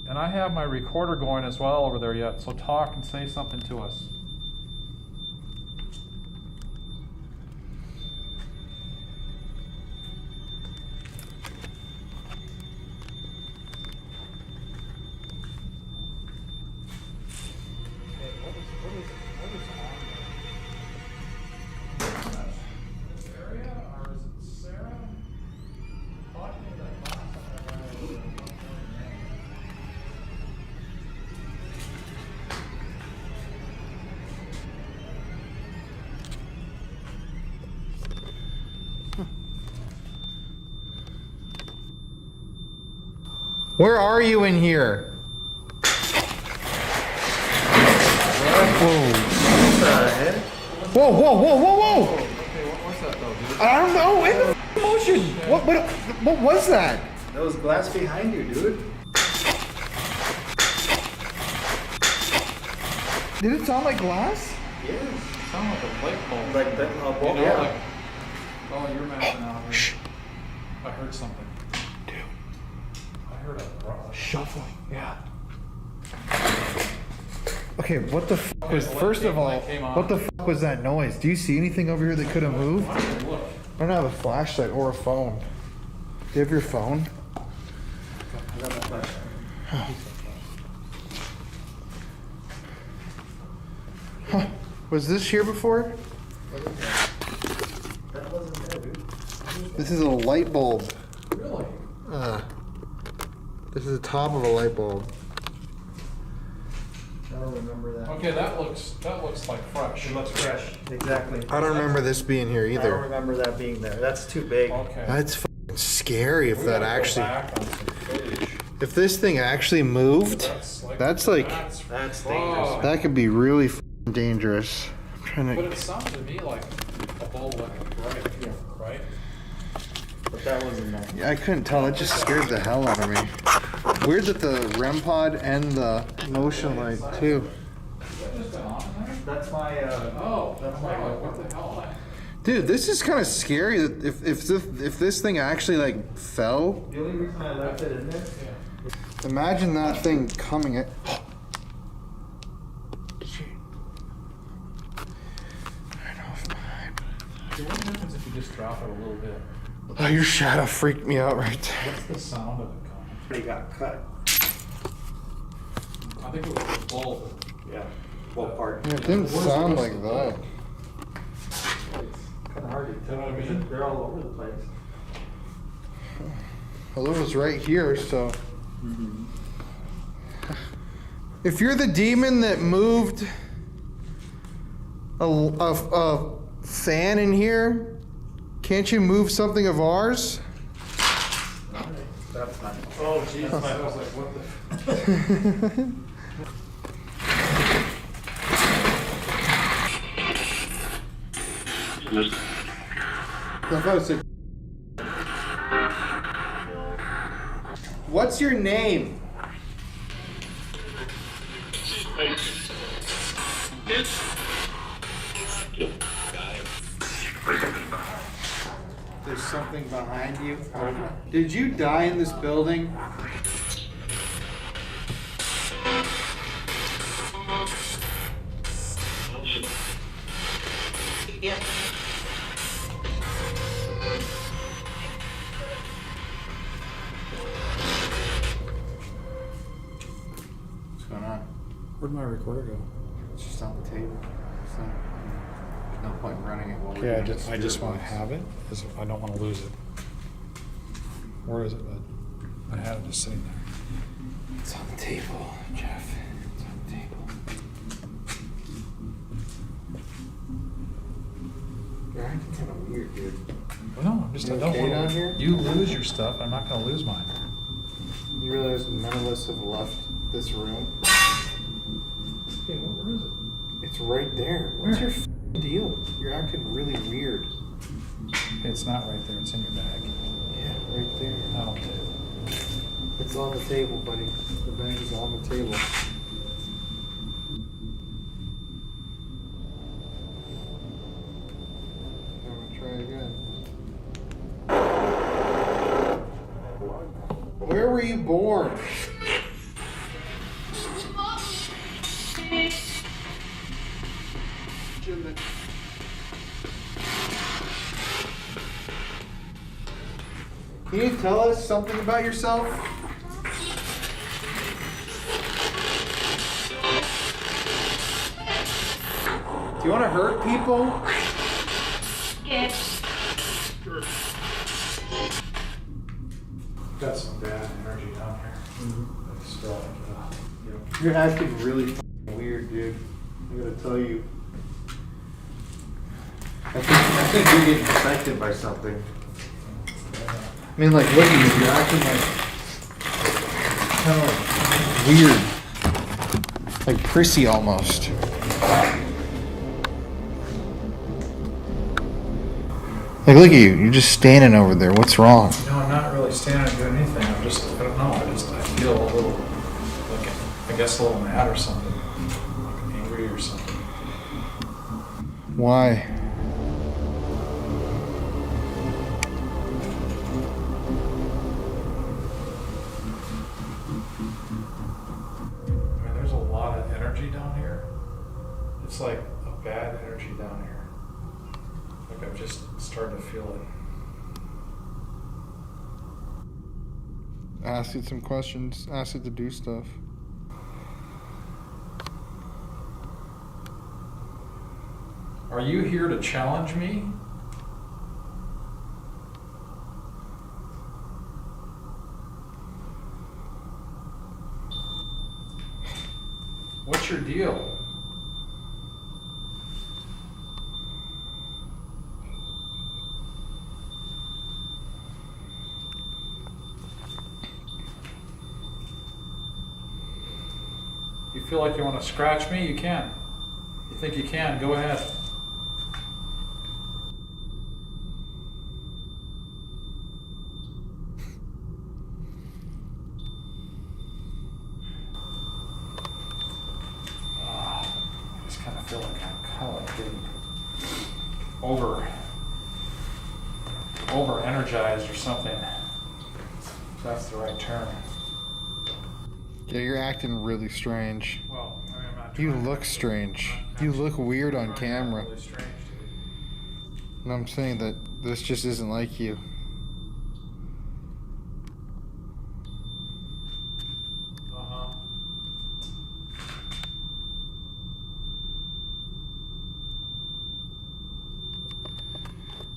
And I have my recorder going as well over there yet, so talk and say something to us. What was Where are you in here? Whoa, whoa, whoa, whoa, whoa! I don't know. In the motion. What was that? That was glass behind you, dude. Did it sound like glass? Yeah, it sounded like a light bulb. Like that bulb? You know, like, oh, you're messing out here. I heard something. Dude. I heard a shuffling. Yeah. Okay, what the fuck was, first of all, what the fuck was that noise? Do you see anything over here that could have moved? I don't have a flashlight or a phone. Do you have your phone? I got my flashlight. Huh. Was this here before? That wasn't there, dude. This is a light bulb. Really? This is the top of a light bulb. I don't remember that. Okay, that looks like fresh. It looks fresh. Exactly. I don't remember this being here I don't either. remember that being there. That's too big. Okay. That's fucking scary if that actually. Back on some footage. If this thing actually moved, that's like. That's dangerous. That could be really fucking dangerous. I'm trying But to. it sounded to me like a bulb went right here, right? But that wasn't there. Yeah, I couldn't tell. It just scared the hell out of me. Weird that the REM pod and the motion light too. That's my, that's my, what the hell? Dude, this is kind of scary. That if this thing actually like fell, The only reason I left it in there? imagine that thing coming at. What happens if you just drop it a little bit? Oh, your shadow freaked me out right there. What's the sound of it coming? He got cut. I think it was the bulb. Yeah. What part? Yeah, it didn't sound like that. Kind of hard to tell. I mean, they're all over the place. Well, it was right here, so. If you're the demon that moved a fan in here, can't you move something of ours? That's not. Oh, jeez. I was like, what the? What's your name? There's something behind you. Did you die in this building? Yeah. What's going on? Where'd my recorder go? It's just on the table. So, there's no point in running it while we're Okay, doing I just want to this. have it because I don't want to lose it. Where is it, bud? I had it just sitting there. It's on the table, Jeff. It's on the table. You're acting kind of weird, dude. Well, no, I'm just, You I don't okay want down here? You lose your stuff, I'm not going to lose mine. You realize none of us have left this room? Okay, where is it? It's right there. What's your f***ing deal? You're acting really weird. It's not right there, it's in your bag. Yeah, right there. I don't care. It's on the table, buddy. The bag is on the table. I'm gonna try again. Where were you born? Can you tell us something about yourself? Do you want to hurt people? Got some bad energy down here. I just feel like, You're acting really f***ing weird, dude. I gotta tell you. I think you're getting affected by something. I mean, like, look at you. You're acting like. kind of weird. Like prissy almost. Like, look at you. You're just standing over there. What's wrong? No, I'm not really standing doing anything. I don't know. I feel a little, like, I guess a little mad or something. Like angry or something. Why? I mean, there's a lot of energy down here. It's like a bad energy down here. Like I've just started to feel it. Ask it some questions. Ask it to do stuff. Are you here to challenge me? What's your deal? You feel like you want to scratch me? You can. You think you can? Go ahead. I just kind of feel like I'm kind of like getting over energized or something. If that's the right term. Yeah, you're acting really strange. Well, I mean, I'm not You trying look to- strange. You look weird on camera. Really strange, dude. And I'm saying that this just isn't like you. Uh-huh.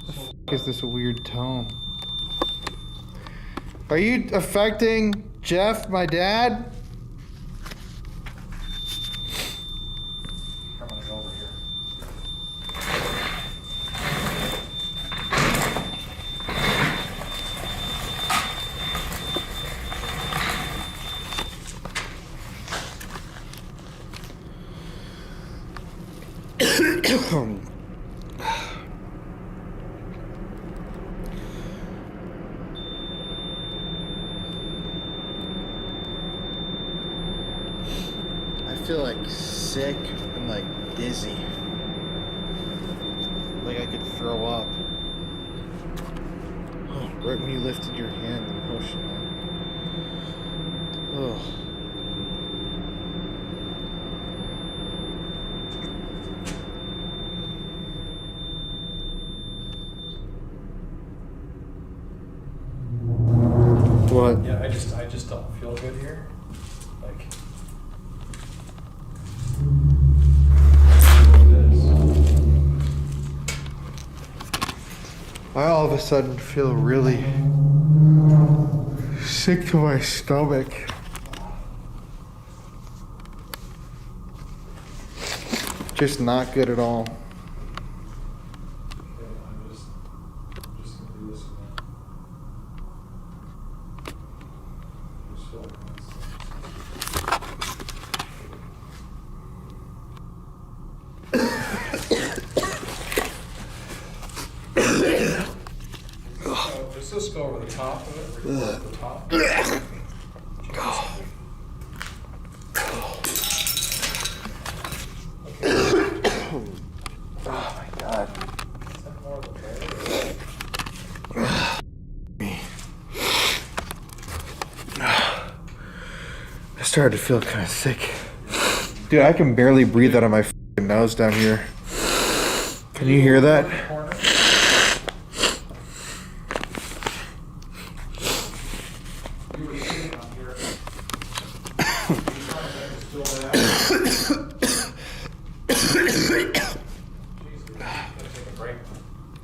The f*** is this weird tone? Are you affecting Jeff, my dad? I'm gonna go over here. I feel like sick and like dizzy. Like I could throw up. Oh, right when you lifted your hand in motion. Ugh. What? Yeah, I just don't feel good here. Like I all of a sudden feel really sick to my stomach. Just not good at all. I'm just gonna do this again. I just feel like Does this go over the top of it? Over the top? Oh my god. Is that more of the I started to feel kind of sick. Dude, I can barely breathe out of my f***ing nose down here. Can you hear that? You were sitting on here.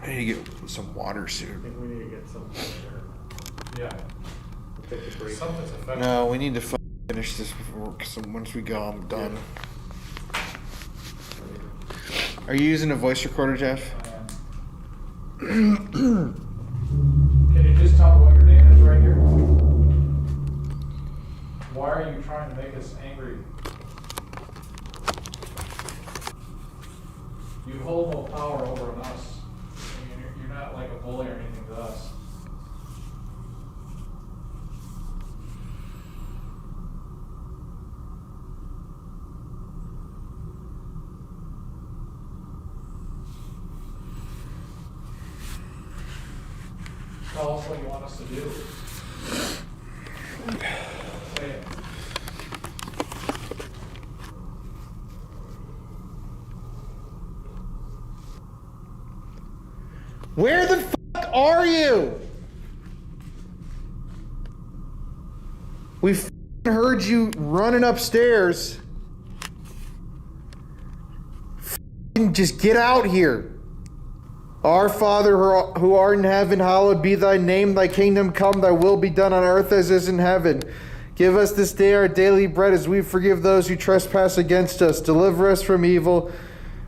I need to get some water soon. I think we need to get some Yeah. We'll take a break. Something's affecting. No, we need to finish this before, cause once we go, I'm done. Are you using a voice recorder, Jeff? Can you just tell me what your name is right here? why are you trying to make us angry? You hold no power over us. I mean, you're not like a bully or anything to us. Tell us what you want us to do. Say it. Where the fuck are you? We heard you running upstairs. Just get out here. Our Father who art in heaven, hallowed be thy name. Thy kingdom come, thy will be done on earth as is in heaven. Give us this day our daily bread as we forgive those who trespass against us. Deliver us from evil.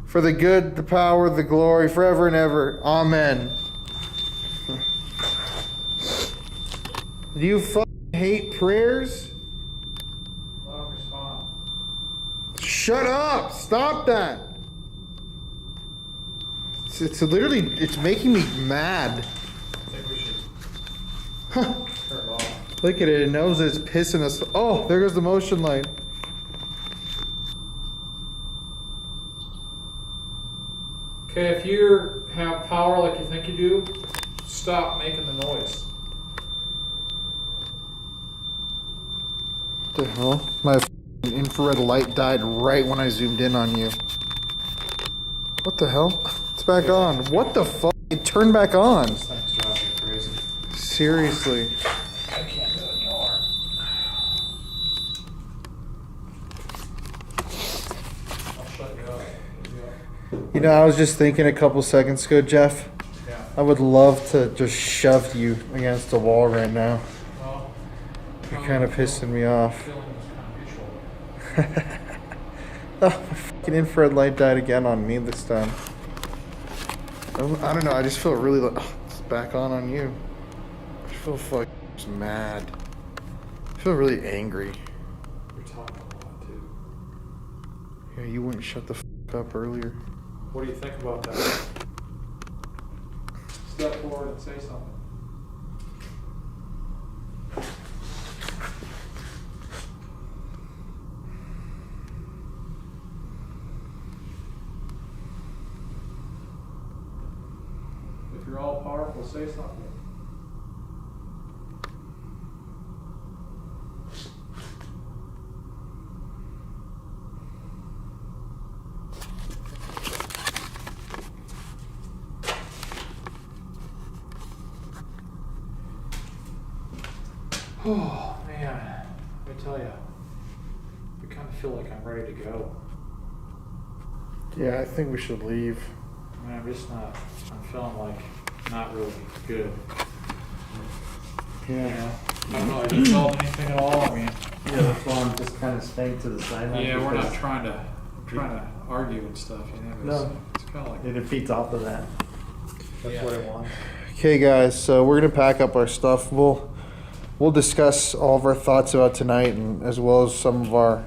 For the good, the power, the glory, forever and ever. Amen. Do you fucking hate prayers? Let them respond. Shut up! Stop that! It's literally, it's making me mad. I think we should turn it off. Look at it, it knows it's pissing us. Oh, there goes the motion light. Okay, if you have power like you think you do, stop making the noise. What the hell? My infrared light died right when I zoomed in on you. What the hell? It's back on. What the fuck? It turned back on. This thing's driving me crazy. Seriously. I can't do it anymore. I'll shut you up. You know, I was just thinking a couple seconds ago, Jeff. Yeah. I would love to just shove you against the wall right now. Well, You're kind of pissing me off. feeling was kind of mutual. Oh, my fucking infrared light died again on me this time. I don't know, I just feel really like, oh, it's back on you. I feel fucking mad. I feel really angry. You're talking a lot too. Yeah, you wouldn't shut the fuck up earlier. What do you think about that? Step forward and say something. If you're all powerful, say something. Oh man, let me tell you, I kind of feel like I'm ready to go. Yeah, I think we should leave. I mean, I'm just not, I'm feeling like not really good. Yeah. You know? I don't know, have you felt anything at all? I mean, Yeah, that's why I'm just kind of staying to the sideline. yeah, we're not because trying to argue and stuff, you know? No. It's kind of like, It defeats off of that. That's Yeah. what I want. Okay, guys, so we're gonna pack up our stuff. We'll discuss all of our thoughts about tonight, and as well as some of our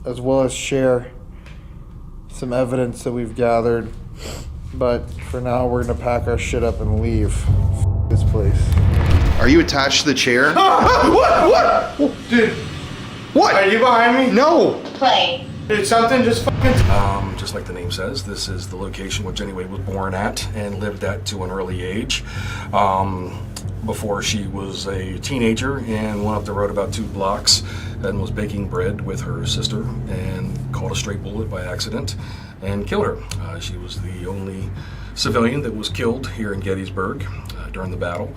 as well as share some evidence that we've gathered. But for now, we're gonna pack our shit up and leave this place. Are you attached to the chair? What? Dude. What? Are you behind me? No. Play. Did something just fucking... Just like the name says, this is the location where Jenny Wade was born at and lived at to an early age. Before she was a teenager and went up the road about 2 blocks and was baking bread with her sister and caught a stray bullet by accident and killed her. She was the only civilian that was killed here in Gettysburg during the battle.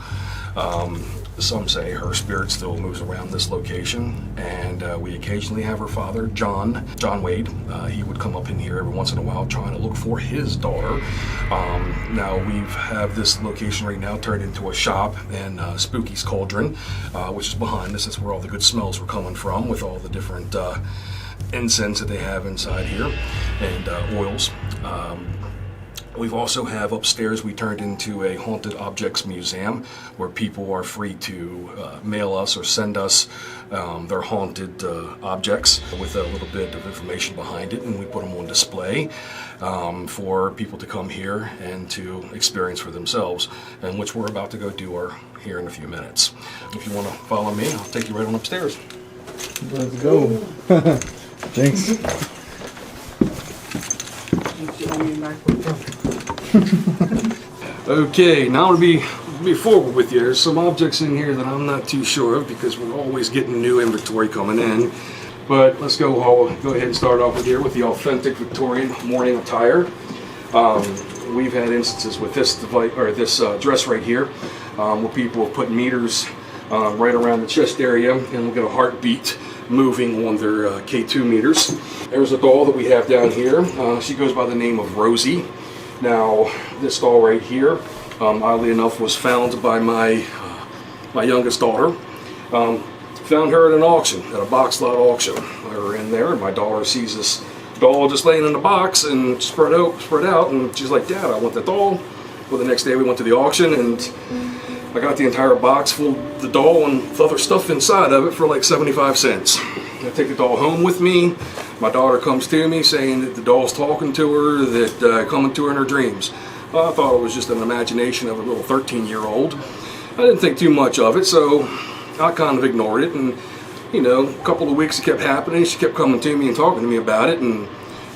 Some say her spirit still moves around this location, and we occasionally have her father, John Wade. He would come up in here every once in a while trying to look for his daughter. Now we have this location right now turned into a shop and Spooky's Cauldron, which is behind us. That's where all the good smells were coming from, with all the different incense that they have inside here and oils. We've also have upstairs, we turned into a haunted objects museum where people are free to mail us or send us their haunted objects with a little bit of information behind it, and we put them on display for people to come here and to experience for themselves, and which we're about to go do here in a few minutes. If you want to follow me, I'll take you right on upstairs. Let's go. Thanks. Okay, now to be forward with you, there's some objects in here that I'm not too sure of because we're always getting new inventory coming in. But let's go ahead and start off with here with the authentic Victorian morning attire. We've had instances with this device, or this dress right here, where people have put meters right around the chest area, and we'll get a heartbeat moving on their K2 meters. There's a doll that we have down here. She goes by the name of Rosie. Now, this doll right here, oddly enough, was found by my youngest daughter. Found her at an auction, at a box lot auction. We were in there, and my daughter sees this doll just laying in the box and spread out, and she's like, "Dad, I want that doll." Well, the next day we went to the auction, and I got the entire box full of the doll and the other stuff inside of it for like 75 cents. I take the doll home with me. My daughter comes to me saying that the doll's talking to her, that coming to her in her dreams. I thought it was just an imagination of a little 13-year-old. I didn't think too much of it, so I kind of ignored it. And, you know, a couple of weeks it kept happening. She kept coming to me and talking to me about it. And,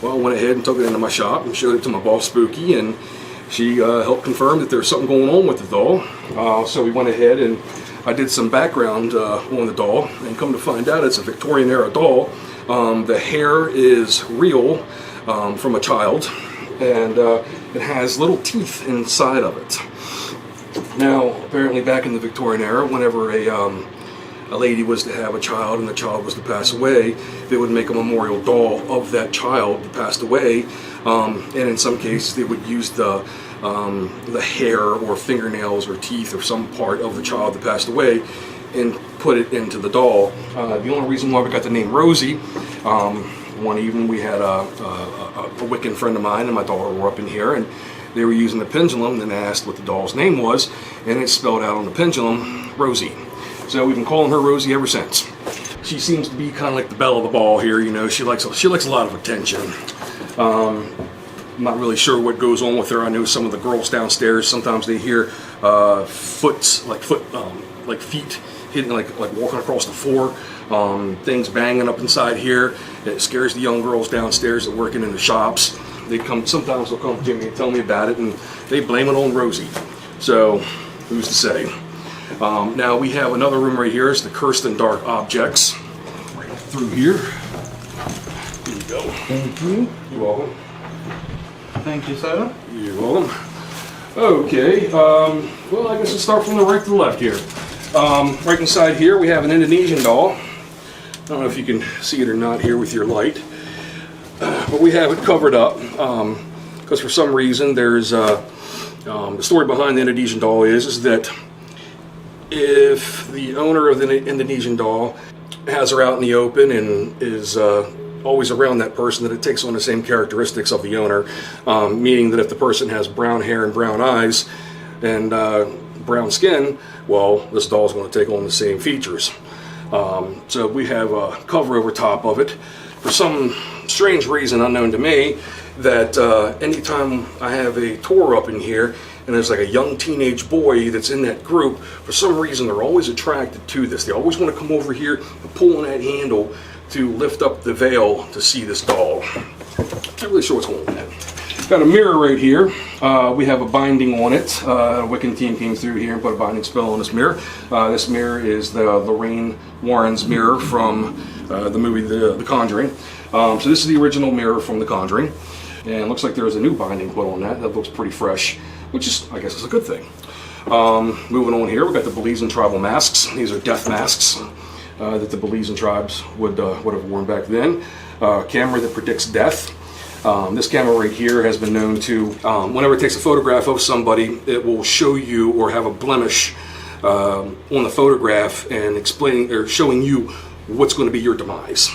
well, I went ahead and took it into my shop and showed it to my boss, Spooky. And she helped confirm that there's something going on with the doll. So we went ahead and I did some background on the doll. And come to find out, it's a Victorian era doll. The hair is real from a child. And it has little teeth inside of it. Now, apparently back in the Victorian era, whenever a lady was to have a child and the child was to pass away, they would make a memorial doll of that child that passed away. And in some cases, they would use the hair or fingernails or teeth or some part of the child that passed away and put it into the doll. The only reason why we got the name Rosie, one evening we had a Wiccan friend of mine and my daughter were up in here, and they were using the pendulum, and asked what the doll's name was, and it spelled out on the pendulum, Rosie. So we've been calling her Rosie ever since. She seems to be kind of like the belle of the ball here, you know. She likes a lot of attention. I'm not really sure what goes on with her. I know some of the girls downstairs, sometimes they hear feet hitting, like walking across the floor, things banging up inside here. It scares the young girls downstairs that are working in the shops. Sometimes they'll come to me and tell me about it, and they blame it on Rosie. So, who's to say? Now we have another room right here. It's the Cursed and Dark Objects. Right through here. Here you go. Thank you. You're welcome. Thank you, sir. You're welcome. Okay, well, I guess we'll start from the right to the left here. Right inside here we have an Indonesian doll. I don't know if you can see it or not here with your light. But we have it covered up because for some reason there's the story behind the Indonesian doll is that if the owner of the Indonesian doll has her out in the open and is always around that person, that it takes on the same characteristics of the owner, meaning that if the person has brown hair and brown eyes and brown skin, well, this doll is going to take on the same features. So we have a cover over top of it. For some strange reason unknown to me, that anytime I have a tour up in here and there's like a young teenage boy that's in that group, for some reason they're always attracted to this. They always want to come over here and pull on that handle to lift up the veil to see this doll. Not really sure what's going on with that. Got a mirror right here. We have a binding on it. A Wiccan team came through here and put a binding spell on this mirror. This mirror is the Lorraine Warren's mirror from the movie The Conjuring. So this is the original mirror from The Conjuring. And it looks like there's a new binding put on that. That looks pretty fresh, which is, I guess, is a good thing. Moving on here, we've got the Belizean tribal masks. These are death masks that the Belizean tribes would have worn back then. Camera that predicts death. This camera right here has been known to, whenever it takes a photograph of somebody, it will show you or have a blemish on the photograph and explaining or showing you what's going to be your demise.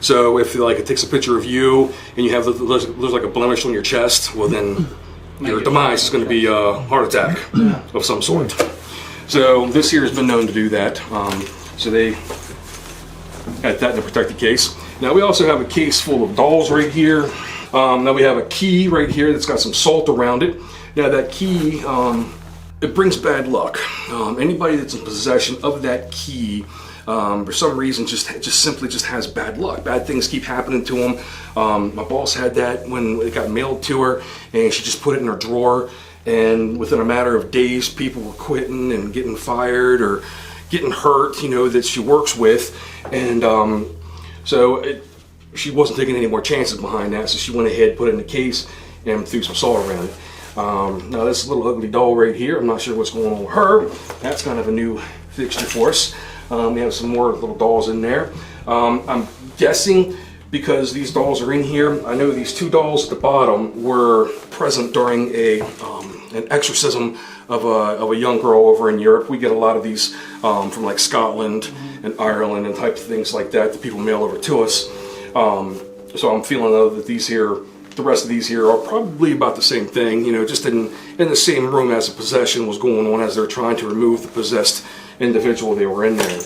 So if like it takes a picture of you and you have there's like a blemish on your chest, well then your demise is going to be a heart attack of some sort. So this here has been known to do that. So they had that in a protected case. Now we also have a case full of dolls right here. Now we have a key right here that's got some salt around it. Now that key, it brings bad luck. Anybody that's in possession of that key, for some reason, just simply has bad luck. Bad things keep happening to them. My boss had that when it got mailed to her, and she just put it in her drawer. And within a matter of days, people were quitting and getting fired or getting hurt, you know, that she works with. And she wasn't taking any more chances behind that, so she went ahead, put it in the case, and threw some salt around it. Now this little ugly doll right here, I'm not sure what's going on with her. That's kind of a new fixture for us. We have some more little dolls in there. I'm guessing because these dolls are in here, I know these two dolls at the bottom were present during an exorcism of a young girl over in Europe. We get a lot of these from like Scotland and Ireland and types of things like that people mail over to us. So I'm feeling that these here, the rest of these here are probably about the same thing, you know, just in the same room as the possession was going on as they're trying to remove the possessed individual they were in there.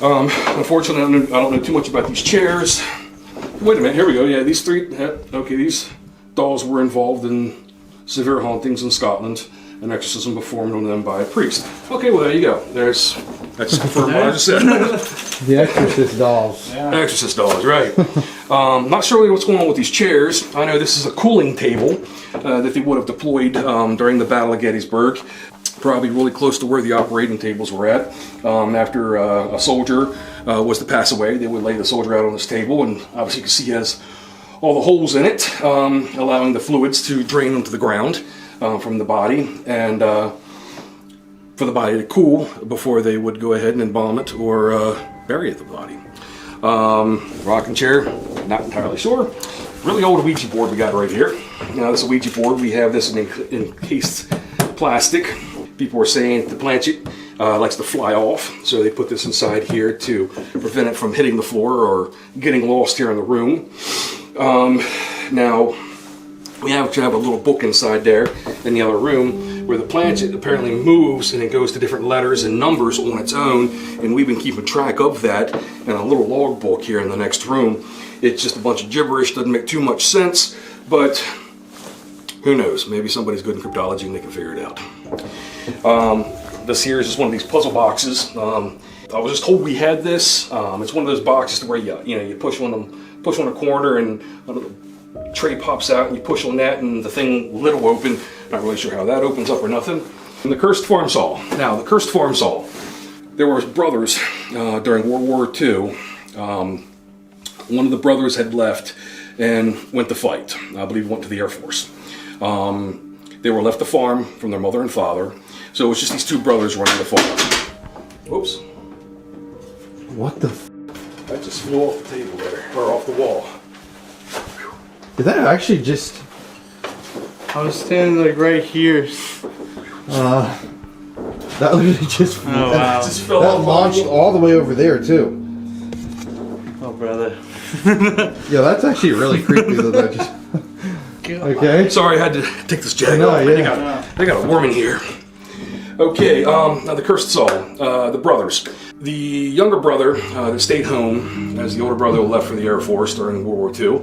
Unfortunately, I don't know too much about these chairs. Wait a minute, here we go. Yeah, these three, okay, these dolls were involved in severe hauntings in Scotland. An exorcism performed on them by a priest. Okay, well there you go. That's confirmed what I just said. The Exorcist dolls. Yeah. Exorcist dolls, right. Not sure really what's going on with these chairs. I know this is a cooling table that they would have deployed during the Battle of Gettysburg. Probably really close to where the operating tables were at. After a soldier was to pass away, they would lay the soldier out on this table, and obviously you can see he has all the holes in it, allowing the fluids to drain onto the ground from the body, and for the body to cool before they would go ahead and embalm it or bury the body. Rocking chair, not entirely sure. Really old Ouija board we got right here. Now this Ouija board, we have this in encased plastic. People are saying the planchet likes to fly off, so they put this inside here to prevent it from hitting the floor or getting lost here in the room. Now, we actually have a little book inside there in the other room where the planchet apparently moves and it goes to different letters and numbers on its own, and we've been keeping track of that in a little log book here in the next room. It's just a bunch of gibberish, doesn't make too much sense, but who knows, maybe somebody's good in cryptology and they can figure it out. This here is just one of these puzzle boxes. I was just told we had this. It's one of those boxes where you push on a corner and a tray pops out and you push on that and the thing lid will open. Not really sure how that opens up or nothing. And the cursed farm saw. Now the cursed farm saw. There were brothers during World War II. One of the brothers had left and went to fight. I believe went to the Air Force. They were left to farm from their mother and father. So it was just these two brothers running the farm. Oops. What the That just flew off the table there, or off the wall. Did that actually just... I was standing like right here. That literally just... Oh, wow. Just fell that off launched all the way over there, too. Oh, brother. Yeah, that's actually really creepy that just... Okay. Sorry, I had to take this jacket off. Yeah. They got a worm in here. Okay, now the cursed saw, the brothers. The younger brother that stayed home, as the older brother left for the Air Force during World War II,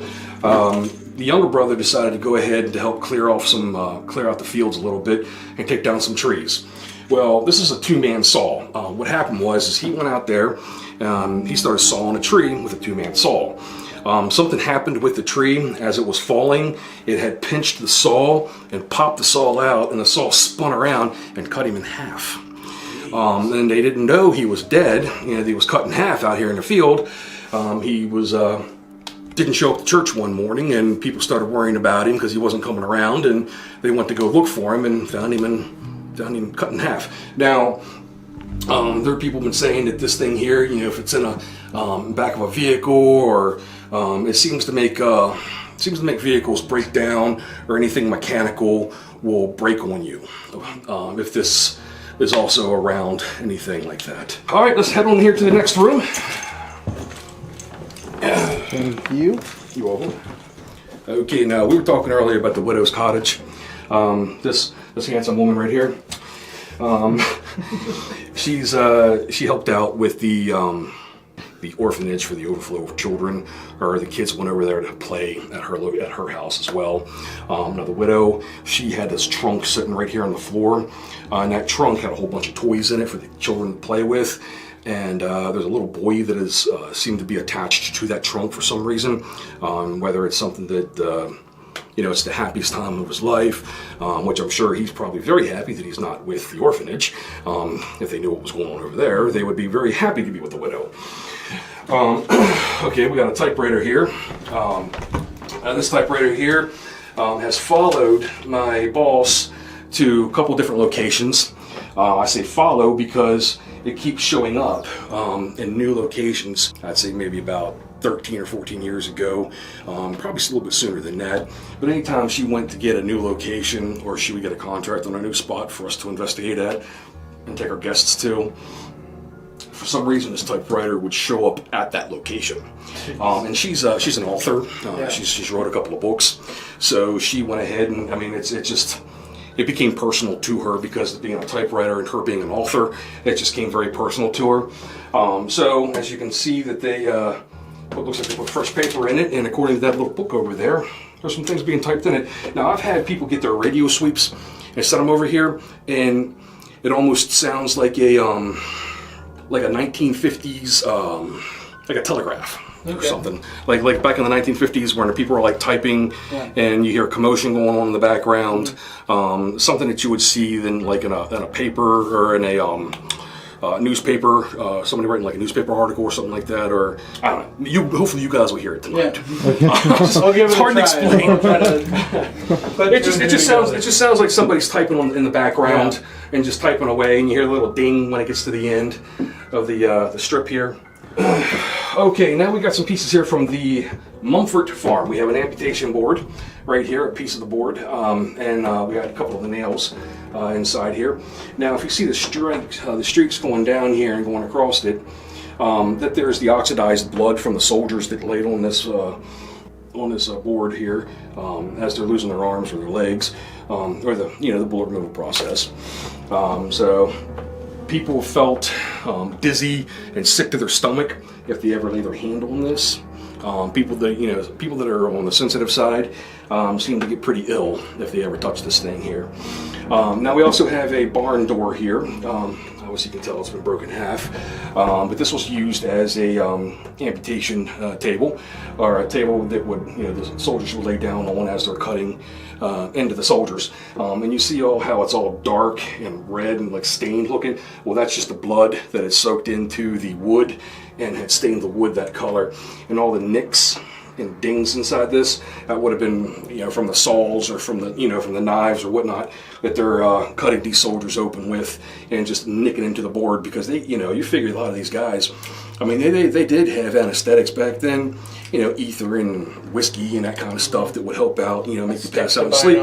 the younger brother decided to go ahead to help clear out the fields a little bit and take down some trees. Well, this is a two-man saw. What happened was he went out there, he started sawing a tree with a two-man saw. Something happened with the tree as it was falling. It had pinched the saw and popped the saw out, and the saw spun around and cut him in half. And they didn't know he was dead. He was cut in half out here in the field. He didn't show up to church one morning, and people started worrying about him because he wasn't coming around, and they went to go look for him and found him cut in half. Now, there are people been saying that this thing here, if it's in a back of a vehicle, or it seems to make vehicles break down, or anything mechanical will break on you. If this is also around anything like that. All right, let's head on here to the next room. Thank you. You're welcome. Okay, now we were talking earlier about the widow's cottage. This handsome woman right here. She helped out with the orphanage for the overflow of children, or the kids went over there to play at her house as well. Now the widow, she had this trunk sitting right here on the floor, and that trunk had a whole bunch of toys in it for the children to play with. And there's a little boy that is seemed to be attached to that trunk for some reason, whether it's something that it's the happiest time of his life, which I'm sure he's probably very happy that he's not with the orphanage. If they knew what was going on over there, they would be very happy to be with the widow. Okay, we got a typewriter here. This typewriter here has followed my boss to a couple different locations. I say follow because it keeps showing up in new locations. I'd say maybe about 13 or 14 years ago, probably a little bit sooner than that. But anytime she went to get a new location, or she would get a contract on a new spot for us to investigate at and take our guests to, for some reason this typewriter would show up at that location. And she's an author. She's wrote a couple of books. So she went ahead and, I mean, it became personal to her because of being a typewriter and her being an author. It just came very personal to her. So as you can see that they, what looks like they put fresh paper in it, and according to that little book over there, there's some things being typed in it. Now I've had people get their radio sweeps and set them over here, and it almost sounds like a 1950s, like a telegraph. Or something like back in the 1950s when people were like typing, and you hear commotion going on in the background. Something that you would see then like in a paper or in a newspaper, somebody writing like a newspaper article or something like that, or I don't know. Hopefully you guys will hear it tonight. It's hard to explain. It just sounds like somebody's typing in the background and just typing away, and you hear a little ding when it gets to the end of the strip here. Okay, now we got some pieces here from the Mumford farm. We have an amputation board right here, a piece of the board, and we got a couple of the nails inside here. Now, if you see the streaks going down here and going across it, that there's the oxidized blood from the soldiers that laid on this board here as they're losing their arms or their legs, or the bullet removal process. So people felt dizzy and sick to their stomach if they ever lay their hand on this. People that are on the sensitive side seem to get pretty ill if they ever touch this thing here. Now we also have a barn door here. Obviously you can tell it's been broken in half, but this was used as a amputation table, or a table that would the soldiers would lay down on as they're cutting into the soldiers. And you see how it's all dark and red and like stained looking. Well, that's just the blood that had soaked into the wood and had stained the wood that color, and all the nicks and dings inside this, that would have been from the saws or from the knives or whatnot that they're cutting these soldiers open with and just nicking into the board, because they you figure a lot of these guys, I mean they did have anesthetics back then, ether and whiskey and that kind of stuff that would help out, make you pass out and sleep.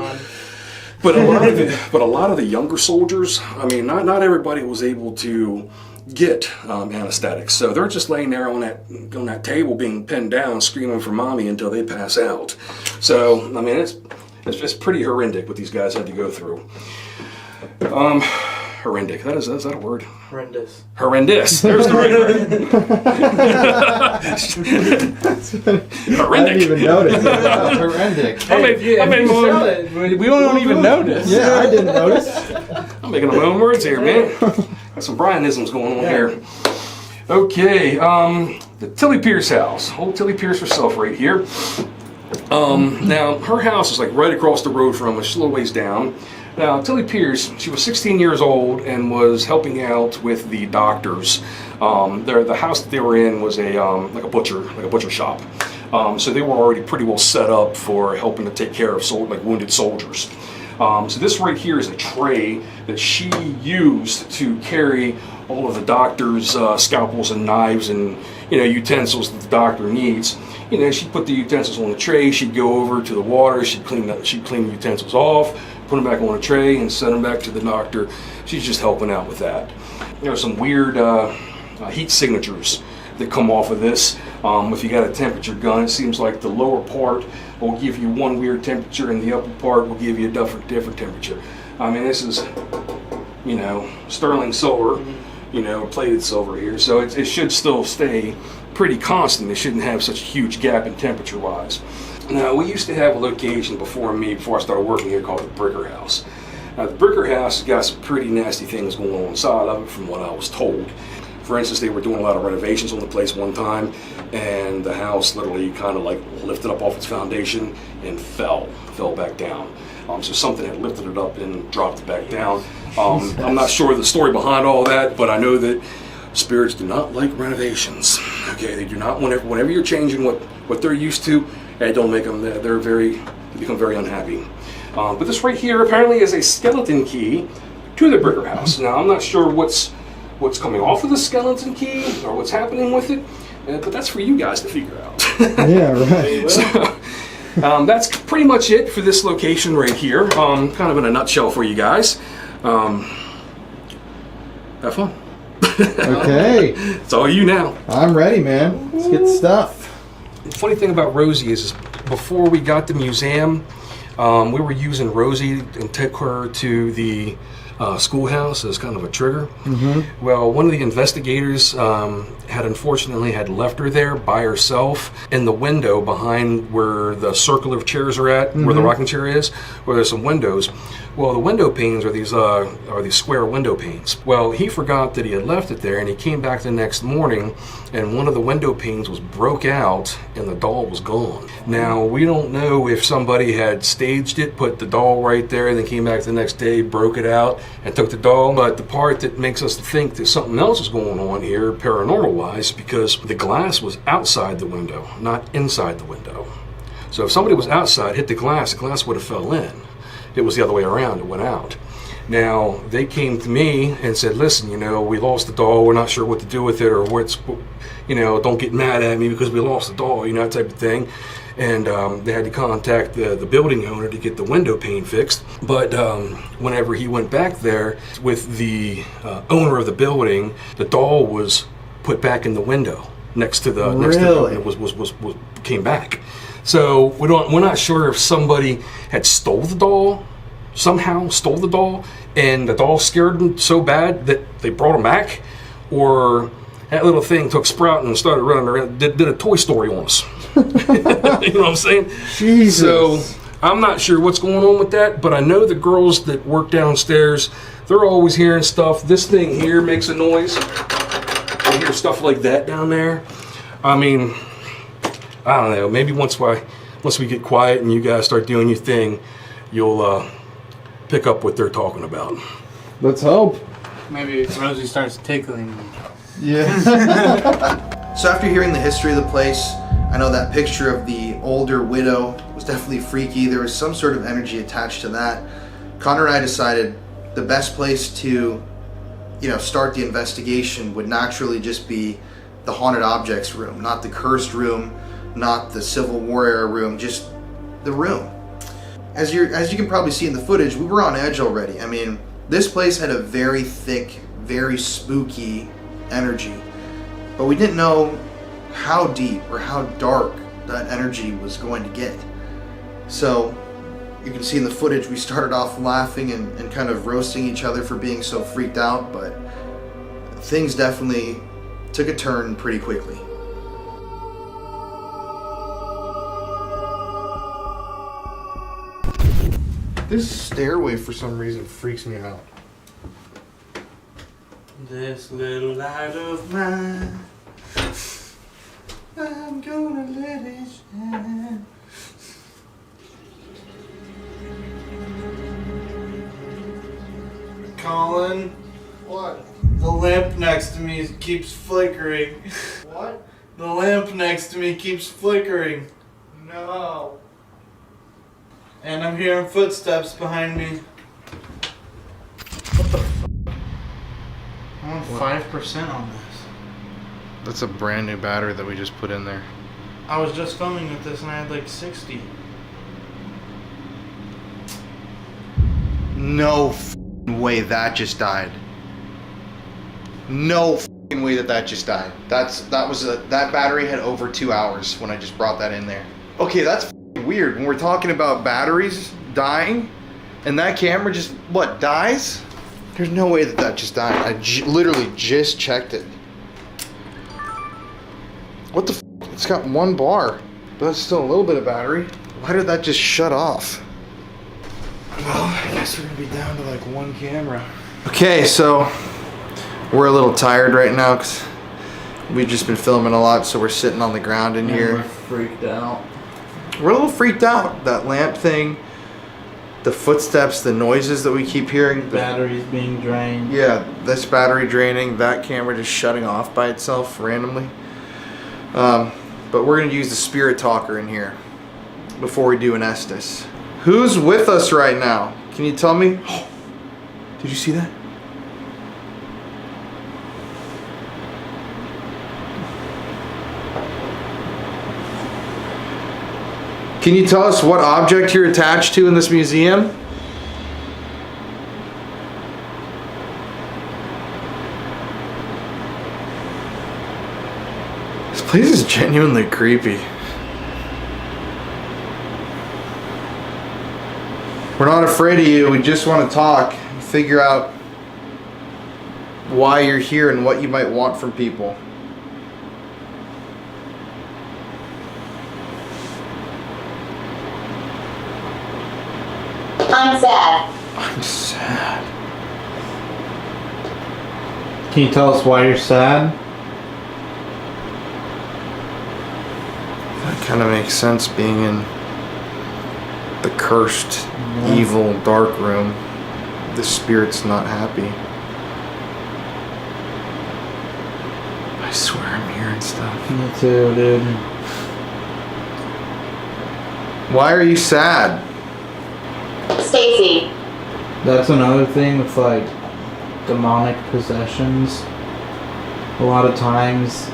But a lot of the younger soldiers, I mean, not everybody was able to get anesthetics, so they're just laying there on that table being pinned down, screaming for mommy until they pass out. So I mean, it's pretty horrific what these guys had to go through. Horrific. Is that a word? Horrendous. Horrendous. There's the right word. Horrific. I didn't even notice. Horrific. We don't even notice. Yeah, I didn't notice. I'm making up my own words here, man. Got some Brianisms going on here. Okay, the Tilly Pierce house. Old Tilly Pierce herself right here. Now, her house is like right across the road from us, just a little ways down. Now, Tilly Pierce, she was 16 years old and was helping out with the doctors. The house that they were in was a butcher shop. So they were already pretty well set up for helping to take care of wounded soldiers. So this right here is a tray that she used to carry all of the doctor's scalpels and knives and utensils that the doctor needs. She'd put the utensils on the tray. She'd go over to the water. She'd clean the utensils off, put them back on a tray, and send them back to the doctor. She's just helping out with that. There were some weird heat signatures that come off of this. If you got a temperature gun, it seems like the lower part will give you one weird temperature and the upper part will give you a different temperature. I mean, this is, you know, sterling silver, you know, plated silver here, so it should still stay pretty constant. It shouldn't have such a huge gap in temperature wise. Now, we used to have a location before I started working here, called the Bricker House. Now, the Bricker House has got some pretty nasty things going on inside of it from what I was told. For instance, they were doing a lot of renovations on the place one time, and the house literally kind of like lifted up off its foundation and fell back down. So something had lifted it up and dropped it back down. I'm not sure the story behind all that, but I know that spirits do not like renovations. Okay, they do not. Whenever you're changing what they're used to, it don't make them. They become very unhappy. But this right here apparently is a skeleton key to the Bricker House. Now, I'm not sure what's coming off of the skeleton key or what's happening with it, but that's for you guys to figure out. Yeah, right. So, that's pretty much it for this location right here. Kind of in a nutshell for you guys. Have fun. Okay. It's all you now. I'm ready, man. Let's get the stuff. The funny thing about Rosie is before we got the museum, we were using Rosie and took her to the schoolhouse as kind of a trigger. Mm-hmm. Well, one of the investigators had unfortunately left her there by herself in the window behind where the circle of chairs are at, where the rocking chair is, where there's some windows. Well, the window panes are these square window panes. Well, he forgot that he had left it there, and he came back the next morning, and one of the window panes was broke out, and the doll was gone. Now, we don't know if somebody had staged it, put the doll right there, and then came back the next day, broke it out, and took the doll. But the part that makes us think that something else is going on here, paranormal-wise, because the glass was outside the window, not inside the window. So if somebody was outside, hit the glass would have fell in. It was the other way around, it went out. Now, they came to me and said, listen, you know, we lost the doll, we're not sure what to do with it, or what's, you know, don't get mad at me because we lost the doll, you know, that type of thing. And they had to contact the building owner to get the window pane fixed. But whenever he went back there with the owner of the building, the doll was put back in the window next to the came back. So we're not sure if somebody had stole the doll, and the doll scared them so bad that they brought them back, or that little thing took Sprout and started running around, did a Toy Story on us. You know what I'm saying? Jesus. So I'm not sure what's going on with that, but I know the girls that work downstairs, they're always hearing stuff. This thing here makes a noise. I hear stuff like that down there. I mean, I don't know. Maybe once we get quiet and you guys start doing your thing, you'll pick up what they're talking about. Let's hope. Maybe Rosie starts tickling me. Yeah. So after hearing the history of the place, I know that picture of the older widow was definitely freaky. There was some sort of energy attached to that. Connor and I decided the best place to, you know, start the investigation would naturally just be the haunted objects room, not the cursed room, not the Civil War era room, just the room. As you can probably see in the footage, we were on edge already. I mean, this place had a very thick, very spooky energy, but we didn't know how deep or how dark that energy was going to get. So you can see in the footage we started off laughing and kind of roasting each other for being so freaked out, but things definitely took a turn pretty quickly. This stairway for some reason freaks me out. This little light of mine, I'm gonna let it shine. Colin. What? The lamp next to me keeps flickering. What? The lamp next to me keeps flickering. No. And I'm hearing footsteps behind me. I'm on 5% on this. That's a brand new battery that we just put in there. I was just filming with this and I had like 60. No way that just died. No way that just died. That battery had over 2 hours when I just brought that in there. Okay, that's weird. When we're talking about batteries dying, and that camera just, what, dies? There's no way that just died. I literally just checked it. What the f? It's got 1 bar, but that's still a little bit of battery. Why did that just shut off? Well, I guess we're gonna be down to like 1 camera. Okay, so we're a little tired right now because we've just been filming a lot, so we're sitting on the ground in here. We're freaked out. We're a little freaked out. That lamp thing, the footsteps, the noises that we keep hearing. The batteries being drained. Yeah, this battery draining, that camera just shutting off by itself randomly. But we're gonna use the spirit talker in here before we do an Estes. Who's with us right now? Can you tell me? Oh, did you see that? Can you tell us what object you're attached to in this museum? This place is genuinely creepy. We're not afraid of you, we just want to talk and figure out why you're here and what you might want from people. I'm sad. I'm sad. Can you tell us why you're sad? That kind of makes sense being in the cursed, evil, dark room. The spirit's not happy. I swear I'm hearing stuff. Me too, dude. Why are you sad? Stacy. That's another thing with like demonic possessions. A lot of times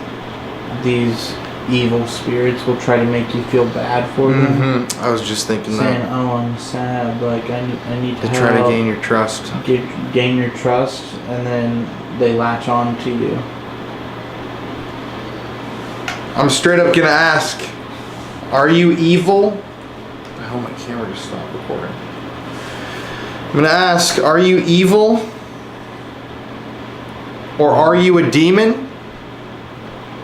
these evil spirits will try to make you feel bad for them. I was just thinking saying, that. oh, I'm sad, like I need to They help. try to gain your trust. Gain your trust, and then they latch on to you. I'm straight up gonna ask, are you evil? Oh, my camera just stopped recording. I'm gonna ask, are you evil? Or are you a demon?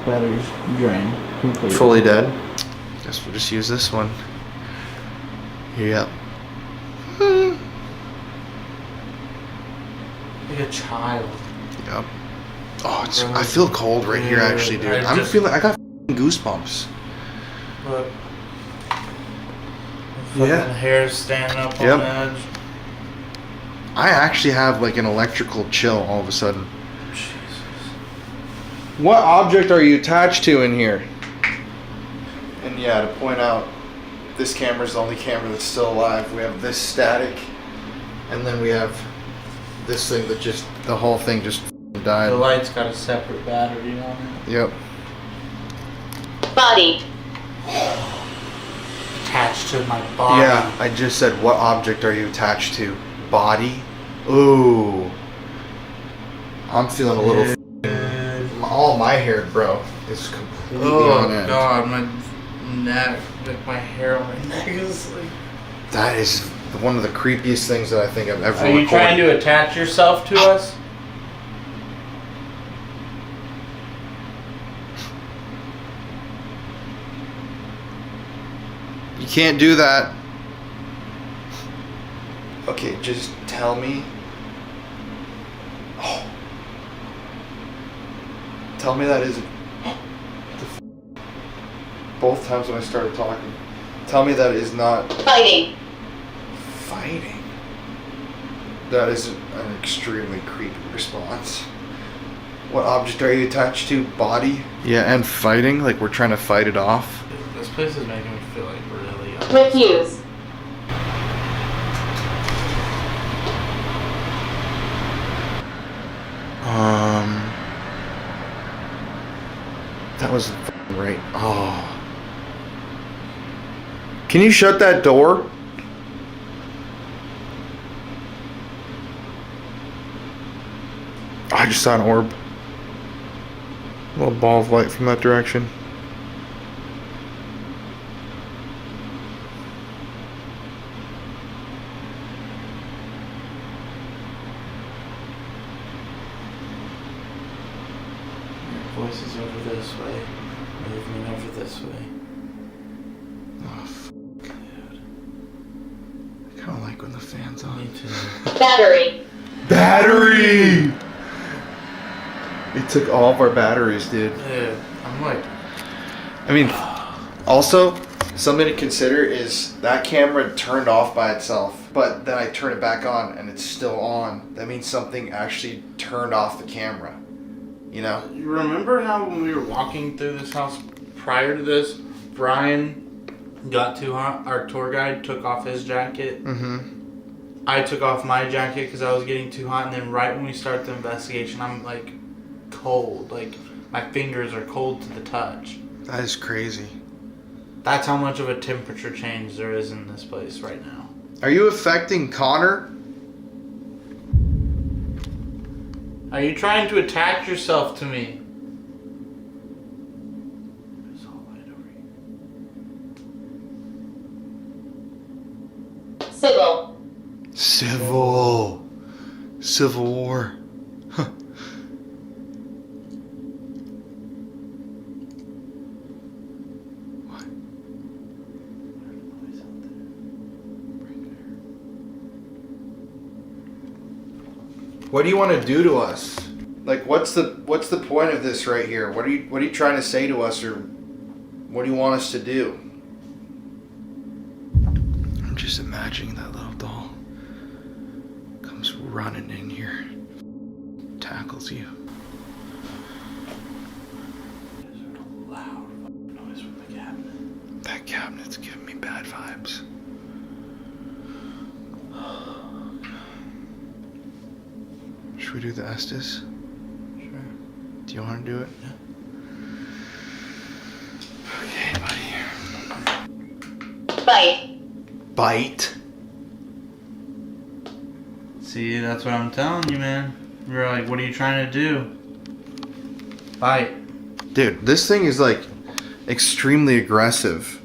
Batteries drained completely. Fully dead. Guess we'll just use this one. Yep. Like a child. Yep. Oh, it's, I feel cold right here, actually, dude. I got goosebumps. Look. Yeah. The hair's standing up Yep. on edge. I actually have like an electrical chill all of a sudden. What object are you attached to in here? And yeah, to point out, this camera's the only camera that's still alive. We have this static, and then we have this thing that just, the whole thing just died. The light's got a separate battery on it. Yep. Body. Attached to my body. Yeah, I just said, what object are you attached to? Body? Ooh. I'm feeling a little... All my hair, bro, is completely on end. Oh god, my neck, like my hair on my neck is like... That is one of the creepiest things that I think I've ever Are you recorded. trying to attach yourself to us? You can't do that. Okay, just tell me. Oh. Tell me that isn't. Both times when I started talking. Tell me that is not. Fighting. Fighting? That is an extremely creepy response. What object are you attached to? Body? Yeah, and fighting? Like we're trying to fight it off? This place is making me feel like really... Refuse. That was right. Oh. Can you shut that door? I just saw an orb. A little ball of light from that direction. Voices over this way. Movement over this way. Oh, fuck. I kind of like when the fan's on. Me too. Battery. Battery! It took all of our batteries, dude. Yeah, I'm like... I mean, also, something to consider is that camera turned off by itself, but then I turn it back on and it's still on. That means something actually turned off the camera. You know? You remember how when we were walking through this house prior to this, Brian got too hot? Our tour guide took off his jacket. Mm-hmm. I took off my jacket because I was getting too hot, and then right when we start the investigation, I'm like cold. Like my fingers are cold to the touch. That is crazy. That's how much of a temperature change there is in this place right now. Are you affecting Connor? Are you trying to attach yourself to me? Civil. Civil War. Huh. What do you want to do to us? Like, what's the point of this right here? What are you trying to say to us, or what do you want us to do? I'm just imagining that little doll comes running in here, tackles you. There's a loud noise from the cabinet. That cabinet's giving me bad vibes. Should we do the Estes? Sure. Do you want to do it? Yeah. Okay, buddy. Bite. Bite? See, that's what I'm telling you, man. You're like, what are you trying to do? Bite. Dude, this thing is like extremely aggressive.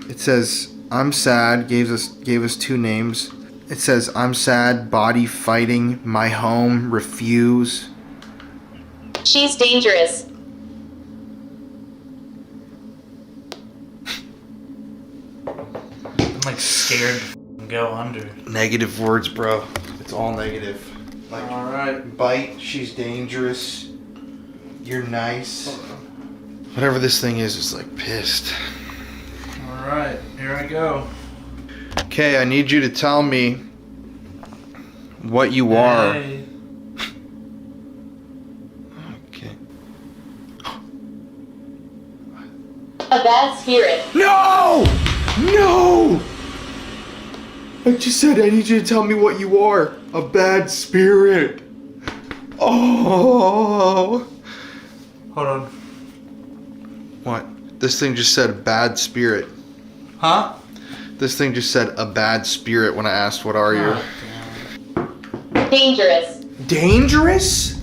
It says, I'm sad, gave us two names. It says, I'm sad, body fighting, my home, refuse. She's dangerous. I'm like scared to go under. Negative words, bro. It's all negative. Like, alright. Bite, she's dangerous. You're nice. Whatever this thing is like pissed. Alright, here I go. Okay, I need you to tell me what you are. Hey. Okay. A bad spirit. No! No! I just said I need you to tell me what you are. A bad spirit. Oh. Hold on. What? This thing just said bad spirit. Huh? This thing just said a bad spirit when I asked what are you. Dangerous. Dangerous?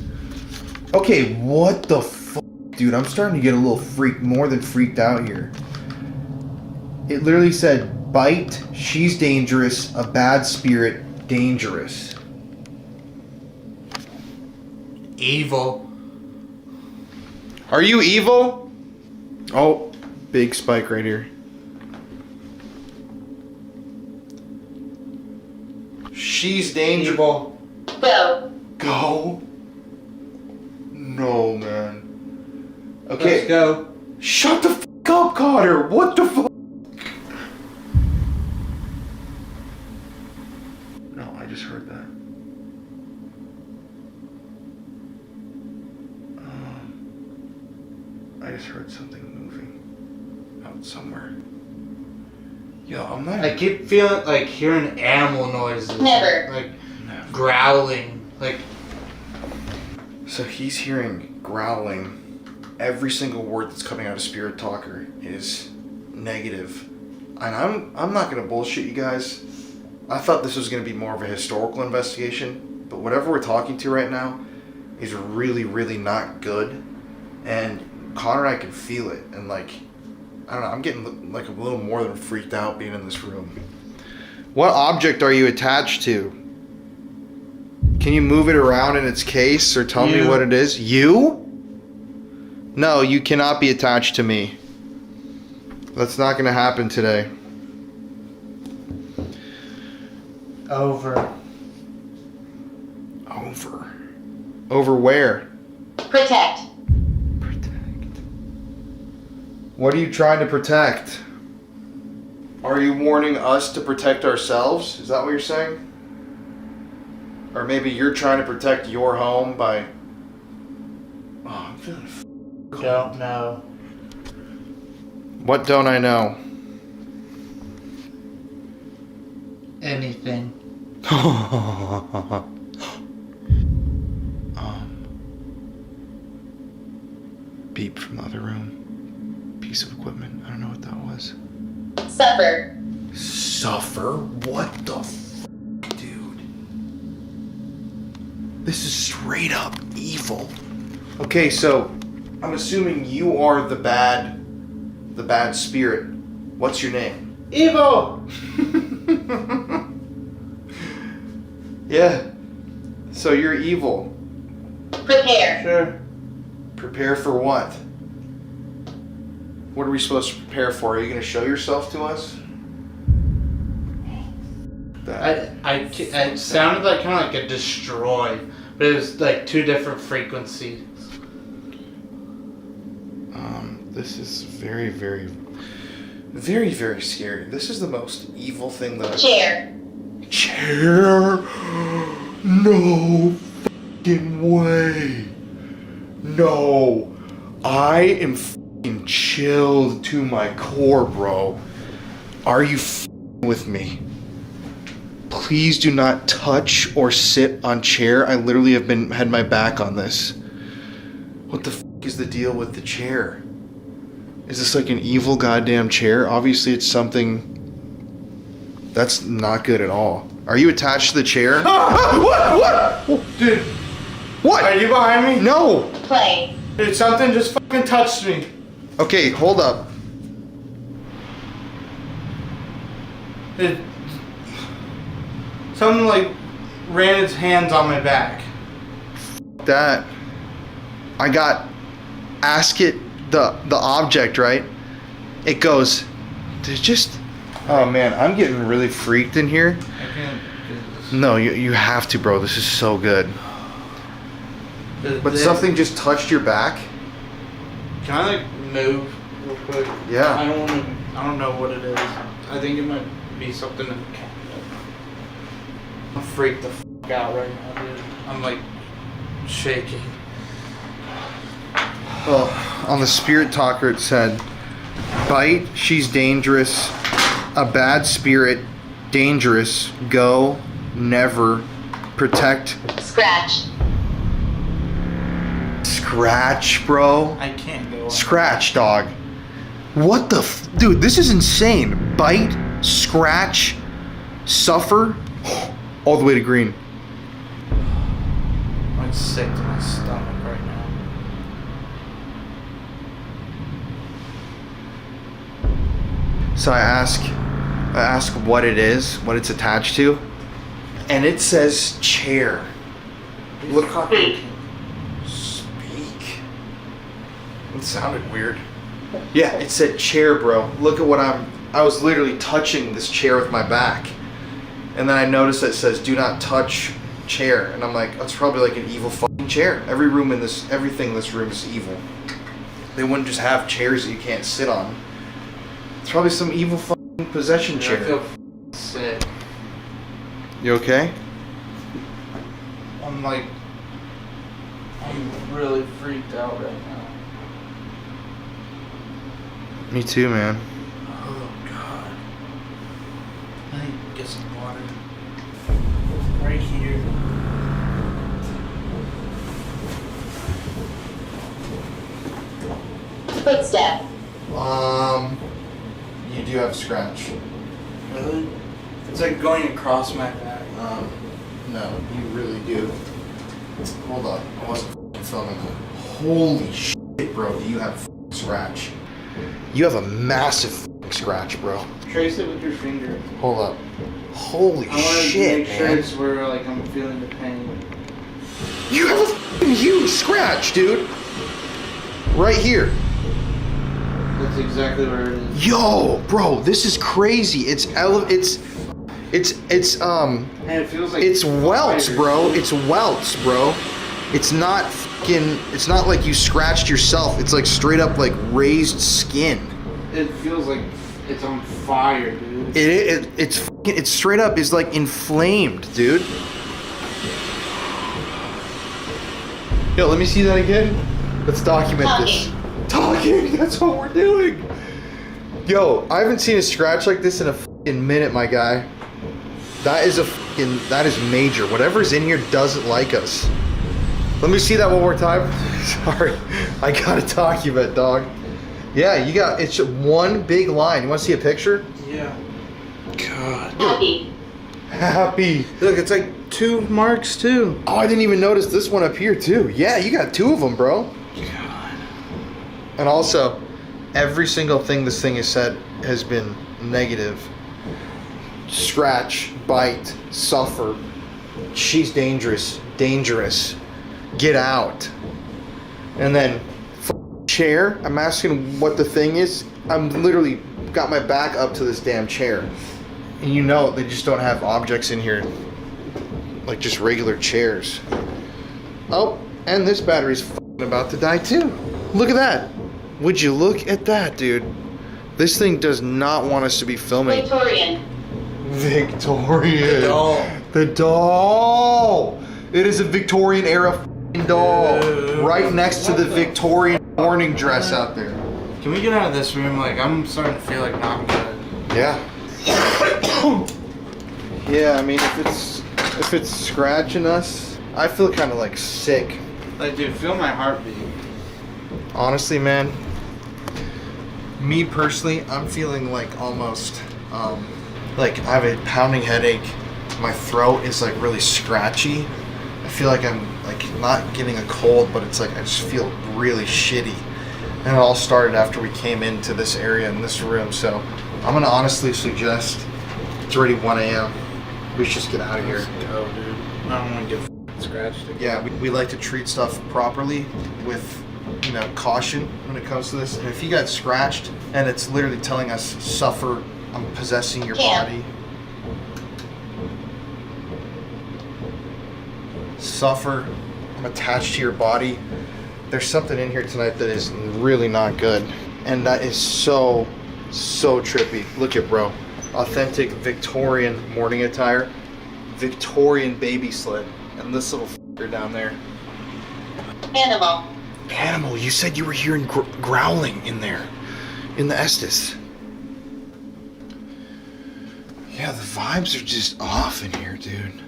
Okay, what the fuck? Dude, I'm starting to get a little more than freaked out here. It literally said, bite, she's dangerous, a bad spirit, dangerous. Evil. Are you evil? Oh, big spike right here. She's dangerous. Go. Go? No, man. Okay. Let's go. Shut the fuck up, Connor. What the fuck? No, I just heard that. I just heard something moving out somewhere. Yo, I'm not. I keep feeling like hearing animal noises. Never. Like growling. Like. So he's hearing growling. Every single word that's coming out of Spirit Talker is negative. And I'm not gonna bullshit you guys. I thought this was gonna be more of a historical investigation, but whatever we're talking to right now is really, really not good. and Connor and I can feel it, and like, I don't know, I'm getting like a little more than freaked out being in this room. What object are you attached to? Can you move it around in its case or tell me what it is? You? No, you cannot be attached to me. That's not going to happen today. Over. Over where? Protect. What are you trying to protect? Are you warning us to protect ourselves? Is that what you're saying? Or maybe you're trying to protect your home by... Oh, I'm feeling cold. Don't know. What don't I know? Anything. Beep from the other room. Piece of equipment. I don't know what that was. Suffer. Suffer? What the f***, dude? This is straight up evil. Okay, so I'm assuming you are the bad spirit. What's your name? Evil! Yeah. So you're evil. Prepare. Sure. Prepare for what? What are we supposed to prepare for? Are you going to show yourself to us? It sounded like kind of like a destroy, but it was like two different frequencies. This is very, very, very, very scary. This is the most evil thing that I've... Chair. Chair? No fucking way. No. I am fucking chilled to my core, bro. Are you fucking with me? Please do not touch or sit on chair. I literally have had my back on this. What the fuck is the deal with the chair? Is this like an evil goddamn chair? Obviously it's something that's not good at all. Are you attached to the chair? What? Dude. What? Are you behind me? No. Play. Dude, something just fucking touched me. Okay, hold up. Something like ran its hands on my back. That. I got ask it the object, right? It goes, just... Oh man, I'm getting really freaked in here. I can't do this. No, you have to, bro. This is so good. But something just touched your back? Can I like move real quick? Yeah. I don't know what it is. I think it might be something in the cabinet. I'm freaked the fuck out right now, dude. I'm like shaking. Well, on the spirit talker it said, bite, she's dangerous, a bad spirit, dangerous, go, never, protect. Scratch. Scratch, bro. I can't go on. Scratch, dog. What the dude, this is insane. Bite, scratch, suffer, all the way to green. I'm like sick to my stomach right now. So I ask what it is, what it's attached to, and it says chair. Look how speak. It sounded weird. Yeah, it said chair, bro. Look at what I was literally touching this chair with my back. And then I noticed that it says do not touch chair. And I'm like, that's probably like an evil fucking chair. Everything in this room is evil. They wouldn't just have chairs that you can't sit on. It's probably some evil fucking possession chair. I feel sick. You okay? I'm really freaked out right now. Me too, man. Oh god. I need to get some water. Right here. Footstep. You do have a scratch. Really? It's like going across my back. No, you really do. Hold on, I wasn't filming. Holy shit, bro, do you have a f***ing scratch? You have a massive f***ing scratch, bro. Trace it with your finger. Hold up. Holy I want to shit, make sure man. it's where like I'm feeling the pain. You have a f***ing huge scratch, dude. Right here. That's exactly where it is. Yo, bro, this is crazy. It's And it feels like it's welts, bro. It's welts, bro. It's not fucking. It's not like you scratched yourself. It's like straight up like raised skin. It feels like it's on fire, dude. It's straight up is like inflamed, dude. Yo, let me see that again. Let's document this. Talking. That's what we're doing. Yo, I haven't seen a scratch like this in a fucking minute, my guy. That is major. Whatever's in here doesn't like us. Let me see that one more time. Sorry, I gotta document, dog. Yeah, it's one big line. You want to see a picture? Yeah. God. Happy. Look, it's like 2 marks too. Oh, I didn't even notice this one up here too. Yeah, you got 2 of them, bro. God. And also, every single thing this thing has said has been negative. Scratch, bite, suffer. She's dangerous. Get out. And then chair. I'm asking what the thing is. I'm literally got my back up to this damn chair. And you know they just don't have objects in here. Like just regular chairs. Oh, and this battery's about to die too. Look at that. Would you look at that, dude? This thing does not want us to be filming. Victorian. The doll. The doll. It is a Victorian era doll. Right next to the Victorian mourning dress out there. Can we get out of this room? Like, I'm starting to feel like not good. Yeah. Yeah, I mean, if it's scratching us, I feel kind of like sick. Like, dude, feel my heartbeat. Honestly, man, me personally, I'm feeling like almost, like I have a pounding headache. My throat is like really scratchy. I feel like I'm like not getting a cold, but it's like I just feel really shitty. And it all started after we came into this area in this room. So I'm gonna honestly suggest it's already 1 a.m. We should just get out of here. Let's go, dude. I don't want to get scratched again. Yeah, we like to treat stuff properly with, you know, caution when it comes to this. And if you got scratched and it's literally telling us suffer, I'm possessing your body. Suffer, I'm attached to your body. There's something in here tonight that is really not good. And that is so trippy. Look at bro. Authentic Victorian morning attire. Victorian baby sled. And this little f***er down there. Animal, you said you were hearing growling in there. In the Estes. Yeah, the vibes are just off in here, dude.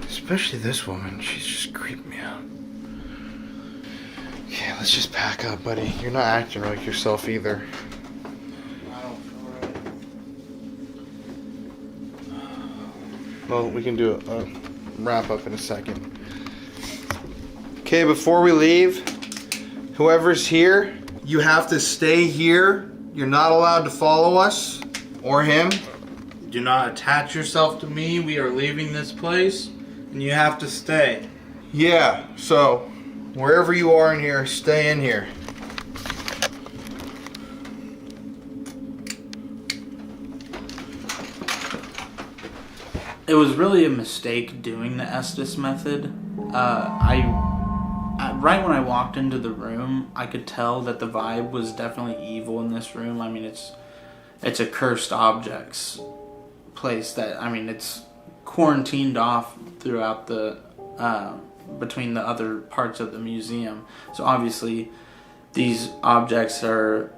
Especially this woman. She's just creeping me out. Okay, let's just pack up, buddy. You're not acting like yourself either. I don't feel right. Well, we can do a wrap up in a second. Okay, before we leave, whoever's here, you have to stay here. You're not allowed to follow us or him. Do not attach yourself to me. We are leaving this place, and you have to stay. Yeah, so wherever you are in here, stay in here. It was really a mistake doing the Estes method. Right when I walked into the room, I could tell that the vibe was definitely evil in this room. I mean, it's a cursed objects place that, I mean, it's quarantined off throughout the between the other parts of the museum. So obviously these objects are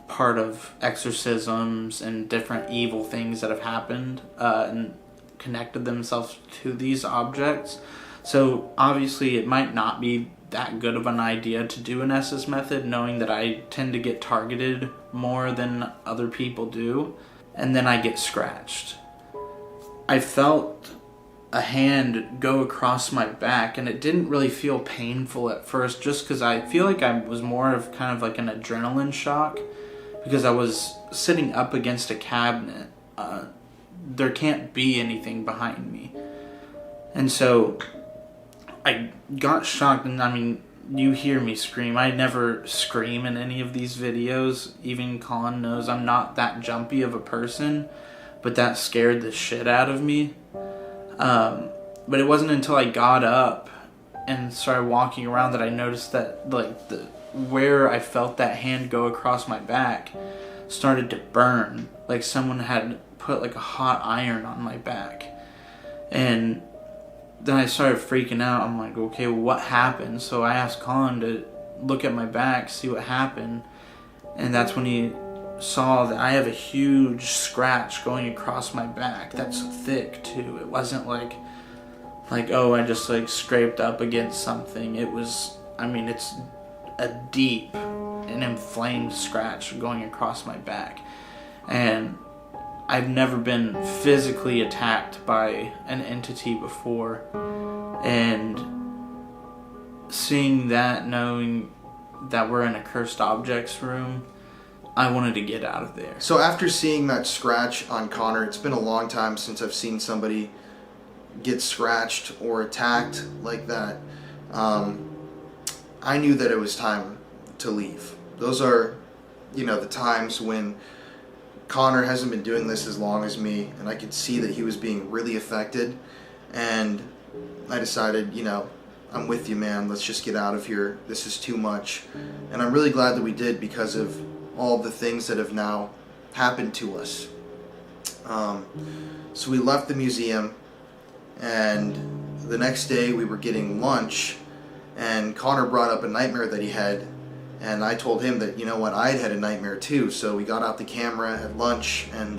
part of exorcisms and different evil things that have happened and connected themselves to these objects. So obviously it might not be that good of an idea to do an Estes method, knowing that I tend to get targeted more than other people do, and then I get scratched. I felt a hand go across my back, and it didn't really feel painful at first, just because I feel like I was more of kind of like an adrenaline shock, because I was sitting up against a cabinet. There can't be anything behind me. And so I got shocked, and I mean, you hear me scream. I never scream in any of these videos. Even Colin knows I'm not that jumpy of a person, but that scared the shit out of me. But it wasn't until I got up and started walking around that I noticed that, like, where I felt that hand go across my back started to burn, like someone had put like a hot iron on my back. And then I started freaking out. I'm like, okay, well, what happened? So I asked Colin to look at my back, see what happened, and that's when he saw that I have a huge scratch going across my back that's thick too. It wasn't like oh, I just like scraped up against something. It was, I mean, it's a deep and inflamed scratch going across my back. And I've never been physically attacked by an entity before, and seeing that, knowing that we're in a cursed objects room, I wanted to get out of there. So after seeing that scratch on Connor, it's been a long time since I've seen somebody get scratched or attacked like that. I knew that it was time to leave. Those are, you know, the times when Connor hasn't been doing this as long as me, and I could see that he was being really affected, and I decided, you know, I'm with you, man, let's just get out of here. This is too much. And I'm really glad that we did, because of all the things that have now happened to us. So we left the museum, and the next day we were getting lunch, and Connor brought up a nightmare that he had, and I told him that, you know what, I had a nightmare too. So we got out the camera at lunch and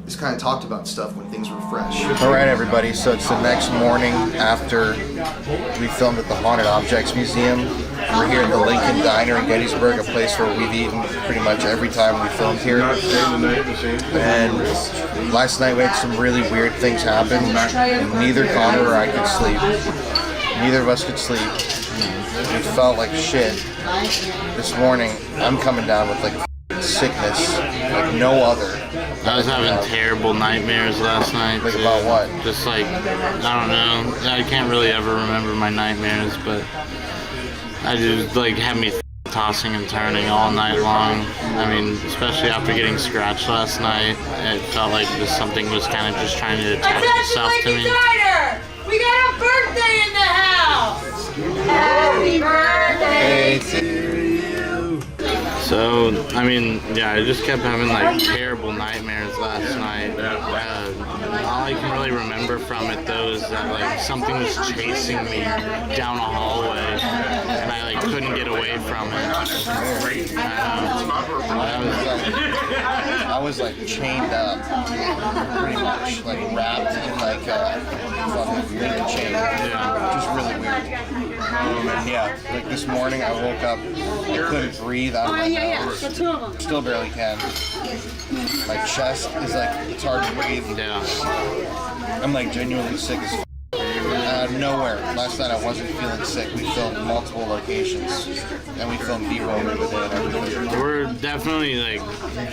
just kind of talked about stuff when things were fresh. Alright everybody, so it's the next morning after we filmed at the Haunted Objects Museum. We're here at the Lincoln Diner in Gettysburg, a place where we've eaten pretty much every time we filmed here. And last night we had some really weird things happen, and neither Connor or I could sleep. Neither of us could sleep. We felt like shit. This morning, I'm coming down with like sickness, like no other. I was having terrible nightmares last night. Like about what? Just like, I don't know. I can't really ever remember my nightmares, but I just like had me tossing and turning all night long. I mean, especially after getting scratched last night, it felt like just something was kind of just trying to attach itself to me. We got a birthday in the house! Happy birthday to you! So, I mean, yeah, I just kept having like terrible nightmares last night. All I can really remember from it though is that like something was chasing me down a hallway and I like couldn't get away from it. I was like chained up, pretty much, like wrapped in like a fucking link chain. Yeah. Just really weird. Yeah, like this morning I woke up, I couldn't breathe out of my nose. Still barely can. My chest is like, it's hard to breathe. Yeah. I'm like genuinely sick as f***. Out of nowhere. Last night I wasn't feeling sick. We filmed multiple locations, and we filmed B-roll every day and everything. We're definitely like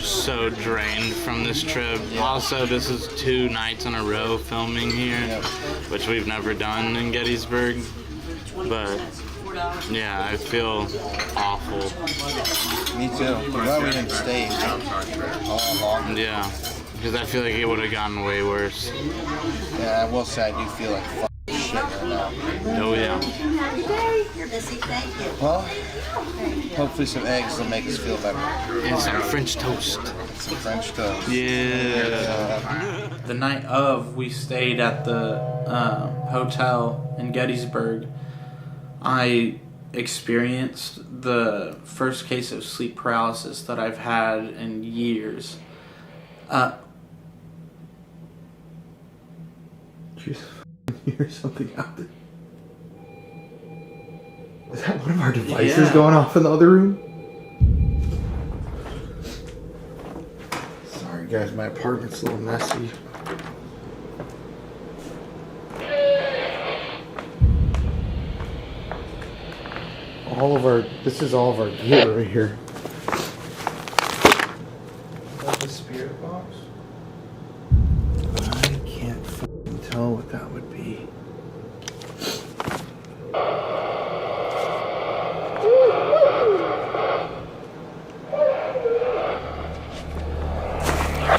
so drained from this trip. Yeah. Also, this is 2 nights in a row filming here, which we've never done in Gettysburg. But yeah, I feel awful. Me too. I'm glad we didn't stay all along. Yeah, because I feel like it would have gotten way worse. Yeah, I will say I do feel like fucking shit right now. Oh yeah. Well, hopefully some eggs will make us feel better. And some French toast. Some French toast. Yeah. The night of, we stayed at the hotel in Gettysburg. I experienced the first case of sleep paralysis that I've had in years. Jeez, hear something happen. Is that one of our devices going off in the other room? Sorry guys, my apartment's a little messy. This is all of our gear right here. That's the spirit box. I can't fucking tell what that would be.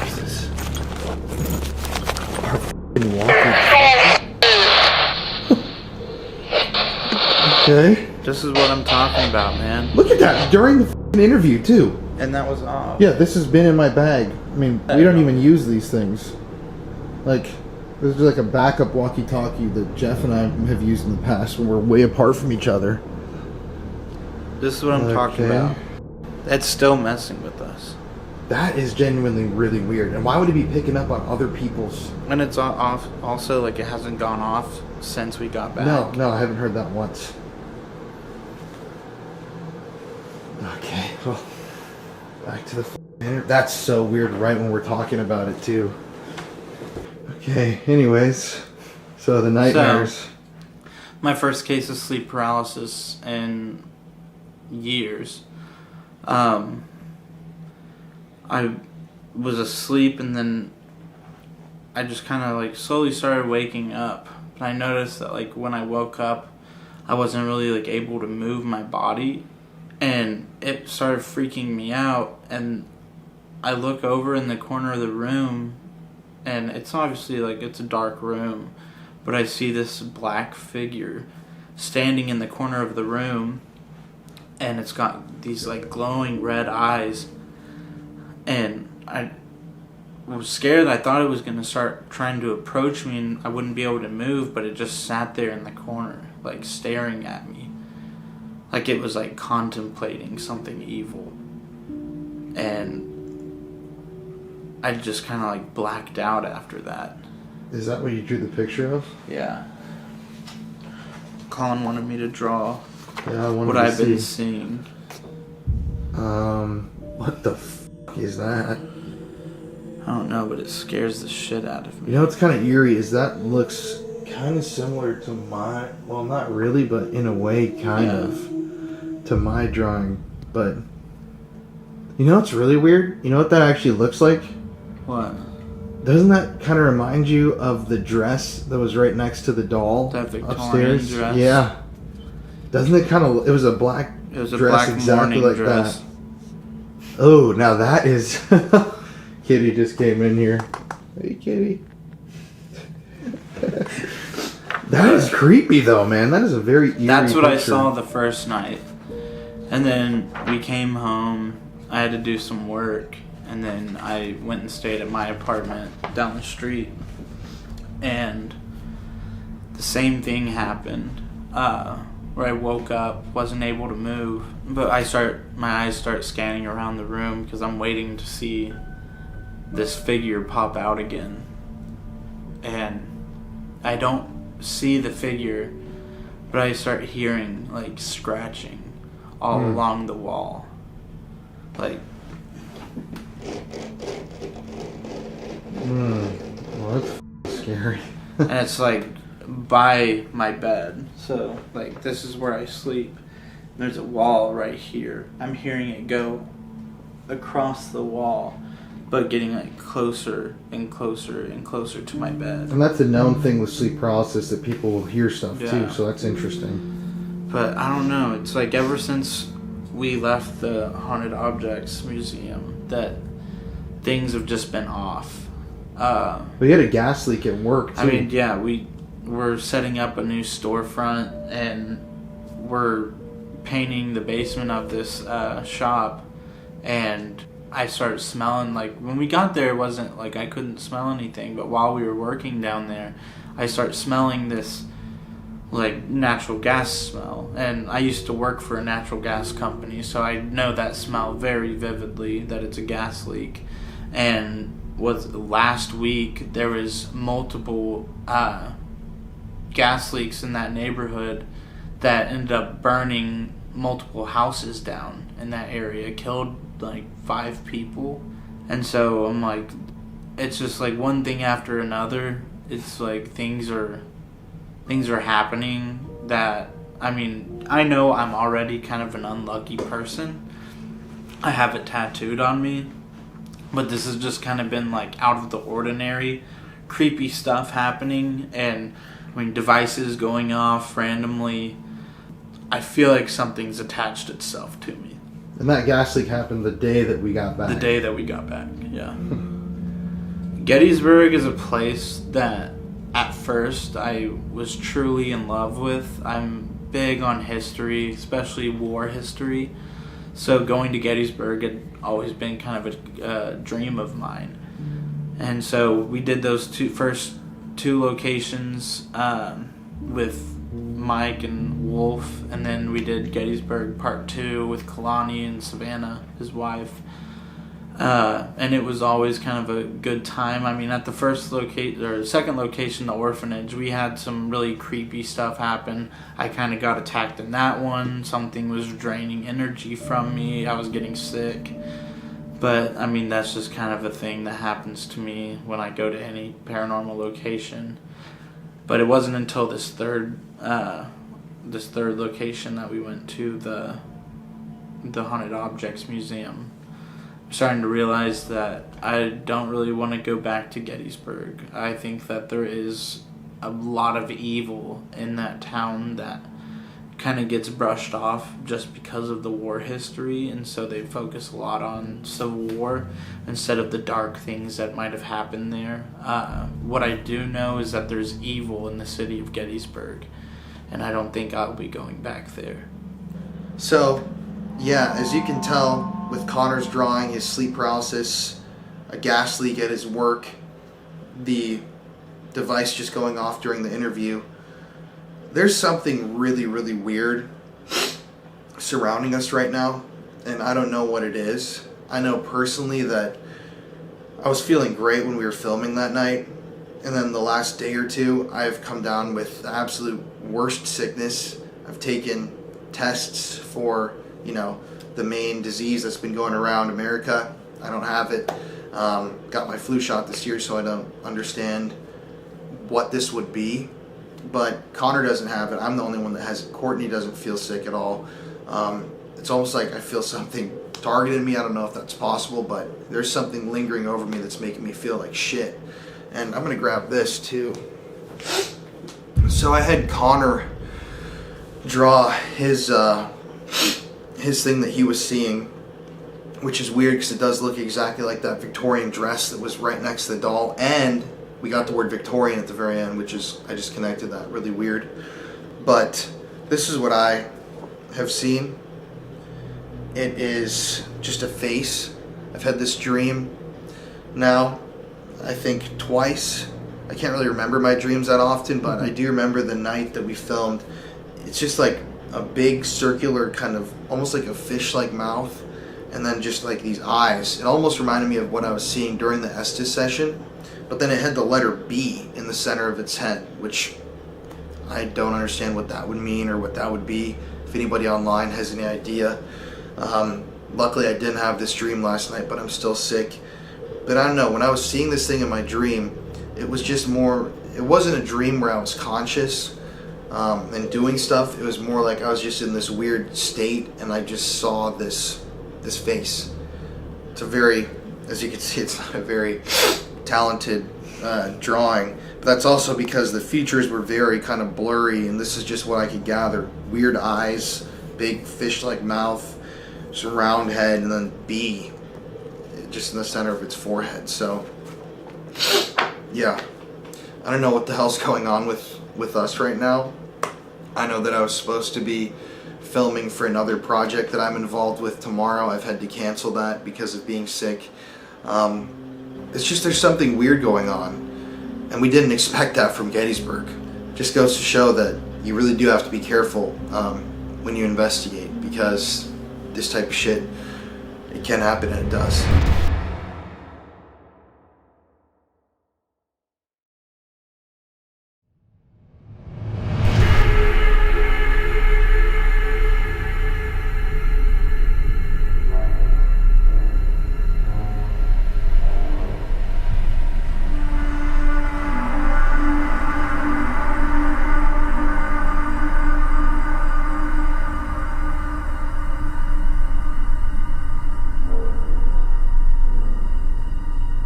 Jesus. Our fucking Okay. This is what I'm talking about, man. Look at that during the fucking interview too. And that was off. Yeah, this has been in my bag. I mean, we don't even use these things. Like, this is like a backup walkie-talkie that Jeff and I have used in the past when we're way apart from each other. This is what I'm talking about. It's still messing with us. That is genuinely really weird. And why would it be picking up on other people's... And it's off. Also, like, it hasn't gone off since we got back. No, I haven't heard that once. Okay, well, back to the interview. That's so weird right when we're talking about it, too. Okay, anyways, so the nightmares. So, my first case of sleep paralysis in years. I was asleep and then I just kind of like slowly started waking up. But I noticed that like when I woke up, I wasn't really like able to move my body. And it started freaking me out, and I look over in the corner of the room, and it's obviously like it's a dark room, but I see this black figure standing in the corner of the room, and it's got these like glowing red eyes, and I was scared. I thought it was going to start trying to approach me, and I wouldn't be able to move, but it just sat there in the corner, like staring at me. Like it was like contemplating something evil. And I just kind of like blacked out after that. Is that what you drew the picture of? Yeah. Colin wanted me to draw what I've been seeing. What the fuck is that? I don't know, but it scares the shit out of me. You know what's kind of eerie is that looks kind of similar to my... Well, not really, but in a way kind of to my drawing. But you know what's really weird? You know what that actually looks like? What? Doesn't that kind of remind you of the dress that was right next to the doll that Victorian upstairs? Dress? Yeah. Doesn't it kind of... It was a black dress black exactly like dress. that. Oh, now that is... Kitty just came in here. Hey, Kitty. That is creepy, though, man. That is a very eerie That's what picture. I saw the first night. And then we came home. I had to do some work. And then I went and stayed at my apartment down the street. And the same thing happened. Where I woke up, wasn't able to move. But my eyes start scanning around the room because I'm waiting to see this figure pop out again. And I don't see the figure, but I start hearing like scratching all along the wall. Like well, that's scary. and it's like by my bed. So like this is where I sleep. There's a wall right here. I'm hearing it go across the wall, but getting like closer and closer and closer to my bed. And that's a known thing with sleep paralysis, that people will hear stuff too, so that's interesting. But I don't know, it's like ever since we left the Haunted Objects Museum that things have just been off. We had a gas leak at work too. I mean, yeah, we're setting up a new storefront and we're painting the basement of this shop, and I started smelling, like, when we got there, it wasn't like I couldn't smell anything, but while we were working down there, I started smelling this, like, natural gas smell. And I used to work for a natural gas company, so I know that smell very vividly, that it's a gas leak. And last week, there was multiple gas leaks in that neighborhood that ended up burning multiple houses down in that area, killed like 5 people. And so I'm like, it's just like one thing after another. It's like things are happening that I mean, I know I'm already kind of an unlucky person. I have it tattooed on me. But this has just kind of been like out of the ordinary, creepy stuff happening, and I mean devices going off randomly. I feel like something's attached itself to me. And that gas leak happened the day that we got back. The day that we got back, yeah. Gettysburg is a place that at first I was truly in love with. I'm big on history, especially war history. So going to Gettysburg had always been kind of a dream of mine. And so we did those first two locations with Mike and Wolf, and then we did Gettysburg Part 2 with Kalani and Savannah, his wife. And it was always kind of a good time. I mean, at the second location, the orphanage, we had some really creepy stuff happen. I kind of got attacked in that one. Something was draining energy from me. I was getting sick. But, I mean, that's just kind of a thing that happens to me when I go to any paranormal location. But it wasn't until this third location that we went to, the Haunted Objects Museum. I'm starting to realize that I don't really want to go back to Gettysburg. I think that there is a lot of evil in that town that kind of gets brushed off just because of the war history, and so they focus a lot on Civil War instead of the dark things that might have happened there. What I do know is that there's evil in the city of Gettysburg, and I don't think I'll be going back there. So, yeah, as you can tell with Connor's drawing, his sleep paralysis, a gas leak at his work, the device just going off during the interview, there's something really, really weird surrounding us right now, and I don't know what it is. I know personally that I was feeling great when we were filming that night, and then the last day or two, I've come down with the absolute worst sickness. I've taken tests for, the main disease that's been going around America. I don't have it. Got my flu shot this year, so I don't understand what this would be. But Connor doesn't have it. I'm the only one that has it. Courtney doesn't feel sick at all. It's almost like I feel something targeted me. I don't know if that's possible, but there's something lingering over me that's making me feel like shit. And I'm going to grab this too. So I had Connor draw his thing that he was seeing, which is weird because it does look exactly like that Victorian dress that was right next to the doll, and we got the word Victorian at the very end, which is, I just connected that, really weird. But this is what I have seen. It is just a face. I've had this dream now, I think twice. I can't really remember my dreams that often, but I do remember the night that we filmed. It's just like a big circular kind of, almost like a fish-like mouth, and then just like these eyes. It almost reminded me of what I was seeing during the Estes session, but then it had the letter B in the center of its head, which I don't understand what that would mean or what that would be. If anybody online has any idea. Luckily I didn't have this dream last night, but I'm still sick. But I don't know, when I was seeing this thing in my dream, it was just more, it wasn't a dream where I was conscious and doing stuff. It was more like I was just in this weird state, and I just saw this face. It's a very, as you can see, it's not a very talented drawing, but that's also because the features were very kind of blurry, and this is just what I could gather. Weird eyes, big fish-like mouth, just a round head, and then B just in the center of its forehead. So yeah, I don't know what the hell's going on with us right now. I know that I was supposed to be filming for another project that I'm involved with tomorrow. I've had to cancel that because of being sick. It's just there's something weird going on, and we didn't expect that from Gettysburg. Just goes to show that you really do have to be careful when you investigate, because this type of shit, it can happen, and it does.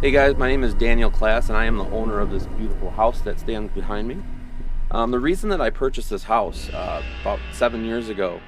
Hey guys, my name is Daniel Class and I am the owner of this beautiful house that stands behind me. The reason that I purchased this house about 7 years ago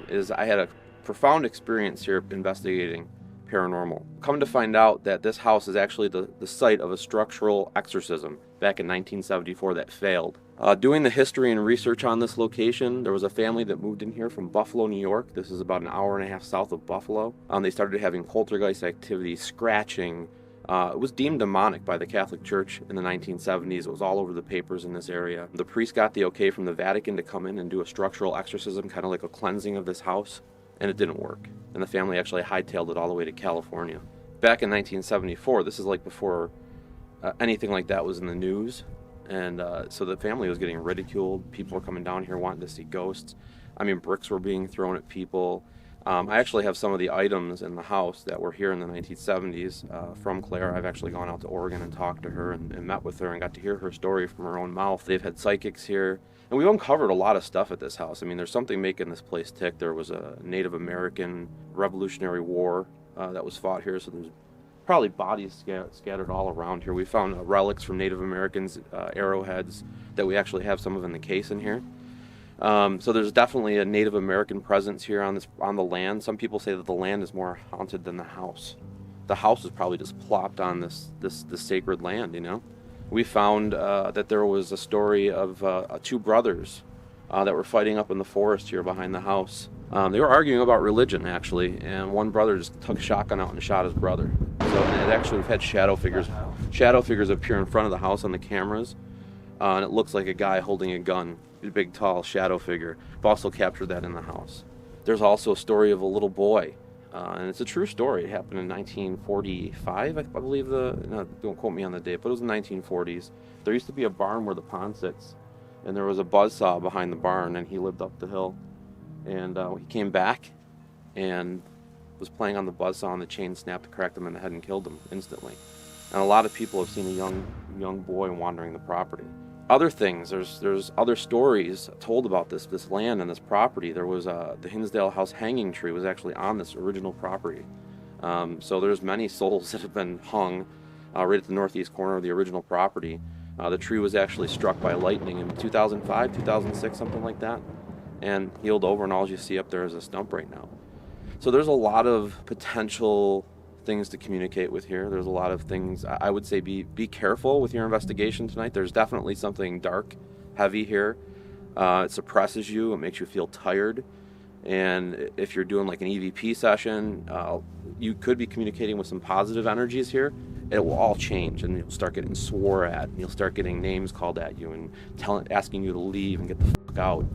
is I had a profound experience here investigating paranormal. Come to find out that this house is actually the site of a structural exorcism back in 1974 that failed. Doing the history and research on this location, there was a family that moved in here from Buffalo, New York. This is about an hour and a half south of Buffalo. They started having poltergeist activity, scratching. It was deemed demonic by the Catholic Church in the 1970s. It was all over the papers in this area. The priest got the okay from the Vatican to come in and do a structural exorcism, kind of like a cleansing of this house, and it didn't work. And the family actually hightailed it all the way to California. Back in 1974, this is like before anything like that was in the news, and so the family was getting ridiculed. People were coming down here wanting to see ghosts. I mean, bricks were being thrown at people. I actually have some of the items in the house that were here in the 1970s from Claire. I've actually gone out to Oregon and talked to her and met with her and got to hear her story from her own mouth. They've had psychics here. And we've uncovered a lot of stuff at this house. I mean, there's something making this place tick. There was a Native American Revolutionary War that was fought here, so there's probably bodies scattered all around here. We found relics from Native Americans, arrowheads that we actually have some of in the case in here. So there's definitely a Native American presence here on the land. Some people say that the land is more haunted than the house. The house is probably just plopped on this sacred land, you know. We found that there was a story of two brothers that were fighting up in the forest here behind the house. They were arguing about religion, actually, and one brother just took a shotgun out and shot his brother. So it actually, we've had shadow figures appear in front of the house on the cameras, and it looks like a guy holding a gun. A big, tall shadow figure. I've also captured that in the house. There's also a story of a little boy, and it's a true story. It happened in 1945, I believe. Don't quote me on the date, but it was in the 1940s. There used to be a barn where the pond sits, and there was a buzzsaw behind the barn, and he lived up the hill. And he came back and was playing on the buzzsaw, and the chain snapped, cracked him in the head, and killed him instantly. And a lot of people have seen a young boy wandering the property. Other things, there's other stories told about this land and this property. There was the Hinsdale house hanging tree was actually on this original property. So there's many souls that have been hung right at the northeast corner of the original property. The tree was actually struck by lightning in 2005, 2006, something like that, and healed over, and all you see up there is a stump right now. So there's a lot of potential things to communicate with here. There's a lot of things. I would say be careful with your investigation tonight. There's definitely something dark, heavy here. It suppresses you. It makes you feel tired. And if you're doing like an EVP session, you could be communicating with some positive energies here. It will all change, and you'll start getting swore at, and you'll start getting names called at you and asking you to leave and get the fuck out.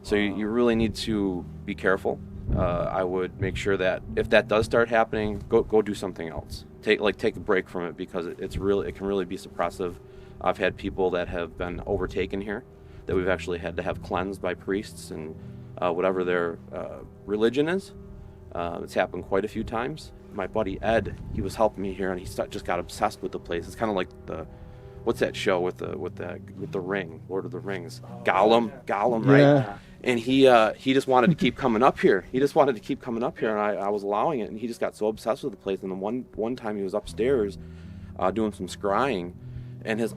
So you really need to be careful. I would make sure that if that does start happening, go do something else. Take a break from it, because it can really be suppressive. I've had people that have been overtaken here that we've actually had to have cleansed by priests and whatever their religion is. It's happened quite a few times. My buddy Ed, he was helping me here, and he just got obsessed with the place. It's kind of like what's that show with the ring, Lord of the Rings, Gollum, right? Yeah. And he just wanted to keep coming up here. And I was allowing it, and he just got so obsessed with the place. And then one time he was upstairs doing some scrying, and his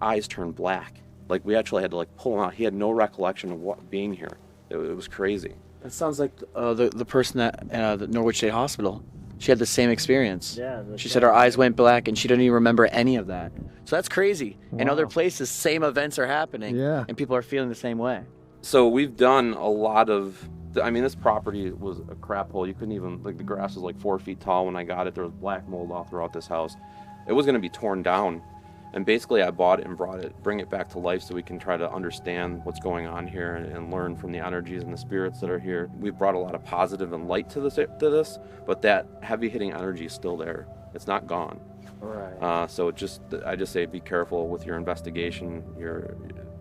eyes turned black. Like, we actually had to pull him out. He had no recollection of what being here. It was crazy. That sounds like the person at the Norwich State Hospital. She had the same experience. Yeah. She said her eyes went black, and she didn't even remember any of that. So that's crazy. Wow. In other places, same events are happening, and people are feeling the same way. So we've done a lot of, this property was a crap hole. You couldn't even, the grass was 4 feet tall when I got it. There was black mold all throughout this house. It was going to be torn down. And basically I bought it and bring it back to life so we can try to understand what's going on here and learn from the energies and the spirits that are here. We've brought a lot of positive and light to this, but that heavy hitting energy is still there. It's not gone. Right. So I just say be careful with your investigation,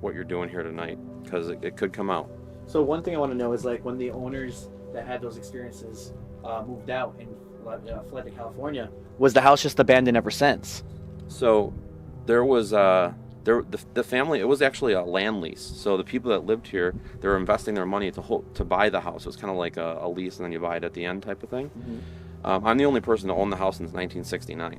what you're doing here tonight, because it could come out. So one thing I want to know is when the owners that had those experiences moved out and fled to California, was the house just abandoned ever since? So there was the family. It was actually a land lease. So the people that lived here, they were investing their money to buy the house. It was kind of like a lease, and then you buy it at the end type of thing. Mm-hmm. I'm the only person to own the house since 1969.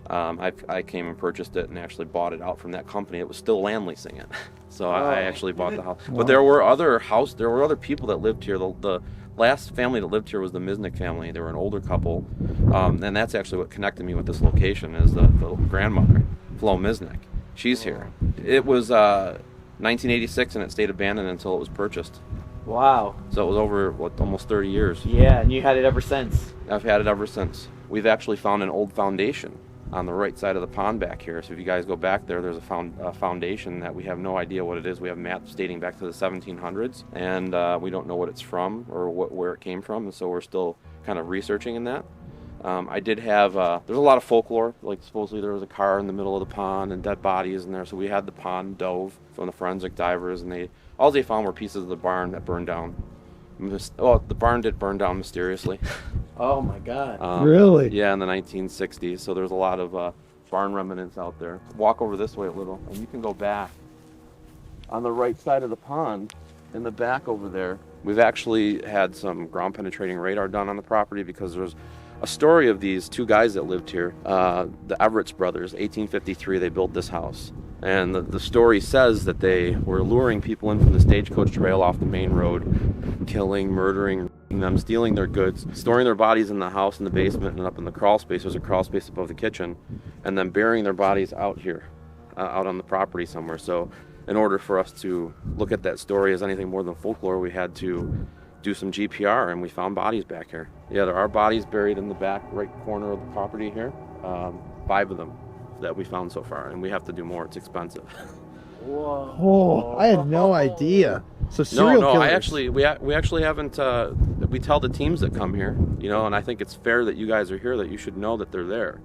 I came and purchased it and actually bought it out from that company. It was still land leasing it, so I actually bought the house. But there were other people that lived here. The last family that lived here was the Misnick family. They were an older couple, and that's actually what connected me with this location. Is the grandmother, Flo Misnick. She's here. It was 1986, and it stayed abandoned until it was purchased. Wow. So it was over almost 30 years. Yeah, and you had it ever since. I've had it ever since. We've actually found an old foundation on the right side of the pond back here. So if you guys go back there, there's a foundation that we have no idea what it is. We have maps dating back to the 1700s, and we don't know what it's from or where it came from, and so we're still kind of researching in that. I did have, there's a lot of folklore, like supposedly there was a car in the middle of the pond and dead bodies in there, so we had the pond dove from the forensic divers, and all they found were pieces of the barn that burned down. The barn did burn down mysteriously. Oh my God. Really? Yeah, in the 1960s. So there's a lot of barn remnants out there. Walk over this way a little, and you can go back. On the right side of the pond, in the back over there, we've actually had some ground penetrating radar done on the property because there's a story of these two guys that lived here, the Everett's brothers. 1853, they built this house. And the story says that they were luring people in from the stagecoach trail off the main road, killing, murdering them, stealing their goods, storing their bodies in the house in the basement and up in the crawl space. There's a crawl space above the kitchen, and then burying their bodies out here, out on the property somewhere. So in order for us to look at that story as anything more than folklore, we had to do some GPR, and we found bodies back here. Yeah, there are bodies buried in the back right corner of the property here, 5 of them that we found so far, and we have to do more. It's expensive. Whoa. Oh, I had no idea. So serial killers. We actually haven't. We tell the teams that come here, and I think it's fair that you guys are here, that you should know that they're there.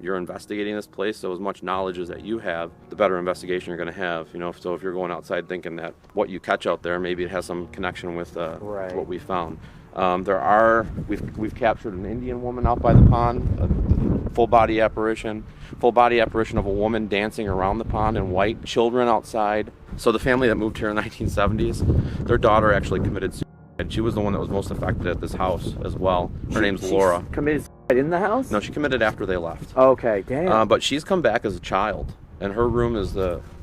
You're investigating this place, so as much knowledge as that you have, the better investigation you're going to have. So if you're going outside thinking that what you catch out there, maybe it has some connection with what we found. We've captured an Indian woman out by the pond, a full body apparition of a woman dancing around the pond in white, children outside. So the family that moved here in the 1970s, their daughter actually committed suicide. She was the one that was most affected at this house as well. Her name's Laura. Committed suicide in the house? No, she committed after they left. Okay, damn. But she's come back as a child. And her room is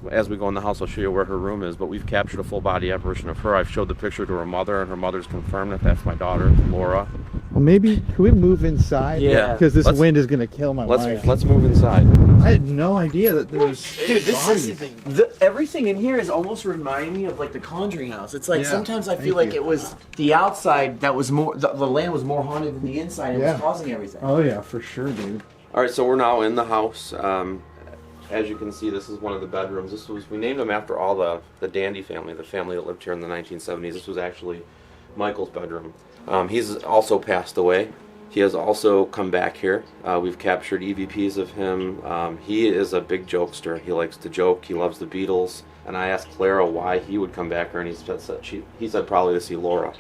as we go in the house, I'll show you where her room is, but we've captured a full body apparition of her. I've showed the picture to her mother, and her mother's confirmed that that's my daughter, Laura. Well, maybe, can we move inside? Yeah. Because this wind is going to kill my wife. Let's move inside. I had no idea that there was Dude, everything in here is almost reminding me of like the Conjuring house. It's like sometimes I feel like it was the outside that was more, the land was more haunted than the inside and was causing everything. Oh yeah, for sure, dude. All right, so we're now in the house. As you can see, this is one of the bedrooms. We named them after all the Dandy family, the family that lived here in the 1970s. This was actually Michael's bedroom. He's also passed away. He has also come back here. We've captured EVPs of him. He is a big jokester. He likes to joke. He loves the Beatles. And I asked Clara why he would come back here, and he said probably to see Laura.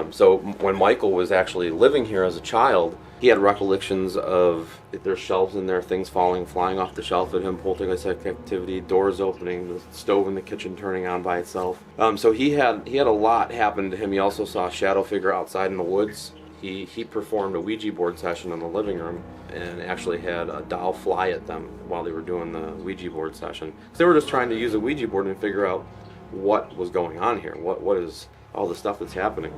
So when Michael was actually living here as a child, he had recollections of there's shelves in there, things flying off the shelf at him, poltergeist activity, doors opening, the stove in the kitchen turning on by itself. So he had a lot happen to him. He also saw a shadow figure outside in the woods. He performed a Ouija board session in the living room and actually had a doll fly at them while they were doing the Ouija board session. So they were just trying to use a Ouija board and figure out what was going on here. What is all the stuff that's happening?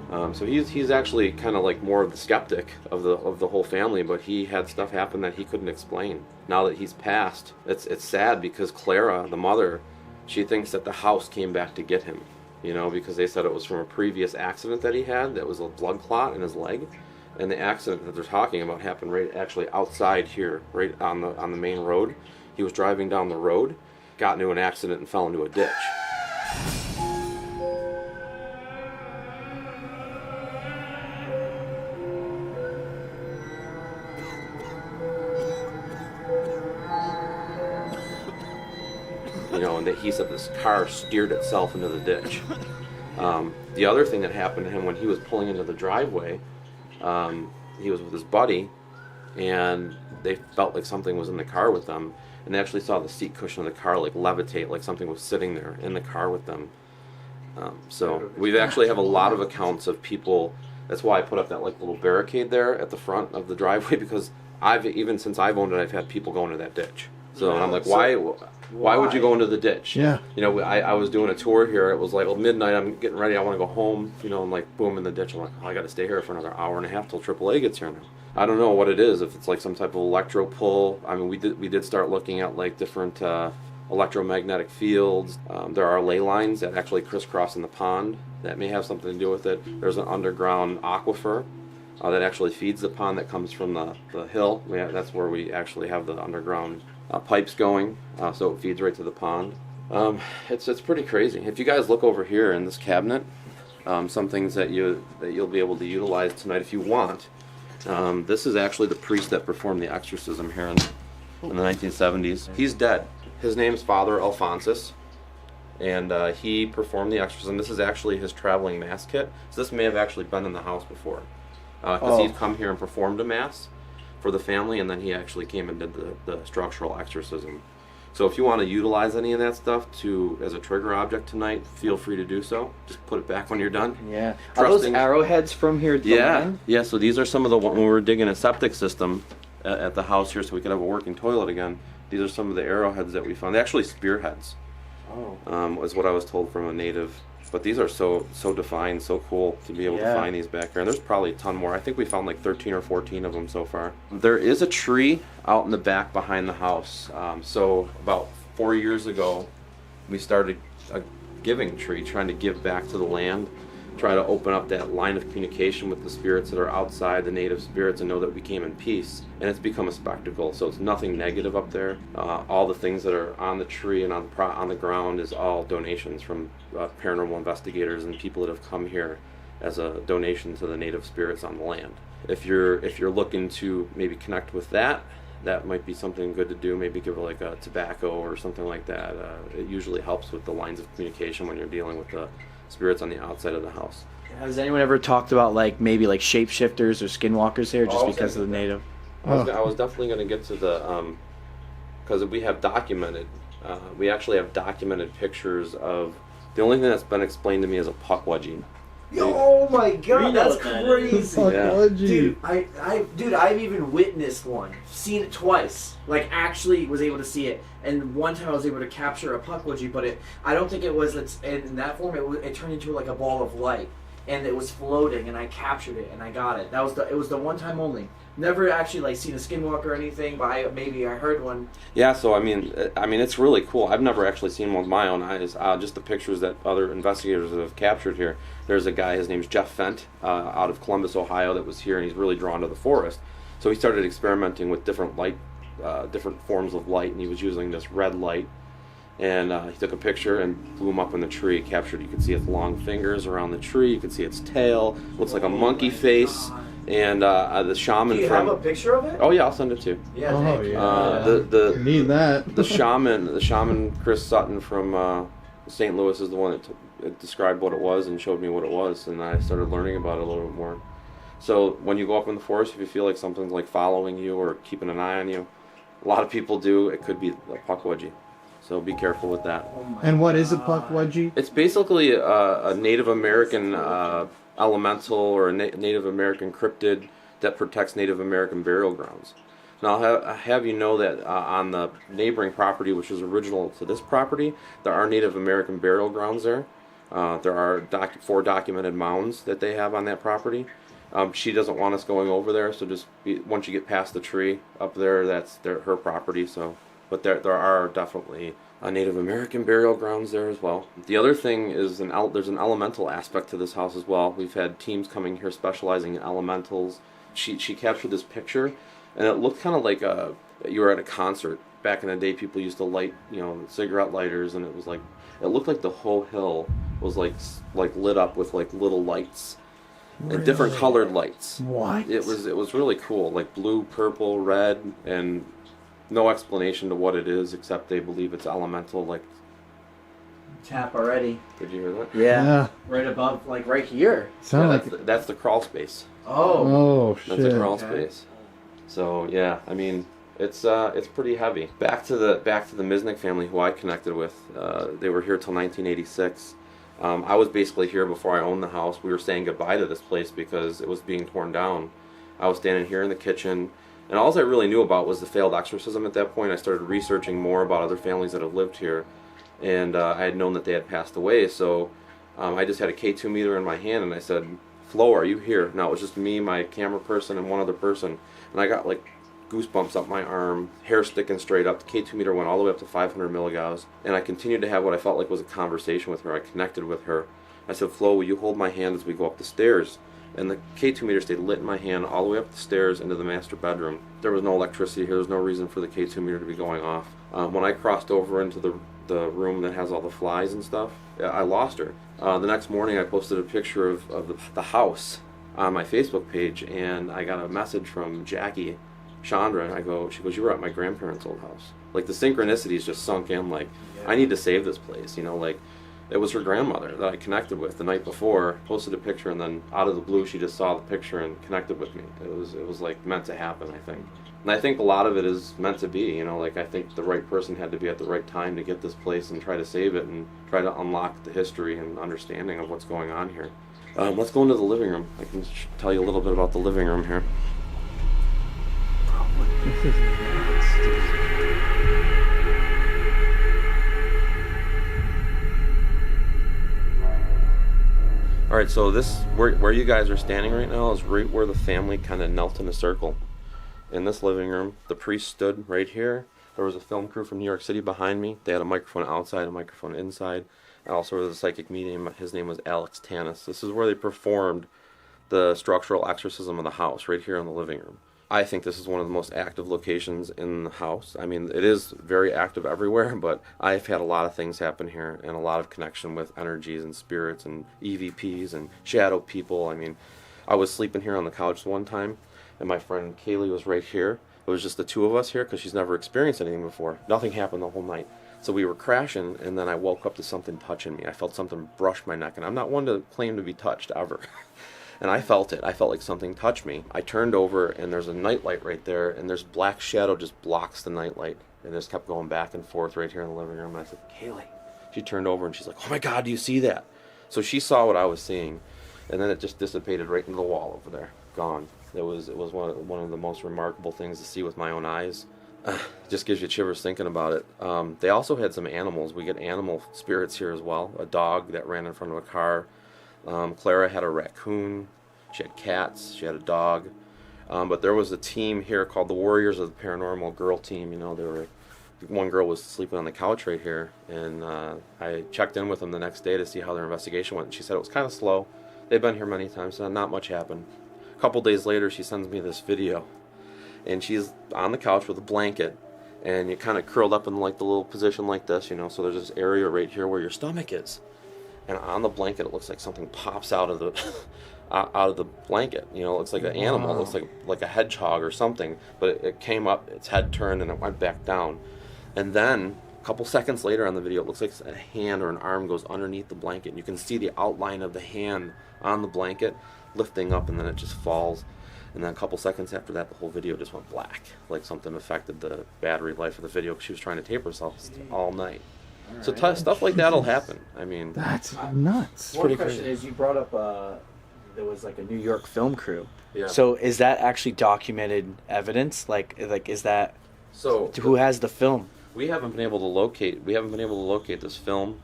So he's actually kind of like more of the skeptic of the whole family, but he had stuff happen that he couldn't explain. Now that he's passed, it's sad because Clara, the mother, she thinks that the house came back to get him, because they said it was from a previous accident that he had that was a blood clot in his leg, and the accident that they're talking about happened right actually outside here, right on the main road. He was driving down the road, got into an accident and fell into a ditch. And that he said this car steered itself into the ditch. The other thing that happened to him when he was pulling into the driveway, he was with his buddy, and they felt like something was in the car with them, and they actually saw the seat cushion of the car like levitate, like something was sitting there in the car with them. So we actually have a lot of accounts of people. That's why I put up that like little barricade there at the front of the driveway, because even since I've owned it, I've had people go into that ditch. So and I'm like, why would you go into the ditch? Yeah. You know, I was doing a tour here. It was like midnight. I'm getting ready. I want to go home. You know, and like boom in the ditch. I'm like, oh, I got to stay here for another hour and a half till AAA gets here now. I don't know what it is. If it's like some type of electro pull. I mean, we did start looking at like different electromagnetic fields. There are ley lines that actually crisscross in the pond that may have something to do with it. There's an underground aquifer that actually feeds the pond that comes from the hill. That's where we actually have the underground pipes going, so it feeds right to the pond. It's pretty crazy. If you guys look over here in this cabinet, some things that you'll be able to utilize tonight if you want. This is actually the priest that performed the exorcism here in the 1970s. He's dead. His name's Father Alphonsus, and he performed the exorcism. This is actually his traveling mass kit. So this may have actually been in the house before, because he's come here and performed a mass for the family, and then he actually came and did the structural exorcism. So if you want to utilize any of that stuff as a trigger object tonight, feel free to do so. Just put it back when you're done. Yeah. Are those arrowheads from here? Yeah. So these are some of the when we were digging a septic system at the house here, so we could have a working toilet again. These are some of the arrowheads that we found. They're actually spearheads. Was what I was told from a native. But these are so defined, so cool to be able to find these back here. And there's probably a ton more. I think we found like 13 or 14 of them so far. There is a tree out in the back behind the house. So about 4 years ago, we started a giving tree, trying to give back to the land, try to open up that line of communication with the spirits that are outside, the native spirits, and know that we came in peace. And it's become a spectacle, so it's nothing negative up there. All the things that are on the tree and on the ground is all donations from paranormal investigators and people that have come here as a donation to the native spirits on the land. If you're looking to maybe connect with that might be something good to do. Maybe give it like a tobacco or something like that. It usually helps with the lines of communication when you're dealing with the spirits on the outside of the house. Has anyone ever talked about like maybe like shapeshifters or skinwalkers here just because of the native? I was definitely going to get to the because we have documented. We actually have documented pictures of the only thing that's been explained to me is a puckwudgie. Oh my god, that's crazy. Yeah. Dude, I've even witnessed one. Seen it twice. Like, actually was able to see it. And one time I was able to capture a puckwudgie, but I don't think it was in that form. It turned into like a ball of light. And it was floating, and I captured it, and I got it. It was the one time only. Never actually like seen a skinwalker or anything, but maybe I heard one. Yeah, so I mean, it's really cool. I've never actually seen one with my own eyes. Just the pictures that other investigators have captured here. There's a guy, his name's Jeff Fent, out of Columbus, Ohio, that was here, and he's really drawn to the forest. So he started experimenting with different forms of light, and he was using this red light. And he took a picture and blew him up in the tree. Captured, you could see its long fingers around the tree. You could see its tail. Looks like a monkey face. And the shaman. Do you have a picture of it? Oh yeah, I'll send it to you. Yeah. Need that. The shaman Chris Sutton from St. Louis is the one that described what it was and showed me what it was, and I started learning about it a little bit more. So when you go up in the forest, if you feel like something's like following you or keeping an eye on you, a lot of people do. It could be a puckwudgie. So be careful with that. And what is a puckwudgie? It's basically a Native American elemental or a Native American cryptid that protects Native American burial grounds. Now, I'll have you know that on the neighboring property, which is original to this property, there are Native American burial grounds there. There are 4 documented mounds that they have on that property. She doesn't want us going over there, so once you get past the tree up there, that's her property. So. But there are definitely Native American burial grounds there as well. The other thing is there's an elemental aspect to this house as well. We've had teams coming here specializing in elementals. She captured this picture, and it looked kind of like you were at a concert. Back in the day, people used to light cigarette lighters, and it looked like the whole hill was like lit up with like little lights. Really? And different colored lights. What? It was really cool, like blue, purple, red, and no explanation to what it is except they believe it's elemental. Like tap already. Did you hear that? Yeah. Right above, like right here. That's the crawl space. Oh shit. That's a crawl space. So yeah, I mean it's pretty heavy. Back to the Misnick family who I connected with. They were here till 1986. I was basically here before I owned the house. We were saying goodbye to this place because it was being torn down. I was standing here in the kitchen. And all I really knew about was the failed exorcism at that point. I started researching more about other families that have lived here, and I had known that they had passed away, so I just had a K2 meter in my hand, and I said, Flo, are you here? Now, it was just me, my camera person, and one other person, and I got like goosebumps up my arm, hair sticking straight up. The K2 meter went all the way up to 500 milligauss, and I continued to have what I felt like was a conversation with her. I connected with her. I said, Flo, will you hold my hand as we go up the stairs? And the K2 meter stayed lit in my hand all the way up the stairs into the master bedroom. There was no electricity here. There was no reason for the K2 meter to be going off. When I crossed over into the room that has all the flies and stuff, I lost her. The next morning I posted a picture of the house on my Facebook page, and I got a message from Jackie Chandra, and she goes, you were at my grandparents' old house. Like, the synchronicities just sunk in, like, I need to save this place, you know, like, it was her grandmother that I connected with the night before, posted a picture, and then out of the blue she just saw the picture and connected with me. It was like meant to happen, I think. And I think a lot of it is meant to be, you know, like, I think the right person had to be at the right time to get this place and try to save it and try to unlock the history and understanding of what's going on here. Let's go into the living room. I can tell you a little bit about the living room here. This is nuts, dude. Alright, so this, where you guys are standing right now is right where the family kind of knelt in a circle. In this living room, the priest stood right here. There was a film crew from New York City behind me. They had a microphone outside, a microphone inside. And also there was a psychic medium. His name was Alex Tanis. This is where they performed the structural exorcism of the house, right here in the living room. I think this is one of the most active locations in the house. I mean, it is very active everywhere, but I've had a lot of things happen here and a lot of connection with energies and spirits and EVPs and shadow people. I mean, I was sleeping here on the couch one time, and my friend Kaylee was right here. It was just the two of us here because she's never experienced anything before. Nothing happened the whole night. So we were crashing, and then I woke up to something touching me. I felt something brush my neck, and I'm not one to claim to be touched ever. And I felt it. I felt like something touched me. I turned over, and there's a nightlight right there, and there's black shadow just blocks the nightlight. And it just kept going back and forth right here in the living room. And I said, Kaylee. She turned over, and she's like, oh my God, do you see that? So she saw what I was seeing, and then it just dissipated right into the wall over there. Gone. It was one of the most remarkable things to see with my own eyes. It just gives you shivers thinking about it. They also had some animals. We get animal spirits here as well. A dog that ran in front of a car. Clara had a raccoon, she had cats, she had a dog, but there was a team here called the Warriors of the Paranormal Girl Team. You know, one girl was sleeping on the couch right here, and I checked in with them the next day to see how their investigation went, and she said it was kind of slow. They've been here many times, so not much happened. A couple days later, she sends me this video, and she's on the couch with a blanket, and you're kind of curled up in like the little position like this, you know, so there's this area right here where your stomach is. And on the blanket, it looks like something pops out of the out of the blanket. You know, it looks like an animal. It looks like a hedgehog or something. But it came up, its head turned, and it went back down. And then a couple seconds later on the video, it looks like a hand or an arm goes underneath the blanket. And you can see the outline of the hand on the blanket lifting up, and then it just falls. And then a couple seconds after that, the whole video just went black, like something affected the battery life of the video because she was trying to tape herself all night. So stuff like that'll happen. I mean, that's nuts. One question is, you brought up there was like a New York film crew. Yeah. So is that actually documented evidence? Like is that? So who has the film? We haven't been able to locate. We haven't been able to locate this film.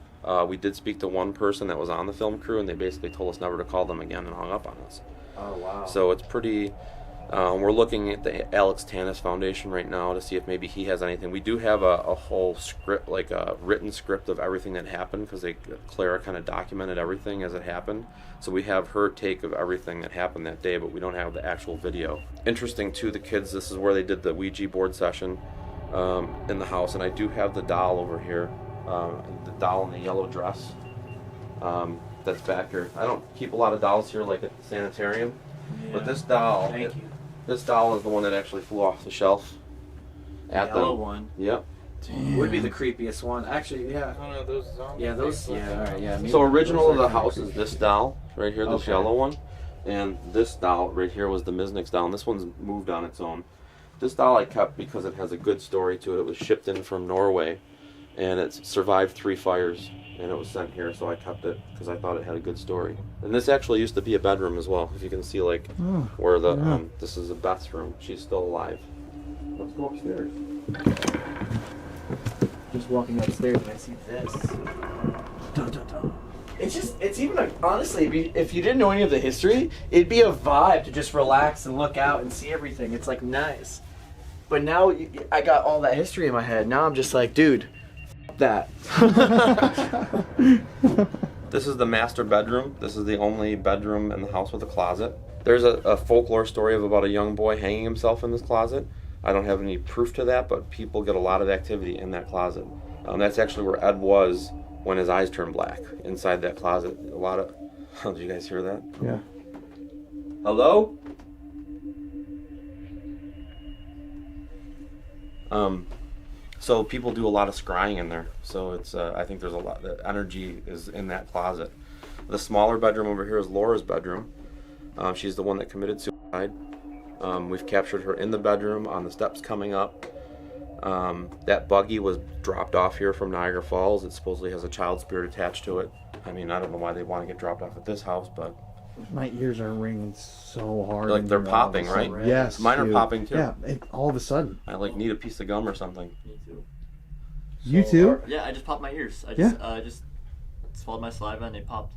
We did speak to one person that was on the film crew, and they basically told us never to call them again and hung up on us. Oh wow. So it's pretty. We're looking at the Alex Tanis Foundation right now to see if maybe he has anything. We do have a whole script, like a written script of everything that happened, because Clara kind of documented everything as it happened. So we have her take of everything that happened that day, but we don't have the actual video. Interesting too, the kids, this is where they did the Ouija board session in the house, and I do have the doll over here, the doll in the yellow dress that's back here. I don't keep a lot of dolls here like at the sanitarium, but this doll. Thank you. This doll is the one that actually flew off the shelf. The yellow one. Yep. Would be the creepiest one. Actually, yeah. Oh no, those zombies. Yeah, those. Yeah, all right, yeah. So original of the house is this doll right here, this yellow one, and this doll right here was the Misnik's doll. And this one's moved on its own. This doll I kept because it has a good story to it. It was shipped in from Norway, and it survived 3 fires, and it was sent here. So I kept it because I thought it had a good story. And this actually used to be a bedroom as well. If you can see, like where the this is a Beth's room. She's still alive. Let's go upstairs. Just walking upstairs and I see this. Dun, dun, dun. It's even like, honestly, if you didn't know any of the history, it'd be a vibe to just relax and look out and see everything. It's like nice. But now I got all that history in my head. Now I'm just like, dude, that. This is the master bedroom. This is the only bedroom in the house with a closet. There's a folklore story of about a young boy hanging himself in this closet. I don't have any proof to that, but people get a lot of activity in that closet. That's actually where Ed was when his eyes turned black, inside that closet. A lot of... Oh, did you guys hear that? Yeah. Hello? So people do a lot of scrying in there. So it's, I think there's a lot, the energy is in that closet. The smaller bedroom over here is Laura's bedroom. She's the one that committed suicide. We've captured her in the bedroom on the steps coming up. That buggy was dropped off here from Niagara Falls. It supposedly has a child spirit attached to it. I mean, I don't know why they want to get dropped off at this house, but... My ears are ringing so hard. Like they're popping, right? Yes. Mine are dude. popping too. Yeah, all of a sudden. I like need a piece of gum or something. Me too. You too? Yeah, I just popped my ears. I just swallowed my saliva and they popped.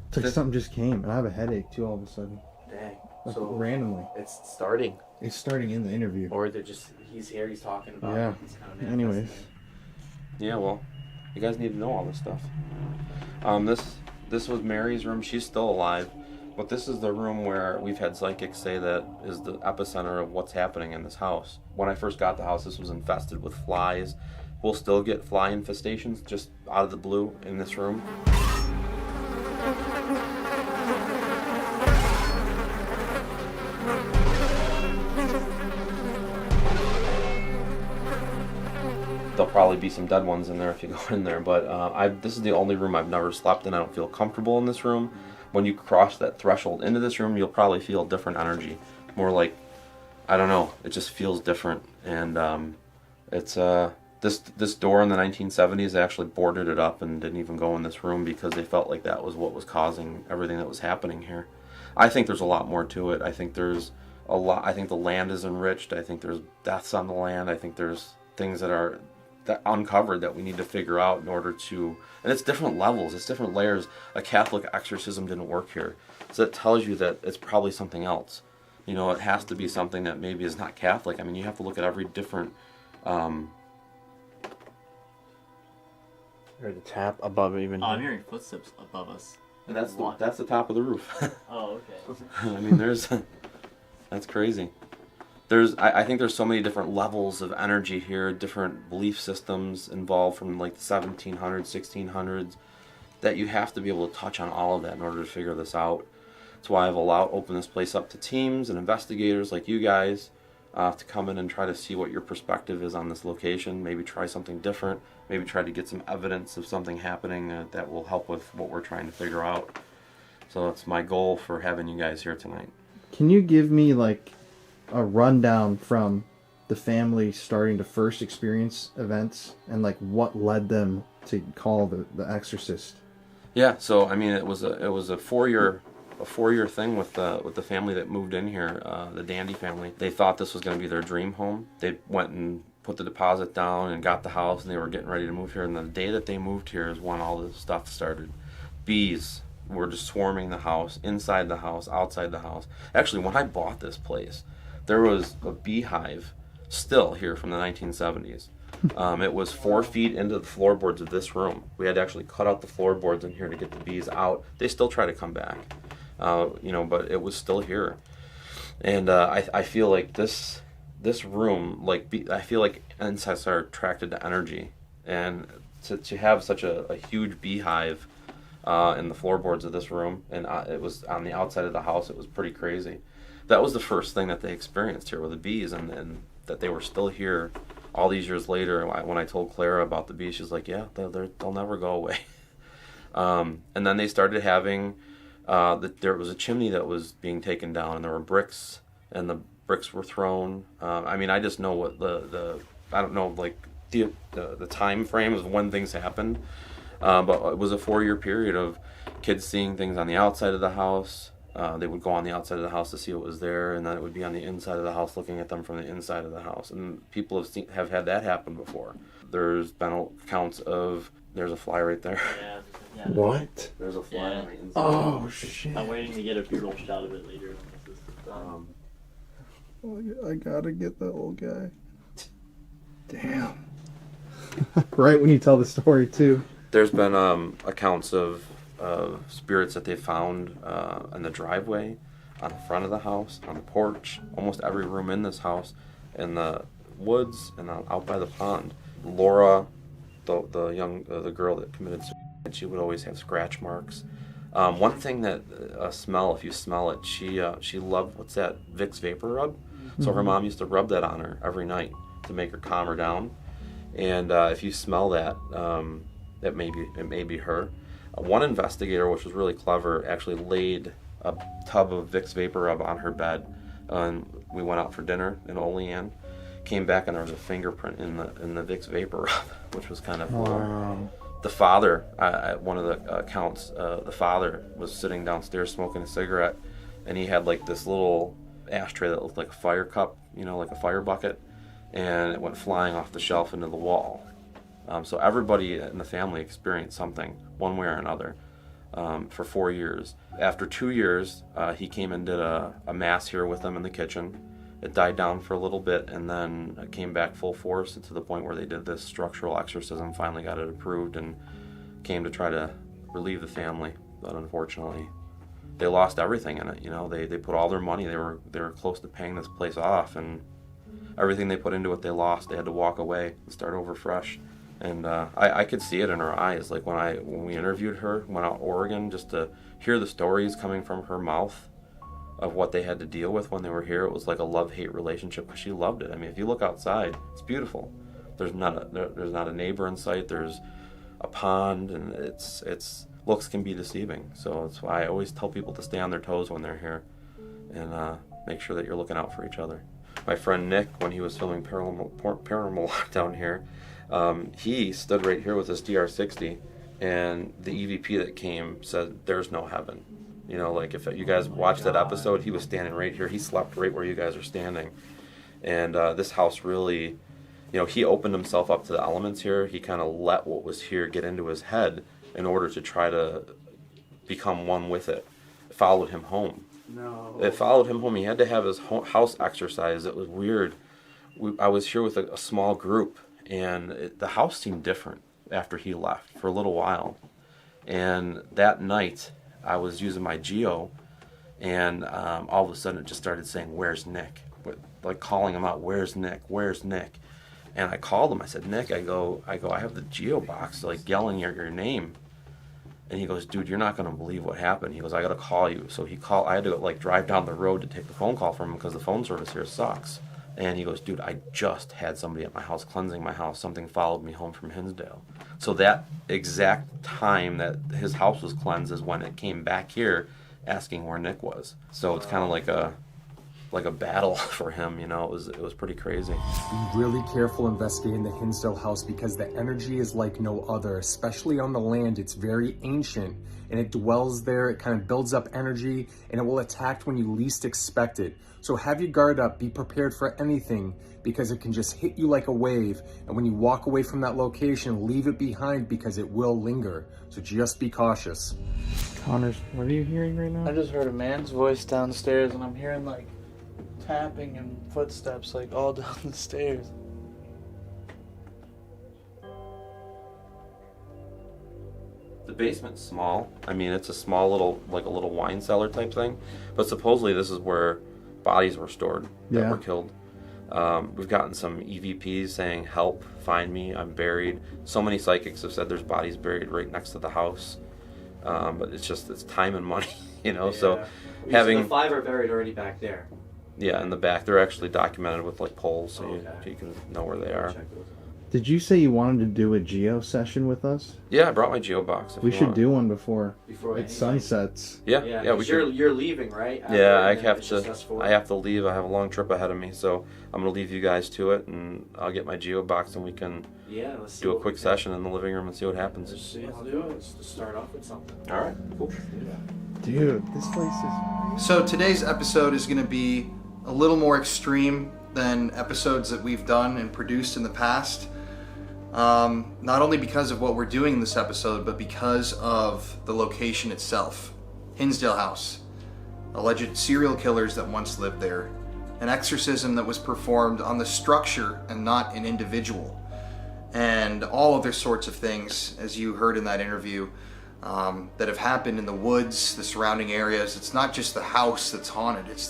It's like something just came, and I have a headache too all of a sudden. Dang. Like So randomly. it's starting. It's starting in the interview. Or they're just, he's here, he's talking about Yeah. it. He's kind of Anyways. Yeah, well, you guys need to know all this stuff. This was Mary's room. She's still alive. But this is the room where we've had psychics say that is the epicenter of what's happening in this house. When I first got the house, this was infested with flies. We'll still get fly infestations just out of the blue in this room. There'll probably be some dead ones in there if you go in there, but this is the only room I've never slept in. I don't feel comfortable in this room. When you cross that threshold into this room, you'll probably feel different energy. More like, I don't know, it just feels different. And it's this door in the 1970s, they actually boarded it up and didn't even go in this room because they felt like that was what was causing everything that was happening here. I think there's a lot more to it. I think there's a lot. I think the land is enriched. I think there's deaths on the land. I think there's things that are uncovered that we need to figure out in order to, and it's different levels, it's different layers. A Catholic exorcism didn't work here, so it tells you that it's probably something else. You know, it has to be something that maybe is not Catholic. I mean, you have to look at every different Or the tap above even. Oh, I'm hearing footsteps above us. and that's the top of the roof. Oh, okay. I mean, that's crazy. I think there's so many different levels of energy here, different belief systems involved from like the 1700s, 1600s, that you have to be able to touch on all of that in order to figure this out. That's why I've opened this place up to teams and investigators like you guys to come in and try to see what your perspective is on this location, maybe try something different, maybe try to get some evidence of something happening that will help with what we're trying to figure out. So that's my goal for having you guys here tonight. Can you give me like a rundown from the family starting to first experience events and like what led them to call the Exorcist? Yeah, so I mean, it was a 4-year thing with the family that moved in here, the Dandy family. They thought this was going to be their dream home. They went and put the deposit down and got the house, and they were getting ready to move here. And the day that they moved here is when all this stuff started. Bees were just swarming the house, inside the house, outside the house. Actually, when I bought this place, there was a beehive still here from the 1970s. It was 4 feet into the floorboards of this room. We had to actually cut out the floorboards in here to get the bees out. They still try to come back, but it was still here. And I feel like this room, I feel like insects are attracted to energy. And to have such a huge beehive in the floorboards of this room, and it was on the outside of the house, it was pretty crazy. That was the first thing that they experienced here with the bees, and that they were still here all these years later. When I told Clara about the bees, she's like, yeah, they'll never go away. And then they started having, there was a chimney that was being taken down, and there were bricks, and the bricks were thrown. I mean, I just know what I don't know, like, the time frame of when things happened. But it was a 4-year period of kids seeing things on the outside of the house, They would go on the outside of the house to see what was there, and then it would be on the inside of the house looking at them from the inside of the house. And people have had that happen before. There's been accounts of, there's a fly right there. Yeah. What? There's a fly on the inside. Oh, shit. I'm waiting to get a B-roll shot of it later. I gotta get the old guy. Damn. Right when you tell the story, too. There's been accounts of spirits that they found in the driveway, on the front of the house, on the porch, almost every room in this house, in the woods, and out by the pond. Laura, the girl that committed suicide, she would always have scratch marks. One thing that smell, if you smell it, she loved, what's that, Vicks Vapor Rub? So her mom used to rub that on her every night to make her calm her down. And if you smell that, it may be her. One investigator, which was really clever, actually laid a tub of Vicks Vapor Rub on her bed. And we went out for dinner in Olean. Came back and there was a fingerprint in the Vicks Vapor Rub, which was kind of Wow. The father, at one of the accounts, the father was sitting downstairs smoking a cigarette, and he had like this little ashtray that looked like a fire cup, like a fire bucket, and it went flying off the shelf into the wall. So everybody in the family experienced something, one way or another, for 4 years. After 2 years, he came and did a mass here with them in the kitchen. It died down for a little bit, and then it came back full force to the point where they did this structural exorcism, finally got it approved, and came to try to relieve the family. But unfortunately, they lost everything in it. They put all their money. They were close to paying this place off, and everything they put into it, they lost. They had to walk away and start over fresh. And I could see it in her eyes. Like when we interviewed her, went out to Oregon, just to hear the stories coming from her mouth of what they had to deal with when they were here. It was like a love-hate relationship, because she loved it. I mean, if you look outside, it's beautiful. There's not a neighbor in sight. There's a pond, and it's looks can be deceiving. So that's why I always tell people to stay on their toes when they're here, and make sure that you're looking out for each other. My friend Nick, when he was filming Paranormal Lockdown here, he stood right here with his DR60, and the EVP that came said, "There's no heaven." Like if you guys watched that episode, he was standing right here. He slept right where you guys are standing. And this house really, he opened himself up to the elements here. He kind of let what was here get into his head in order to try to become one with it. It followed him home. No. It followed him home. He had to have his house exercised. It was weird. I was here with a small group, and the house seemed different after he left for a little while. And that night, I was using my Geo, and all of a sudden it just started saying, "Where's Nick?" Like calling him out, "Where's Nick? Where's Nick?" And I called him. I said, "Nick," I go, "I have the Geo box, like yelling your name." And he goes, "Dude, you're not gonna believe what happened." He goes, "I gotta call you." So I had to drive down the road to take the phone call from him because the phone service here sucks. And he goes, "Dude, I just had somebody at my house cleansing my house. Something followed me home from Hinsdale." So that exact time that his house was cleansed is when it came back here asking where Nick was. So it's kind of like a battle for him, It was pretty crazy. Be really careful investigating the Hinsdale house, because the energy is like no other, especially on the land. It's very ancient, and it dwells there. It kind of builds up energy, and it will attack when you least expect it. So have your guard up, be prepared for anything, because it can just hit you like a wave. And when you walk away from that location, leave it behind, because it will linger. So just be cautious. Connors, what are you hearing right now? I just heard a man's voice downstairs, and I'm hearing like tapping and footsteps like all down the stairs. The basement's small. I mean, it's a small little wine cellar type thing. But supposedly this is where bodies were stored that were killed. We've gotten some EVPs saying, "Help, find me, I'm buried." So many psychics have said there's bodies buried right next to the house. But it's time and money, so having... So the 5 are buried already back there. Yeah, in the back. They're actually documented with poles, so you can know where they are. Did you say you wanted to do a geo session with us? Yeah, I brought my geo box. We should do one before it sunsets. Yeah, we could. You're leaving, right? Yeah, I have to leave. I have a long trip ahead of me, so I'm gonna leave you guys to it, and I'll get my geo box, and we can do a quick session in the living room and see what happens. Let's do it. Let's start off with something. All right, cool. Dude, this place is... So today's episode is going to be a little more extreme than episodes that we've done and produced in the past. Not only because of what we're doing in this episode, but because of the location itself. Hinsdale House. Alleged serial killers that once lived there. An exorcism that was performed on the structure and not an individual. And all other sorts of things, as you heard in that interview, that have happened in the woods, the surrounding areas. It's not just the house that's haunted, it's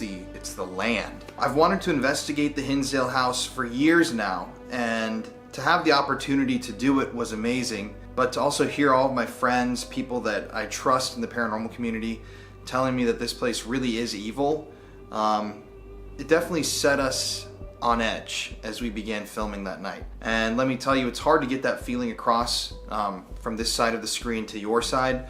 the land. I've wanted to investigate the Hinsdale house for years now, and to have the opportunity to do it was amazing, but to also hear all of my friends, people that I trust in the paranormal community, telling me that this place really is evil, it definitely set us on edge as we began filming that night. And let me tell you, it's hard to get that feeling across from this side of the screen to your side,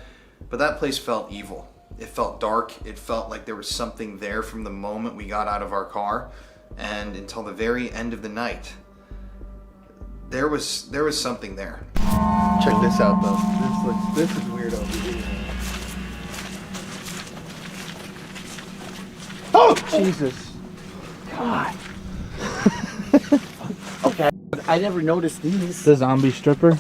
but that place felt evil. It felt dark. It felt like there was something there from the moment we got out of our car and until the very end of the night. There was something there. Check this out though. This is weird over here. Oh Jesus! God. Okay, I never noticed these. The zombie stripper.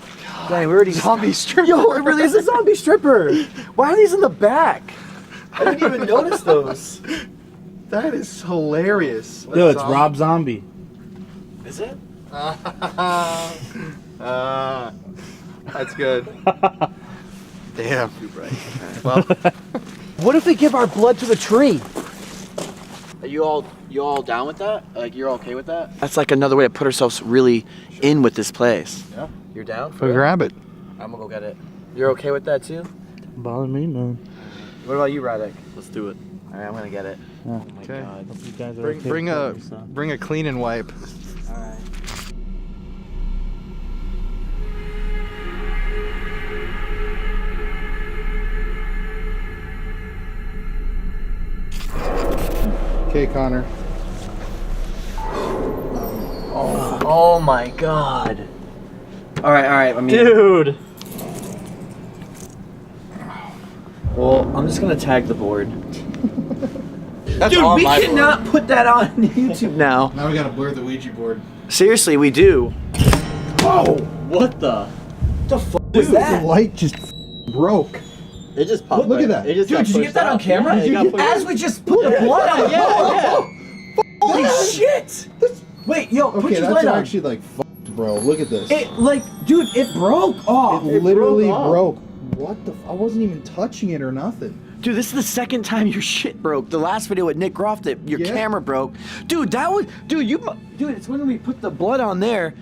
Dang, we already zombie stripper. Yo, it really is a zombie stripper. Why are these in the back? I didn't even notice those. That is hilarious. Yo, it's Rob Zombie. Is it? That's good. Damn. Too bright. Well, what if we give our blood to the tree? Are you all down with that? Like, you're okay with that? That's like another way to put ourselves really in with this place. Yeah. You're down? Go grab it. I'm gonna go get it. You're okay with that too? Don't bother me, man. What about you, Radek? Let's do it. All right, I'm gonna get it. Yeah. Oh my Okay. God. Hope you guys are okay. Bring a clean and wipe. All right. Okay, Connor. Oh my God. All right. I mean, Dude. Well, I'm just gonna tag the board. That's Dude, all we my cannot put that on YouTube now. Now we gotta blur the Ouija board. Seriously, we do. Oh, what the fuck was that? The light just broke. It just popped. Look at that. It just Dude, got did you get pushed that on out. camera? Yeah, it got pushed As out. we just put the blood on. Yeah. Holy shit! Wait, yo, put Okay, your that's light on. actually like bro. Look at this. It dude, it broke off. It literally broke off. broke. What the? I wasn't even touching it or nothing. Dude, this is the second time your shit broke. The last video with Nick Groff, that your camera broke. Dude, dude, it's when we put the blood on there.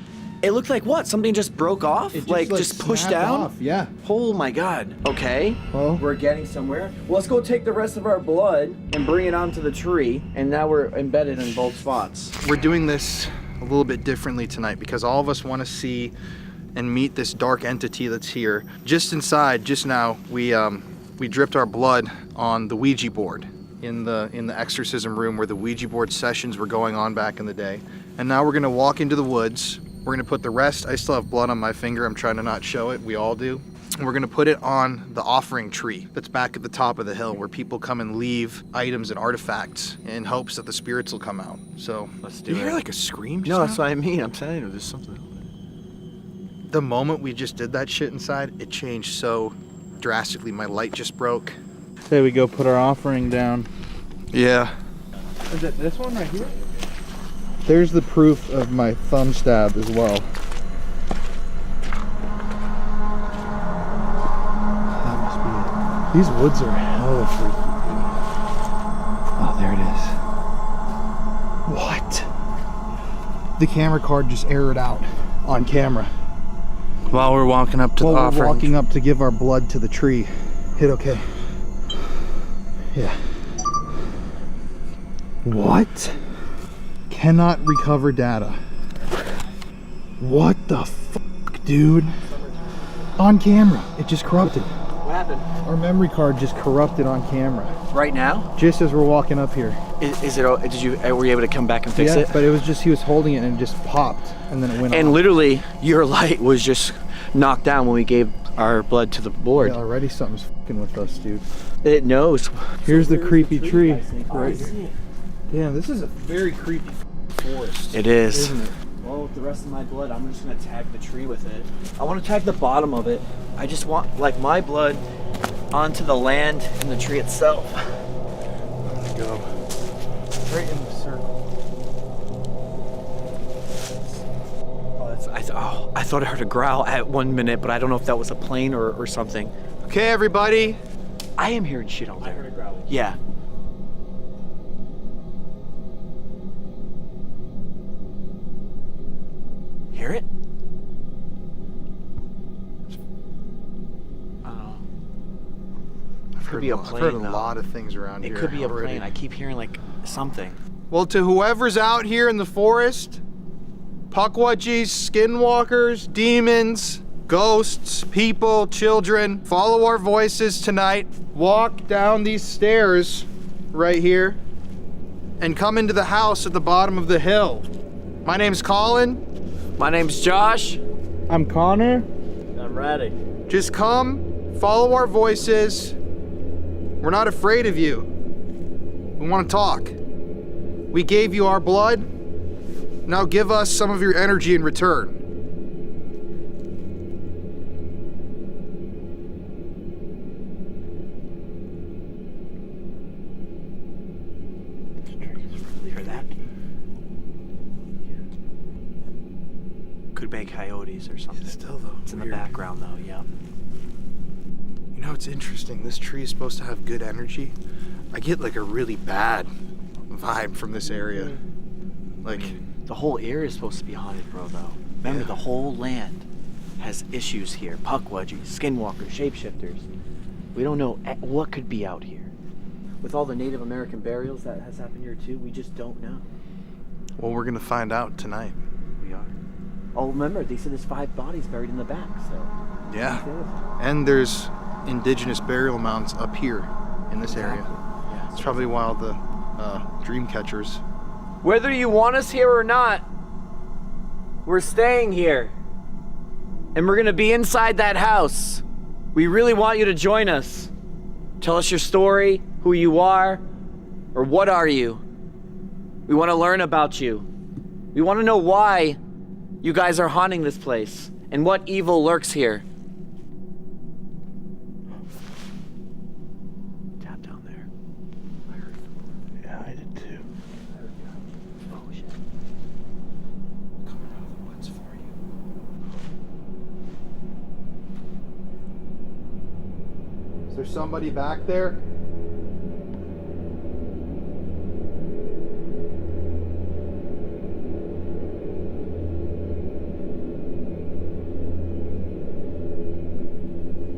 It looked like what? Something just broke off? It Just pushed snapped down? off, yeah. Oh my God. Okay. Well, We're getting somewhere. Well, let's go take the rest of our blood and bring it onto the tree. And now we're embedded in both spots. We're doing this a little bit differently tonight because all of us want to see and meet this dark entity that's here. Just inside, just now, we dripped our blood on the Ouija board in the exorcism room where the Ouija board sessions were going on back in the day. And now we're gonna walk into the woods. We're gonna put the rest, I still have blood on my finger, I'm trying to not show it, we all do. And we're gonna put it on the offering tree that's back at the top of the hill where people come and leave items and artifacts in hopes that the spirits will come out. So, Let's do you hear like a scream just No, now? that's what I mean. I'm telling you, there's something. The moment we just did that shit inside, it changed so drastically. My light just broke. There we go, put our offering down. Yeah. is it this one right here? There's the proof of my thumb stab as well. That must be it. These woods are hella freaky. Oh, there it is. What? The camera card just errored out on camera. While we're walking up to the While we're offering. walking up to give our blood to the tree. Hit okay. Yeah. What? Cannot recover data. What the fuck, dude? On camera. It just corrupted. What happened? Our memory card just corrupted on camera. Right now? Just as we're walking up here. Is it? Were you able to come back and fix it? But it was just, he was holding it and it just popped and then it went And off. literally, your light was just knocked down when we gave our blood to the board. Yeah, already something's fucking with us, dude. It knows. Here's the creepy tree. Right. Damn, this is a very creepy forest. It is. Isn't it? Well, with the rest of my blood, I'm just gonna tag the tree with it. I want to tag the bottom of it. I just want, like, my blood onto the land and the tree itself. There we go. Right in the circle. I thought I heard a growl at 1 minute, but I don't know if that was a plane or something. Okay, everybody. I am hearing shit out there. I heard a growl. Yeah. Hear it? I've Could be a I've plane. heard a though. lot of things around It here. could be a already. plane. I keep hearing like something. Well, to whoever's out here in the forest, Pukwudgies, skinwalkers, demons, ghosts, people, children, follow our voices tonight. Walk down these stairs right here and come into the house at the bottom of the hill. My name's Colin. My name's Josh. I'm Connor. I'm ready. Just come, follow our voices. We're not afraid of you. We want to talk. We gave you our blood. Now give us some of your energy in return. Hear that? Could be coyotes or something. Still though. It's in the background though, yeah. You know, it's interesting. This tree is supposed to have good energy. I get like a really bad vibe from this area. Like, The whole area is supposed to be haunted, bro, though. Remember, the whole land has issues here. Pukwudgies, skinwalkers, shapeshifters. We don't know what could be out here. With all the Native American burials that has happened here too, we just don't know. well, we're gonna find out tonight. We are. Oh, remember, they said there's 5 bodies buried in the back, so... Yeah. And there's indigenous burial mounds up here in this area. Yeah, it's probably why all the dream catchers. Whether you want us here or not, we're staying here. And we're gonna be inside that house. We really want you to join us. Tell us your story, who you are, or what are you. We want to learn about you. We want to know why you guys are haunting this place and what evil lurks here. Tap down there. I heard. Yeah, I did too. Oh shit. Coming out of the woods for you. Is there somebody back there?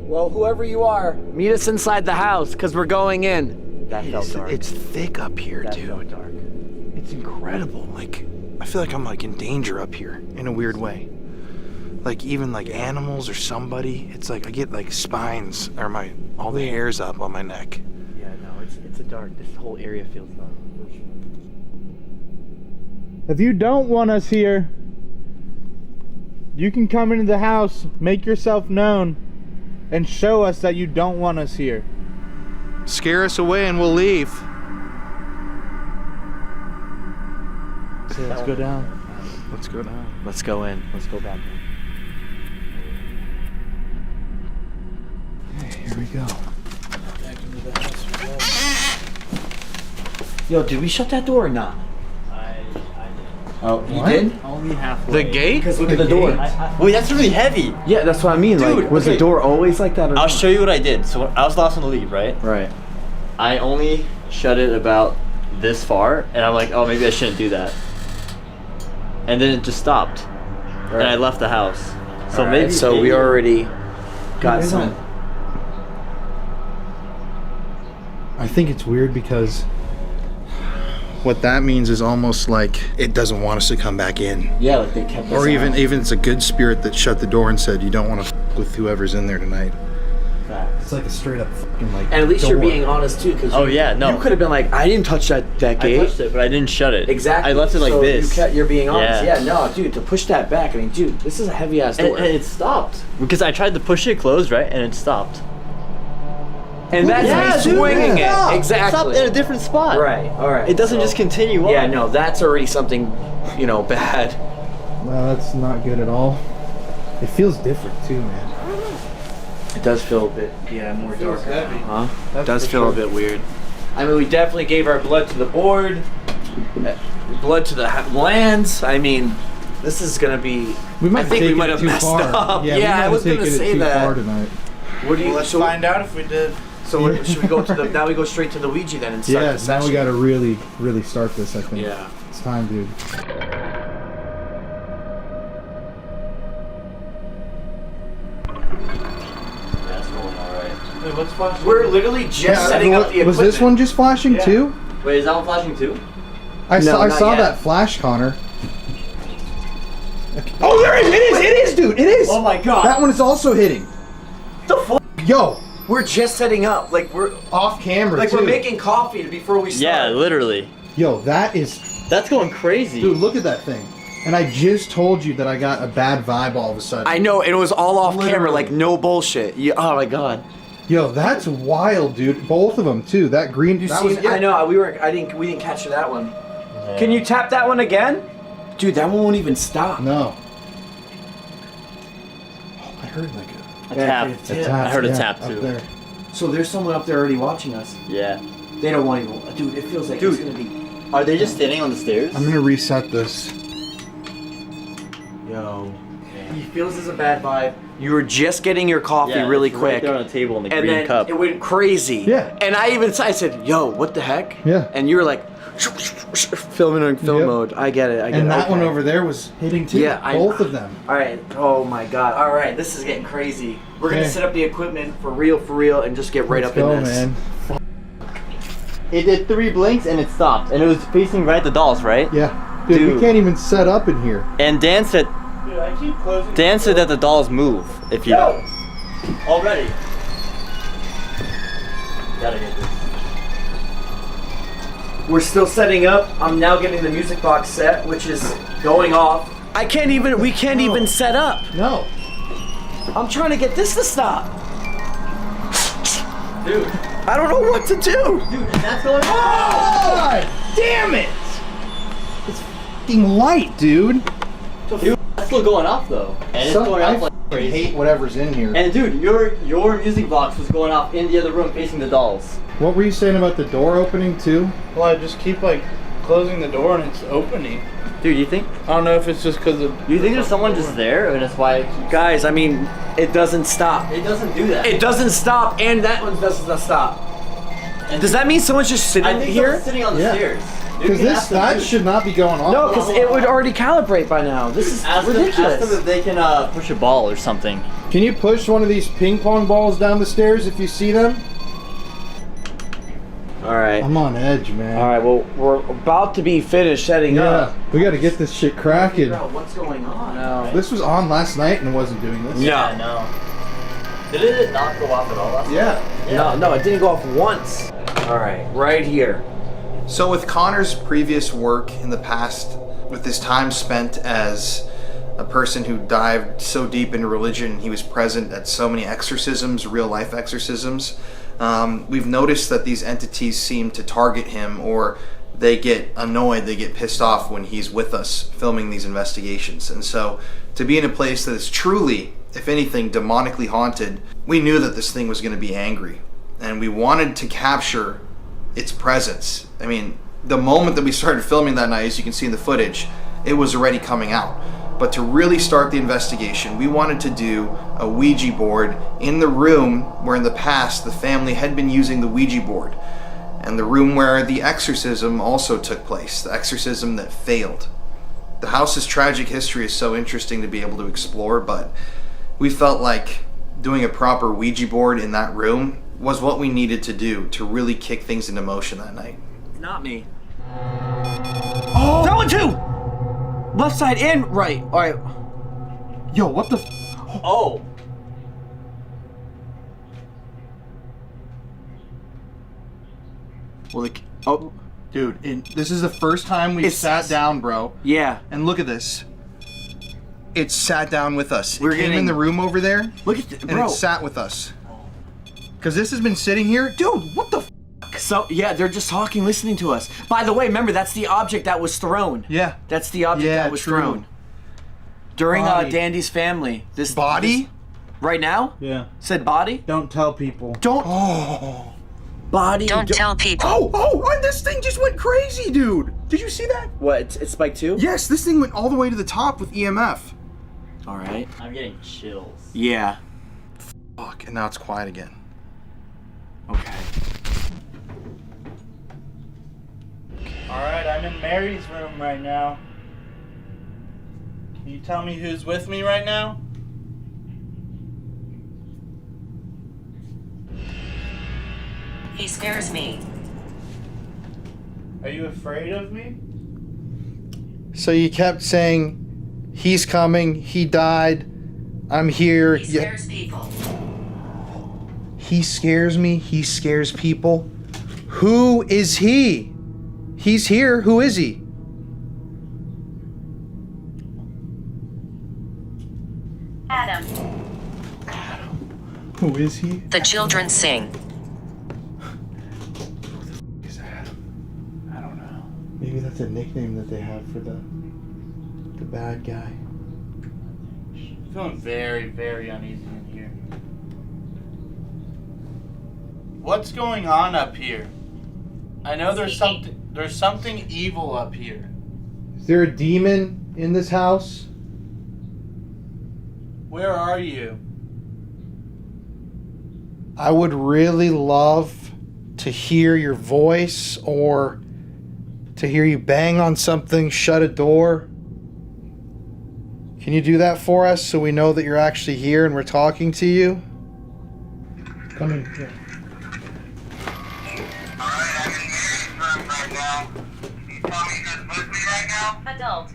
Well, whoever you are, meet us inside the house, because we're going in. That felt dark. It's thick up here, That dude. felt dark. It's incredible. Like, I feel like I'm like in danger up here in a weird way. Like even like animals or somebody. It's like I get like spines or all the hairs up on my neck. Yeah, no, it's a dark. This whole area feels dark. If you don't want us here, you can come into the house, make yourself known, and show us that you don't want us here. Scare us away and we'll leave. So let's go down. Let's go down. Let's go in. Let's go back in. Okay, here we go. Yo, did we shut that door or not? I did. Oh, you What? did? Only halfway. The gate? Because look The at the door. gate? Wait, that's really heavy. Yeah, that's what I mean. Dude, like, was okay. the door always like that or I'll not? show you what I did. So I was the last one to leave, right? Right. I only shut it about this far, and I'm like, oh, maybe I shouldn't do that. And then it just stopped, and I left the house. So Alright, maybe. So we already got Maybe some. not. I think it's weird because what that means is almost like it doesn't want us to come back in. Yeah, like they kept us Or even out. it's a good spirit that shut the door and said, you don't want to with whoever's in there tonight. It's like a straight up fucking like. And at least door. you're being honest too, because Oh, yeah, no. you could have been like, I didn't touch that I gate. touched it, but I didn't shut it. Exactly. I left it like so this. You're being honest. Yeah. Yeah. No, dude, to push that back. I mean, dude, this is a heavy ass door. And it stopped. Because I tried to push it closed, right? And it stopped. And that's me swinging it. It Exactly. stopped in a different spot. Right. All right. It doesn't just continue on. Yeah. No, that's already something, bad. Well, that's not good at all. It feels different too, man. It does feel a bit, more dark. Huh? That's It does for feel sure. a bit weird. I mean, we definitely gave our blood to the board, blood to the lands. I mean, this is gonna be. I think we might have messed up. Yeah, I was gonna say that. Far tonight. What do you? Let's find out if we did. So should we go to the? Now we go straight to the Ouija then and start Yeah, the session. now we gotta really, really start this. I think. Yeah. It's time, dude. That's rolling alright. Wait, what's flashing? We're literally just setting up the equipment. Was this one just flashing too? Wait, is that one flashing too? I saw not yet. that flash, Connor. Oh, there it is! It is, dude! It is! Oh my god! That one is also hitting. The fuck? Yo! We're just setting up. Like we're off camera. Like too. we're making coffee before we start. Yeah, literally. Yo, that is. That's going crazy. Dude, look at that thing. And I just told you that I got a bad vibe all of a sudden. I know, and it was all off camera, like no bullshit. Oh my god. Yo, that's wild, dude. Both of them too. That green. You that see? was, yeah. I know. We didn't catch that one. Can you tap that one again? Dude, that one won't even stop. No. Oh, I heard like A tap. I heard a tap up too. there. So there's someone up there already watching us. Yeah. They don't want to. Dude, it feels like it's gonna be. Are they just standing on the stairs? I'm gonna reset this. Yo. He feels there's a bad vibe. You were just getting your coffee Yeah, really it's quick. right there on the table in the and green then cup. it went crazy. Yeah. And I said, yo, what the heck? Yeah. And you were like, filming in film mode. I get it. And that one over there was hitting too. Yeah, Both of them. All right. Oh my God. All right. This is getting crazy. We're gonna Okay. set up the equipment for real, and just get right Let's up go, in this. man. It did 3 blinks and it stopped. And it was facing right at the dolls, right? Yeah. Dude, we can't even set up in here. And Dan said Dude, I keep closing. Dan said that the dolls move if you don't. Already. Gotta get this. We're still setting up. I'm now getting the music box set, which is going off. We can't even set up. No. I'm trying to get this to stop. Dude. I don't know what to do. Dude, and that's going on. God damn it! It's fucking light, dude. Dude, that's still going off though. And it's going off like I crazy. hate whatever's in here. And dude, your music box was going off in the other room facing the dolls. What were you saying about the door opening too? Well, I just keep like closing the door and it's opening. Dude, you think? I don't know if it's just because of. You think there's someone just there, and that's why it keeps... Guys, I mean, it doesn't stop. It doesn't do that. It doesn't stop, and that one doesn't stop. And Does that mean someone's just sitting I think here? someone's sitting on the Yeah. stairs. Because that should not be going on. No, because it would already calibrate by now. This is Ask ridiculous. them if they can push a ball or something. Can you push one of these ping pong balls down the stairs if you see them? All right. I'm on edge, man. All right. Well, we're about to be finished setting up. We got to get this shit cracking. Figure out what's going on. No. This was on last night and it wasn't doing this. Yeah. No. Did it not go off at all last night? No, it didn't go off once. All right, right here. So with Connor's previous work in the past, with his time spent as a person who dived so deep into religion, he was present at so many exorcisms, real life exorcisms, we've noticed that these entities seem to target him, or they get annoyed, they get pissed off when he's with us filming these investigations. And so to be in a place that is truly, if anything, demonically haunted, we knew that this thing was going to be angry. And we wanted to capture its presence. I mean, the moment that we started filming that night, as you can see in the footage, it was already coming out. But to really start the investigation, we wanted to do a Ouija board in the room where in the past the family had been using the Ouija board, and the room where the exorcism also took place, the exorcism that failed. The house's tragic history is so interesting to be able to explore, but we felt like doing a proper Ouija board in that room was what we needed to do to really kick things into motion that night. It's not me. going to? Left side and right. All right. Yo, what the? Oh. Well, oh, dude, this is the first time we've sat down, bro. Yeah. And look at this. It sat down with us. We're It came getting- in the room over there. Look at and bro. it sat with us. Cause this has been sitting here, dude. What the? So yeah, they're just talking, listening to us. By the way, remember that's the object that was thrown. Yeah. That's the object that was true. thrown during Body. Dandy's family. This body. Right now? Yeah. Said body? Don't tell people. Don't. Oh. Body. Don't tell people. Oh, this thing just went crazy, dude. Did you see that? What? It's spiked too? Yes, this thing went all the way to the top with EMF. All right. I'm getting chills. Yeah. Fuck, and now it's quiet again. Okay. Alright, I'm in Mary's room right now. Can you tell me who's with me right now? He scares me. Are you afraid of me? So you kept saying, he's coming, he died, I'm here. He scares people. He scares me, he scares people. Who is he? He's here, who is he? Adam. Who is he? The children sing. I don't know. Maybe that's a nickname that they have for the bad guy. I'm feeling very, very uneasy in here. What's going on up here? I know there's something evil up here. Is there a demon in this house? Where are you? I would really love to hear your voice or to hear you bang on something, shut a door. Can you do that for us so we know that you're actually here and we're talking to you? Come in here. Adult.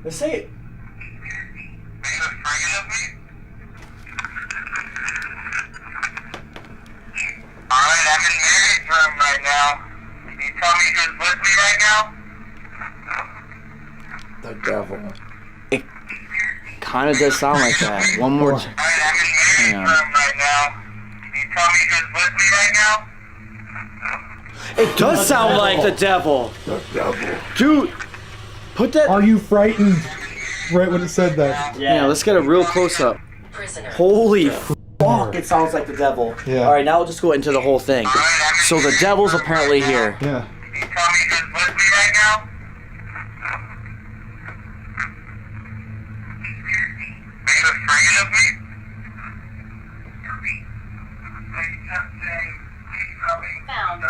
Let's say it. Alright, I'm in Mary's room right now. Can you tell me who's with me right now? The devil. It kind of does sound like that. One more time. Hang on. Right now. Can you tell me who's with me right now? It does sound like the devil. The devil. Dude, put that. Are you frightened? Right when it said that. Yeah, let's get a real close up. Holy fuck, it sounds like the devil. Yeah. Alright, now we'll just go into the whole thing. So the devil's apparently here. Yeah. Found.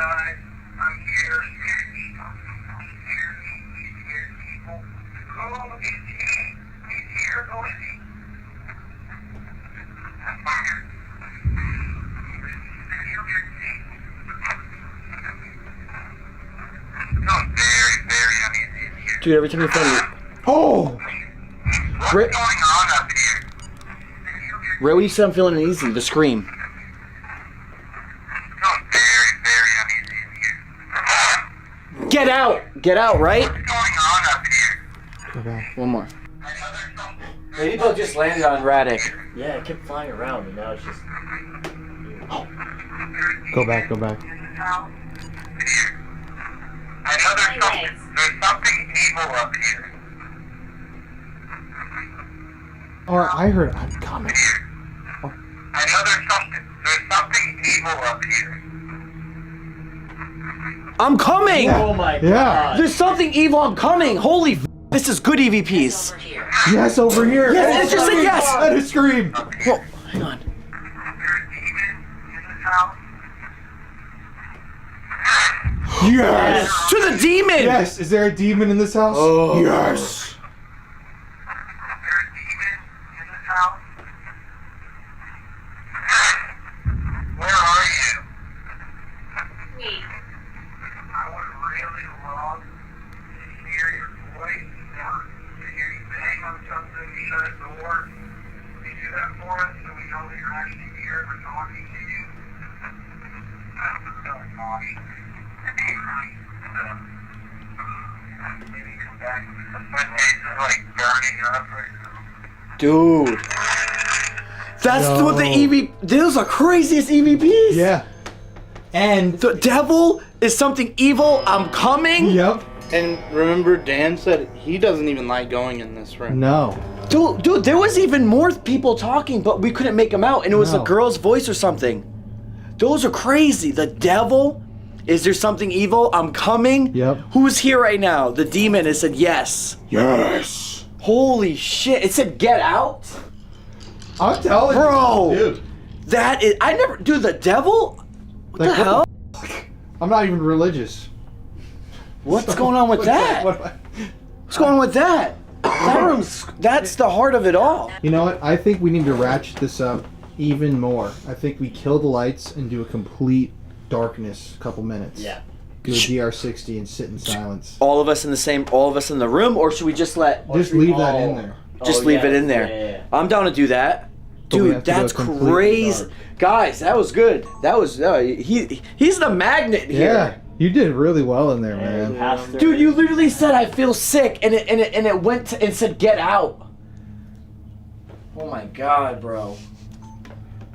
Dude, every time you find it. Oh! Right when you said I'm feeling uneasy, the scream. Get out! Get out, right? One more. Maybe they'll just landed on Raddick. Yeah, it kept flying around and now it's just... Go back, go back. There's something evil up here. Alright, I heard I'm coming. I know there's something evil up here. I'm coming! Yeah. Oh my Yeah. god. There's something evil, I'm coming! Holy this is good EVPs. Yes, over here. Yes, it just said yes! Let it scream. Whoa, hang on. Yes. To the demon! Yes. Is there a demon in this house? Oh. Yes. Where are you? Me. I would really love Dude. That's what the EVP. Those are craziest EVPs. Yeah. And the devil is something evil. I'm coming. Yep. And remember, Dan said he doesn't even like going in this room. No. Dude, there was even more people talking, but we couldn't make them out, and it was a girl's voice or something. Those are crazy. The devil? Is there something evil? I'm coming. Yep. Who's here right now? The demon. It said yes. Yes. Holy shit! It said get out. I'm telling you, bro. dude. That is. I never. Dude, the devil. What the hell? I'm not even religious. What's going on with that? What's going on with that? That room's. That's the heart of it all. You know what? I think we need to ratchet this up even more. I think we kill the lights and do a complete darkness, couple minutes. Yeah. Do a DR60 and sit in silence. All of us in the same. All of us in the room, or should we just let? Just leave that in there. Just leave it in there. Yeah. I'm down to do that. But we Dude, have to go that's completely crazy. dark. Guys, that was good. That was he's the magnet here. Yeah, you did really well in there, man. Dude, you literally said I feel sick, and it went to, and said get out. Oh my god, bro.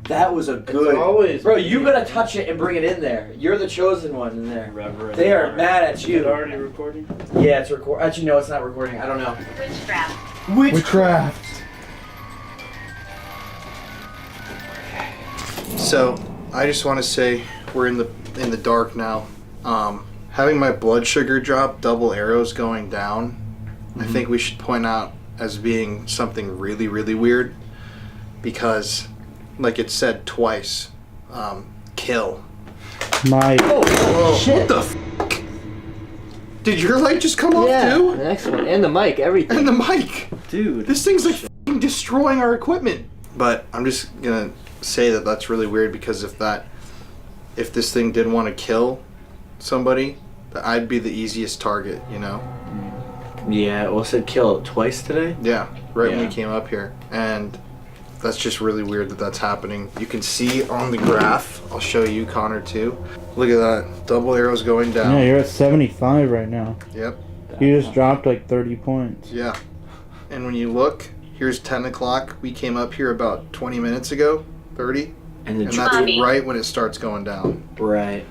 That was a good. Bro, you gotta touch it and bring it in there. You're the chosen one in there. Reverend. They are mad at you. Is it already recording? Yeah, it's recording. Actually, no, it's not recording. I don't know. Witchcraft. Witchcraft. So, I just want to say we're in the dark now. Having my blood sugar drop, double arrows going down, I think we should point out as being something really, really weird, because, like it said twice, kill. My. Oh shit! What the f***? Did your light just come off too? The next one, and the mic, everything. And the mic, dude. This thing's like f***ing destroying our equipment. But I'm just gonna say that that's really weird, because if this thing did want to kill somebody, that I'd be the easiest target, you know? Yeah, well, it said kill twice today? Yeah, right when we came up here. And that's just really weird that that's happening. You can see on the graph, I'll show you, Connor, too. Look at that, double arrows going down. Yeah, you're at 75 right now. Yep. You just dropped like 30 points. Yeah. And when you look, here's 10 o'clock. We came up here about 20 minutes ago, 30. And that's right when it starts going down. Right.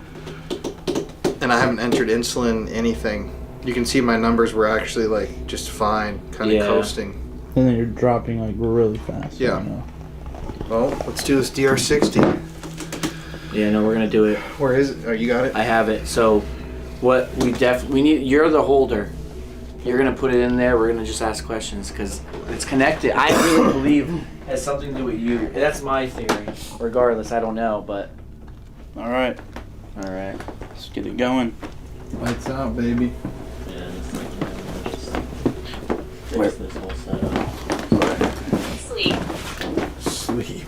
And I haven't entered insulin, anything. You can see my numbers were actually like just fine, kind of coasting. And then you're dropping like really fast. Yeah. Right now. Well, let's do this DR60. Yeah, no, we're gonna do it. Where is it? Oh, you got it? I have it. So, what we need. You're the holder. You're gonna put it in there. We're gonna just ask questions because it's connected. I really believe it has something to do with you. That's my theory. Regardless, I don't know, but. All right. All right. Let's get it going. Lights out, baby. Yeah, fix this whole setup. Sleep. Sleep.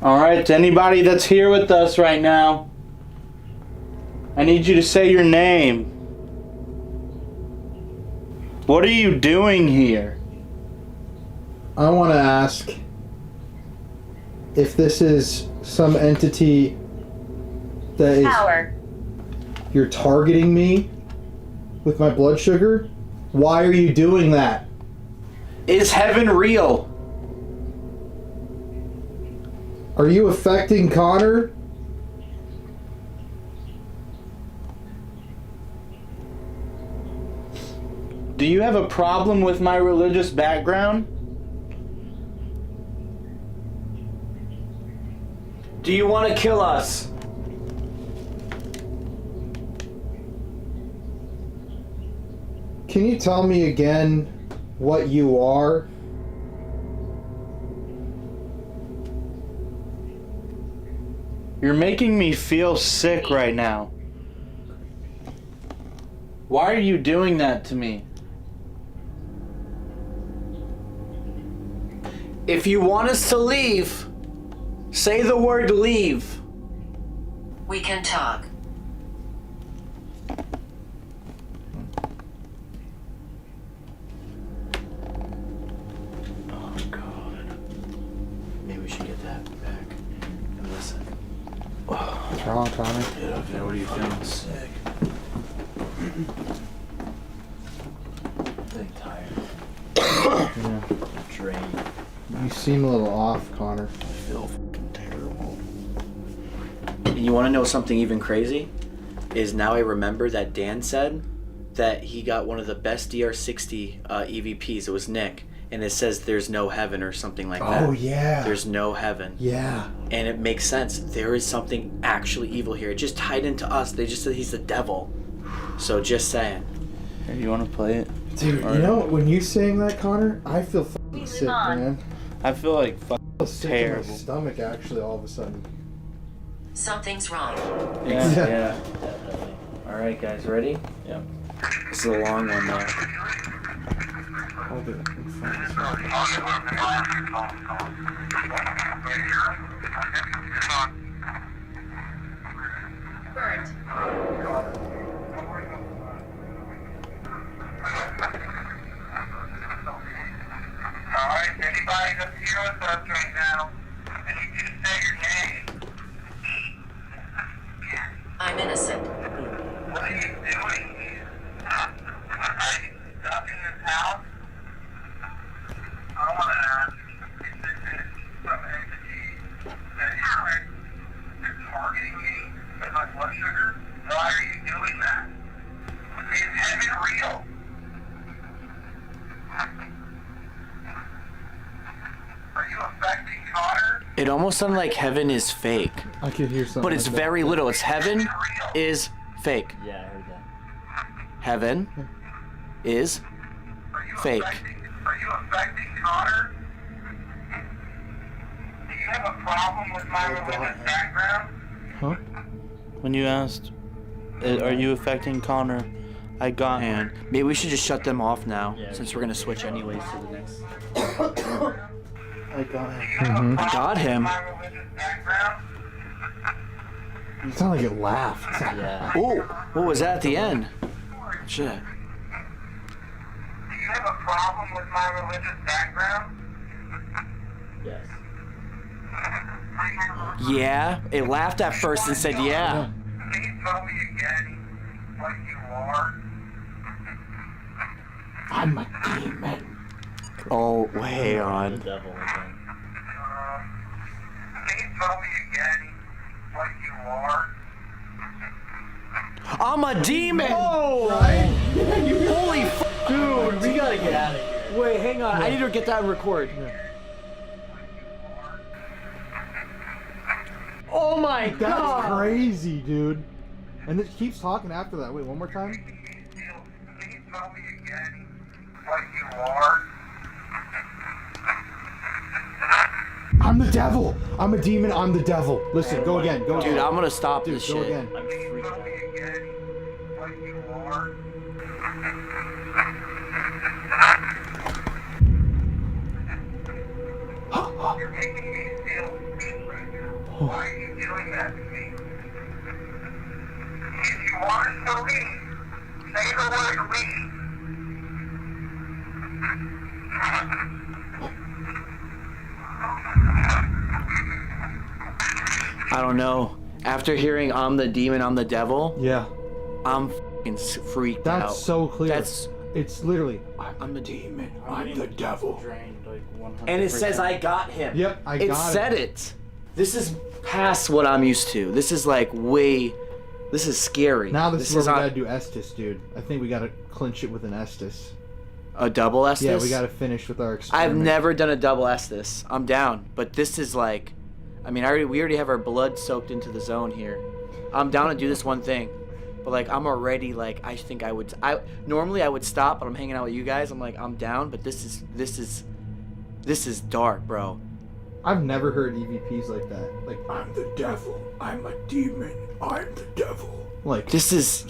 All right, to anybody that's here with us right now, I need you to say your name. What are you doing here? I want to ask if this is some entity that is Power. you're targeting me with my blood sugar. Why are you doing that? Is heaven real? Are you affecting Connor? Do you have a problem with my religious background? Do you want to kill us? Can you tell me again what you are? You're making me feel sick right now. Why are you doing that to me? If you want us to leave, say the word leave. We can talk. Oh God. Maybe we should get that back. What's wrong, Tommy? Okay, what are you feeling? Sick. Getting tired. Yeah. Drained. You seem a little off, Connor. I feel fucking terrible. And you want to know something even crazy? Is now I remember that Dan said that he got one of the best DR60 EVPs. It was Nick. And it says there's no heaven or something like that. Oh, yeah. There's no heaven. Yeah. And it makes sense. There is something actually evil here. It just tied into us. They just said he's the devil. So just saying. Hey, you want to play it? Dude, you know, when you saying that, Connor, I feel fucking sick, man. I feel like I feel sick terrible. in my stomach, actually, all of a sudden. Something's wrong. Yeah. Alright, guys, ready? Yep. This is a long one, though. Hold it in front. Bert. Alright, anybody that's here with us right now, I need you to say your name. I'm innocent. What are you doing here? Are you stuck in this house? I want to ask if this is some entity that is targeting me with my blood sugar. Why are you doing that? Is heaven real? Are you affecting Connor? It almost sounded like heaven is fake. I could hear something. But it's like very little. It's heaven is fake. Yeah, I heard that. Heaven is fake. Are you affecting Connor? Do you have a problem with my religious background? Huh? When you asked, are you affecting Connor? I got Man, maybe we should just shut them off now, since we're gonna switch anyways to the next. I got him. I got him. It sounded like it laughed. Yeah. Ooh, what was that at the end? Shit. Do you have a problem with my religious background? Yes. Yeah, it laughed at first and said yeah. Can you tell me again what you are? I'm a demon. Oh, hang on. The devil again. Can you tell me again what you are? I'm a demon! Oh, right? Holy fuck! Dude, we gotta get out of here. Wait, hang on. I need to get that and record. Oh my That's god! crazy, dude. And it keeps talking after that. Wait, one more time? Can you tell me again what you are? I'm the devil. I'm a demon. I'm the devil. Listen, go again. Go again. Dude, I'm gonna stop Dude, this go shit. again. I'm freaked Tell out. me again what you are. You're making me feel weak right now. Why are you doing that to me? If you want us to leave, say the word leave. I don't know. After hearing I'm the demon, I'm the devil, Yeah. I'm fucking freaked out. That's so clear. That's It's literally. I'm the demon. I'm the devil. drained like 100%. And it says I got him. Yep, I It got said it. This is past what I'm used to. This is like way. This is scary. Now this is where we not gotta do Estes, dude. I think we gotta clinch it with an Estes. a double Estes. Yeah, we gotta finish with our I've experiment. never done a double Estes. I'm down, but this is like, I mean, we already have our blood soaked into the zone here. I'm down to do this one thing, but like I'm already like I think I would. Normally I would stop, but I'm hanging out with you guys. I'm like I'm down, but this is dark, bro. I've never heard EVPs like that. Like I'm the devil. I'm a demon. I'm the devil. Like This is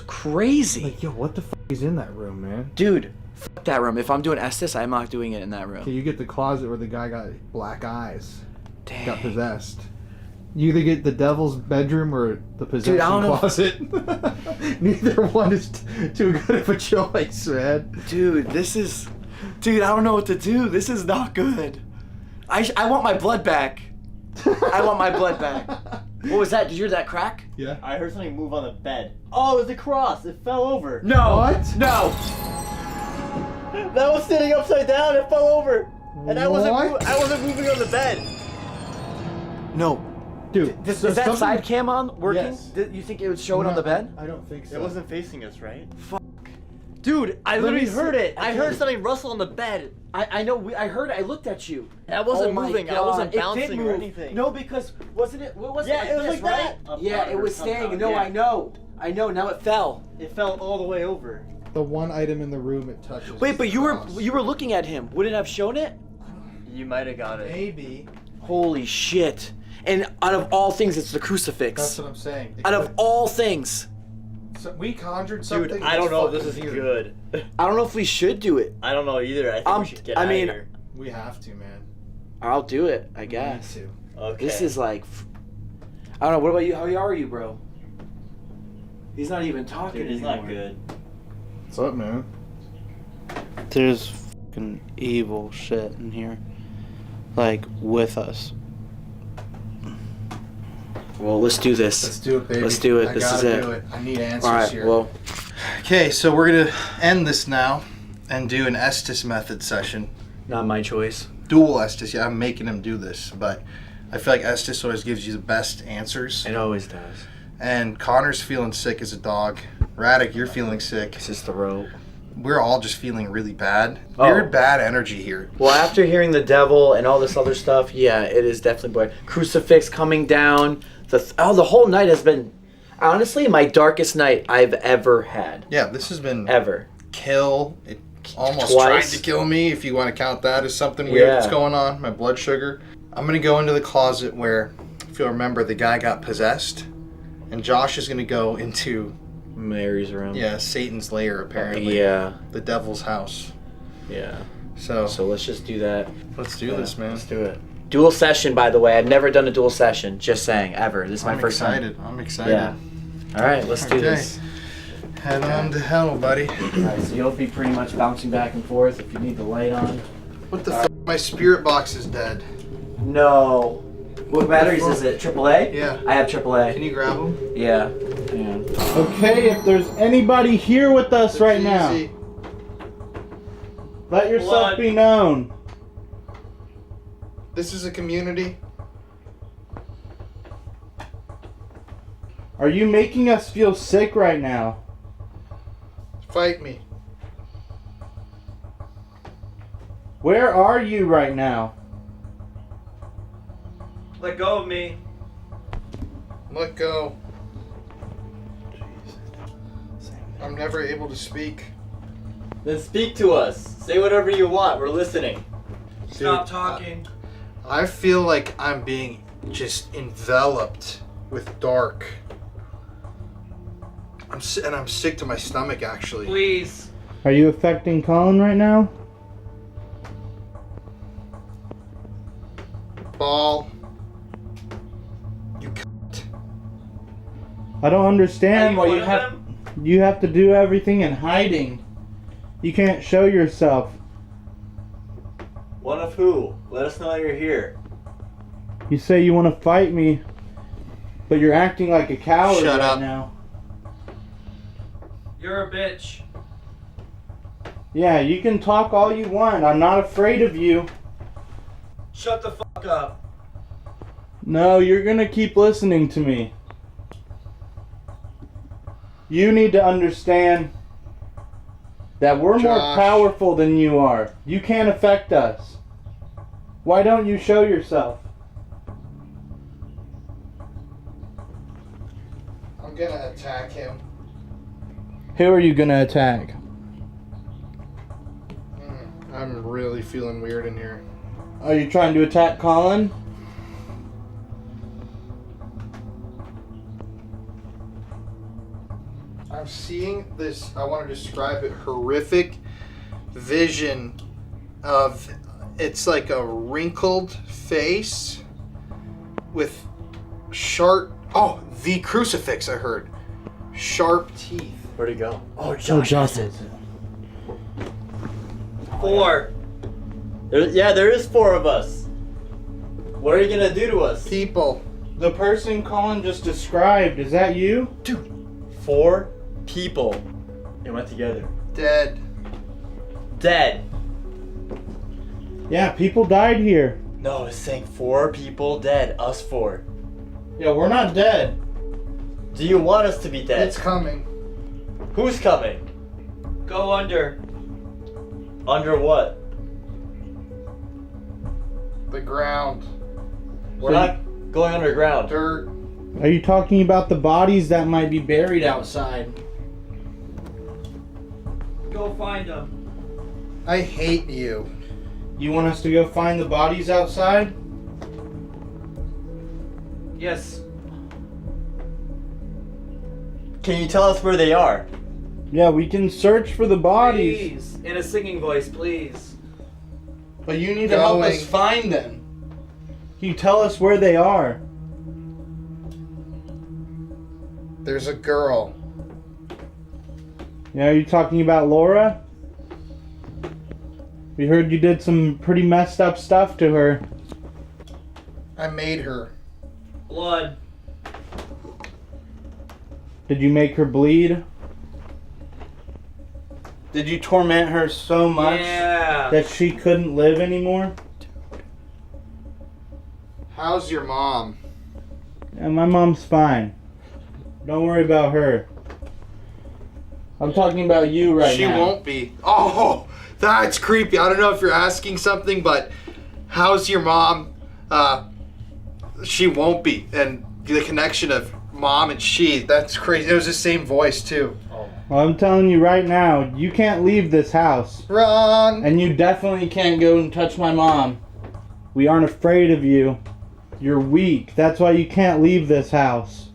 crazy. Like yo, what the fuck is in that room, man? Dude, fuck that room. If I'm doing Estes, I'm not doing it in that room. Okay, you get the closet where the guy got black eyes. Dang. Got possessed. You either get the devil's bedroom or the possession Dude, I don't know. closet. Neither one is too good of a choice, man. Dude, I don't know what to do. This is not good. I want my blood back. I want my blood back. What was that? Did you hear that crack? Yeah. I heard something move on the bed. Oh, it was a cross. It fell over. No. What? No. That was sitting upside down. It fell over. And I wasn't moving on the bed. No. Dude, Is that side cam on working? Yes. Did you think it would show it on the bed? I don't think so. It wasn't facing us, right? Dude, I Let me literally see. heard it. I heard something rustle on the bed. I know. I heard it. I looked at you. I wasn't Oh my moving. I God. wasn't It did bouncing or move. anything. No, because wasn't it? What was Yeah, it? it was this, like right? that. Yeah, it was staying. No, Yeah. I know. I know. Now it fell. It fell all the way over. The one item in the room it touches. Wait, is but the you cross. were looking at him. Would it have shown it? You might have got it. Maybe. Holy shit! And out of all things, it's the crucifix. That's what I'm saying. Out of all things. So we conjured something. Dude, I don't know if that's this is fucking good. I don't know if we should do it. I don't know either. I think we should get out of here. We have to, man. I'll do it. I guess. Me too. Okay. This is like, I don't know. What about you? How are you, bro? He's not even talking Dude, it's anymore. not good. What's up, man? There's fucking evil shit in here. Like, with us. Well, let's do this. Let's do it, baby. Let's do it. I This is gotta it. do it. I need answers All right. here. Well, Okay, so we're gonna end this now and do an Estes method session. not my choice. Dual Estes. Yeah, I'm making him do this, but I feel like Estes always gives you the best answers. It always does. And Connor's feeling sick as a dog. Radic, you're feeling sick. It's his throat. We're all just feeling really bad. Oh. Weird bad energy here. Well, after hearing the devil and all this other stuff, yeah, it is definitely boy. Crucifix coming down. The whole night has been, honestly, my darkest night I've ever had. Yeah, this has been Ever. kill. It almost Twice. tried to kill me, if you want to count that as something weird that's Yeah. going on. My blood sugar. I'm going to go into the closet where, if you'll remember, the guy got possessed. And Josh is going to go into, Mary's room. yeah, Satan's lair, apparently. Yeah. The devil's house. Yeah. So let's just do that. let's do this, man. Let's do it. Dual session, by the way. I've never done a dual session. Just saying, ever. This is my I'm first excited. time. I'm excited. Yeah. All right, let's do Okay. this. Head on to hell, buddy. All right, so you'll be pretty much bouncing back and forth if you need the light on. What the f***? My spirit box is dead. No. What batteries is it? AAA? Yeah. I have AAA. Can you grab them? Yeah. Okay, if there's anybody here with us right now, let yourself be known. This is a community. Are you making us feel sick right now? Fight me. Where are you right now? Let go of me. Let go. I'm never able to speak. Then speak to us. Say whatever you want. We're listening. Stop talking. I feel like I'm being just enveloped with dark. I'm sick to my stomach, actually. Please. Are you affecting Colin right now? Ball. I don't understand why Any you one of you have to do everything in hiding. You can't show yourself. One of who? Let us know you're here. You say you want to fight me, but you're acting like a coward Shut right up. now. You're a bitch. Yeah, you can talk all you want. I'm not afraid of you. Shut the fuck up. No, you're gonna keep listening to me. You need to understand that we're more Josh. powerful than you are. You can't affect us. Why don't you show yourself? I'm gonna attack him. Who are you gonna attack? I'm really feeling weird in here. Are you trying to attack Colin? I'm seeing this, I want to describe it, horrific vision of, it's like a wrinkled face with sharp, the crucifix I heard. Sharp teeth. Where'd he go? Oh, Josh has it. 4. There is 4 of us. What are you gonna do to us? People. The person Colin just described, is that you? Dude, 4 people. They went together. Dead. Dead. Yeah, people died here. No, it's saying 4 people dead. Us 4. Yeah, we're not dead. Do you want us to be dead? It's coming. Who's coming? Go under. Under what? The ground. We're not going underground. Dirt. Are you talking about the bodies that might be buried outside? Go find them. I hate you. You want us to go find the bodies outside? Yes. Can you tell us where they are? Yeah, we can search for the bodies. Please. In a singing voice, please. But you need to help us find them. Can you tell us where they are? There's a girl. Yeah, are you talking about Laura? We heard you did some pretty messed up stuff to her. I made her. Blood. Did you make her bleed? Did you torment her so much that she couldn't live anymore? How's your mom? Yeah, my mom's fine. Don't worry about her. I'm talking about you right She now. won't be. Oh, that's creepy. I don't know if you're asking something, but how's your mom? She won't be. And the connection of mom and she, that's crazy. It was the same voice, too. Well, I'm telling you right now, you can't leave this house. Wrong. And you definitely can't go and touch my mom. We aren't afraid of you. You're weak. That's why you can't leave this house.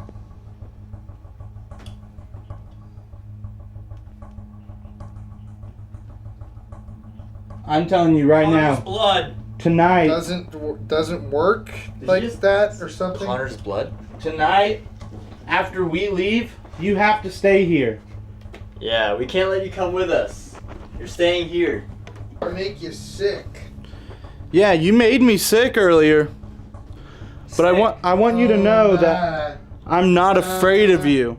I'm telling you right now. Blood. Tonight. Doesn't work like that or something. Connor's blood. Tonight, after we leave, you have to stay here. Yeah, we can't let you come with us. You're staying here. Or make you sick. Yeah, you made me sick earlier. But I want you to know that I'm not afraid of you.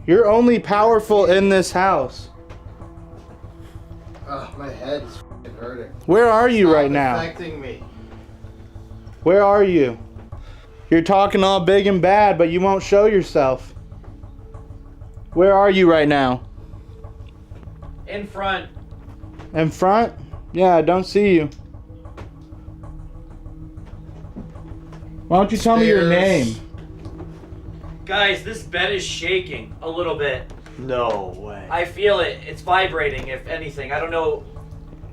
You're only powerful in this house. Oh, my head is f***ing hurting. Where are you right It's now? affecting me. Where are you? You're talking all big and bad, but you won't show yourself. Where are you right now? In front. In front? Yeah, I don't see you. Why don't you tell me your name? Guys, this bed is shaking a little bit. No way. I feel it. It's vibrating, if anything. I don't know.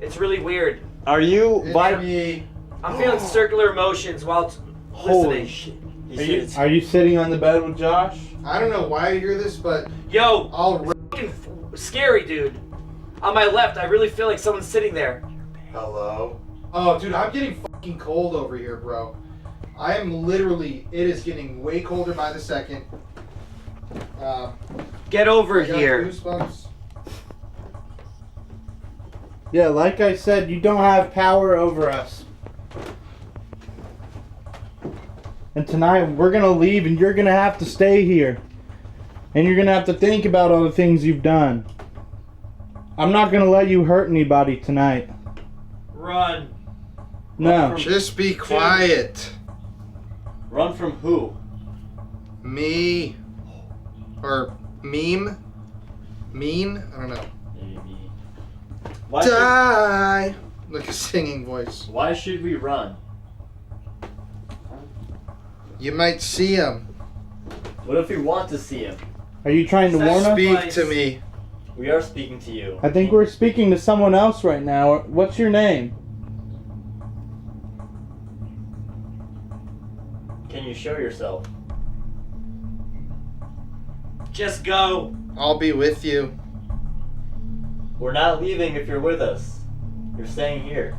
It's really weird. Are you vibrating? I'm feeling circular motions while Holy listening. shit. Are you sitting on the bed with Josh? I don't know why I hear this, but Yo, I'll fucking scary, dude. On my left, I really feel like someone's sitting there. Hello? Oh, dude, I'm getting fucking cold over here, bro. I am literally, it is getting way colder by the second. Get over I got here. Goosebumps. Yeah, like I said, you don't have power over us. And tonight we're gonna leave and you're gonna have to stay here. And you're gonna have to think about all the things you've done. I'm not gonna let you hurt anybody tonight. Run. No. Just be quiet. Run from who? Me. Or meme? Mean? I don't know. Why Die! Like a singing voice. Why should we run? You might see him. What if we want to see him? Are you trying to warn us? Speak to me. We are speaking to you. I think we're speaking to someone else right now. What's your name? Can you show yourself? Just go. I'll be with you. We're not leaving if you're with us. You're staying here.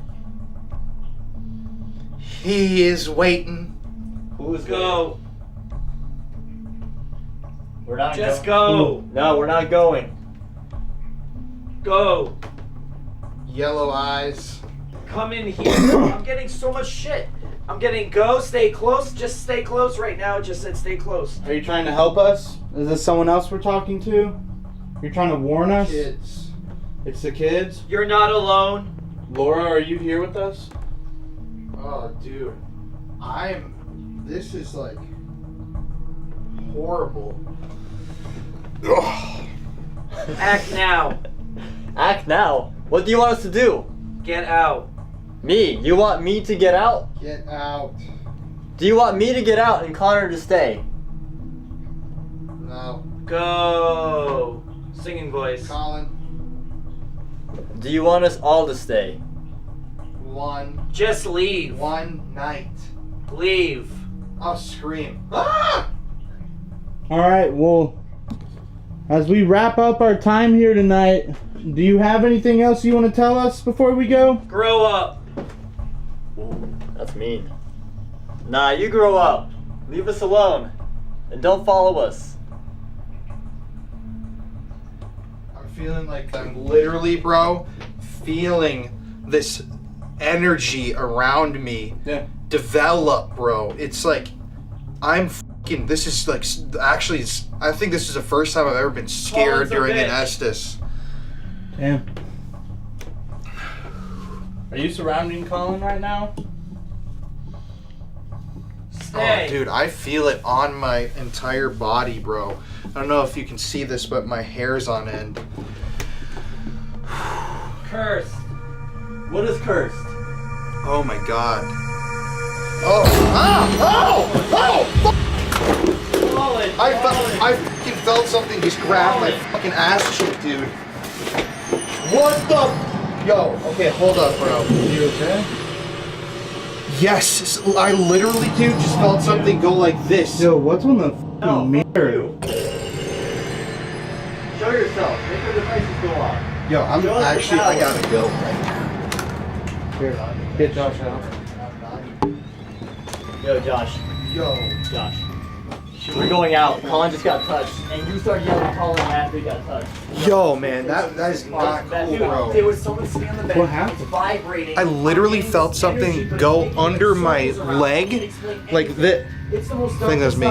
He is waiting. Who's go? We're not Just go. No, we're not going. Go. Yellow eyes. Come in here. I'm getting so much shit. I'm getting go. Stay close. Just stay close right now. It just said stay close. Are you trying to help us? Is this someone else we're talking to? You're trying to warn us? Kids. It's the kids? You're not alone. Laura, are you here with us? Oh, dude. This is like horrible. Act now. Act now? What do you want us to do? Get out. Me? You want me to get out? Get out. Do you want me to get out and Connor to stay? No. Go. Singing voice. Colin. Do you want us all to stay? Just leave. One night. Leave. I'll scream. Ah! Alright, well, as we wrap up our time here tonight, do you have anything else you want to tell us before we go? Grow up. Ooh, that's mean. Nah, you grow up. Leave us alone. And don't follow us. I'm feeling like I'm literally, bro, feeling this energy around me develop, bro. It's like I'm fucking. This is like actually. I think this is the first time I've ever been scared during an Estes. Damn. Are you surrounding Colin right now? Stay. Oh, dude, I feel it on my entire body, bro. I don't know if you can see this, but my hair's on end. Cursed. What is cursed? Oh my god. Oh! Ah! Oh! Oh! Colin. I fucking felt something just grab my fucking ass cheek, dude. What the? Yo, okay, hold up, bro. You okay? Yes, I literally, dude, just felt something go like this. Yo, what's on the fucking mirror? Show yourself. Make your devices go off. Yo, I'm actually, I gotta go right now. Here, get Josh out. Yo, Josh. Yo. Josh. We're going out. Colin just got touched. And you started yelling Colin after he got touched. Yo, man, that is not cool, bro. There was someone sitting on the bed. What happened? It's vibrating. I literally felt something go under my leg, like that. It's the most I think that was me.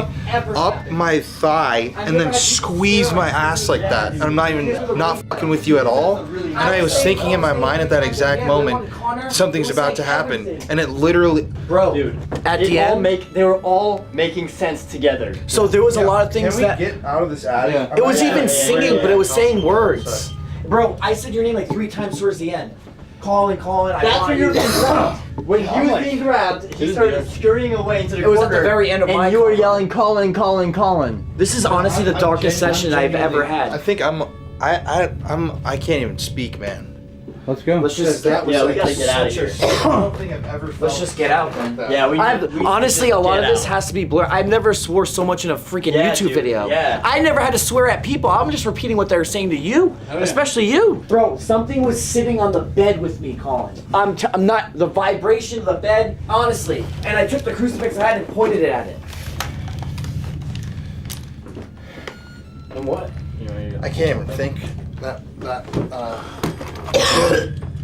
Up my thigh and then squeeze my ass like that. I'm not even not fucking with you at all. And I was thinking in my mind at that exact moment, something's about to happen, and it literally, bro. Dude, at the end, they were all making sense together. So there was a lot of things Can we that get out of this attic? Yeah. it was even singing, but it was saying words. Bro, I said your name like 3 times towards the end. Colin, I That's want when you were being grabbed. When he was being grabbed, he started scurrying away into the corner. It was at the very end of my and you were yelling, Colin. This is honestly the darkest session I've ever had. I think I can't even speak, man. Let's go. Let's just That was we gotta get out of here. I don't think I've ever felt. Let's just get out, man. Yeah, we honestly, a lot of get this out. has to be blurred. I've never swore so much in a freaking YouTube dude, video. yeah. I never had to swear at people. I'm just repeating what they were saying to you, especially you. Bro, something was sitting on the bed with me, Colin. I'm not, the vibration of the bed, honestly. And I took the crucifix I had and pointed it at it. And what? I can't even think.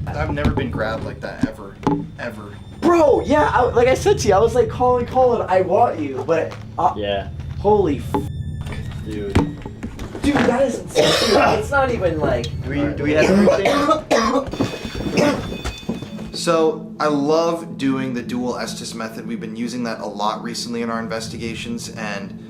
I've never been grabbed like that ever. Bro, yeah, like I said to you, I was like, Colin, I want you, but yeah. Holy Dude, that is insane. It's not even like. Do we have everything? So I love doing the dual Estes method. We've been using that a lot recently in our investigations, and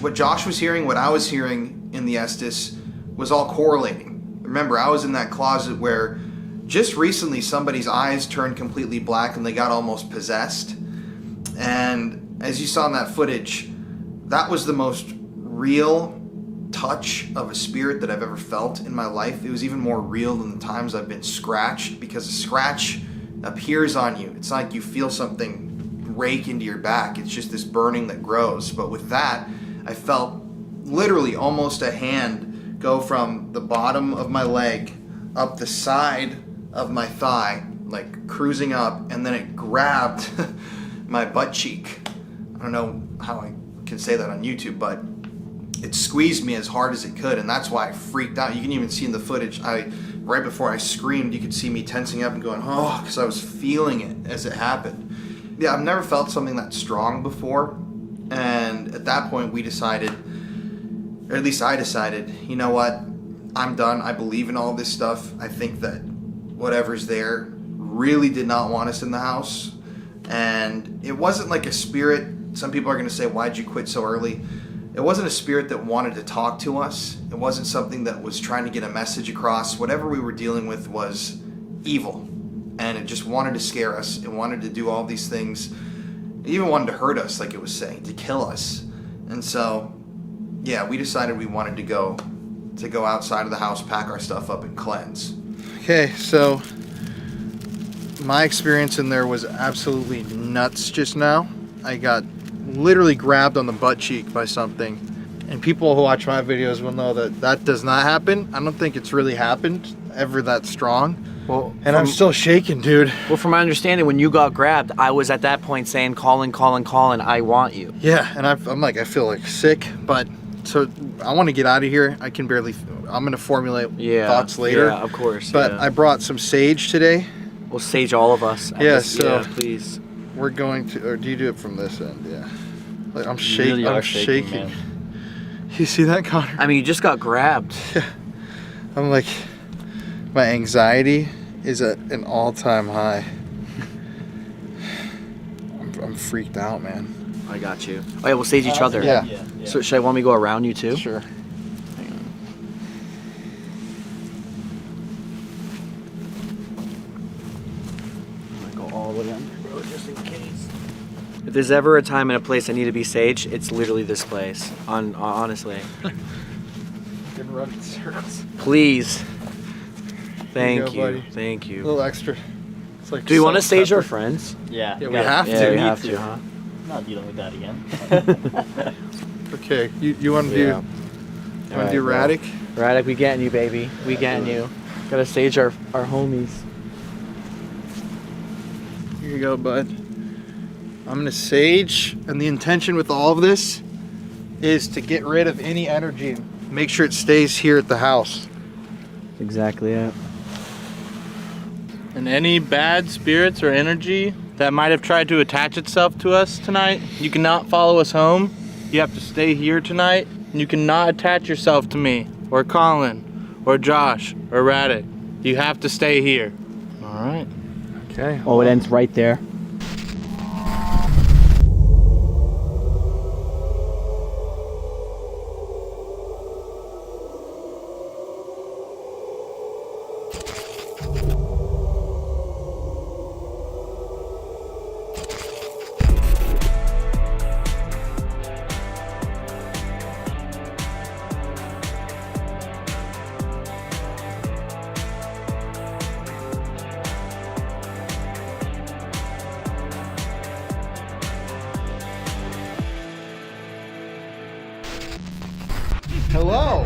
what Josh was hearing, what I was hearing in the Estes was all correlating. Remember, I was in that closet where just recently somebody's eyes turned completely black and they got almost possessed. And as you saw in that footage, that was the most real touch of a spirit that I've ever felt in my life. It was even more real than the times I've been scratched, because a scratch appears on you. It's like you feel something rake into your back. It's just this burning that grows. But with that, I felt literally almost a hand go from the bottom of my leg up the side of my thigh, like cruising up, and then it grabbed my butt cheek. I don't know how I can say that on YouTube, but it squeezed me as hard as it could, and that's why I freaked out. You can even see in the footage, right before I screamed, you could see me tensing up and going, oh, because I was feeling it as it happened. Yeah, I've never felt something that strong before. And at that point we decided, or at least I decided, you know what? I'm done. I believe in all this stuff. I think that whatever's there really did not want us in the house. And it wasn't like a spirit. Some people are going to say, why'd you quit so early? It wasn't a spirit that wanted to talk to us. It wasn't something that was trying to get a message across. Whatever we were dealing with was evil. And it just wanted to scare us. It wanted to do all these things. It even wanted to hurt us, like it was saying, to kill us. And so, yeah, we decided we wanted to go outside of the house, pack our stuff up, and cleanse. Okay, so my experience in there was absolutely nuts just now. I got literally grabbed on the butt cheek by something. And people who watch my videos will know that that does not happen. I don't think it's really happened ever that strong. Well, I'm still shaking, dude. Well, from my understanding, when you got grabbed, I was at that point saying, Colin, Colin, Colin, I want you. Yeah, and I'm like, I feel like sick, but so I want to get out of here. I can barely, I'm going to formulate thoughts later. Yeah, of course. But I brought some sage today. We'll sage all of us. Yeah, so please. We're going to, or do you do it from this end? Yeah. Like, I'm shaking. really are I'm shaking, shaking. man. You see that, Connor? I mean, you just got grabbed. Yeah. I'm like, my anxiety is at an all-time high. I'm freaked out, man. I got you. Oh yeah, we'll sage each other. Yeah. So should I want me to go around you too? Sure. Hang on. I'm gonna go all the way under, bro, just in case. If there's ever a time and a place I need to be sage, it's literally this place. Honestly. Can run in circles. Please. Thank you go, you. buddy. Thank A you. little extra. It's like Do you want to salt, sage our pepper. friends? Yeah. Yeah, we have Yeah, to. we have to, huh? I'm not dealing with that again. Okay, you want to do? Yeah. You want to Alright, do bro. Radic? Radic, we getting you, baby. We getting you. Gotta sage our homies. Here you go, bud. I'm gonna sage, and the intention with all of this is to get rid of any energy and make sure it stays here at the house. Exactly it. And any bad spirits or energy that might have tried to attach itself to us tonight, you cannot follow us home. You have to stay here tonight. And you cannot attach yourself to me, or Colin, or Josh, or Radic. You have to stay here. All right. Okay. Oh, it ends right there. Hello.